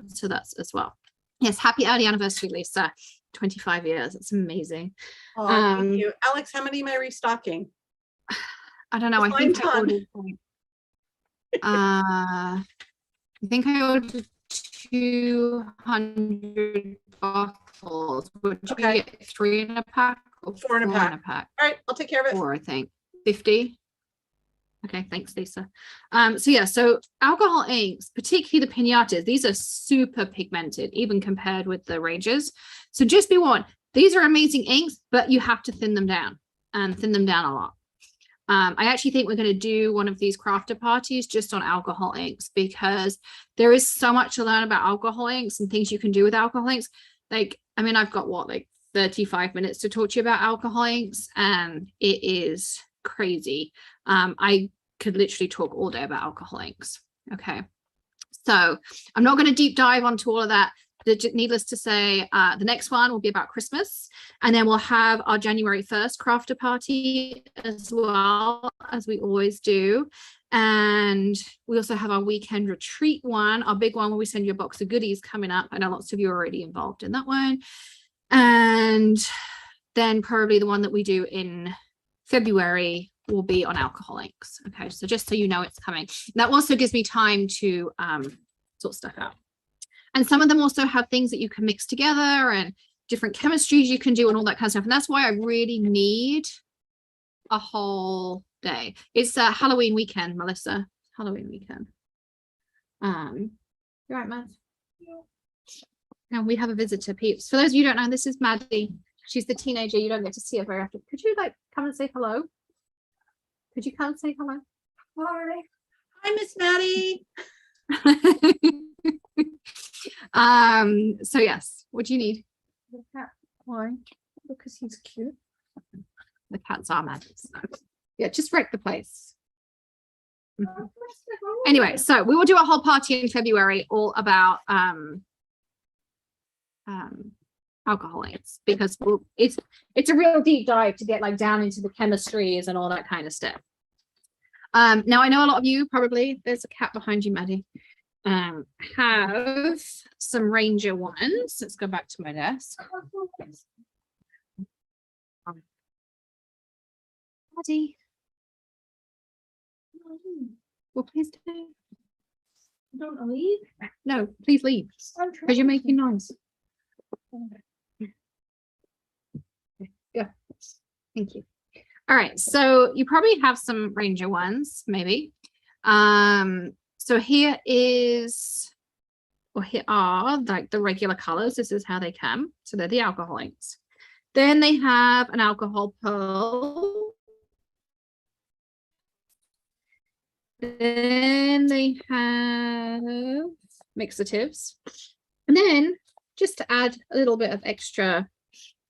So that's as well. Yes, happy early anniversary, Lisa. 25 years. It's amazing. Oh, thank you. Alex, how many am I restocking? I don't know. I think I ordered 200 bottles. Would you get 3 in a pack or 4 in a pack? All right, I'll take care of it. 4, I think. 50. Okay, thanks, Lisa. So yeah, so alcohol inks, particularly the pinatas, these are super pigmented, even compared with the Rangers. So just be warned, these are amazing inks, but you have to thin them down, and thin them down a lot. I actually think we're going to do one of these crafter parties just on alcohol inks, because there is so much to learn about alcohol inks and things you can do with alcohol inks. Like, I mean, I've got what, like 35 minutes to talk to you about alcohol inks, and it is crazy. I could literally talk all day about alcohol inks. Okay, so I'm not going to deep dive onto all of that. Needless to say, the next one will be about Christmas, and then we'll have our January 1st crafter party as well, as we always do. And we also have our weekend retreat one, our big one where we send you a box of goodies coming up. I know lots of you are already involved in that one. And then probably the one that we do in February will be on alcohol inks. Okay, so just so you know it's coming. That also gives me time to sort stuff out. And some of them also have things that you can mix together and different chemistries you can do and all that kind of stuff. And that's why I really need a whole day. It's a Halloween weekend, Melissa. Halloween weekend. You're right, Matt. And we have a visitor, peeps. For those of you who don't know, this is Maddie. She's the teenager. You don't get to see her very often. Could you like come and say hello? Could you come and say hello? Hi. Hi, Miss Maddie. So yes, what do you need? Why? Because he's cute. The cats are mad. So, yeah, just wreck the place. Anyway, so we will do a whole party in February all about alcoholics, because it's a real deep dive to get like down into the chemistries and all that kind of stuff. Now I know a lot of you probably, there's a cat behind you, Maddie, have some Ranger ones. Let's go back to my desk. Maddie. Well, please do. Don't leave. No, please leave. Because you're making noise. Yeah. Thank you. All right. So you probably have some Ranger ones, maybe. So here are like the regular colors. This is how they come. So they're the alcohol inks. Then they have an alcohol pearl. Then they have mixatives. And then just to add a little bit of extra,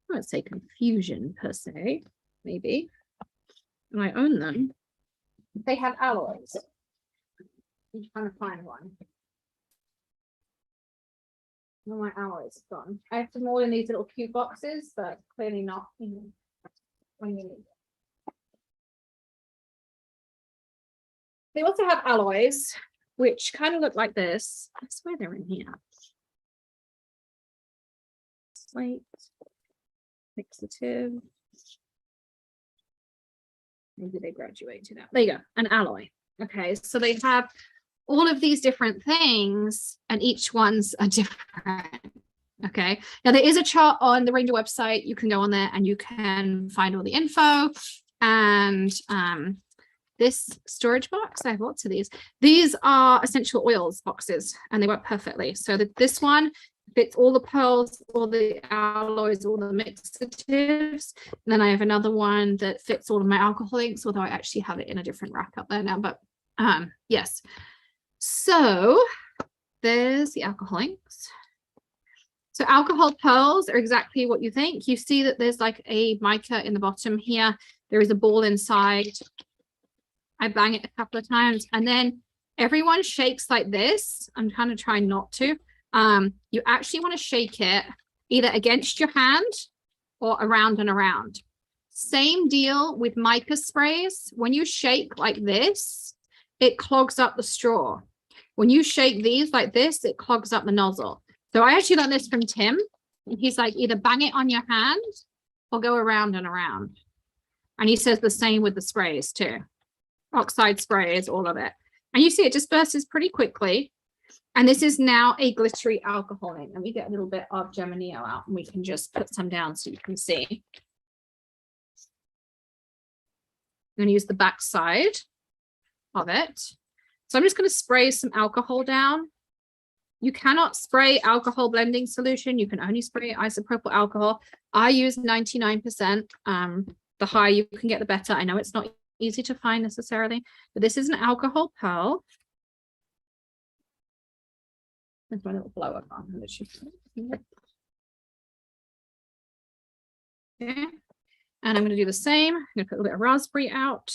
I won't say confusion per se, maybe. And I own them. They have alloys. I'm trying to find one. All my alloys are gone. I have some more in these little cute boxes, but clearly not when you need it. They also have alloys, which kind of look like this. I swear they're in here. Slate, fixative. Maybe they graduated out. There you go, an alloy. Okay, so they have all of these different things, and each one's a different. Okay, now there is a chart on the Ranger website. You can go on there and you can find all the info. And this storage box, I have lots of these. These are essential oils boxes, and they work perfectly. So this one fits all the pearls, all the alloys, all the mixatives. And then I have another one that fits all of my alcohol inks, although I actually have it in a different rack up there now. But yes. So there's the alcohol inks. So alcohol pearls are exactly what you think. You see that there's like a mica in the bottom here. There is a ball inside. I bang it a couple of times, and then everyone shakes like this. I'm kind of trying not to. You actually want to shake it either against your hand or around and around. Same deal with mica sprays. When you shake like this, it clogs up the straw. When you shake these like this, it clogs up the nozzle. So I actually learned this from Tim. He's like, either bang it on your hand or go around and around. And he says the same with the sprays too. Oxide sprays, all of it. And you see it disperses pretty quickly. And this is now a glittery alcohol ink. Let me get a little bit of Geminio out and we can just put some down so you can see. I'm going to use the back side of it. So I'm just going to spray some alcohol down. You cannot spray alcohol blending solution. You can only spray isopropyl alcohol. I use 99%. The higher you can get, the better. I know it's not easy to find necessarily, but this is an alcohol pearl. There's my little blower on. Okay. And I'm going to do the same. I'm going to put a little bit of raspberry out.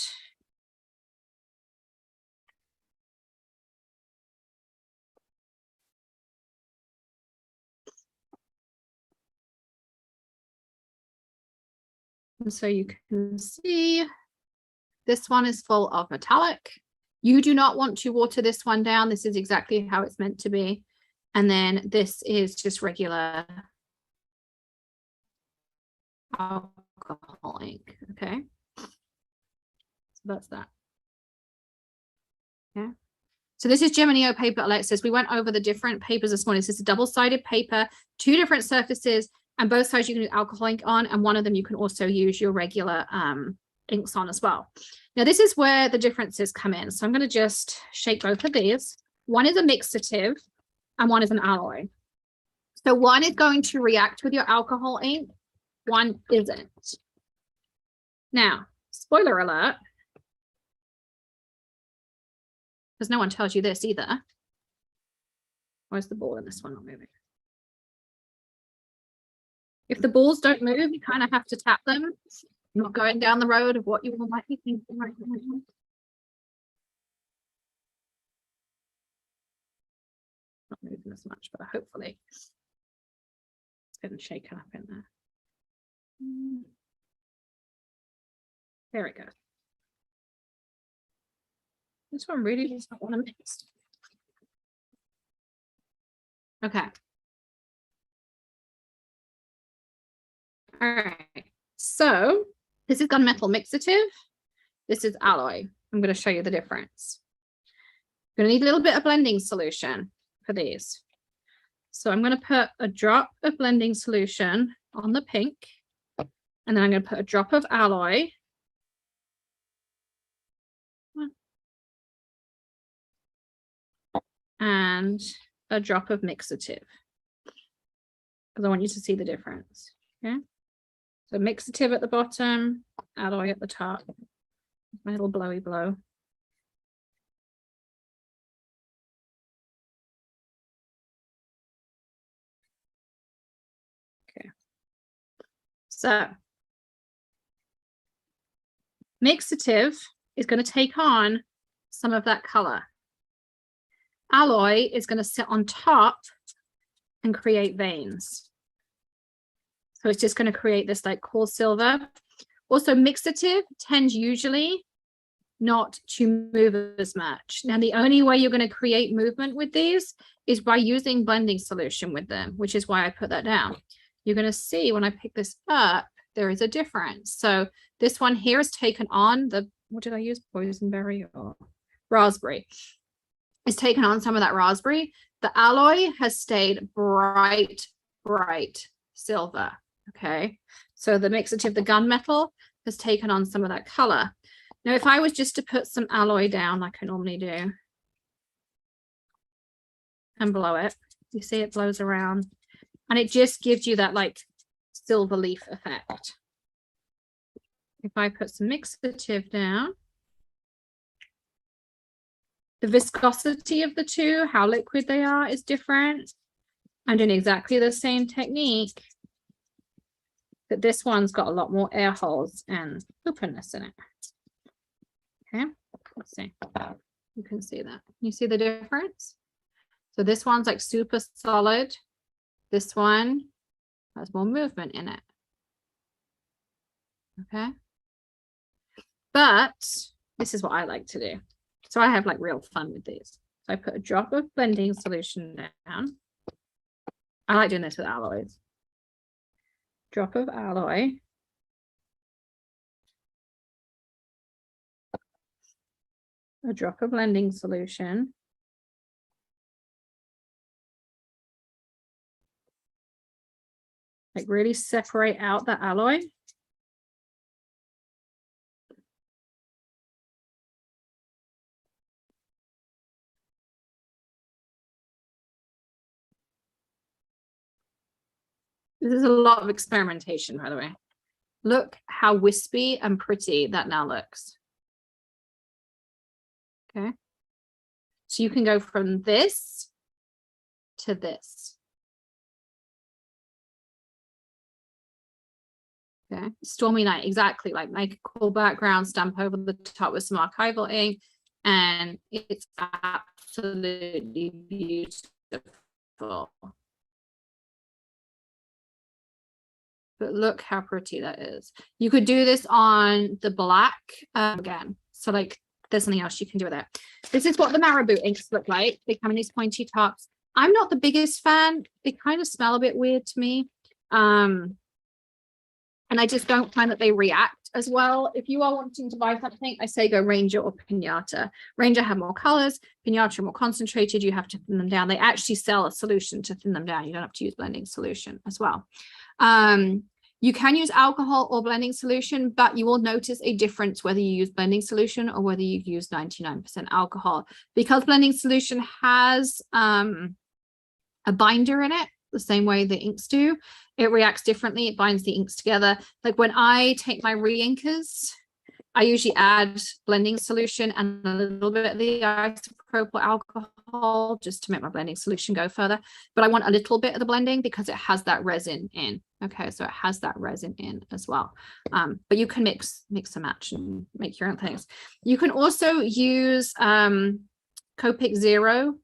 And so you can see this one is full of metallic. You do not want to water this one down. This is exactly how it's meant to be. And then this is just regular alcohol ink. Okay. So that's that. Yeah. So this is Geminio paper, Alexis. We went over the different papers this morning. This is a double-sided paper, 2 different surfaces, and both sides you can use alcohol ink on, and one of them you can also use your regular inks on as well. Now this is where the differences come in. So I'm going to just shake both of these. One is a mixative and one is an alloy. So one is going to react with your alcohol ink, one isn't. Now, spoiler alert, because no one tells you this either. Where's the ball in this one not moving? If the balls don't move, you kind of have to tap them not going down the road of what you all might be thinking right now. Not moving as much, but hopefully it's getting shaken up in there. There it goes. This one really does not want to mix. Okay. All right. So this is gunmetal mixative. This is alloy. I'm going to show you the difference. You're going to need a little bit of blending solution for these. So I'm going to put a drop of blending solution on the pink, and then I'm going to put a drop of alloy. And a drop of mixative, because I want you to see the difference. Okay, so mixative at the bottom, alloy at the top. My little blowy blow. Okay, so mixative is going to take on some of that color. Alloy is going to sit on top and create veins. So it's just going to create this like cool silver. Also, mixative tends usually not to move as much. Now, the only way you're going to create movement with these is by using blending solution with them, which is why I put that down. You're going to see when I pick this up, there is a difference. So this one here is taken on the, what did I use? Boysenberry or raspberry. It's taken on some of that raspberry. The alloy has stayed bright, bright silver. Okay, so the mixative, the gunmetal, has taken on some of that color. Now, if I was just to put some alloy down like I normally do and blow it, you see it blows around, and it just gives you that like silver leaf effect. If I put some mixative down, the viscosity of the two, how liquid they are, is different. I'm doing exactly the same technique, but this one's got a lot more air holes and openness in it. Okay, let's see. You can see that. You see the difference? So this one's like super solid. This one has more movement in it. Okay. But this is what I like to do. So I have like real fun with these. So I put a drop of blending solution down. I like doing this with alloys. Drop of alloy. A drop of blending solution. Like really separate out the alloy. This is a lot of experimentation, by the way. Look how wispy and pretty that now looks. Okay. So you can go from this to this. Okay. Stormy night, exactly. Like make a cool background, stamp over the top with some archival ink, and it's absolutely beautiful. But look how pretty that is. You could do this on the black again. So like there's something else you can do with it. This is what the marabou inks look like. They come in these pointy tops. I'm not the biggest fan. They kind of smell a bit weird to me. And I just don't find that they react as well. If you are wanting to buy something, I say go Ranger or Pinata. Ranger have more colors. Pinata are more concentrated. You have to thin them down. They actually sell a solution to thin them down. You don't have to use blending solution as well. You can use alcohol or blending solution, but you will notice a difference whether you use blending solution or whether you use 99% alcohol, because blending solution has a binder in it the same way the inks do. It reacts differently. It binds the inks together. Like when I take my re-inkers, I usually add blending solution and a little bit of the isopropyl alcohol just to make my blending solution go further. But I want a little bit of the blending because it has that resin in. Okay, so it has that resin in as well. But you can mix and match and make your own things. You can also use Copic Zero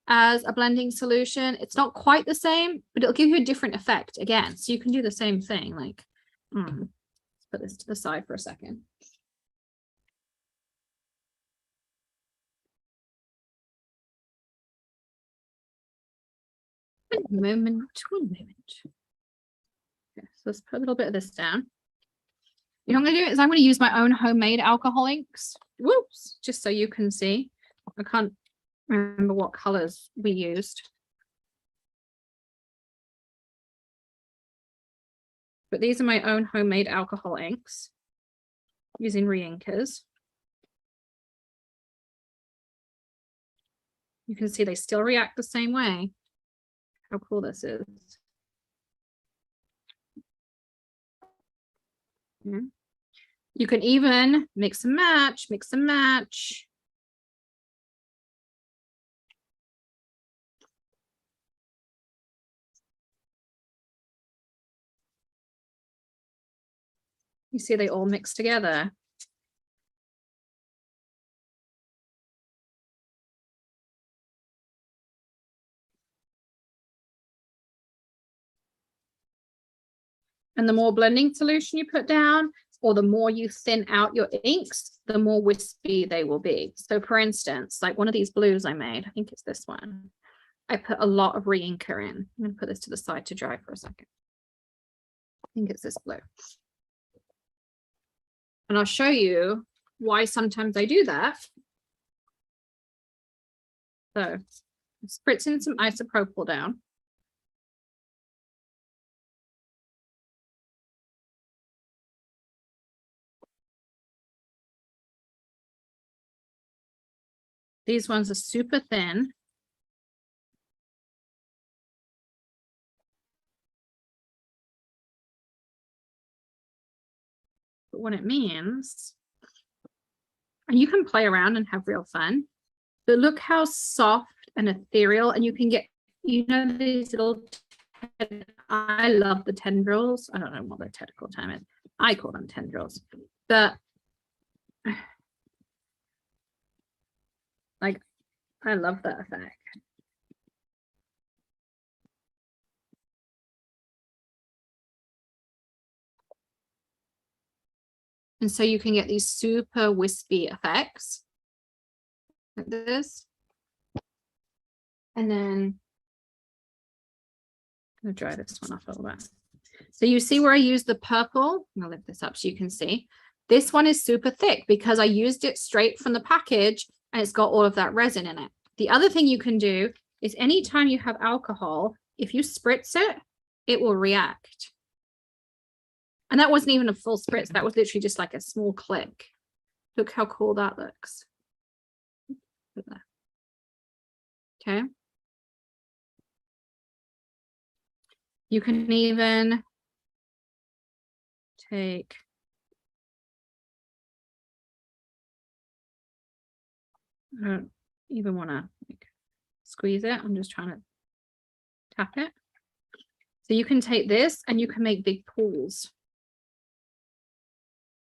as a blending solution. It's not quite the same, but it'll give you a different effect again. So you can do the same thing. Like, let's put this to the side for a second. One moment. Okay, so let's put a little bit of this down. You know what I'm going to do is I'm going to use my own homemade alcohol inks. Whoops, just so you can see. I can't remember what colors we used. But these are my own homemade alcohol inks using reinkers. You can see they still react the same way. How cool this is. You can even mix and match, You see they all mix together. And the more blending solution you put down, or the more you thin out your inks, the more wispy they will be. So for instance, like one of these blues I made, I think it's this one. I put a lot of reinker in. I'm going to put this to the side to dry for a second. I think it's this blue. And I'll show you why sometimes I do that. So I'm spritzing some isopropyl down. These ones are super thin. But what it means, and you can play around and have real fun, but look how soft and ethereal, and you can get, you know, these little, I love the tendrils. I don't know what the technical term is. I call them tendrils, but like, I love that effect. And so you can get these super wispy effects like this. And then I'm gonna dry this one off a little bit. So you see where I use the purple? I'll lift this up so you can see. This one is super thick because I used it straight from the package and it's got all of that resin in it. The other thing you can do is anytime you have alcohol, if you spritz it, it will react. And that wasn't even a full spritz. That was literally just like a small click. Look how cool that looks. Okay. You can even take I don't even want to like squeeze it. I'm just trying to tap it. So you can take this and you can make big pools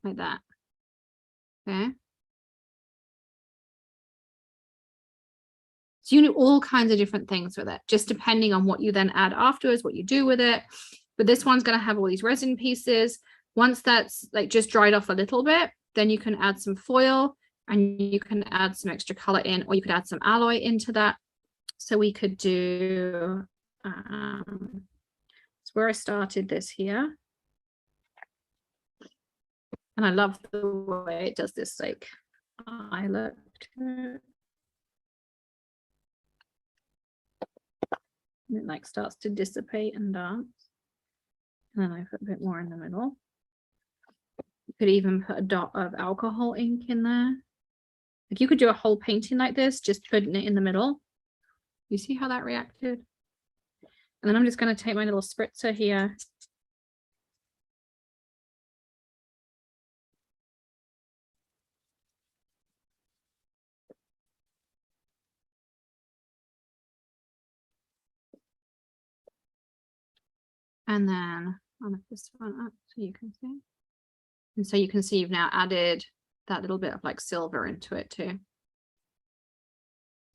like that. Okay. So you can do all kinds of different things with it, just depending on what you then add afterwards, what you do with it. But this one's going to have all these resin pieces. Once that's like just dried off a little bit, then you can add some foil and you can add some extra color in, or you could add some alloy into that. So we could do, it's where I started this here. And I love the way it does this, like, I looked and it like starts to dissipate and dance. And then I put a bit more in the middle. You could even put a dot of alcohol ink in there. Like you could do a whole painting like this, just putting it in the middle. You see how that reacted? And then I'm just going to take my little spritzer here. And then I'll lift this one up so you can see. And so you can see you've now added that little bit of like silver into it too.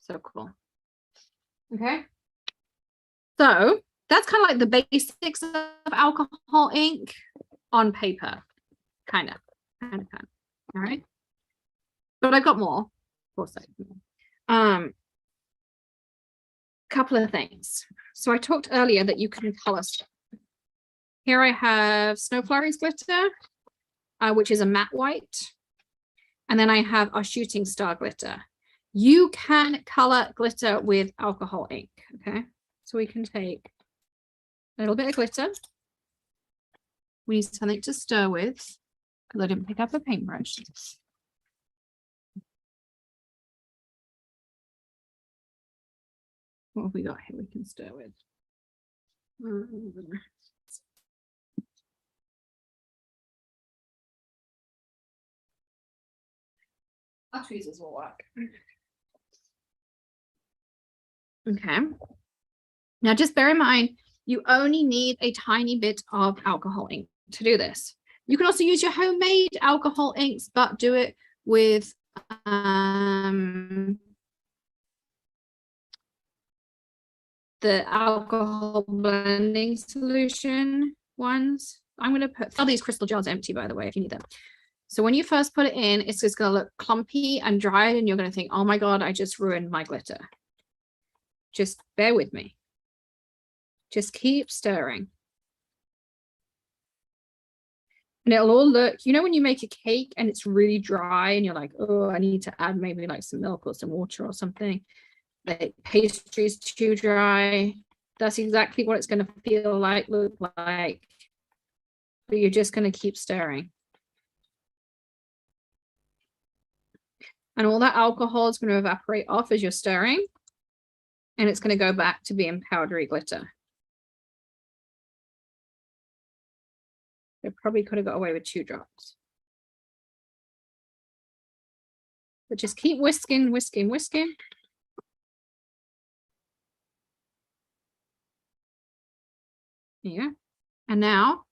So cool. Okay. So that's kind of like the basics of alcohol ink on paper. Kind of. All right. But I've got more. Of course I do. Couple of things. So I talked earlier that you can color stuff. Here I have Snow Flurries glitter, which is a matte white. And then I have our Shooting Star glitter. You can color glitter with alcohol ink, okay? So we can take a little bit of glitter. We need something to stir with, because I didn't pick up a paintbrush. What have we got here we can stir with? Our tweezers will work. Okay. Now just bear in mind, you only need a tiny bit of alcohol ink to do this. You can also use your homemade alcohol inks, but do it with the alcohol blending solution ones. I'm going to put all these crystal jars empty, by the way, if you need them. So when you first put it in, it's just going to look clumpy and dry, and you're going to think, oh my God, I just ruined my glitter. Just bear with me. Just keep stirring. And it'll all look, you know, when you make a cake and it's really dry and you're like, oh, I need to add maybe like some milk or some water or something. The pastry is too dry. That's exactly what it's going to feel like, look like. But you're just going to keep stirring. And all that alcohol is going to evaporate off as you're stirring. And it's going to go back to being powdery glitter. I probably could have got away with 2 drops. But just keep whisking, whisking, whisking. Yeah. And now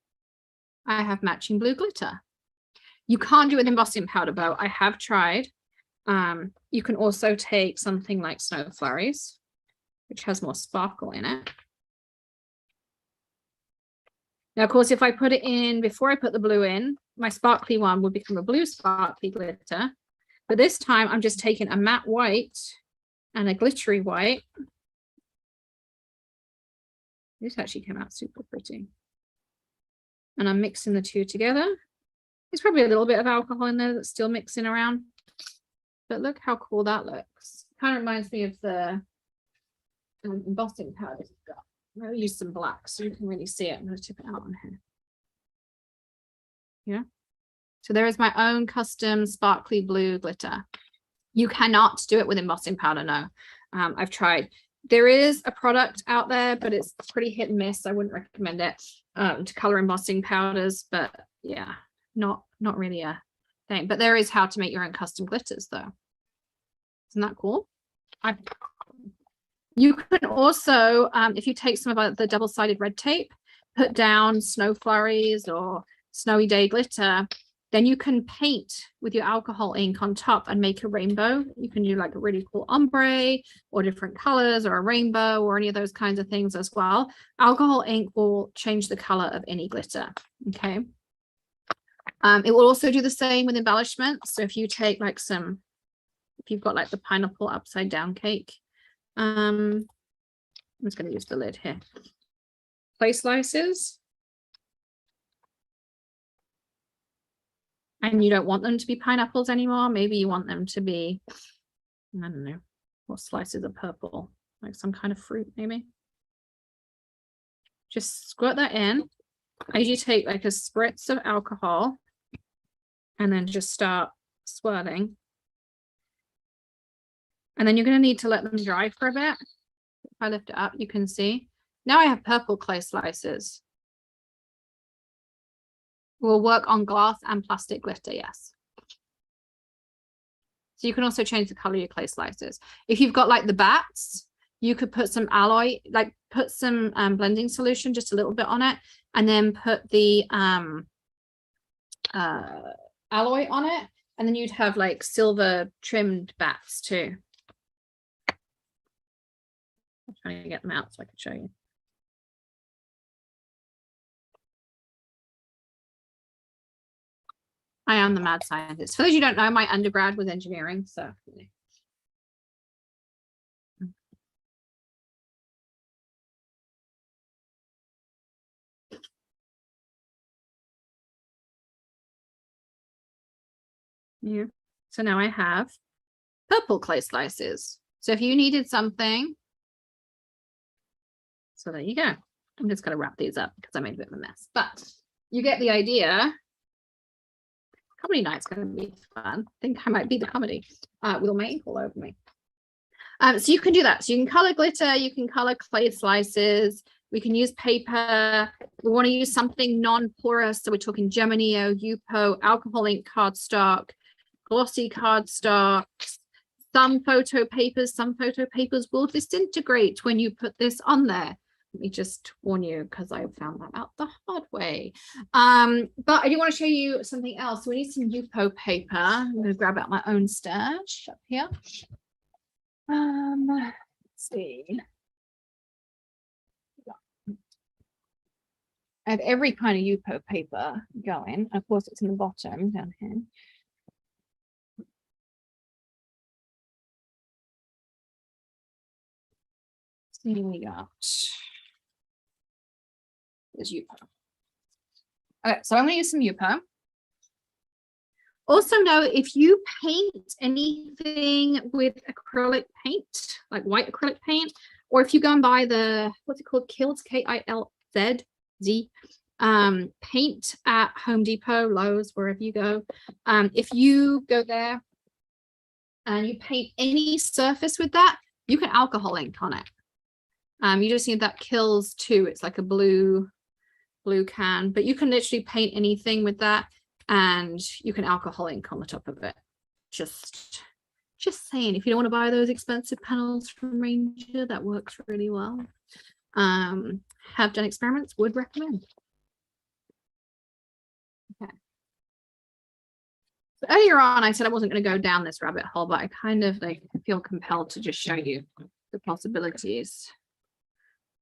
I have matching blue glitter. You can't do it with embossing powder, though. I have tried. You can also take something like Snow Flurries, which has more sparkle in it. Now, of course, if I put it in before I put the blue in, my sparkly one would become a blue sparkly glitter. But this time I'm just taking a matte white and a glittery white. This actually came out super pretty. And I'm mixing the two together. There's probably a little bit of alcohol in there that's still mixing around. But look how cool that looks. Kind of reminds me of the embossing powder we've got. I'm going to use some black so you can really see it. I'm going to tip it out on here. Yeah. So there is my own custom sparkly blue glitter. You cannot do it with embossing powder, no. I've tried. There is a product out there, but it's pretty hit and miss. I wouldn't recommend it to color embossing powders, but yeah, not really a thing. But there is how to make your own custom glitters, though. Isn't that cool? You can also, if you take some of the double-sided red tape, put down Snow Flurries or Snowy Day glitter, then you can paint with your alcohol ink on top and make a rainbow. You can do like a really cool ombre or different colors or a rainbow or any of those kinds of things as well. Alcohol ink will change the color of any glitter, okay? It will also do the same with embellishment. So if you take like if you've got like the pineapple upside down cake, I'm just going to use the lid here. Clay slices. And you don't want them to be pineapples anymore. Maybe you want them to be, I don't know, what slices of purple, like some kind of fruit, maybe. Just squirt that in. As you take like a spritz of alcohol and then just start swirling. And then you're going to need to let them dry for a bit. If I lift it up, you can see. Now I have purple clay slices. Will work on glass and plastic glitter, yes. So you can also change the color of your clay slices. If you've got like the bats, you could put some alloy, like put some blending solution, just a little bit on it, and then put the alloy on it, and then you'd have like silver trimmed bats too. I'm trying to get them out so I can show you. I am the mad scientist. For those you don't know, my undergrad was engineering, so. Yeah. So now I have purple clay slices. So if you needed something, so there you go. I'm just going to wrap these up because I made a bit of a mess, but you get the idea. Comedy night's going to be fun. I think I might be the comedy with all my ink all over me. So you can do that. So you can color glitter, you can color clay slices. We can use paper. We want to use something non-porous. So we're talking Geminio, Yupo, alcohol ink cardstock, glossy cardstock, some photo papers will disintegrate when you put this on there. Let me just warn you because I found that out the hard way. But I do want to show you something else. So we need some Yupo paper. I'm going to grab out my own stash up here. Let's see. I have every kind of Yupo paper going. Of course, it's in the bottom down here. See, we got. There's Yupo. Okay, so I'm going to use some Yupo. Also know if you paint anything with acrylic paint, like white acrylic paint, or if you go and buy the, what's it called? Kilz, K-I-L-Z, paint at Home Depot, Lowe's, wherever you go. If you go there and you paint any surface with that, you can alcohol ink on it. You just need that Kilz 2. It's like a blue can, but you can literally paint anything with that, and you can alcohol ink on the top of it. Just saying, if you don't want to buy those expensive panels from Ranger, that works really well. Have done experiments, would recommend. Okay. So earlier on, I said I wasn't going to go down this rabbit hole, but I kind of like feel compelled to just show you the possibilities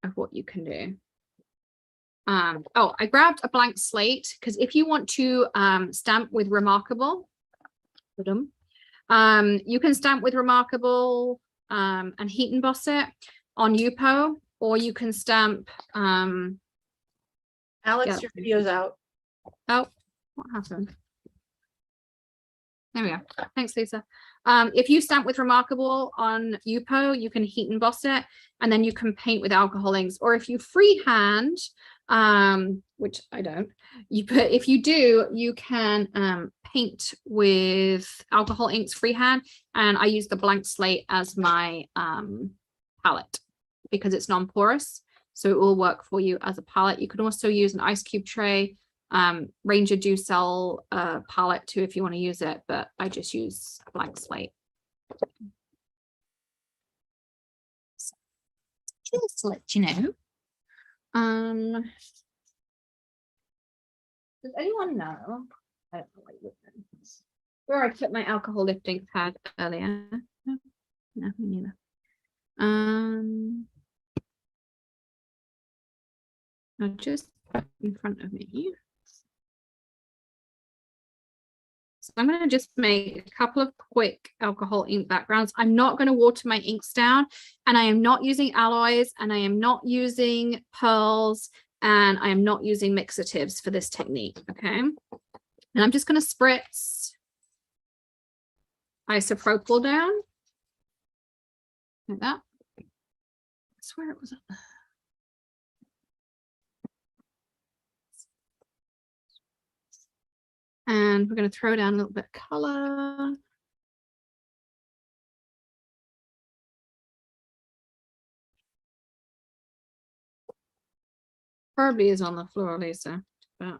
of what you can do. Oh, I grabbed a blank slate because if you want to stamp with Remarkable, you can stamp with Remarkable and heat emboss it on Yupo, or you can stamp. Alex, your video's out. Oh, what happened? There we go. Thanks, Lisa. If you stamp with Remarkable on Yupo, you can heat emboss it, and then you can paint with alcohol inks. Or if you freehand, which I don't, if you do, you can paint with alcohol inks freehand. And I use the blank slate as my palette because it's non-porous, so it will work for you as a palette. You can also use an ice cube tray. Ranger do sell a palette too if you want to use it, but I just use a blank slate. So, just to let you know. Does anyone know? I don't know where I put my alcohol lifting pad earlier. No, me neither. I'll just put it in front of me. So I'm going to just make a couple of quick alcohol ink backgrounds. I'm not going to water my inks down, and I am not using alloys, and I am not using pearls, and I am not using mixatives for this technique, okay? And I'm just going to spritz isopropyl down like that. I swear it was up there. And we're going to throw down a little bit of color. Probably is on the floor, Lisa, but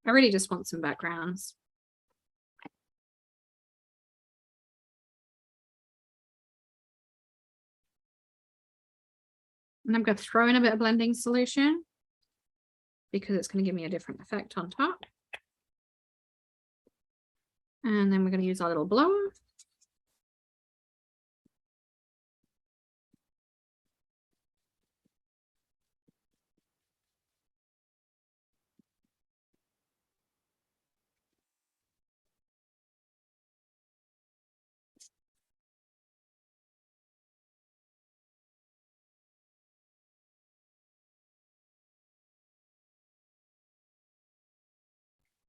I really just want some backgrounds. And I'm going to throw in a bit of blending solution because it's going to give me a different effect on top. And then we're going to use our little blower.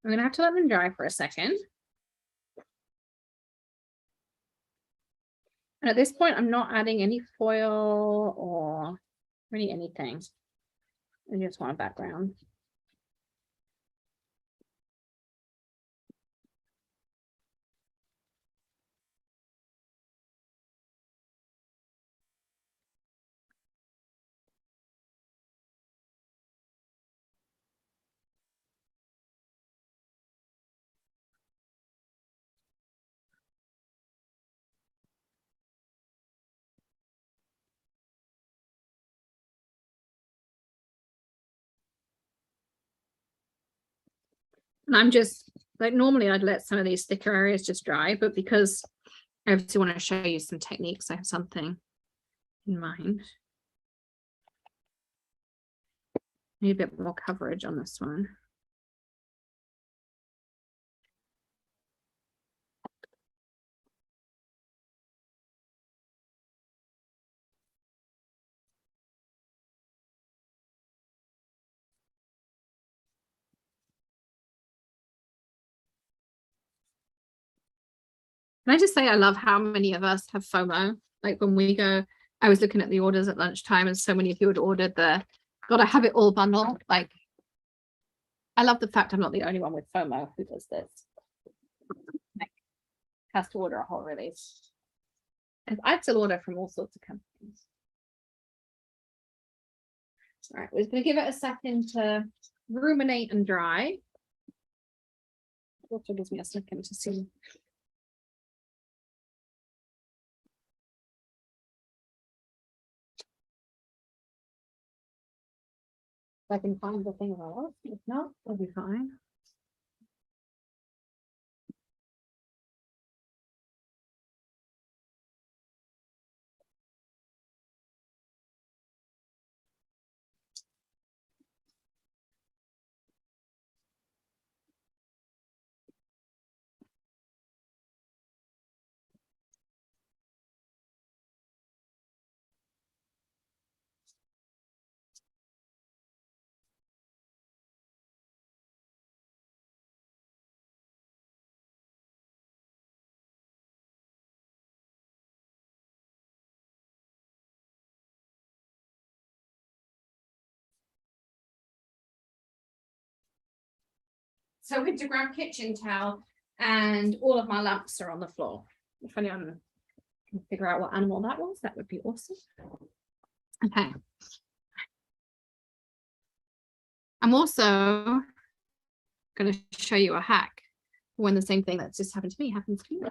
I'm gonna have to let them dry for a second. And at this point, I'm not adding any foil or really anything. I just want a background. And I'm just like, normally I'd let some of these thicker areas just dry, but because I obviously want to show you some techniques, I have something in mind. Need a bit more coverage on this one. Can I just say I love how many of us have FOMO? Like when we go, I was looking at the orders at lunchtime and so many of you had ordered the gotta have it all bundle. Like, I love the fact I'm not the only one with FOMO who does this. Like, has to order a whole release. And I'd still order from all sorts of companies. All right, we're just gonna give it a second to ruminate and dry. Also gives me a second to see. If I can find the thing I want. If not, it'll be fine. So I went to grab kitchen towel and all of my lamps are on the floor. If anyone can figure out what animal that was, that would be awesome. Okay. I'm also going to show you a hack when the same thing that's just happened to me happens to you.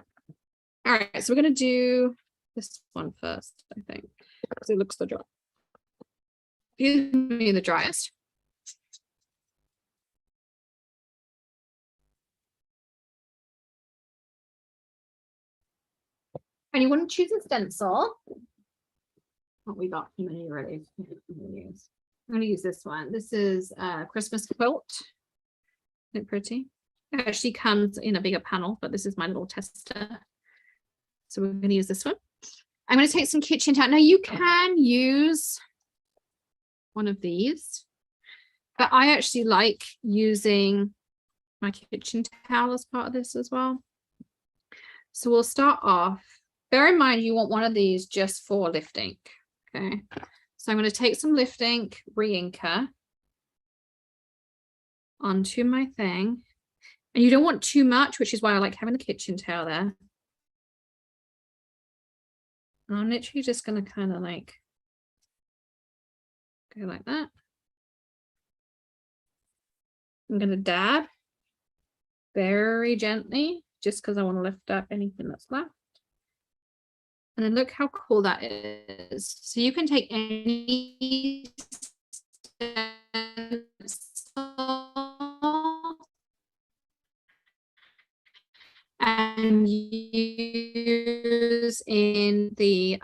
All right, so we're going to do this one first, I think, because it looks the dry. Excuse me, the driest. And you want to choose a stencil. What we got many already. I'm going to use this one. This is a Christmas quilt. Isn't it pretty? It actually comes in a bigger panel, but this is my little tester. So we're going to use this one. I'm going to take some kitchen towel. Now you can use one of these, but I actually like using my kitchen towel as part of this as well. So we'll start off. Bear in mind, you want one of these just for lift ink. Okay. So I'm going to take some lift ink, re-inker onto my thing. And you don't want too much, which is why I like having the kitchen towel there. And I'm literally just going to kind of like go like that. I'm going to dab very gently, just because I want to lift up anything that's left. And then look how cool that is. So you can take any and use in the,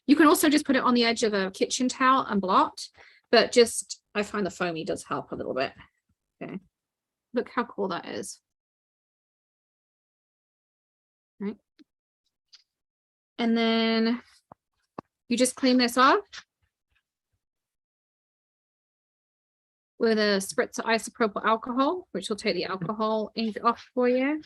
you can also just put it on the edge of a kitchen towel and blot, but just, I find the foamy does help a little bit. Okay, look how cool that is. Right. And then you just clean this off with a spritz of isopropyl alcohol, which will take the alcohol ink off for you.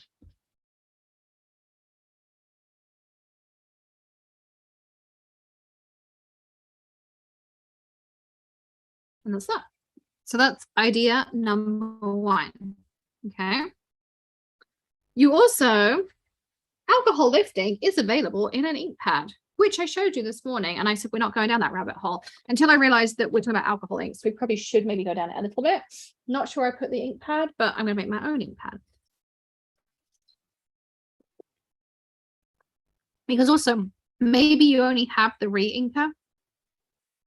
And that's that. So that's idea number 1. Okay. You also, alcohol lifting is available in an ink pad, which I showed you this morning. And I said, we're not going down that rabbit hole until I realized that we're talking about alcohol inks. We probably should maybe go down it a little bit. Not sure I put the ink pad, but I'm going to make my own ink pad. Because also, maybe you only have the re-inker.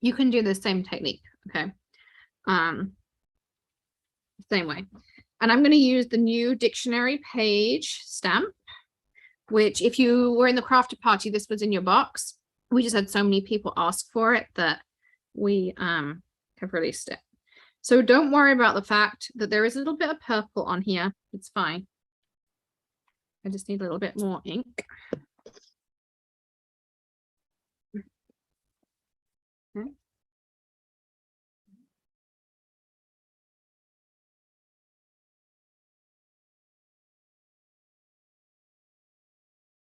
You can do the same technique. Okay. Same way. And I'm going to use the new dictionary page stamp, which if you were in the crafter party, this was in your box. We just had so many people ask for it that we have released it. So don't worry about the fact that there is a little bit of purple on here. It's fine. I just need a little bit more ink. Okay.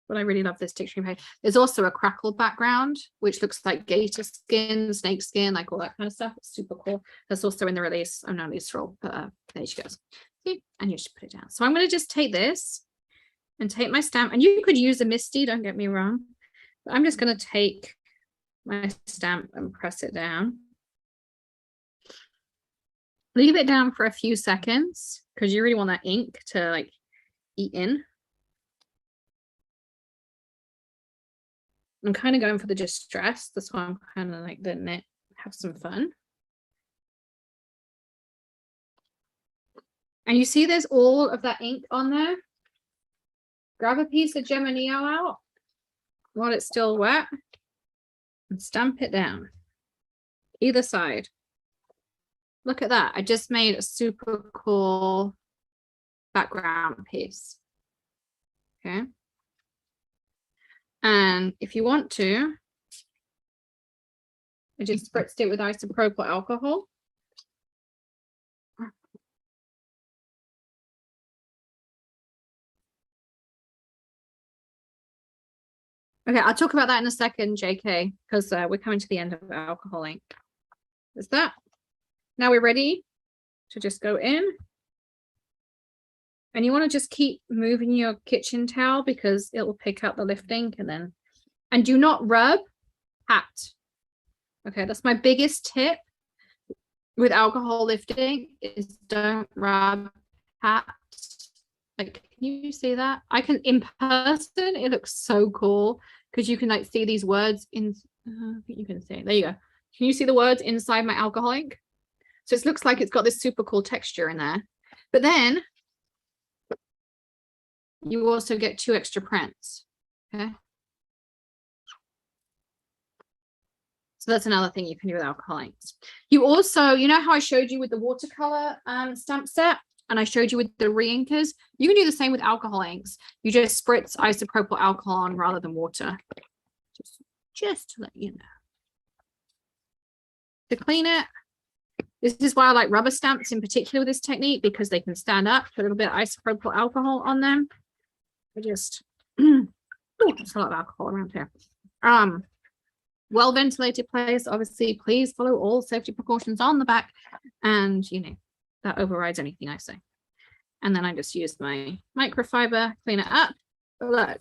But I really love this dictionary page. There's also a crackled background, which looks like gator skin, snake skin, like all that kind of stuff. It's super cool. That's also in the release. I'm not release roll, but there she goes. See? And you just put it down. So I'm going to just take this and take my stamp. And you could use a Misty, don't get me wrong. But I'm just going to take my stamp and press it down. Leave it down for a few seconds because you really want that ink to like eat in. I'm kind of going for the distress. That's why I'm kind of like letting it have some fun. And you see there's all of that ink on there. Grab a piece of Geminio out while it's still wet and stamp it down. Either side. Look at that. I just made a super cool background piece. Okay. And if you want to, I just spritzed it with isopropyl alcohol. Okay, I'll talk about that in a second, JK, because we're coming to the end of alcohol ink. Is that? Now we're ready to just go in. And you want to just keep moving your kitchen towel because it will pick up the lift ink and do not rub, pat. Okay, that's my biggest tip with alcohol lifting is don't rub, pat. Like, can you see that? I can, in person, it looks so cool because you can like see these words in, I think you can see it. There you go. Can you see the words inside my alcohol ink? So it looks like it's got this super cool texture in there. But then you also get 2 extra prints. Okay. So that's another thing you can do with alcohol inks. You also, you know how I showed you with the watercolor stamp set and I showed you with the re-inkers? You can do the same with alcohol inks. You just spritz isopropyl alcohol on rather than water. Just to let you know. To clean it, this is why I like rubber stamps in particular with this technique because they can stand up, put a little bit of isopropyl alcohol on them. I just, oh, there's a lot of alcohol around here. Well ventilated place, obviously, please follow all safety precautions on the back. And, you know, that overrides anything I say. And then I just use my microfiber, clean it up. Look,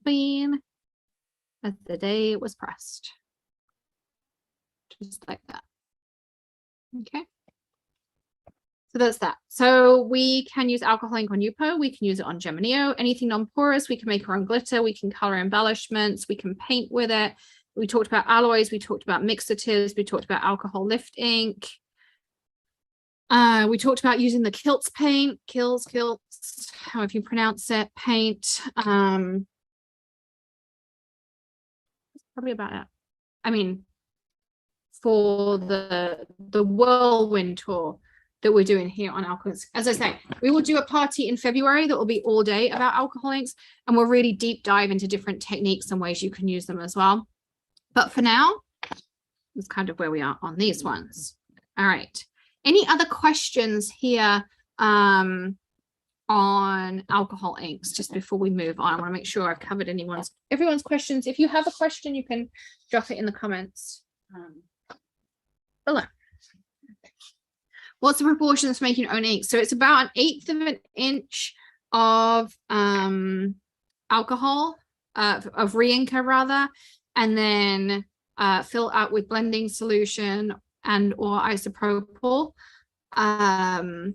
clean as the day it was pressed. Just like that. Okay. So that's that. So we can use alcohol ink on Yupo. We can use it on Geminio. Anything non-porous, we can make our own glitter. We can color embellishments. We can paint with it. We talked about alloys. We talked about mixatives. We talked about alcohol lift ink. We talked about using the kilts paint, kilts, however you pronounce it, paint. That's probably about it. I mean, for the whirlwind tour that we're doing here on alcohol inks. As I say, we will do a party in February that will be all day about alcohol inks, and we'll really deep dive into different techniques and ways you can use them as well. But for now, that's kind of where we are on these ones. All right. Any other questions here on alcohol inks just before we move on? I want to make sure I've covered everyone's questions. If you have a question, you can drop it in the comments below. What's the proportions for making your own ink? So it's about 1/8 of an inch of alcohol, of re-inker rather, and then fill out with blending solution and or isopropyl. And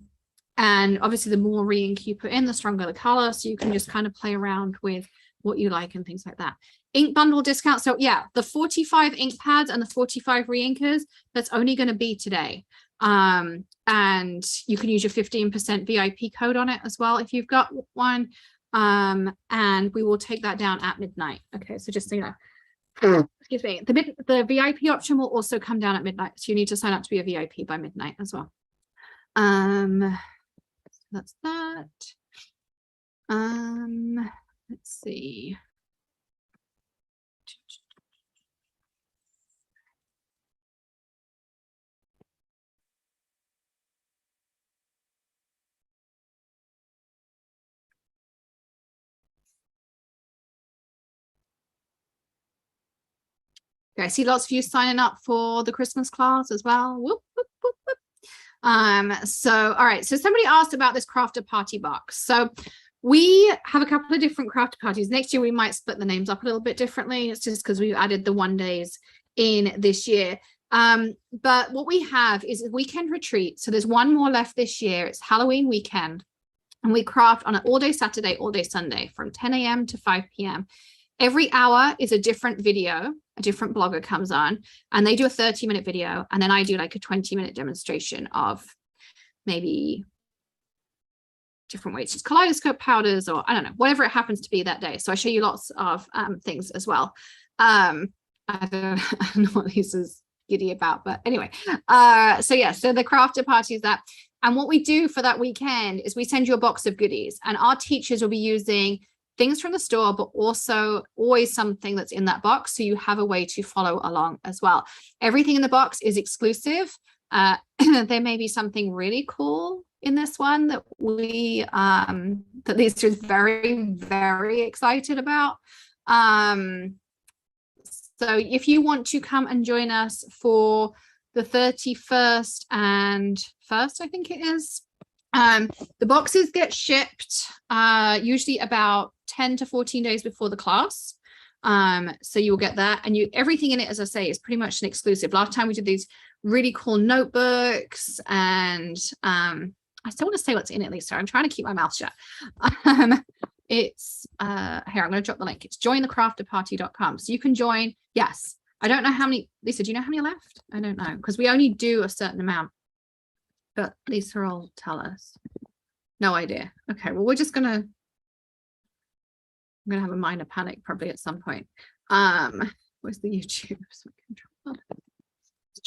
obviously the more re-ink you put in, the stronger the color. So you can just kind of play around with what you like and things like that. Ink bundle discount. So yeah, the 45 ink pads and the 45 re-inkers, that's only going to be today. And you can use your 15% VIP code on it as well if you've got one. And we will take that down at midnight. Okay, so just so you know. Excuse me. The VIP option will also come down at midnight. So you need to sign up to be a VIP by midnight as well. That's that. Let's see. Okay, I see lots of you signing up for the Christmas class as well. Whoop, whoop, whoop, whoop. So, all right. So somebody asked about this crafter party box. So we have a couple of different crafter parties. Next year, we might split the names up a little bit differently. It's just because we've added the 1 days in this year. But what we have is a weekend retreat. So there's one more left this year. It's Halloween weekend. And we craft on an all day Saturday, all day Sunday from 10 a.m. to 5 p.m. Every hour is a different video. A different blogger comes on and they do a 30-minute video. And then I do like a 20-minute demonstration of maybe different ways, just kaleidoscope powders or I don't know, whatever it happens to be that day. So I show you lots of things as well. I don't know what Lisa's giddy about, but anyway. So yeah, so the crafter party is that. And what we do for that weekend is we send you a box of goodies and our teachers will be using things from the store, but also always something that's in that box. So you have a way to follow along as well. Everything in the box is exclusive. There may be something really cool in this one that we, that Lisa is very, very excited about. So if you want to come and join us for the 31st and 1st, I think it is, the boxes get shipped usually about 10 to 14 days before the class. So you'll get that, and everything in it, as I say, is pretty much an exclusive. Last time we did these really cool notebooks, and I still want to say what's in it, Lisa. I'm trying to keep my mouth shut. It's here, I'm going to drop the link. It's jointhecrafterparty.com. So you can join. Yes, I don't know how many. Lisa, do you know how many left? I don't know, because we only do a certain amount. But Lisa will tell us. No idea. Okay, well, we're just gonna, I'm gonna have a minor panic probably at some point. Where's the YouTube? So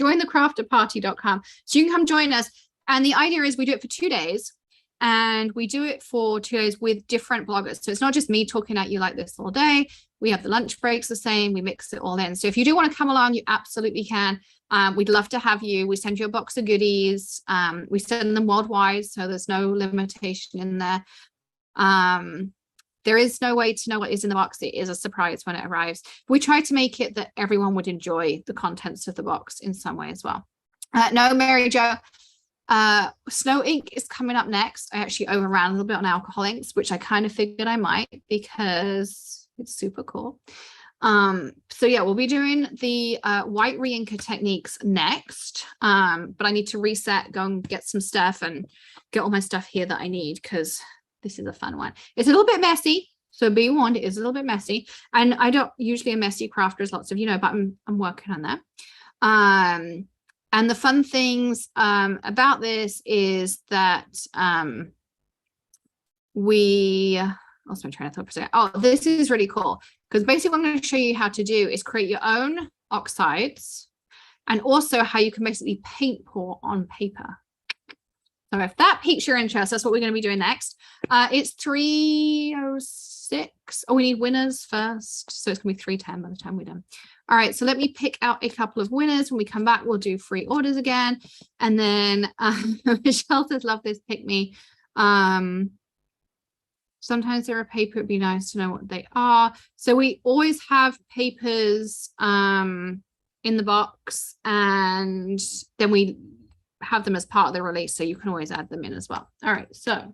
jointhecrafterparty.com. So you can come join us. And the idea is we do it for 2 days. And we do it for 2 days with different bloggers. So it's not just me talking at you like this all day. We have the lunch breaks the same. We mix it all in. So if you do want to come along, you absolutely can. We'd love to have you. We send you a box of goodies. We send them worldwide, so there's no limitation in there. There is no way to know what is in the box. It is a surprise when it arrives. We try to make it that everyone would enjoy the contents of the box in some way as well. No, Mary Jo. Snow ink is coming up next. I actually overran a little bit on alcohol inks, which I kind of figured I might because it's super cool. So yeah, we'll be doing the white re-inker techniques next. But I need to reset, go and get some stuff and get all my stuff here that I need, because this is a fun one. It's a little bit messy, so be warned, it is a little bit messy. And I don't usually a messy crafter, as lots of you know, but I'm working on that. And the fun things about this is that we lost my train of thought for a second. Oh, this is really cool, because basically what I'm going to show you how to do is create your own oxides, and also how you can basically paint pour on paper. So if that piques your interest, that's what we're going to be doing next. It's 3:06. Oh, we need winners first. So it's going to be 3:10 by the time we're done. All right, so let me pick out a couple of winners. When we come back, we'll do free orders again. And then Michelle says, love this, pick me. Sometimes they're a paper, it'd be nice to know what they are. So we always have papers in the box, and then we have them as part of the release, so you can always add them in as well. All right, so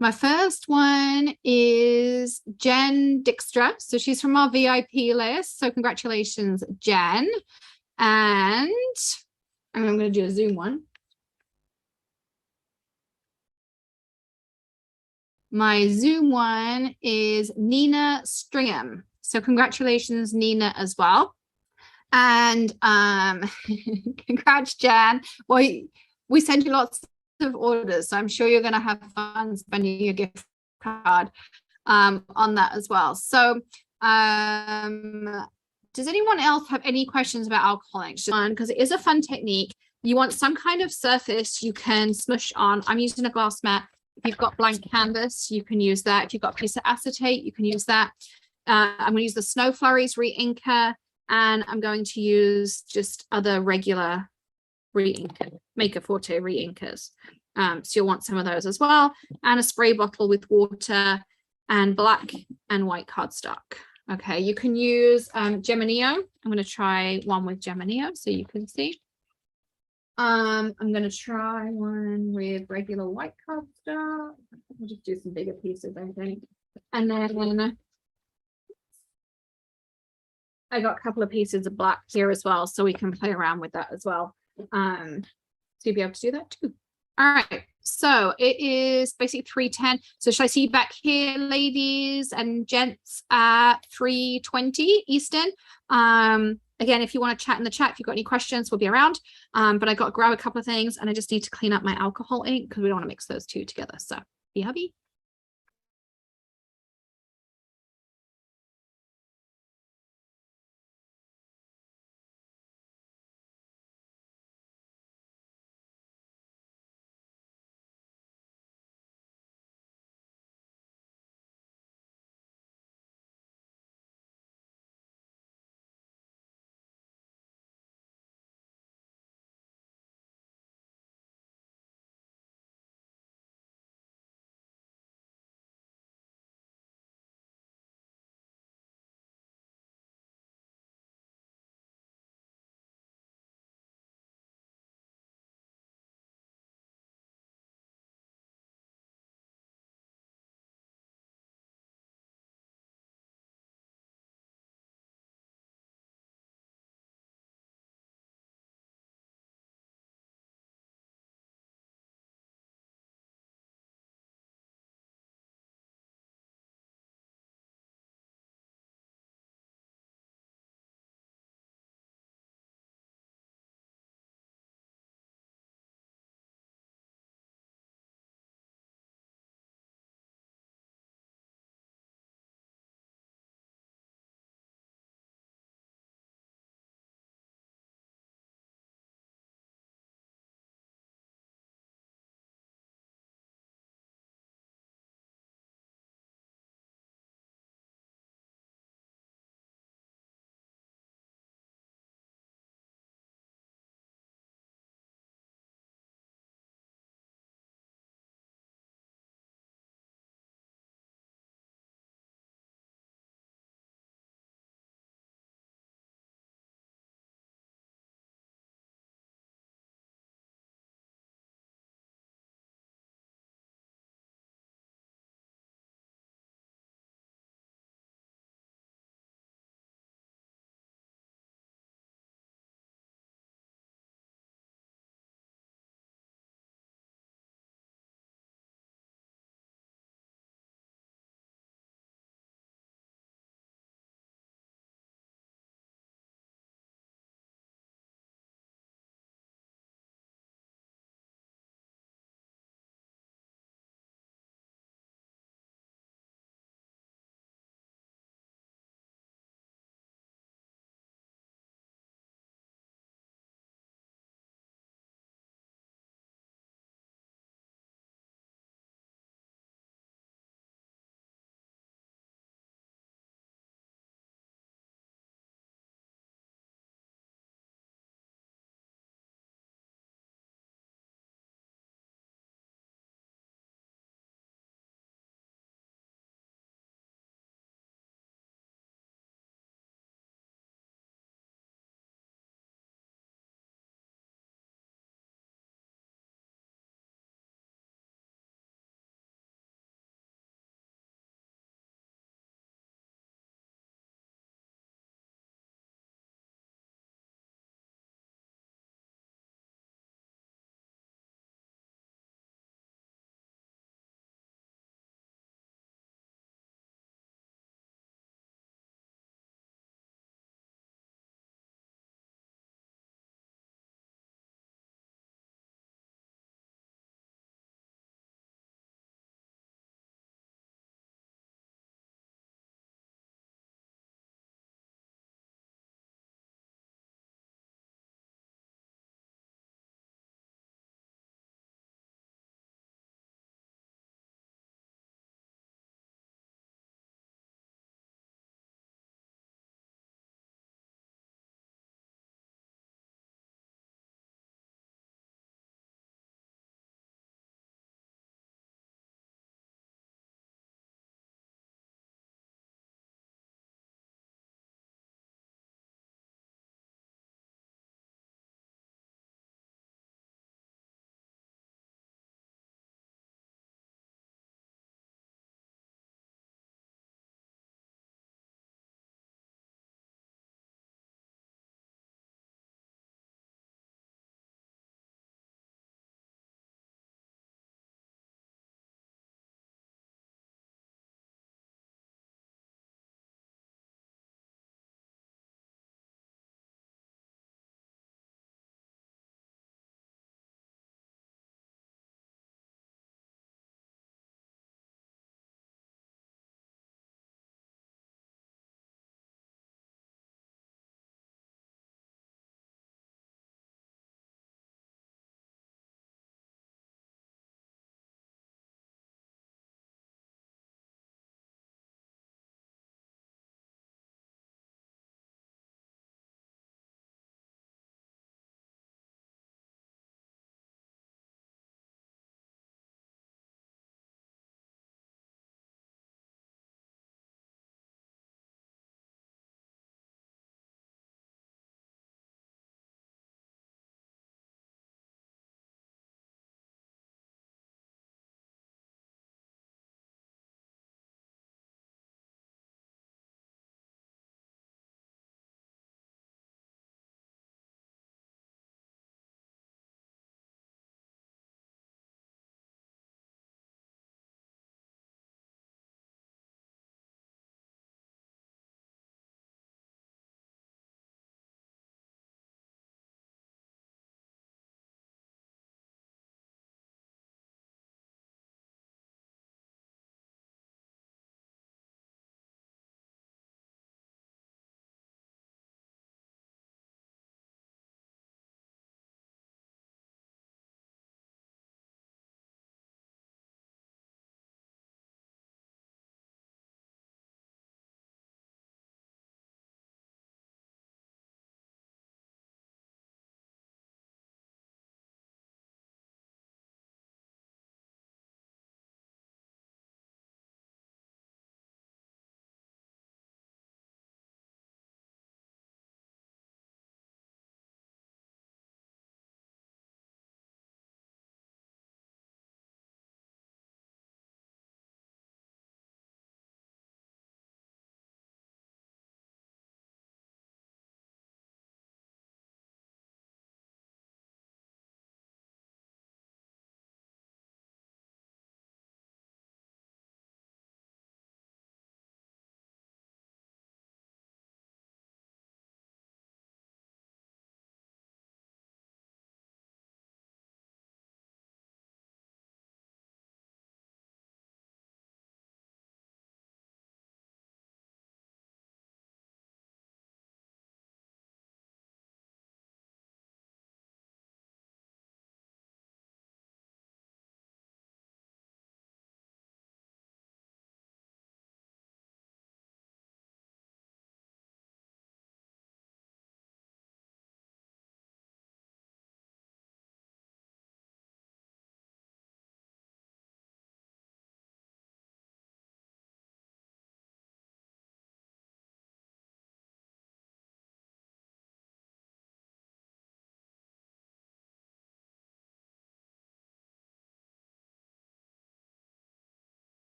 my first one is Jen Dijkstra. So she's from our VIP list. So congratulations, Jen. And I'm going to do a Zoom one. My Zoom one is Nina Stringham. So congratulations, Nina, as well. And congrats, Jan. Well, we send you lots of orders, so I'm sure you're going to have fun spending your gift card on that as well. So does anyone else have any questions about alcohol ink? Because it is a fun technique. You want some kind of surface you can smush on. I'm using a glass mat. If you've got blank canvas, you can use that. If you've got a piece of acetate, you can use that. I'm going to use the Snow Flurries re-inker, and I'm going to use just other regular re-inker, Maker Forte re-inkers. So you'll want some of those as well, and a spray bottle with water and black and white cardstock. Okay, you can use Geminio. I'm going to try one with Geminio so you can see. I'm going to try one with regular white cardstock. I'll just do some bigger pieces, I think. And then I got a couple of pieces of black here as well, so we can play around with that as well. So you'll be able to do that too. All right, so it is basically 3:10. So should I see you back here, ladies and gents, at 3:20 Eastern? Again, if you want to chat in the chat, if you've got any questions, we'll be around. But I got to grab a couple of things, and I just need to clean up my alcohol ink because we don't want to mix those two together. So be happy.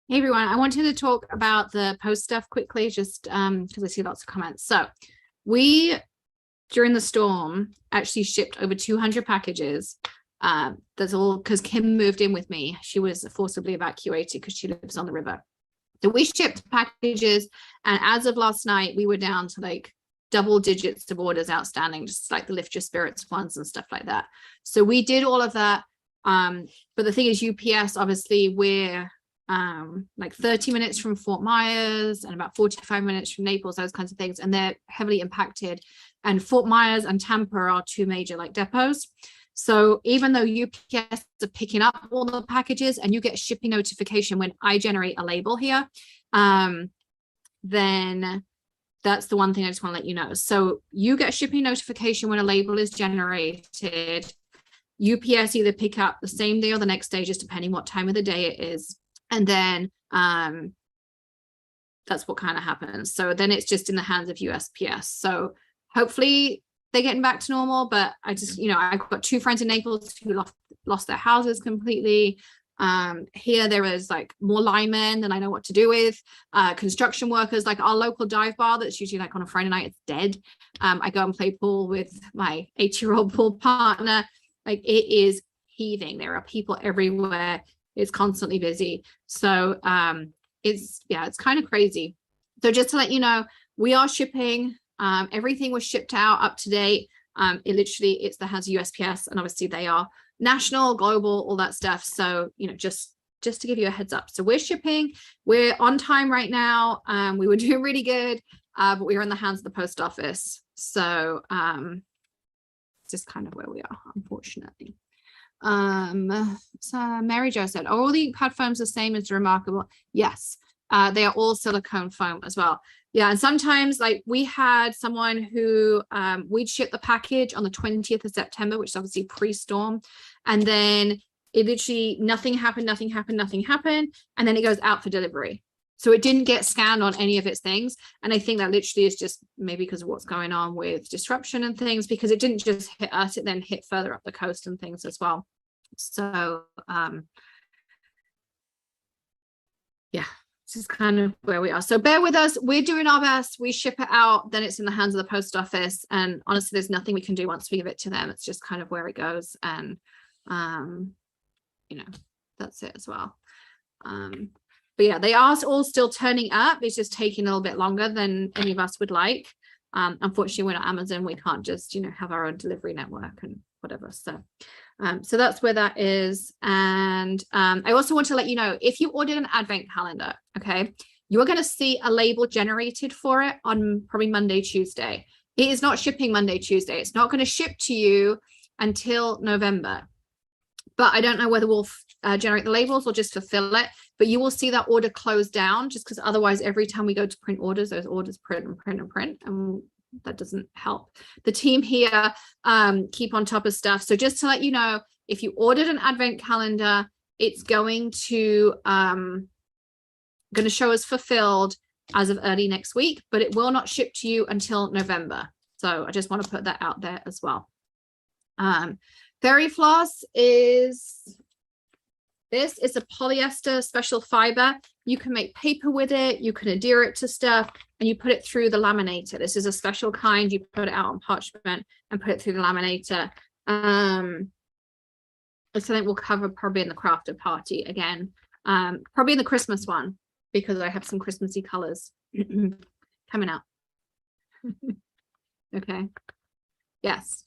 Hey everyone, I wanted to talk about the post stuff quickly, just because I see lots of comments. So we, during the storm, actually shipped over 200 packages. That's all because Kim moved in with me. She was forcibly evacuated because she lives on the river. So we shipped packages, and as of last night, we were down to like double digits of orders outstanding, just like the Lift Your Spirits ones and stuff like that. So we did all of that. But the thing is, UPS, obviously, we're like 30 minutes from Fort Myers and about 45 minutes from Naples, those kinds of things, and they're heavily impacted. And Fort Myers and Tampa are two major like depots. So even though UPS are picking up all the packages and you get a shipping notification when I generate a label here, then that's the one thing I just want to let you know. So you get a shipping notification when a label is generated. UPS either pick up the same day or the next day, just depending what time of the day it is. And then that's what kind of happens. So then it's just in the hands of USPS. So hopefully they're getting back to normal, but I just, you know, I've got two friends in Naples who lost their houses completely. Here there is like more linemen than I know what to do with, construction workers, like our local dive bar that's usually like on a Friday night, it's dead. I go and play pool with my 8-year-old pool partner. Like it is heaving. There are people everywhere. It's constantly busy. So it's kind of crazy. So just to let you know, we are shipping. Everything was shipped out up to date. It's the hands of USPS, and obviously they are national, global, all that stuff. So, you know, just to give you a heads up. So we're shipping, we're on time right now. We were doing really good, but we are in the hands of the post office. So just kind of where we are, unfortunately. So Mary Jo said, are all the pad foams the same as the Remarkable? Yes, they are all silicone foam as well. Yeah, and sometimes like we had someone who we'd ship the package on the 20th of September, which is obviously pre-storm, and then it literally nothing happened, and then it goes out for delivery. So it didn't get scanned on any of its things. And I think that literally is just maybe because of what's going on with disruption and things, because it didn't just hit us, it then hit further up the coast and things as well. So yeah, this is kind of where we are. So bear with us. We're doing our best. We ship it out, then it's in the hands of the post office. And honestly, there's nothing we can do once we give it to them. It's just kind of where it goes. And you know, that's it as well. But yeah, they are all still turning up. It's just taking a little bit longer than any of us would like. Unfortunately, we're not Amazon. We can't just, you know, have our own delivery network and whatever. So that's where that is. And I also want to let you know, if you ordered an advent calendar, okay, you are going to see a label generated for it on probably Monday, Tuesday. It is not shipping Monday, Tuesday. It's not going to ship to you until November. But I don't know whether we'll generate the labels or just fulfill it. But you will see that order close down, just because otherwise every time we go to print orders, those orders print and print and print, and that doesn't help. The team here keep on top of stuff. So just to let you know, if you ordered an advent calendar, it's going to show as fulfilled as of early next week, but it will not ship to you until November. So I just want to put that out there as well. Fairy floss is this. It's a polyester special fiber. You can make paper with it, you can adhere it to stuff, and you put it through the laminator. This is a special kind. You put it out on parchment and put it through the laminator. It's something we'll cover probably in the crafted party again, probably in the Christmas one, because I have some Christmassy colors coming out. Okay. Yes.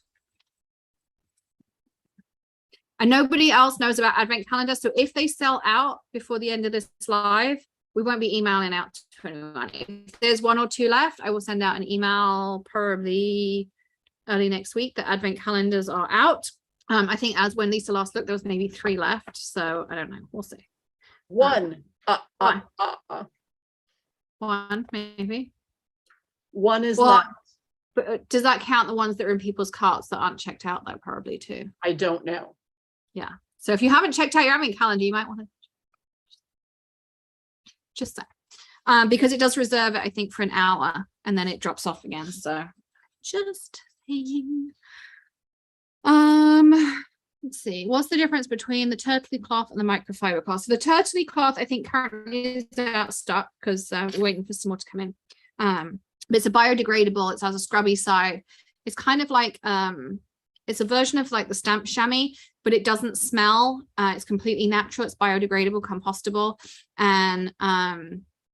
And nobody else knows about advent calendar. So if they sell out before the end of this live, we won't be emailing out to anyone. If there's 1 or 2 left, I will send out an email probably early next week. The advent calendars are out. I think as when Lisa last looked, there was maybe 3 left. So I don't know. We'll see. One. One, maybe. One is well, left. But does that count the ones that are in people's carts that aren't checked out though? Probably too. I don't know. Yeah. So if you haven't checked out your advent calendar, you might want to just say, because it does reserve it, I think, for an hour and then it drops off again. So just saying. let's see, what's the difference between the turtley cloth and the microfiber cloth? So the turtley cloth, I think currently is out of stock because we're waiting for some more to come in. But it's a biodegradable, it has a scrubby side. It's kind of like, it's a version of like the stamp chamois, but it doesn't smell. It's completely natural. It's biodegradable, compostable, and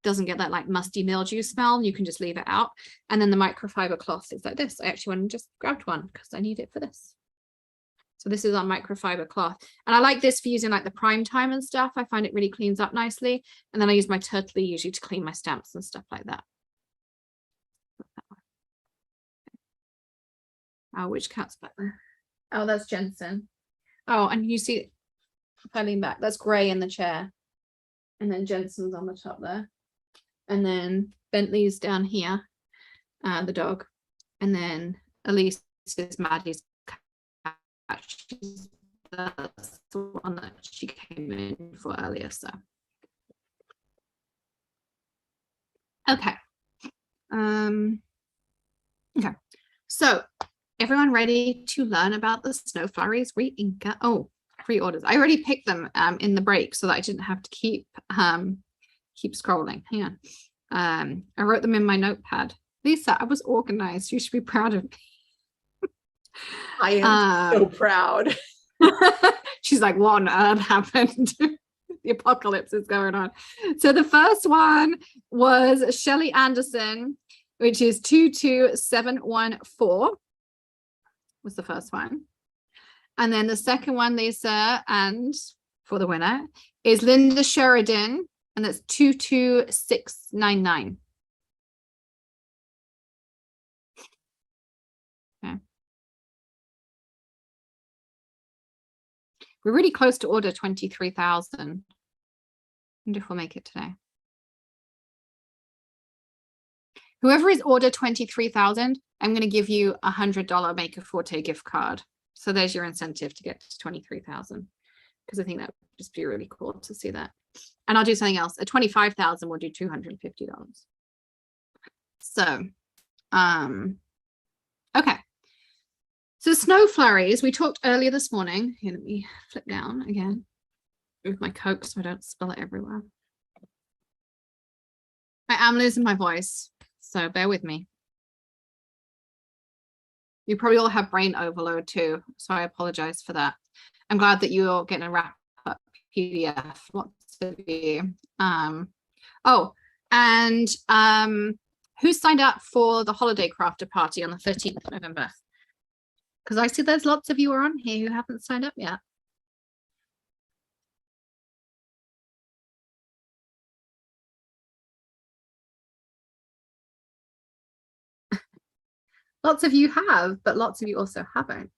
doesn't get that like musty mildew smell. You can just leave it out. And then the microfiber cloth is like this. I actually went and just grabbed one because I need it for this. So this is our microfiber cloth. And I like this for using like the prime time and stuff. I find it really cleans up nicely. And then I use my turtley usually to clean my stamps and stuff like that. Oh, which cat's back there? Oh, that's Jensen. Oh, and you see, if I lean back, that's Gray in the chair. And then Jensen's on the top there. And then Bentley's down here, the dog. And then Elise is Maddie's cat. That's the one that she came in for earlier, so. Okay. Okay, so everyone ready to learn about the Snow Flurries re-inker? Oh, pre-orders. I already picked them in the break so that I didn't have to keep scrolling. Hang on. I wrote them in my notepad. Lisa, I was organized. You should be proud of me. I am so proud. She's like, what on earth happened? The apocalypse is going on. So the first one was Shelley Anderson, which is 22714 was the first one. And then the second one, Lisa, and for the winner is Linda Sheridan, and that's 22699. Okay. We're really close to order 23,000. Wonder if we'll make it today. Whoever is order 23,000, I'm going to give you $100 Maker Forte gift card. So there's your incentive to get to 23,000, because I think that would just be really cool to see that. And I'll do something else. At 25,000, we'll do $250. So, okay. So Snow Flurries, we talked earlier this morning. Here, let me flip down again with my Coke so I don't spill it everywhere. I am losing my voice, so bear with me. You probably all have brain overload too, so I apologize for that. I'm glad that you're getting a wrap up PDF. Lots of you. Oh, and who signed up for the holiday crafter party on the 13th of November? Because I see there's lots of you are on here who haven't signed up yet. Lots of you have, but lots of you also haven't.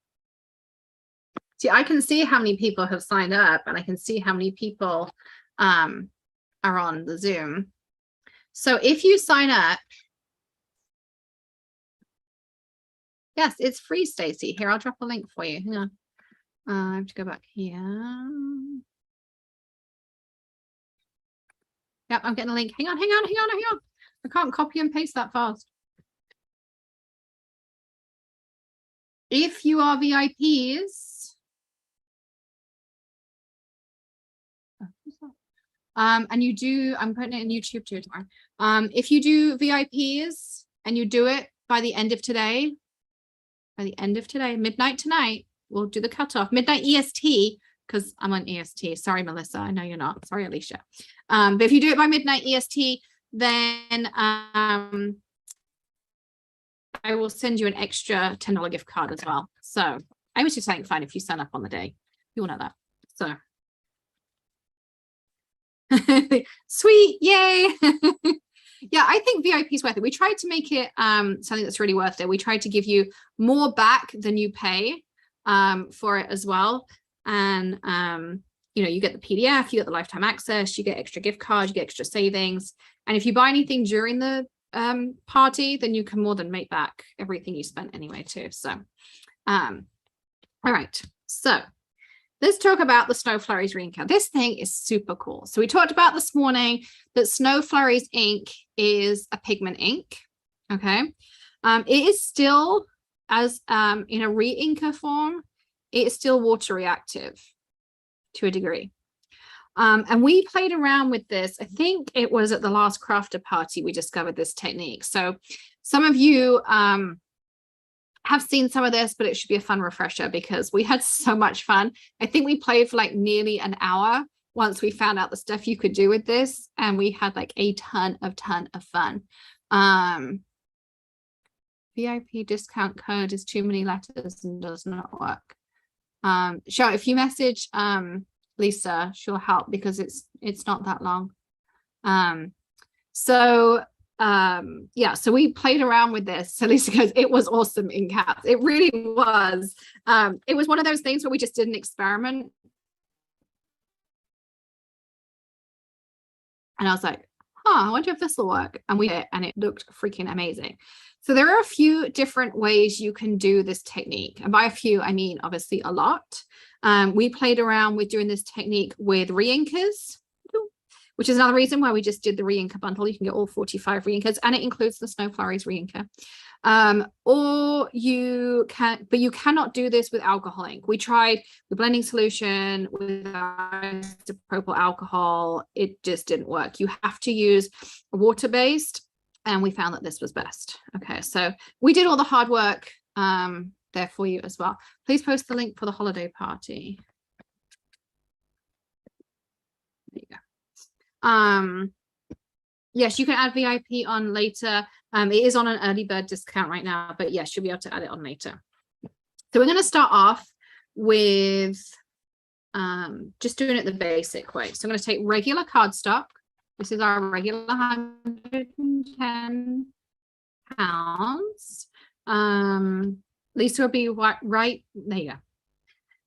See, I can see how many people have signed up, and I can see how many people are on the Zoom. So if you sign up, yes, it's free, Stacy. Here, I'll drop a link for you. Hang on. I have to go back here. Yep, I'm getting a link. Hang on. I can't copy and paste that fast. If you are VIPs, and you do, I'm putting it in YouTube too tomorrow. If you do VIPs and you do it by the end of today, midnight tonight, we'll do the cutoff. Midnight EST, because I'm on EST. Sorry, Melissa. I know you're not. Sorry, Alicia. But if you do it by midnight EST, then I will send you an extra $10 gift card as well. So I always do something fun if you sign up on the day. You all know that. So sweet, yay. Yeah, I think VIP is worth it. We tried to make it something that's really worth it. We tried to give you more back than you pay for it as well. And you know, you get the PDF, you get the lifetime access, you get extra gift cards, you get extra savings. And if you buy anything during the party, then you can more than make back everything you spent anyway too. So all right, so let's talk about the Snow Flurries re-inker. This thing is super cool. So we talked about this morning that Snow Flurries ink is a pigment ink. Okay, it is still as in a re-inker form. it's still water reactive to a degree. And we played around with this. I think it was at the last crafter party we discovered this technique. So some of you have seen some of this, but it should be a fun refresher because we had so much fun. I think we played for like nearly an hour once we found out the stuff you could do with this, and we had like a ton of fun. VIP discount code is too many letters and does not work. Sure, if you message Lisa, she'll help because it's not that long. Yeah, so we played around with this. So Lisa goes, it was awesome in caps. It really was. It was one of those things where we just did an experiment. And I was like, I wonder if this will work. And we did, and it looked freaking amazing. So there are a few different ways you can do this technique. And by a few, I mean, obviously a lot. We played around with doing this technique with reinkers, which is another reason why we just did the reinker bundle. You can get all 45 reinkers, and it includes the Snow Flurries reinker. Or you can, but you cannot do this with alcohol ink. We tried the blending solution with isopropyl alcohol. It just didn't work. You have to use a water-based, and we found that this was best. Okay, so we did all the hard work there for you as well. Please post the link for the holiday party. There you go. Yes, you can add VIP on later. It is on an early bird discount right now, but yes, you'll be able to add it on later. So we're going to start off with just doing it the basic way. So I'm going to take regular cardstock. This is our regular 110 pounds. Lisa will be right there. You go.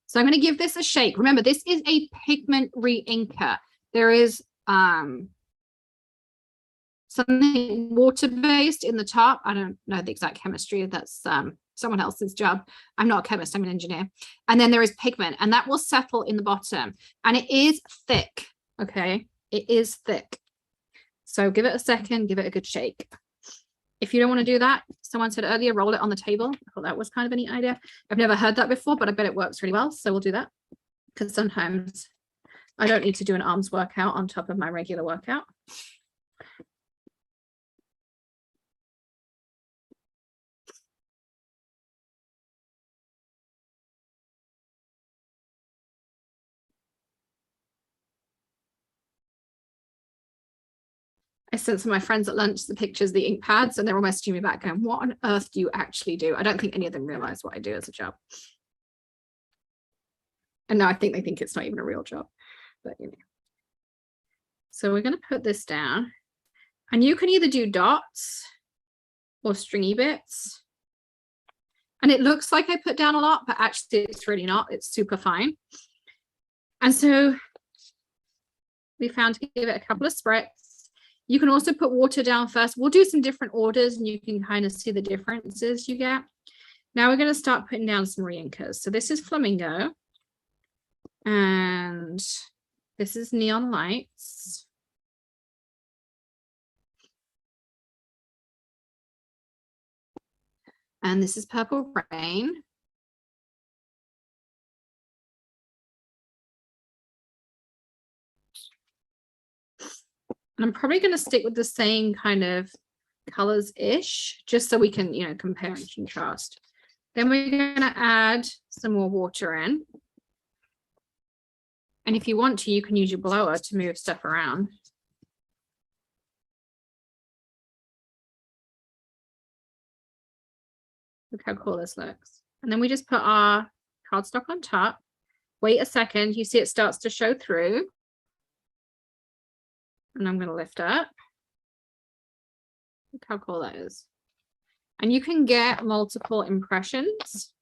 So I'm going to give this a shake. Remember, this is a pigment re-inker. There is something water-based in the top. I don't know the exact chemistry. That's someone else's job. I'm not a chemist, I'm an engineer. And then there is pigment, and that will settle in the bottom. And it is thick, okay? It is thick. So give it a second, give it a good shake. If you don't want to do that, someone said earlier, roll it on the table. I thought that was kind of a neat idea. I've never heard that before, but I bet it works really well. So we'll do that, because sometimes I don't need to do an arms workout on top of my regular workout. I sent some of my friends at lunch the pictures of the ink pads, and they're all messaging me back going, what on earth do you actually do? I don't think any of them realize what I do as a job. And now I think they think it's not even a real job, but you know. So we're going to put this down, and you can either do dots or stringy bits. And it looks like I put down a lot, but actually it's really not. It's super fine. And so we found to give it a couple of spritz. You can also put water down first. We'll do some different orders, and you can kind of see the differences you get. Now we're going to start putting down some reinkers. So this is Flamingo, and this is Neon Lights. And this is Purple Rain. And I'm probably going to stick with the same kind of colors-ish, just so we can, you know, compare and contrast. Then we're going to add some more water in. And if you want to, you can use your blower to move stuff around. Look how cool this looks. And then we just put our cardstock on top. Wait a second, you see it starts to show through. And I'm going to lift up. Look how cool that is. And you can get multiple impressions.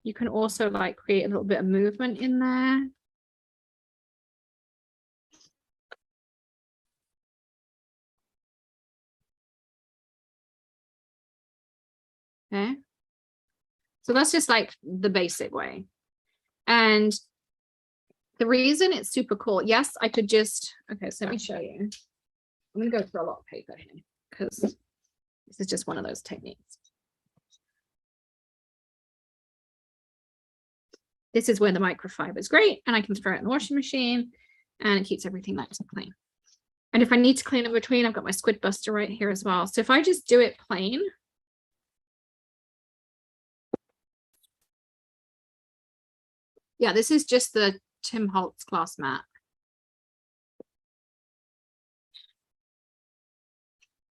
You can also like create a little bit of movement in there. Okay. So that's just like the basic way. And the reason it's super cool, yes, I could just, okay, so let me show you. I'm going to go through a lot of paper here because this is just one of those techniques. This is where the microfiber is great, and I can throw it in the washing machine, and it keeps everything nice and clean. And if I need to clean in between, I've got my squid buster right here as well. So if I just do it plain, yeah, this is just the Tim Holtz glass mat.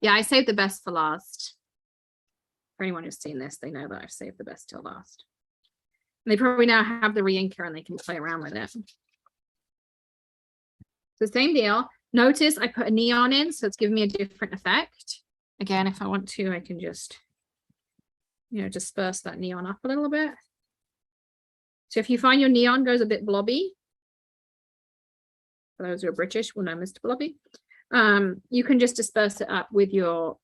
Yeah, I saved the best for last. For anyone who's seen this, they know that I've saved the best till last. And they probably now have the re-inker and they can play around with it. So same deal. Notice I put a neon in, so it's giving me a different effect. Again, if I want to, I can just, you know, disperse that neon up a little bit. So if you find your neon goes a bit blobby, for those who are British will know Mr. Blobby, you can just disperse it up with your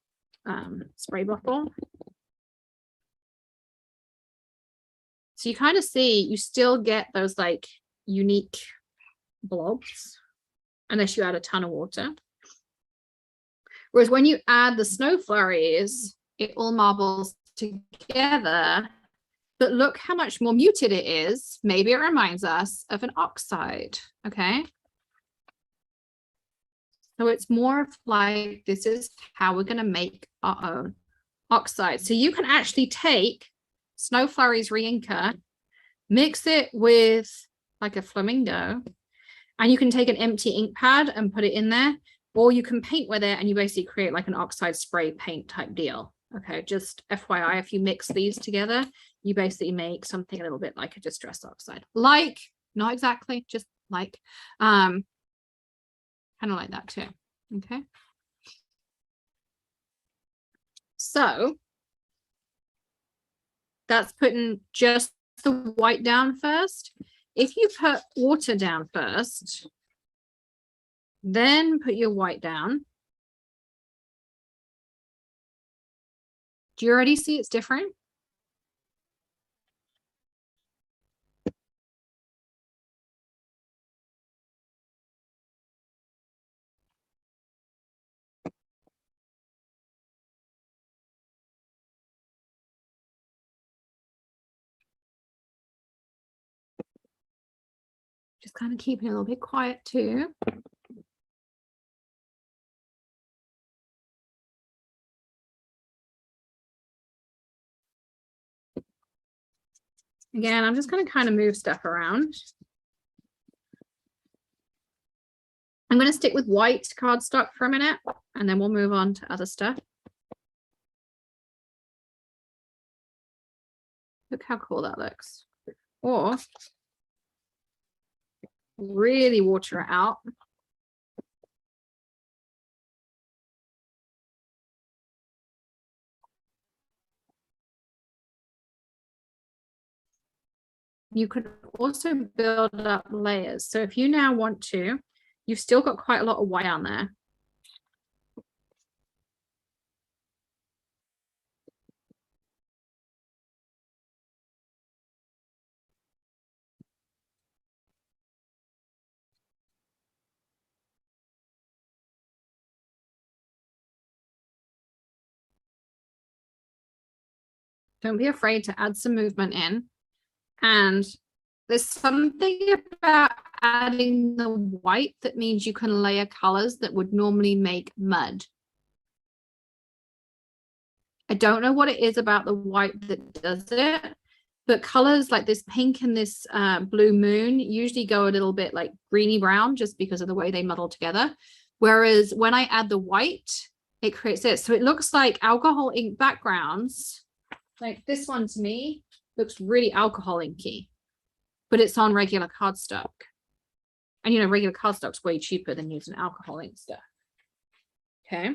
spray bottle. So you kind of see, you still get those like unique blobs, unless you add a ton of water. Whereas when you add the snow flurries, it all marbles together. But look how much more muted it is. Maybe it reminds us of an oxide, okay? So it's more of like, this is how we're going to make our own oxide. So you can actually take Snow Flurries re-inker, mix it with like a flamingo, and you can take an empty ink pad and put it in there, or you can paint with it and you basically create like an oxide spray paint type deal. Okay, just FYI, if you mix these together, you basically make something a little bit like a distress oxide. Like, not exactly, just like, kind of like that too. Okay. So that's putting just the white down first. If you put water down first, then put your white down. Do you already see it's different? Just kind of keeping it a little bit quiet too. Again, I'm just going to kind of move stuff around. I'm going to stick with white cardstock for a minute, and then we'll move on to other stuff. Look how cool that looks. Or really water it out. You could also build up layers. So if you now want to, you've still got quite a lot of white on there. Don't be afraid to add some movement in. And there's something about adding the white that means you can layer colors that would normally make mud. I don't know what it is about the white that does it, but colors like this pink and this blue moon usually go a little bit like greeny brown just because of the way they muddle together. Whereas when I add the white, it creates this. So it looks like alcohol ink backgrounds. Like this one to me looks really alcohol inky, but it's on regular cardstock. And you know, regular cardstock's way cheaper than using alcohol ink stuff. Okay.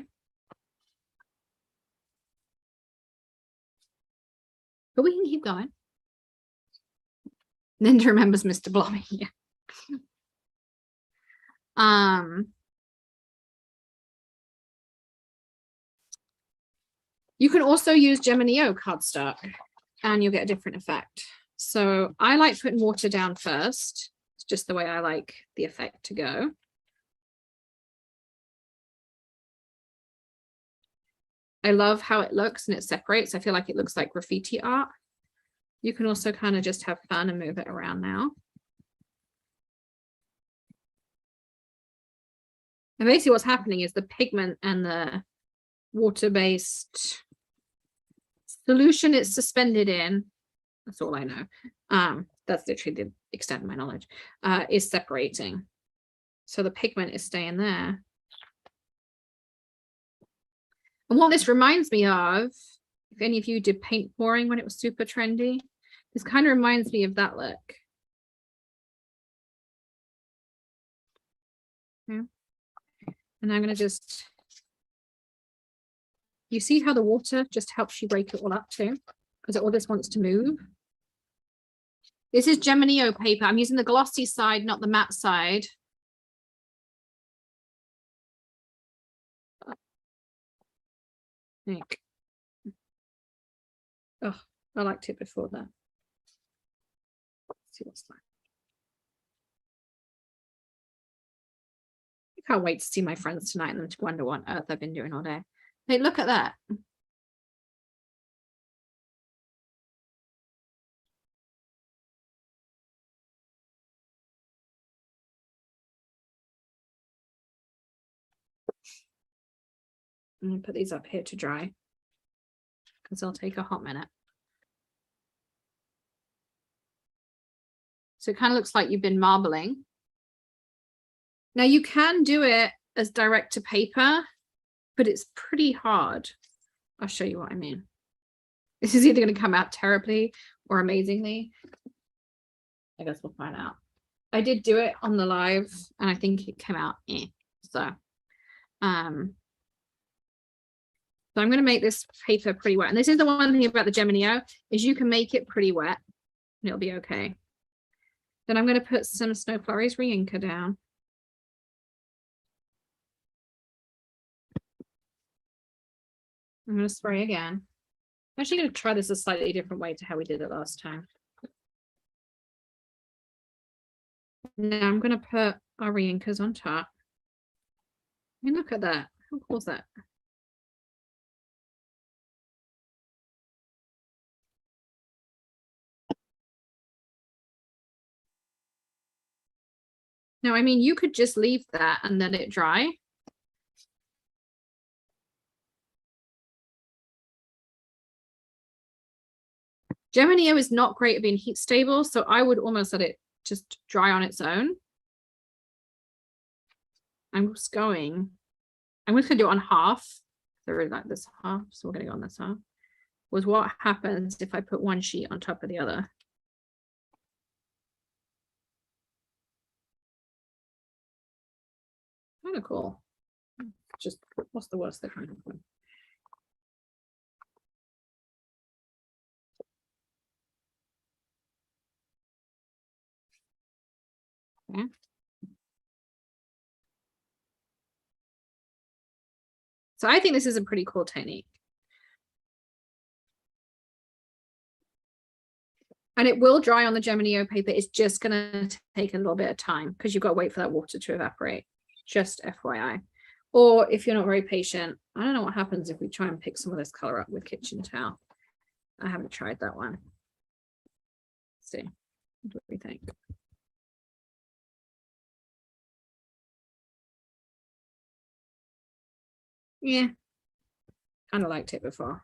But we can keep going. Linda remembers Mr. Blobby. Yeah. You can also use Geminio cardstock and you'll get a different effect. So I like putting water down first. It's just the way I like the effect to go. I love how it looks and it separates. I feel like it looks like graffiti art. You can also kind of just have fun and move it around now. And basically what's happening is the pigment and the water-based solution it's suspended in, that's all I know. That's literally the extent of my knowledge, is separating. So the pigment is staying there. And what this reminds me of, if any of you did paint pouring when it was super trendy, this kind of reminds me of that look. Okay. And I'm going to just, you see how the water just helps you break it all up too, because all this wants to move. This is Geminio paper. I'm using the glossy side, not the matte side. Oh, I liked it before that. Let's see what's that. I can't wait to see my friends tonight and them to wonder what on earth I've been doing all day. Hey, look at that. I'm going to put these up here to dry because they'll take a hot minute. So it kind of looks like you've been marbling. Now you can do it as direct to paper, but it's pretty hard. I'll show you what I mean. This is either going to come out terribly or amazingly. I guess we'll find out. I did do it on the live and I think it came out so I'm going to make this paper pretty wet. And this is the one thing about the Geminio is you can make it pretty wet and it'll be okay. Then I'm going to put some Snow Flurries re-inker down. I'm going to spray again. I'm actually going to try this a slightly different way to how we did it last time. Now I'm going to put our re-inkers on top. I mean, look at that. How cool is that? Now, I mean, you could just leave that and let it dry. Geminio is not great at being heat stable, so I would almost let it just dry on its own. I'm just going to do it on half. I really like this half, so we're going to go on this half. Was what happens if I put one sheet on top of the other. Kind of cool. Just what's the worst that can happen? Okay. So I think this is a pretty cool technique. And it will dry on the Geminio paper. It's just going to take a little bit of time because you've got to wait for that water to evaporate. Just FYI. Or if you're not very patient, I don't know what happens if we try and pick some of this color up with kitchen towel. I haven't tried that one. Let's see. What do we think? Yeah, kind of liked it before.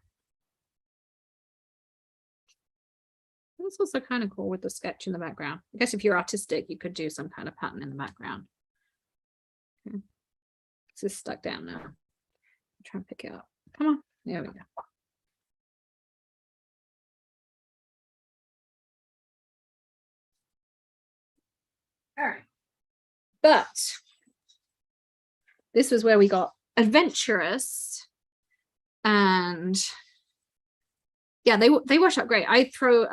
It's also kind of cool with the sketch in the background. I guess if you're artistic, you could do some kind of pattern in the background. Okay. This is stuck down now. Try and pick it up. Come on. There we go. All right. But this was where we got adventurous, and yeah, they wash up great. I throw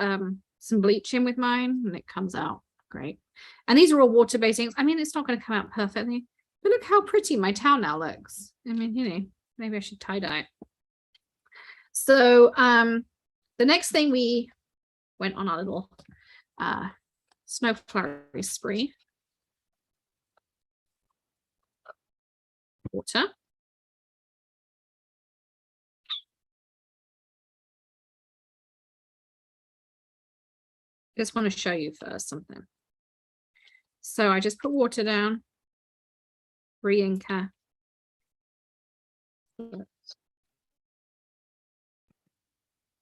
some bleach in with mine and it comes out great. And these are all water-based things. I mean, it's not going to come out perfectly, but look how pretty my towel now looks. I mean, you know, maybe I should tie-dye it. So the next thing we went on our little Snow Flurry spree. Water. Just want to show you first something. So I just put water down, re-inker.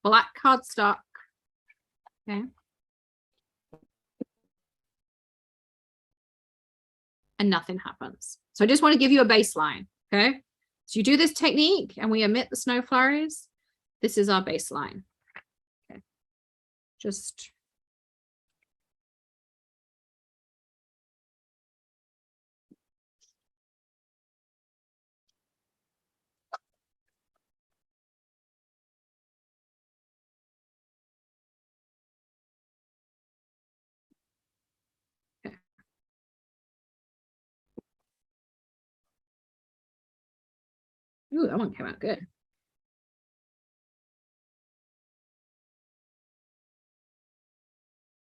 Black cardstock. Okay. And nothing happens. So I just want to give you a baseline. Okay. So you do this technique and we emit the snow flurries. This is our baseline. Okay. Just ooh, that one came out good.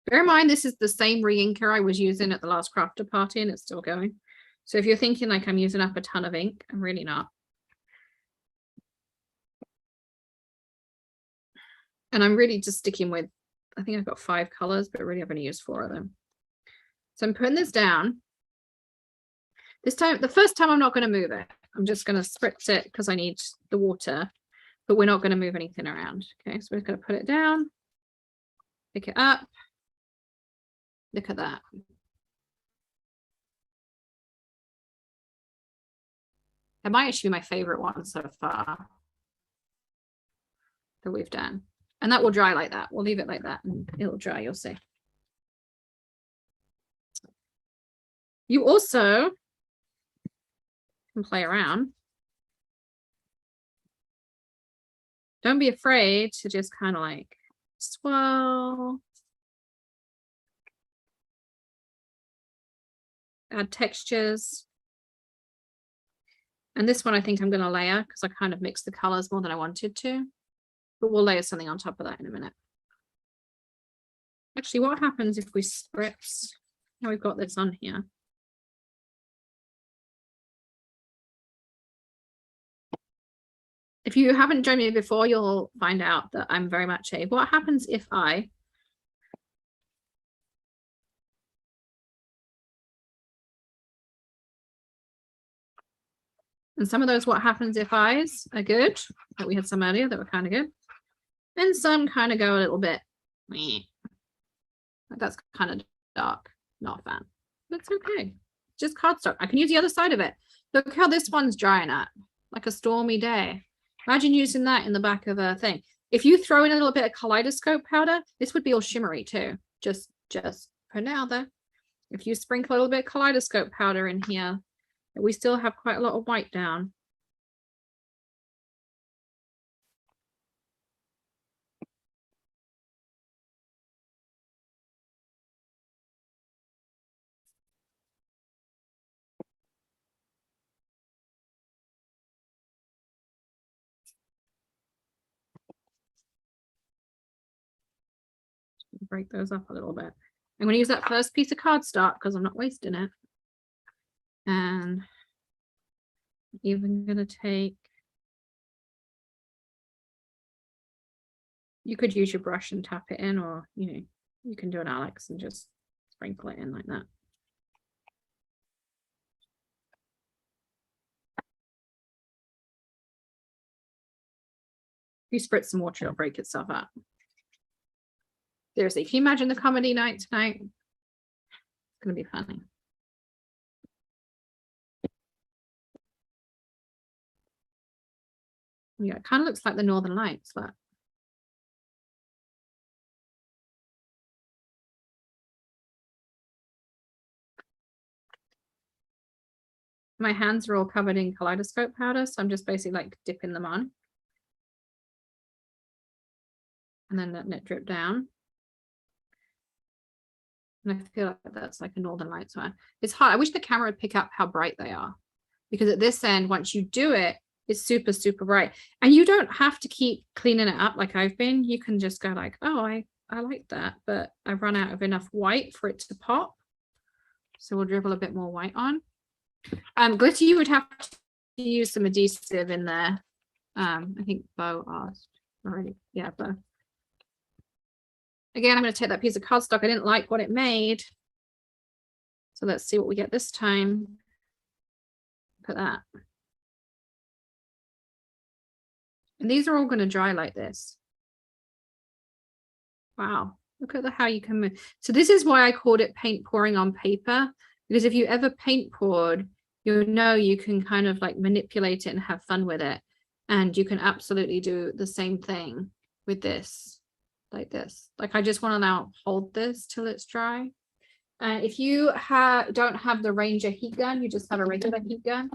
Bear in mind, this is the same re-inker I was using at the last crafter party and it's still going. So if you're thinking like I'm using up a ton of ink, I'm really not. And I'm really just sticking with, I think I've got 5 colors, but really I've only used 4 of them. So I'm putting this down. This time, the first time I'm not going to move it. I'm just going to spritz it because I need the water, but we're not going to move anything around. Okay, so we're going to put it down, pick it up. Look at that. That might actually be my favorite one so far that we've done. And that will dry like that. We'll leave it like that and it'll dry, you'll see. You also can play around. Don't be afraid to just kind of like swirl. Add textures. And this one I think I'm going to layer because I kind of mixed the colors more than I wanted to. But we'll layer something on top of that in a minute. Actually, what happens if we spritz? Now we've got this on here. If you haven't joined me before, you'll find out that I'm very much a what happens if I and some of those what happens if I's are good, but we had some earlier that were kind of good. And some kind of go a little bit meh. That's kind of dark, not a fan. That's okay. Just cardstock. I can use the other side of it. Look how this one's drying up, like a stormy day. Imagine using that in the back of a thing. If you throw in a little bit of kaleidoscope powder, this would be all shimmery too. Just put it out there. If you sprinkle a little bit of kaleidoscope powder in here, we still have quite a lot of white down. Break those up a little bit. I'm going to use that first piece of cardstock because I'm not wasting it. And I'm even going to take, you could use your brush and tap it in, or you can do an Alex and just sprinkle it in like that. If you spritz some water, it'll break itself up. Seriously, can you imagine the comedy night tonight? It's going to be funny. Yeah, it kind of looks like the Northern Lights, but my hands are all covered in kaleidoscope powder, so I'm just basically like dipping them on. And then letting it drip down. And I feel like that's like a Northern Lights one. It's hard. I wish the camera would pick up how bright they are. Because at this end, once you do it, it's super, super bright. And you don't have to keep cleaning it up like I've been. You can just go like, oh, I like that. But I've run out of enough white for it to pop. So we'll dribble a bit more white on. Glitter, you would have to use some adhesive in there. I think Bo asked already. Yeah, Bo. Again, I'm going to take that piece of cardstock. I didn't like what it made. So let's see what we get this time. Put that. And these are all going to dry like this. Wow. Look at how you can move. So this is why I called it paint pouring on paper, because if you ever paint poured, you know you can kind of like manipulate it and have fun with it. And you can absolutely do the same thing with this, like this. Like I just want to now hold this till it's dry. If you don't have the Ranger heat gun, you just have a regular heat gun,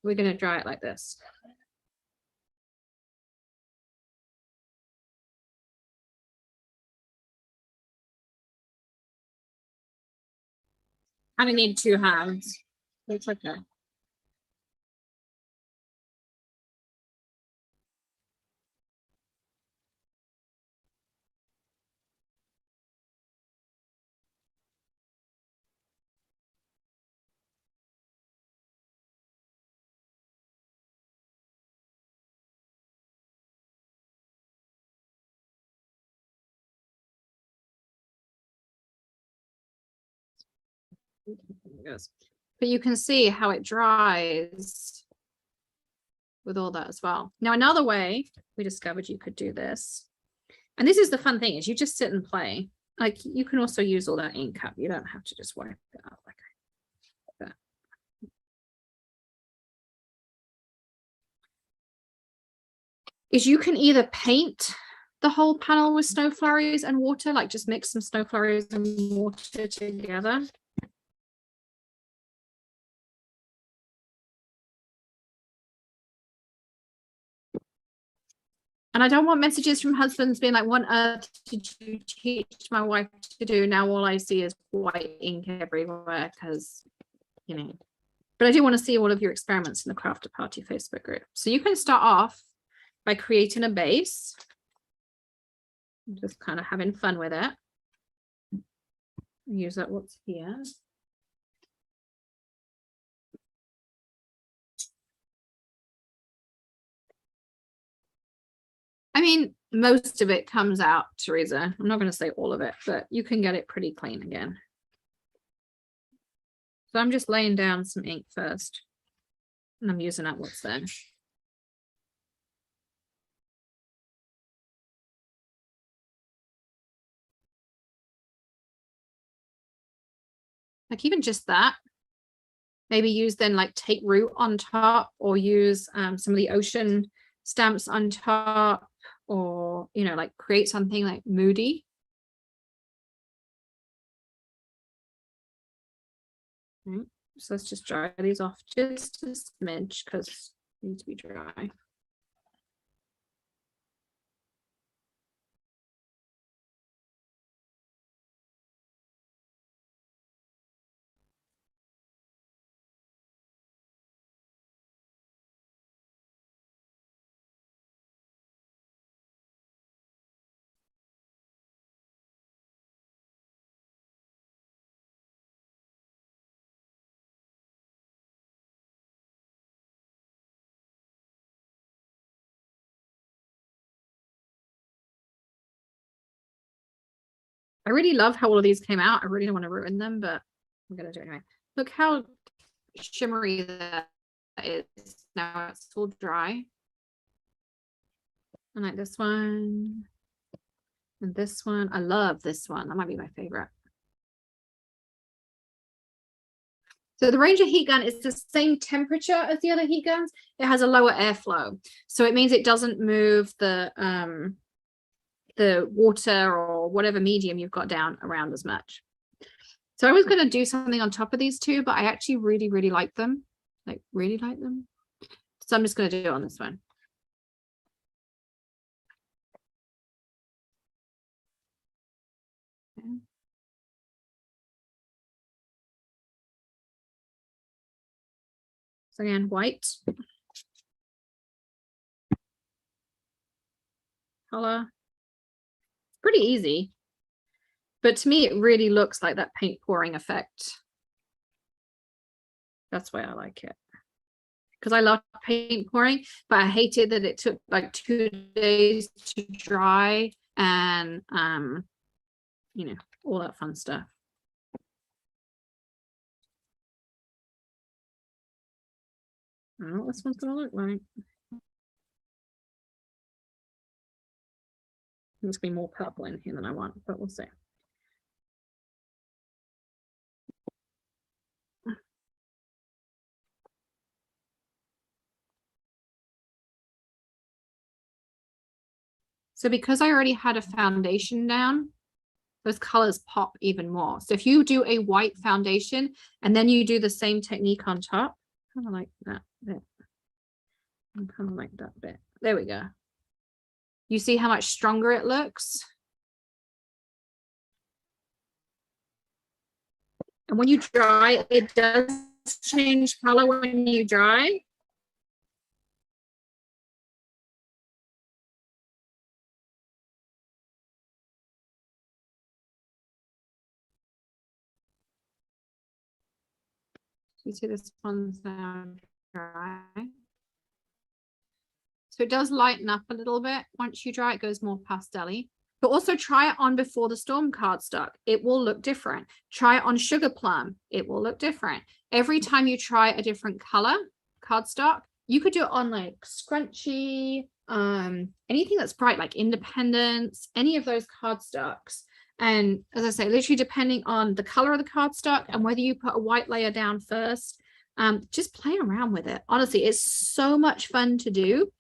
we're going to dry it like this. I only need 2 hands. It's okay. But you can see how it dries with all that as well. Now, another way we discovered you could do this, and this is the fun thing, is you just sit and play. Like you can also use all that ink up. You don't have to just wipe it out like that. Is you can either paint the whole panel with snow flurries and water, like just mix some snow flurries and water together. And I don't want messages from husbands being like, what on earth did you teach my wife to do? Now all I see is white ink everywhere, because, you know. But I do want to see all of your experiments in the Crafter Party Facebook group. So you can start off by creating a base. Just kind of having fun with it. Use that what's here. I mean, most of it comes out, Teresa. I'm not going to say all of it, but you can get it pretty clean again. So I'm just laying down some ink first, and I'm using up what's there. Like even just that, maybe use then like take root on top, or use some of the ocean stamps on top, or, you know, like create something like moody. Right. So let's just dry these off just a smidge because they need to be dry. I really love how all of these came out. I really don't want to ruin them, but I'm going to do it anyway. Look how shimmery that is. Now it's all dry. I like this one. And this one. I love this one. That might be my favorite. So the Ranger heat gun is the same temperature as the other heat guns. It has a lower airflow. So it means it doesn't move the water or whatever medium you've got down around as much. So I was going to do something on top of these two, but I actually really, really like them. Like really like them. So I'm just going to do it on this one. Okay. So again, white. Color. Pretty easy. But to me, it really looks like that paint pouring effect. That's why I like it. Because I love paint pouring, but I hated that it took like 2 days to dry. And you know, all that fun stuff. I don't know what this one's gonna look like. There's gonna be more purple in here than I want, but we'll see. So because I already had a foundation down, those colors pop even more. So if you do a white foundation and then you do the same technique on top, kind of like that bit, and kind of like that bit. There we go. You see how much stronger it looks? And when you dry, it does change color when you dry. You see this one's now dry. So it does lighten up a little bit. Once you dry, it goes more pastel-y. But also try it on before the storm cardstock. It will look different. Try it on sugar plum. It will look different. Every time you try a different color cardstock, you could do it on like scrunchy, anything that's bright, like Independence, any of those cardstocks. And as I say, literally depending on the color of the cardstock and whether you put a white layer down first, just play around with it. Honestly, it's so much fun to do.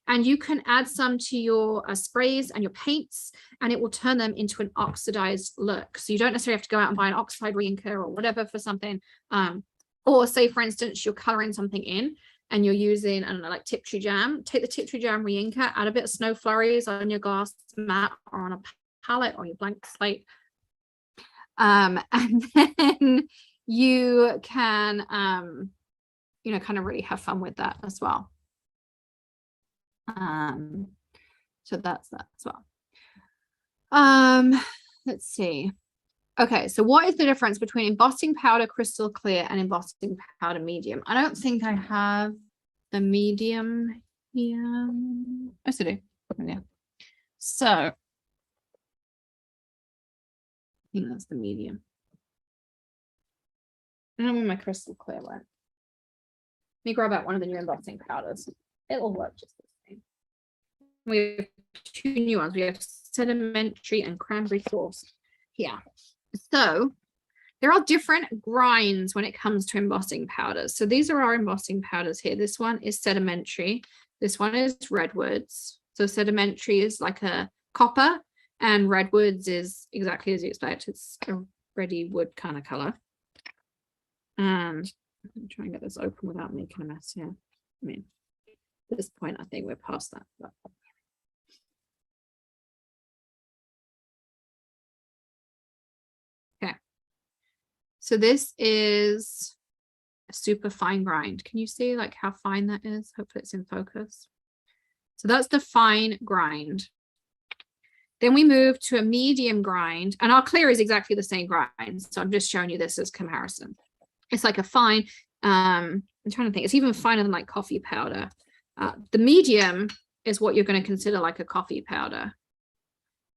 And you can add some to your sprays and your paints, and it will turn them into an oxidized look. So you don't necessarily have to go out and buy an oxide reinker or whatever for something. Or say, for instance, you're coloring something in and you're using, I don't know, like Tiptree Jam. Take the Tiptree Jam reinker, add a bit of snow flurries on your glass mat or on a palette or your blank slate. And then you can, you know, kind of really have fun with that as well. So that's that as well. Let's see. Okay, so what is the difference between embossing powder crystal clear and embossing powder medium? I don't think I have the medium here. Yes, I do. Yeah. So I think that's the medium. I don't know where my crystal clear went. Let me grab out one of the new embossing powders. It'll work just the same. We have two new ones. We have sedimentary and cranberry sauce here. So there are different grinds when it comes to embossing powders. So these are our embossing powders here. This one is sedimentary. This one is redwoods. So sedimentary is like a copper and redwoods is exactly as you expect. It's a reddy wood kind of color. And I'm trying to get this open without making a mess here. I mean, at this point, I think we're past that. But. Okay. So this is a super fine grind. Can you see like how fine that is? Hopefully it's in focus. So that's the fine grind. Then we move to a medium grind, and our clear is exactly the same grind. So I'm just showing you this as comparison. It's like a fine, I'm trying to think, it's even finer than like coffee powder. The medium is what you're going to consider like a coffee powder.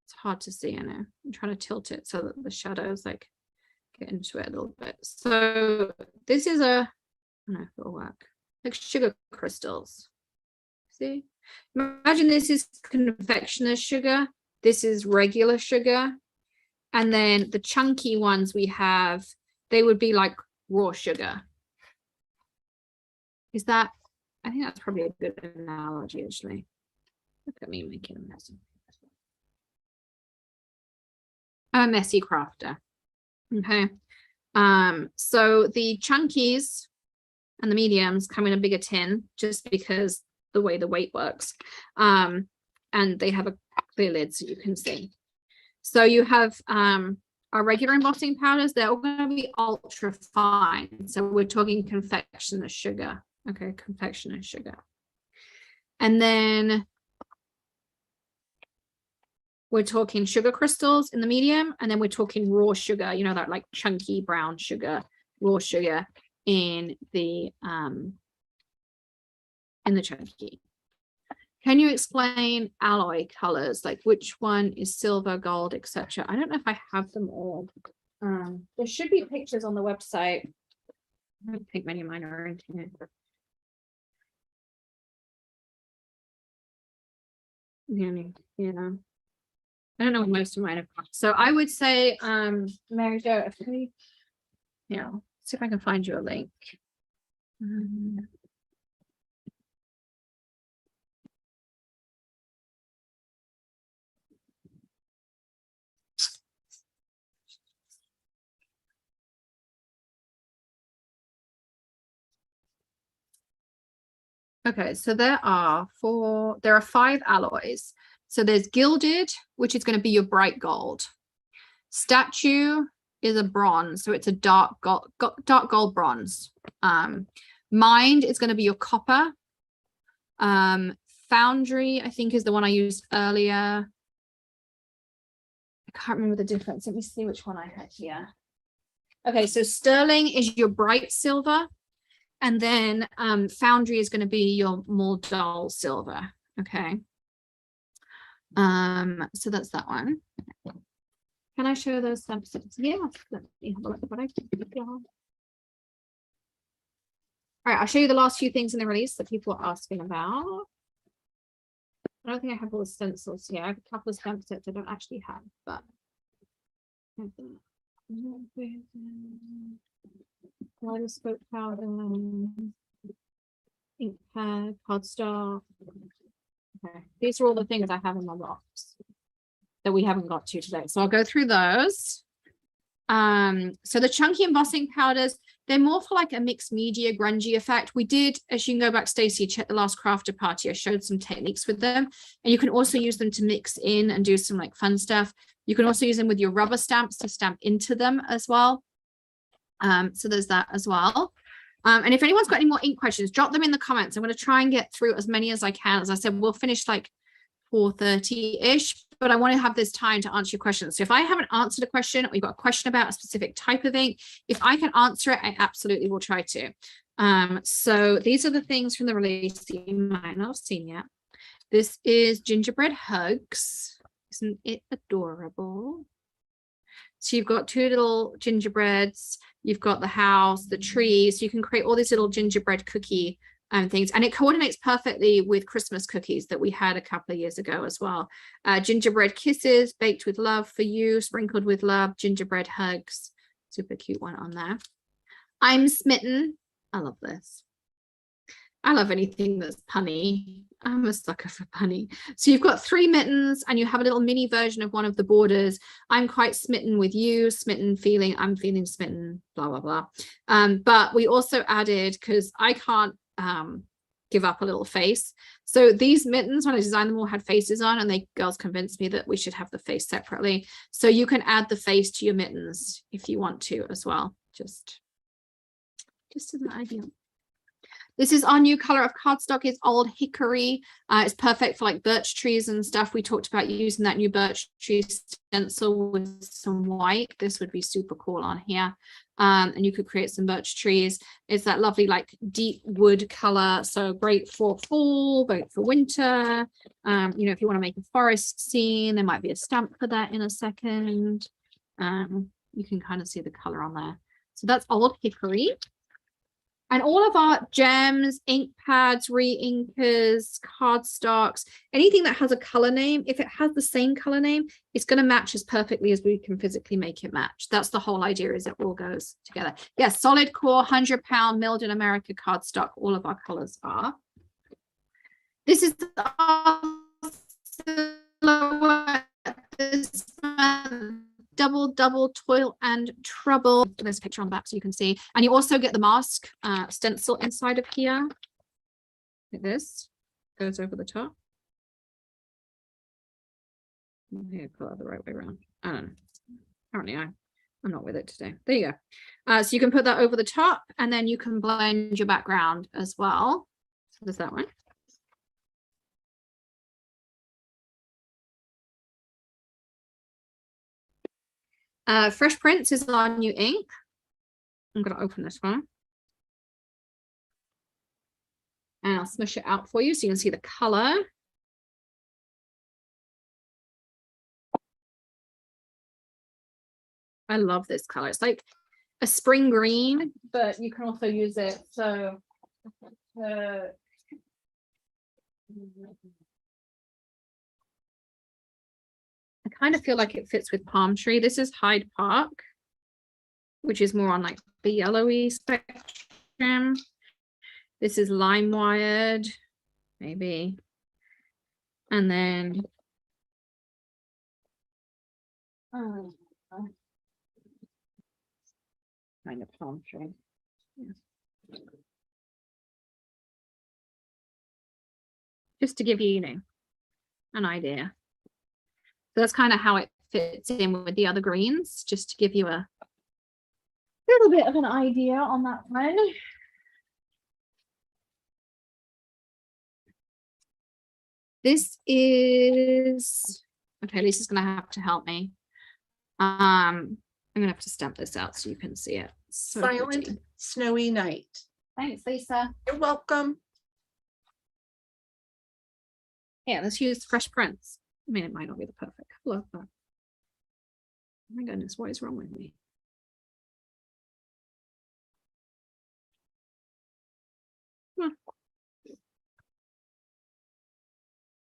It's hard to see, I know. I'm trying to tilt it so that the shadows like get into it a little bit. So this is a, I don't know if it'll work, like sugar crystals. See? Imagine this is confectioner's sugar. This is regular sugar. And then the chunky ones we have, they would be like raw sugar. Is that, I think that's probably a good analogy actually. Look at me making a mess. I'm a messy crafter. Okay. So the chunkies and the mediums come in a bigger tin just because the way the weight works. And they have a clear lid so you can see. So you have our regular embossing powders, they're all going to be ultra fine. So we're talking confectioner's sugar. Okay, confectioner's sugar. And then we're talking sugar crystals in the medium, and then we're talking raw sugar, you know, that like chunky brown sugar, raw sugar in the chunky. Can you explain alloy colors, like which one is silver, gold, etc.? I don't know if I have them all. There should be pictures on the website. I don't think many of mine are in here. Yeah. I don't know what most of mine have got. So I would say, Mary Jo, if we, see if I can find you a link. Okay, so there are 5 alloys. So there's gilded, which is going to be your bright gold. Statue is a bronze, so it's a dark gold bronze. Mind is going to be your copper. Foundry, I think, is the one I used earlier. I can't remember the difference. Let me see which one I had here. Okay, so sterling is your bright silver. And then foundry is going to be your more dull silver. Okay. So that's that one. Can I show those subsets? Yeah. Let me have a look at what I did. All right, I'll show you the last few things in the release that people are asking about. I don't think I have all the stencils here. I have a couple of stamp sets I don't actually have, but lighter spoke powder, ink pad, cardstock. Okay, these are all the things I have in my box that we haven't got to today. So I'll go through those. So the chunky embossing powders, they're more for like a mixed media grungy effect. We did, as you can go back, Stacey, check the last crafter party. I showed some techniques with them, and you can also use them to mix in and do some like fun stuff. You can also use them with your rubber stamps to stamp into them as well. So there's that as well. And if anyone's got any more ink questions, drop them in the comments. I'm going to try and get through as many as I can. As I said, we'll finish like 4:30-ish, but I want to have this time to answer your questions. So if I haven't answered a question, or you've got a question about a specific type of ink, if I can answer it, I absolutely will try to. So these are the things from the release that you might not have seen yet. This is Gingerbread Hugs. Isn't it adorable? So you've got 2 little gingerbreads, you've got the house, the tree, so you can create all these little gingerbread cookie things, and it coordinates perfectly with Christmas cookies that we had a couple of years ago as well. Gingerbread kisses, baked with love for you, sprinkled with love, gingerbread hugs, super cute one on there. I'm smitten. I love this. I love anything that's punny. I'm a sucker for punny. So you've got 3 mittens and you have a little mini version of one of the borders. I'm quite smitten with you, smitten feeling, I'm feeling smitten, blah, blah, blah. But we also added, because I can't give up a little face. So these mittens, when I designed them, all had faces on, and girls convinced me that we should have the face separately. So you can add the face to your mittens if you want to as well. Just as an idea. This is our new color of cardstock. Is Old Hickory. It's perfect for like birch trees and stuff. We talked about using that new birch tree stencil with some white. This would be super cool on here. And you could create some birch trees. It's that lovely like deep wood color. So great for fall, great for winter. If you want to make a forest scene, there might be a stamp for that in a second. You can kind of see the color on there. So that's Old Hickory. And all of our gems, ink pads, re-inkers, cardstocks, anything that has a color name, if it has the same color name, it's going to match as perfectly as we can physically make it match. That's the whole idea, is it all goes together. Yes, solid core, 100-pound milled in America cardstock, all of our colors are. This is our silhouette this month. Double toil and trouble. There's a picture on the back so you can see, and you also get the mask stencil inside of here. Like this goes over the top. Maybe pull it the right way around. I don't know. Apparently I'm not with it today. There you go. So you can put that over the top, and then you can blend your background as well. So there's that one. Fresh Prints is our new ink. I'm going to open this one. And I'll smush it out for you so you can see the color. I love this color. It's like a spring green, but you can also use it. So I kind of feel like it fits with palm tree. This is Hyde Park, which is more on like the yellowy spectrum. This is lime wired, maybe. And then kind of palm tree. Yeah. Just to give you, you know, an idea. So that's kind of how it fits in with the other greens, just to give you a little bit of an idea on that one. This is, okay, Lisa's gonna have to help me. I'm gonna have to stamp this out so you can see it. So Silent, pretty. Snowy Night. Thanks, Lisa. You're welcome. Yeah, let's use Fresh Prints. I mean, it might not be the perfect color, but oh my goodness, what is wrong with me?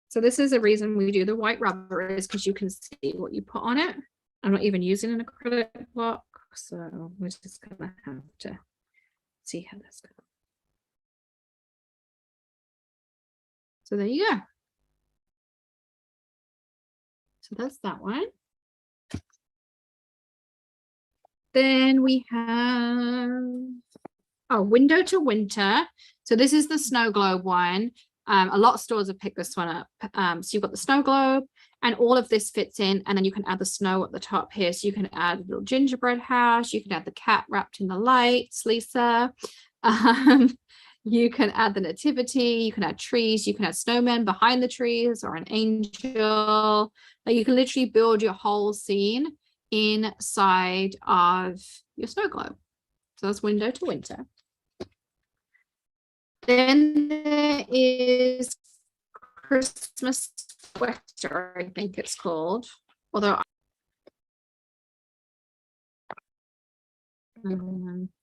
So this is the reason we do the white rubber, is because you can see what you put on it. I'm not even using an acrylic block, so we're just gonna have to see how this goes. So there you go. So that's that one. Then we have Window to Winter. So this is the snow globe one. A lot of stores have picked this one up. So you've got the snow globe and all of this fits in, and then you can add the snow at the top here. So you can add a little gingerbread house. You can add the cat wrapped in the lights, Lisa. You can add the nativity, you can add trees, you can add snowmen behind the trees or an angel. Like you can literally build your whole scene inside of your snow globe. So that's Window to Winter. Then there is Christmas Sweater, I think it's called. Although I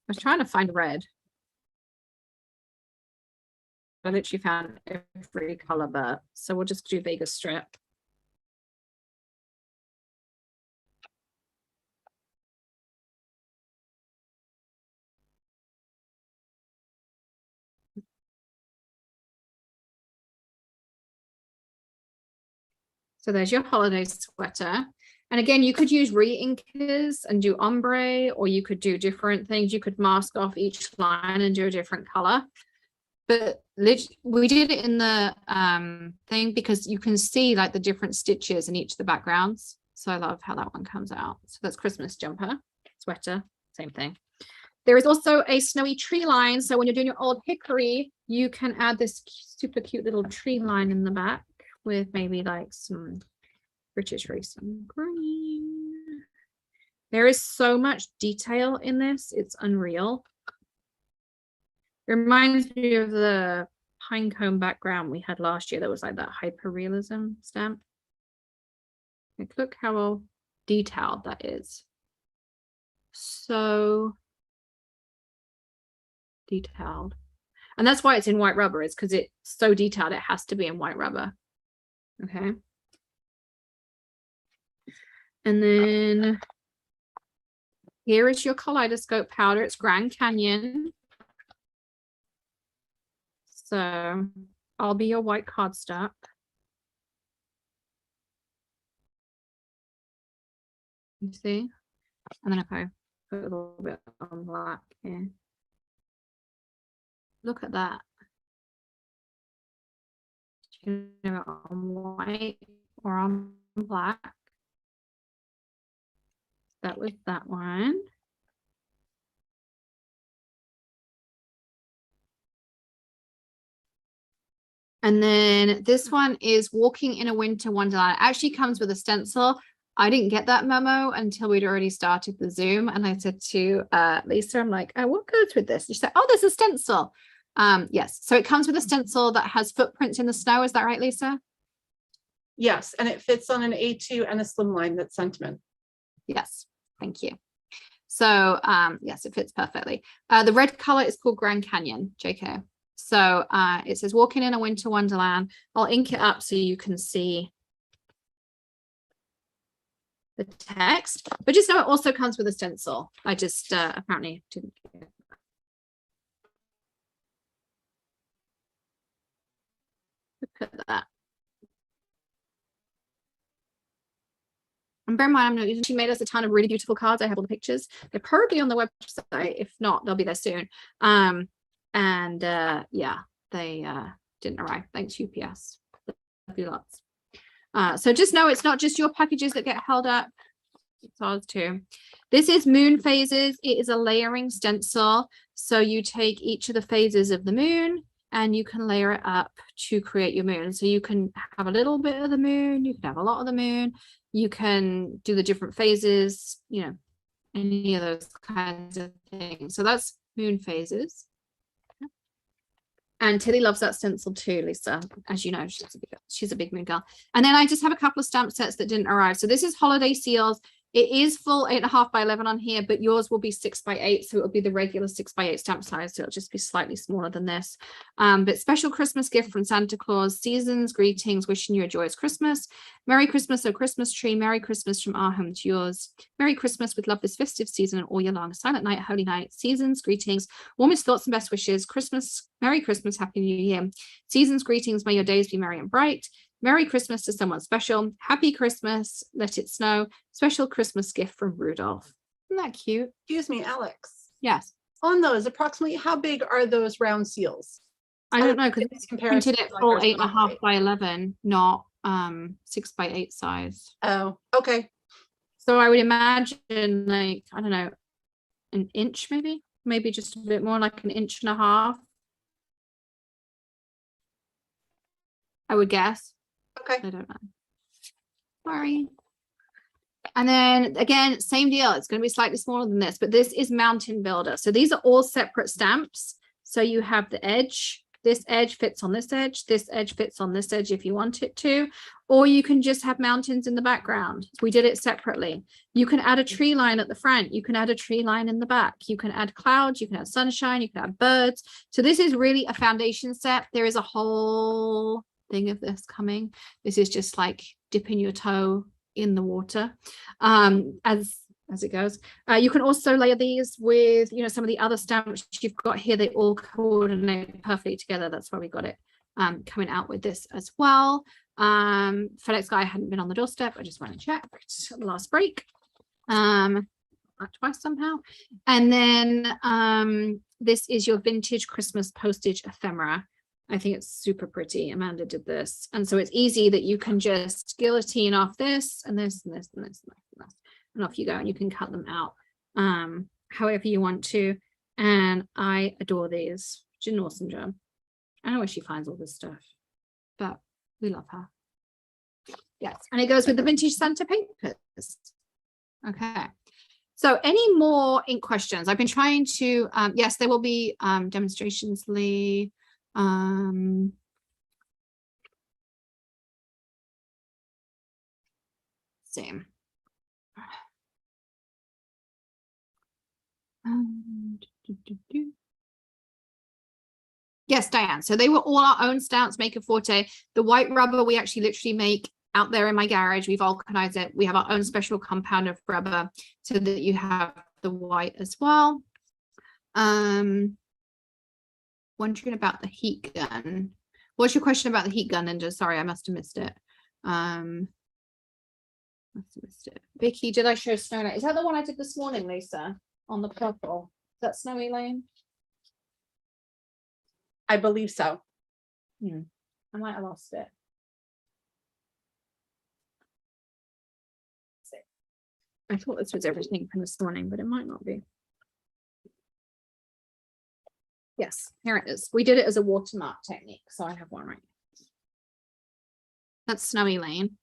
was trying to find red. I literally found every color, but so we'll just do Vegas strip. So there's your holiday sweater. And again, you could use re-inkers and do ombre, or you could do different things. You could mask off each line and do a different color. But we did it in the thing because you can see like the different stitches in each of the backgrounds. So I love how that one comes out. So that's Christmas jumper, sweater, same thing. There is also a snowy tree line. So when you're doing your old hickory, you can add this super cute little tree line in the back with maybe like some British racing green. There is so much detail in this. It's unreal. It reminds me of the pinecone background we had last year. That was like that hyper-realism stamp. Like, look how detailed that is. So detailed. And that's why it's in white rubber, is because it's so detailed. It has to be in white rubber. Okay. And then here is your kaleidoscope powder. It's Grand Canyon. So I'll be your white cardstock. You see? And then if I put a little bit on black here. Look at that. You know, on white or on black. That was that one. And then this one is Walking in a Winter Wonderland. It actually comes with a stencil. I didn't get that memo until we'd already started the Zoom. And I said to Lisa, I'm like, oh, what goes with this? She said, oh, there's a stencil. Yes. So it comes with a stencil that has footprints in the snow. Is that right, Lisa? Yes. And it fits on an A2 and a slimline that's sentiment. Yes. Thank you. So yes, it fits perfectly. The red color is called Grand Canyon, JK. So it says walking in a winter wonderland. I'll ink it up so you can see the text, but just know it also comes with a stencil. I just apparently didn't put that. And bear in mind, she made us a ton of really beautiful cards. I have all the pictures. They're probably on the website. If not, they'll be there soon. Yeah, they didn't arrive. Thanks, UPS. Love you lots. So just know it's not just your packages that get held up. It's ours too. This is moon phases. It is a layering stencil. So you take each of the phases of the moon and you can layer it up to create your moon. So you can have a little bit of the moon, you can have a lot of the moon, you can do the different phases, you know, any of those kinds of things. So that's moon phases. And Tilly loves that stencil too, Lisa. As you know, she's a big moon girl. And then I just have a couple of stamp sets that didn't arrive. So this is holiday seals. It is full 8.5 by 11 on here, but yours will be 6 by 8. So it'll be the regular 6 by 8 stamp size. So it'll just be slightly smaller than this. But special Christmas gift from Santa Claus, seasons, greetings, wishing you a joyous Christmas. Merry Christmas, O Christmas tree. Merry Christmas from our home to yours. Merry Christmas with love this festive season and all year long. Silent night, holy night, seasons, greetings, warmest thoughts and best wishes. Christmas, Merry Christmas, Happy New Year. Seasons, greetings, may your days be merry and bright. Merry Christmas to someone special. Happy Christmas, let it snow. Special Christmas gift from Rudolph. Isn't that cute? Excuse me, Alex. Yes. On those, approximately how big are those round seals? I don't know because it's printed it full 8.5 by 11, not 6 by 8 size. Oh, okay. So I would imagine like, I don't know, an inch maybe just a bit more, like 1.5 inches. I would guess. Okay. I don't know. Sorry. And then again, same deal. It's going to be slightly smaller than this, but this is Mountain Builder. So these are all separate stamps. So you have the edge. This edge fits on this edge. This edge fits on this edge if you want it to. Or you can just have mountains in the background. We did it separately. You can add a tree line at the front. You can add a tree line in the back. You can add clouds. You can add sunshine. You can add birds. So this is really a foundation set. There is a whole thing of this coming. This is just like dipping your toe in the water as it goes. You can also layer these with, you know, some of the other stamps you've got here. They all coordinate perfectly together. That's why we got it coming out with this as well. FedEx guy hadn't been on the doorstep. I just went and checked last break. Twice somehow. And then this is your vintage Christmas postage ephemera. I think it's super pretty. Amanda did this. And so it's easy that you can just guillotine off this and this and this and this and this and this. And off you go. And you can cut them out however you want to. And I adore these. She did an awesome job. I don't know where she finds all this stuff, but we love her. Yes. And it goes with the vintage Santa papers. Okay. So any more ink questions? I've been trying to, yes, there will be demonstrations, Lee. Same. Yes, Diane. So they were all our own stamps, Maker Forte. The white rubber we actually literally make out there in my garage. We've vulcanized it. We have our own special compound of rubber so that you have the white as well. Wondering about the heat gun. What's your question about the heat gun, Ninja? Sorry, I must have missed it. Vicky, did I show Snow Night? Is that the one I did this morning, Lisa? On the purple. Is that Snowy Lane? I believe so. I might have lost it. I thought this was everything from this morning, but it might not be. Yes, here it is. We did it as a watermark technique, so I have one right now. That's Snowy Lane.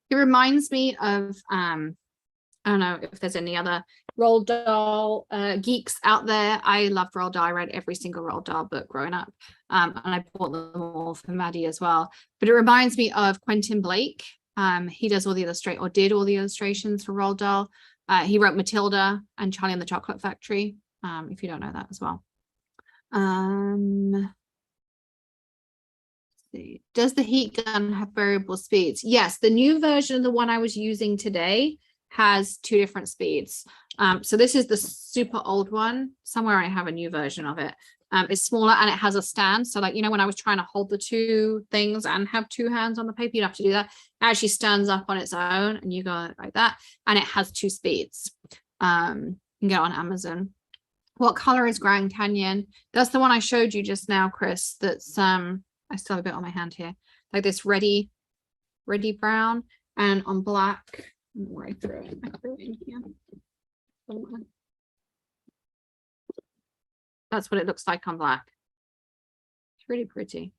It reminds me of, I don't know if there's any other Roald Dahl geeks out there. I loved Roald Dahl. I read every single Roald Dahl book growing up. And I bought them all for Maddie as well. But it reminds me of Quentin Blake. He does all the did all the illustrations for Roald Dahl. He wrote Matilda and Charlie and the Chocolate Factory, if you don't know that as well. Let's see. Does the heat gun have variable speeds? Yes, the new version of the one I was using today has 2 different speeds. So this is the super old one. Somewhere I have a new version of it. It's smaller and it has a stand. So like, you know, when I was trying to hold the 2 things and have 2 hands on the paper, you'd have to do that. It actually stands up on its own and you go like that. And it has 2 speeds. You can get it on Amazon. What color is Grand Canyon? That's the one I showed you just now, Chris. That's I still have a bit on my hand here. Like this reddy brown, and on black. Where I throw it. I throw it in here. That's what it looks like on black. It's really pretty.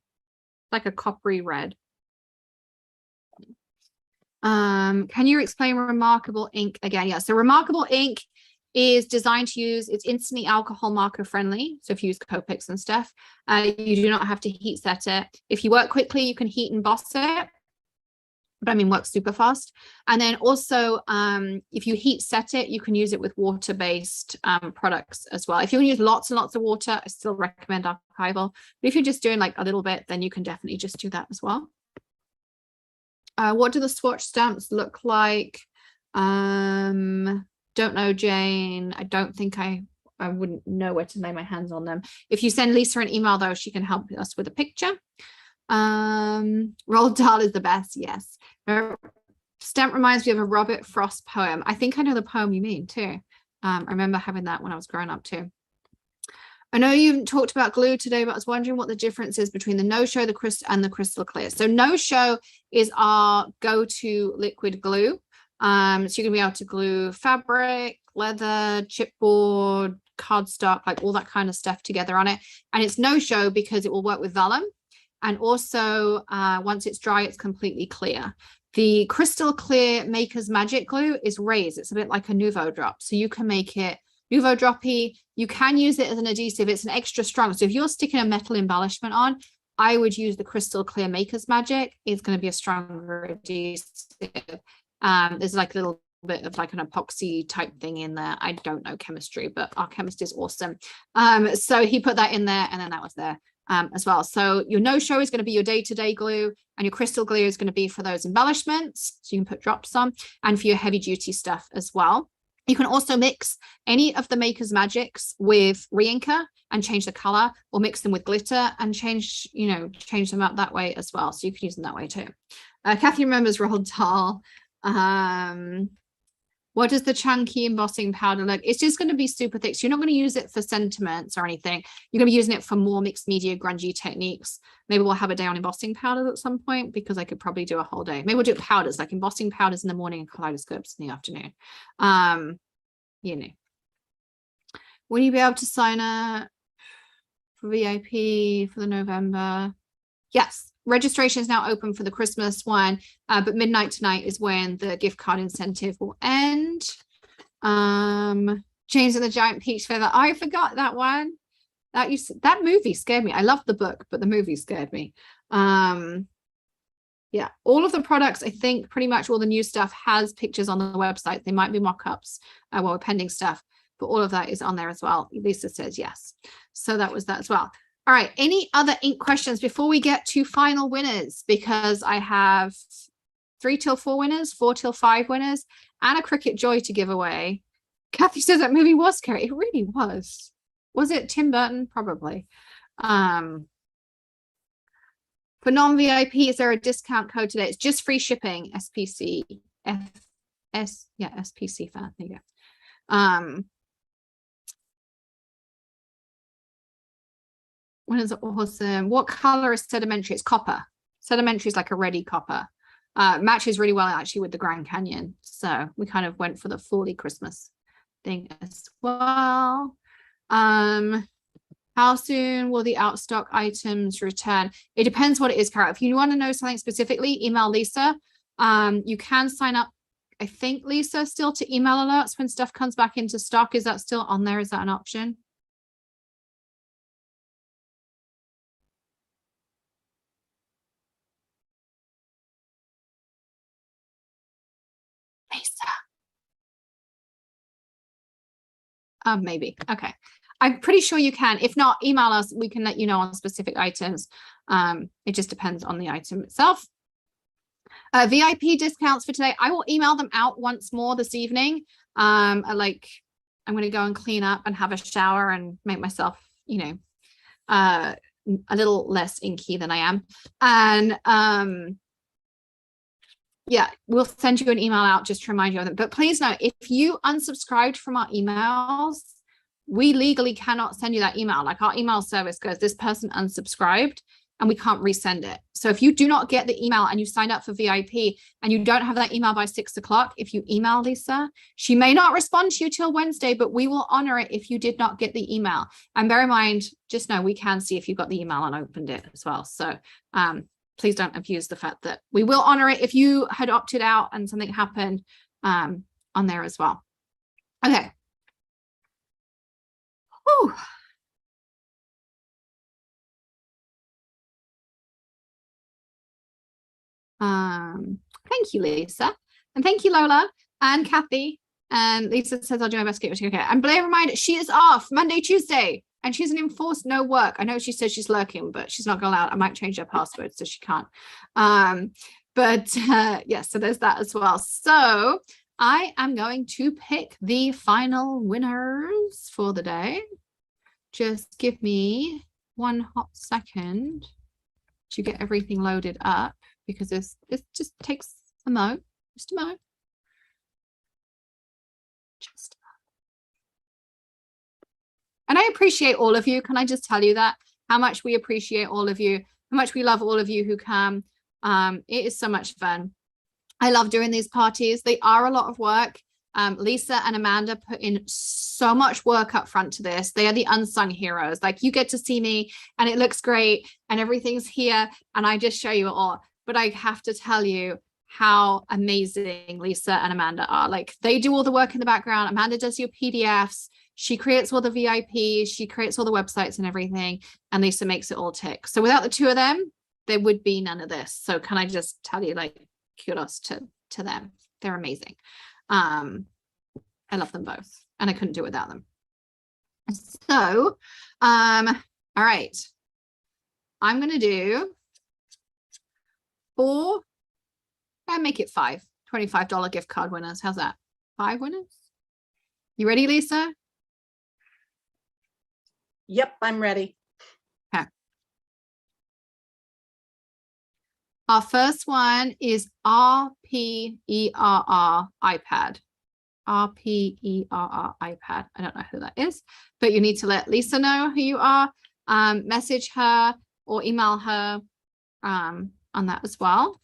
Like a coppery red. Can you explain Remarkable Ink again? Yeah, so Remarkable Ink is designed to use, it's instantly alcohol marker friendly. So if you use Copics and stuff, you do not have to heat set it. If you work quickly, you can heat emboss it. But I mean, works super fast. And then also, if you heat set it, you can use it with water-based products as well. If you want to use lots and lots of water, I still recommend archival. But if you're just doing like a little bit, then you can definitely just do that as well. What do the swatch stamps look like? Don't know, Jane. I don't think I wouldn't know where to lay my hands on them. If you send Lisa an email though, she can help us with a picture. Roald Dahl is the best. Yes. Stamp reminds me of a Robert Frost poem. I think I know the poem you mean too. I remember having that when I was growing up too. I know you talked about glue today, but I was wondering what the difference is between the no-show, the crystal, and the crystal clear. So no-show is our go-to liquid glue. So you're gonna be able to glue fabric, leather, chipboard, cardstock, like all that kind of stuff together on it. And it's no-show because it will work with vellum. And also, once it's dry, it's completely clear. The crystal clear Maker's Magic glue is raised. It's a bit like a Nouveau drop. So you can make it Nouveau droppy. You can use it as an adhesive. It's an extra strong. So if you're sticking a metal embellishment on, I would use the crystal clear Maker's Magic. It's going to be a stronger adhesive. There's like a little bit of like an epoxy type thing in there. I don't know chemistry, but our chemist is awesome. So he put that in there and then that was there. As well. So your no-show is going to be your day-to-day glue and your crystal glue is going to be for those embellishments. So you can put drops on and for your heavy duty stuff as well. You can also mix any of the Maker's Magics with reinker and change the color or mix them with glitter and change them up that way as well. So you can use them that way too. Kathy remembers Roald Dahl. What does the chunky embossing powder look? It's just going to be super thick. So you're not going to use it for sentiments or anything. You're going to be using it for more mixed media grungy techniques. Maybe we'll have a day on embossing powder at some point because I could probably do a whole day. Maybe we'll do powders, like embossing powders in the morning and kaleidoscopes in the afternoon. Will you be able to sign up for VIP for the November? Yes. Registration is now open for the Christmas one, but midnight tonight is when the gift card incentive will end. James and the Giant Peach Feather. I forgot that one. That movie scared me. I loved the book, but the movie scared me. Yeah, all of the products, I think pretty much all the new stuff has pictures on the website. They might be mock-ups while we're pending stuff, but all of that is on there as well. Lisa says yes. So that was that as well. All right, any other ink questions before we get to final winners? Because I have 3 till 4 winners, 4 till 5 winners, and a Cricut Joy to give away. Kathy says that movie was scary. It really was. Was it Tim Burton? Probably. For non-VIP, is there a discount code today? It's just free shipping, SPC. SPC fan. There you go. When is it awesome? What color is sedimentary? It's copper. Sedimentary is like a reddy copper. Matches really well actually with the Grand Canyon. So we kind of went for the fully Christmas thing as well. How soon will the out stock items return? It depends what it is, Cara. If you want to know something specifically, email Lisa. You can sign up, I think, Lisa, still to email alerts when stuff comes back into stock. Is that still on there? Is that an option? Maybe. Okay. I'm pretty sure you can. If not, email us. We can let you know on specific items. It just depends on the item itself. VIP discounts for today. I will email them out once more this evening. I'm going to go and clean up and have a shower and make myself, a little less inky than I am. And yeah, we'll send you an email out just to remind you of them. But please know, if you unsubscribed from our emails, we legally cannot send you that email. Like, our email service goes, this person unsubscribed, and we can't resend it. So if you do not get the email and you signed up for VIP and you don't have that email by 6 o'clock, if you email Lisa, she may not respond to you till Wednesday, but we will honor it if you did not get the email. And bear in mind, just know we can see if you got the email and opened it as well. So please don't abuse the fact that we will honor it if you had opted out and something happened on there as well. Okay. Whew. Thank you, Lisa. And thank you, Lola and Kathy. And Lisa says, I'll do my best to get you okay. And Blair reminded, she is off Monday, Tuesday, and she's an enforced no work. I know she says she's lurking, but she's not going to allow it. I might change her password so she can't. Yeah, so there's that as well. So I am going to pick the final winners for the day. Just give me one hot second to get everything loaded up, because this just takes a mo, just a mo. Just a mo. And I appreciate all of you. Can I just tell you that? How much we appreciate all of you, how much we love all of you who come. It is so much fun. I love doing these parties. They are a lot of work. Lisa and Amanda put in so much work up front to this. They are the unsung heroes. Like, you get to see me and it looks great and everything's here and I just show you it all. But I have to tell you how amazing Lisa and Amanda are. Like, they do all the work in the background. Amanda does your PDFs. She creates all the VIPs. She creates all the websites and everything. And Lisa makes it all tick. So without the two of them, there would be none of this. So can I just tell you, like, kudos to them. They're amazing. I love them both and I couldn't do it without them. So, all right. I'm going to do 4, and make it 5 $25 gift card winners. How's that? 5 winners? You ready, Lisa? Yep, I'm ready. Okay. Our first one is RPERR iPad. RPERR iPad. I don't know who that is, but you need to let Lisa know who you are. Message her or email her on that as well.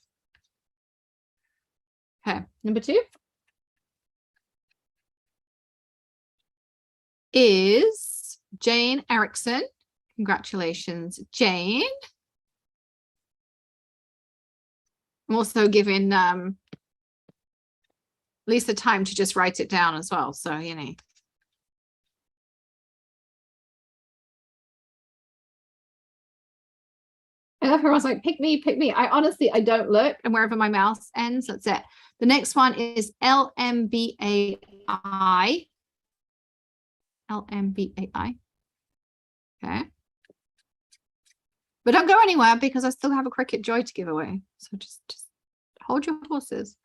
Okay, number 2 is Jane Erickson. Congratulations, Jane. I'm also giving Lisa time to just write it down as well. So, you know. I love her. I was like, pick me, pick me. I don't look, and wherever my mouse ends, that's it. The next one is LMBAI. LMBAI. Okay. But don't go anywhere because I still have a Cricut Joy to give away. So just hold your horses.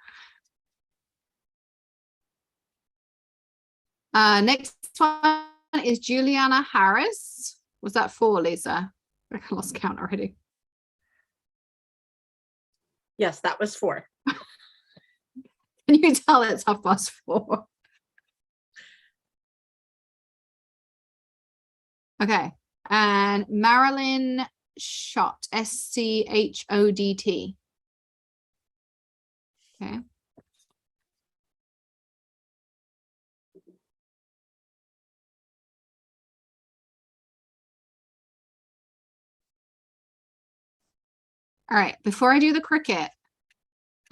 Next one is Juliana Harris. Was that 4, Lisa? I lost count already. Yes, that was 4. Can you tell it's 4:30? Okay. And Marilyn Schott, SCHODT. Okay. All right, before I do the Cricut,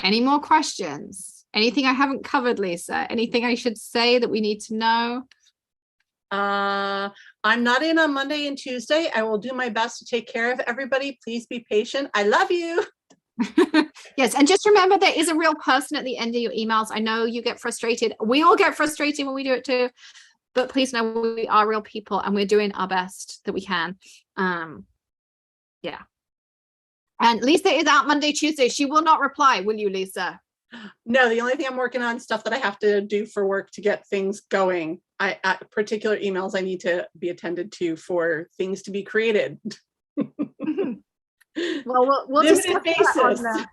any more questions? Anything I haven't covered, Lisa? Anything I should say that we need to know? I'm not in on Monday and Tuesday. I will do my best to take care of everybody. Please be patient. I love you. Yes, and just remember, there is a real person at the end of your emails. I know you get frustrated. We all get frustrated when we do it too. but please know we are real people and we're doing our best that we can. Yeah. And Lisa is out Monday, Tuesday. She will not reply, will you, Lisa? No, the only thing I'm working on stuff that I have to do for work to get things going. Particular emails I need to be attended to for things to be created. Well, we'll discuss that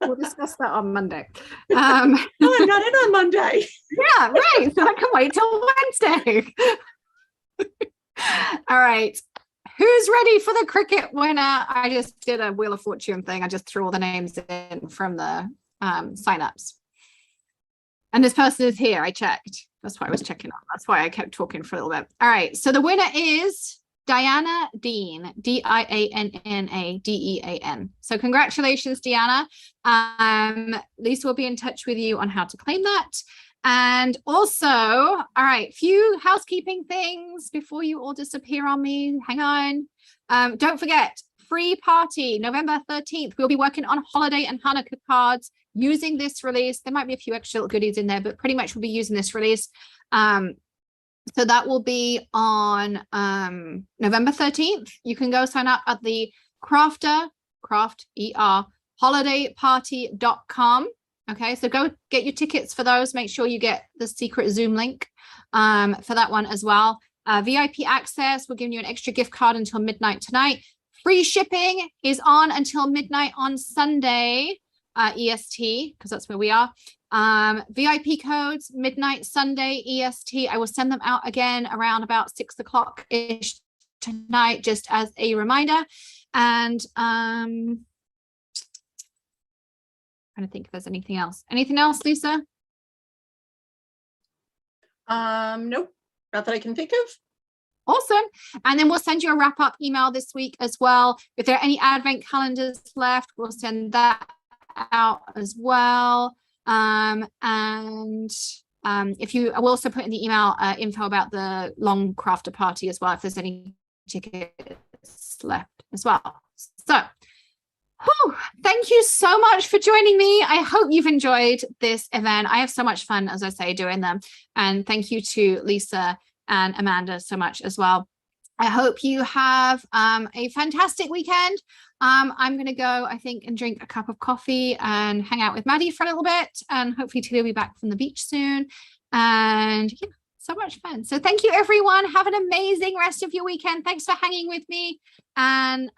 we'll discuss that on Monday. No, I'm not in on Monday. Yeah, right. So I can wait till Wednesday. All right. Who's ready for the cricket winner? I just did a Wheel of Fortune thing. I just threw all the names in from the signups. And this person is here. I checked. That's why I was checking on. That's why I kept talking for a little bit. All right. So the winner is Diana Dean, Dianna. So congratulations, Diana. Lisa will be in touch with you on how to claim that. And also, all right, few housekeeping things before you all disappear on me. Hang on. Don't forget, free party, November 13th. We'll be working on holiday and Hanukkah cards using this release. There might be a few extra little goodies in there, but pretty much we'll be using this release. So that will be on November 13th. You can go sign up at the holidayparty.com. Okay, so go get your tickets for those. Make sure you get the secret Zoom link for that one as well. VIP access, we're giving you an extra gift card until midnight tonight. Free shipping is on until midnight on Sunday, EST, because that's where we are. VIP codes, midnight Sunday, EST. I will send them out again around about 6 o'clock-ish tonight, just as a reminder. And trying to think if there's anything else. Anything else, Lisa? Nope, not that I can think of. Awesome. And then we'll send you a wrap-up email this week as well. If there are any advent calendars left, we'll send that out as well. If you, I will also put in the email info about the long crafter party as well, if there's any tickets left as well. So thank you so much for joining me. I hope you've enjoyed this event. I have so much fun, as I say, doing them. And thank you to Lisa and Amanda so much as well. I hope you have a fantastic weekend. I'm going to go, I think, and drink a cup of coffee and hang out with Maddie for a little bit. And hopefully Tilly will be back from the beach soon. And yeah, so much fun. So thank you, everyone. Have an amazing rest of your weekend. Thanks for hanging with me. And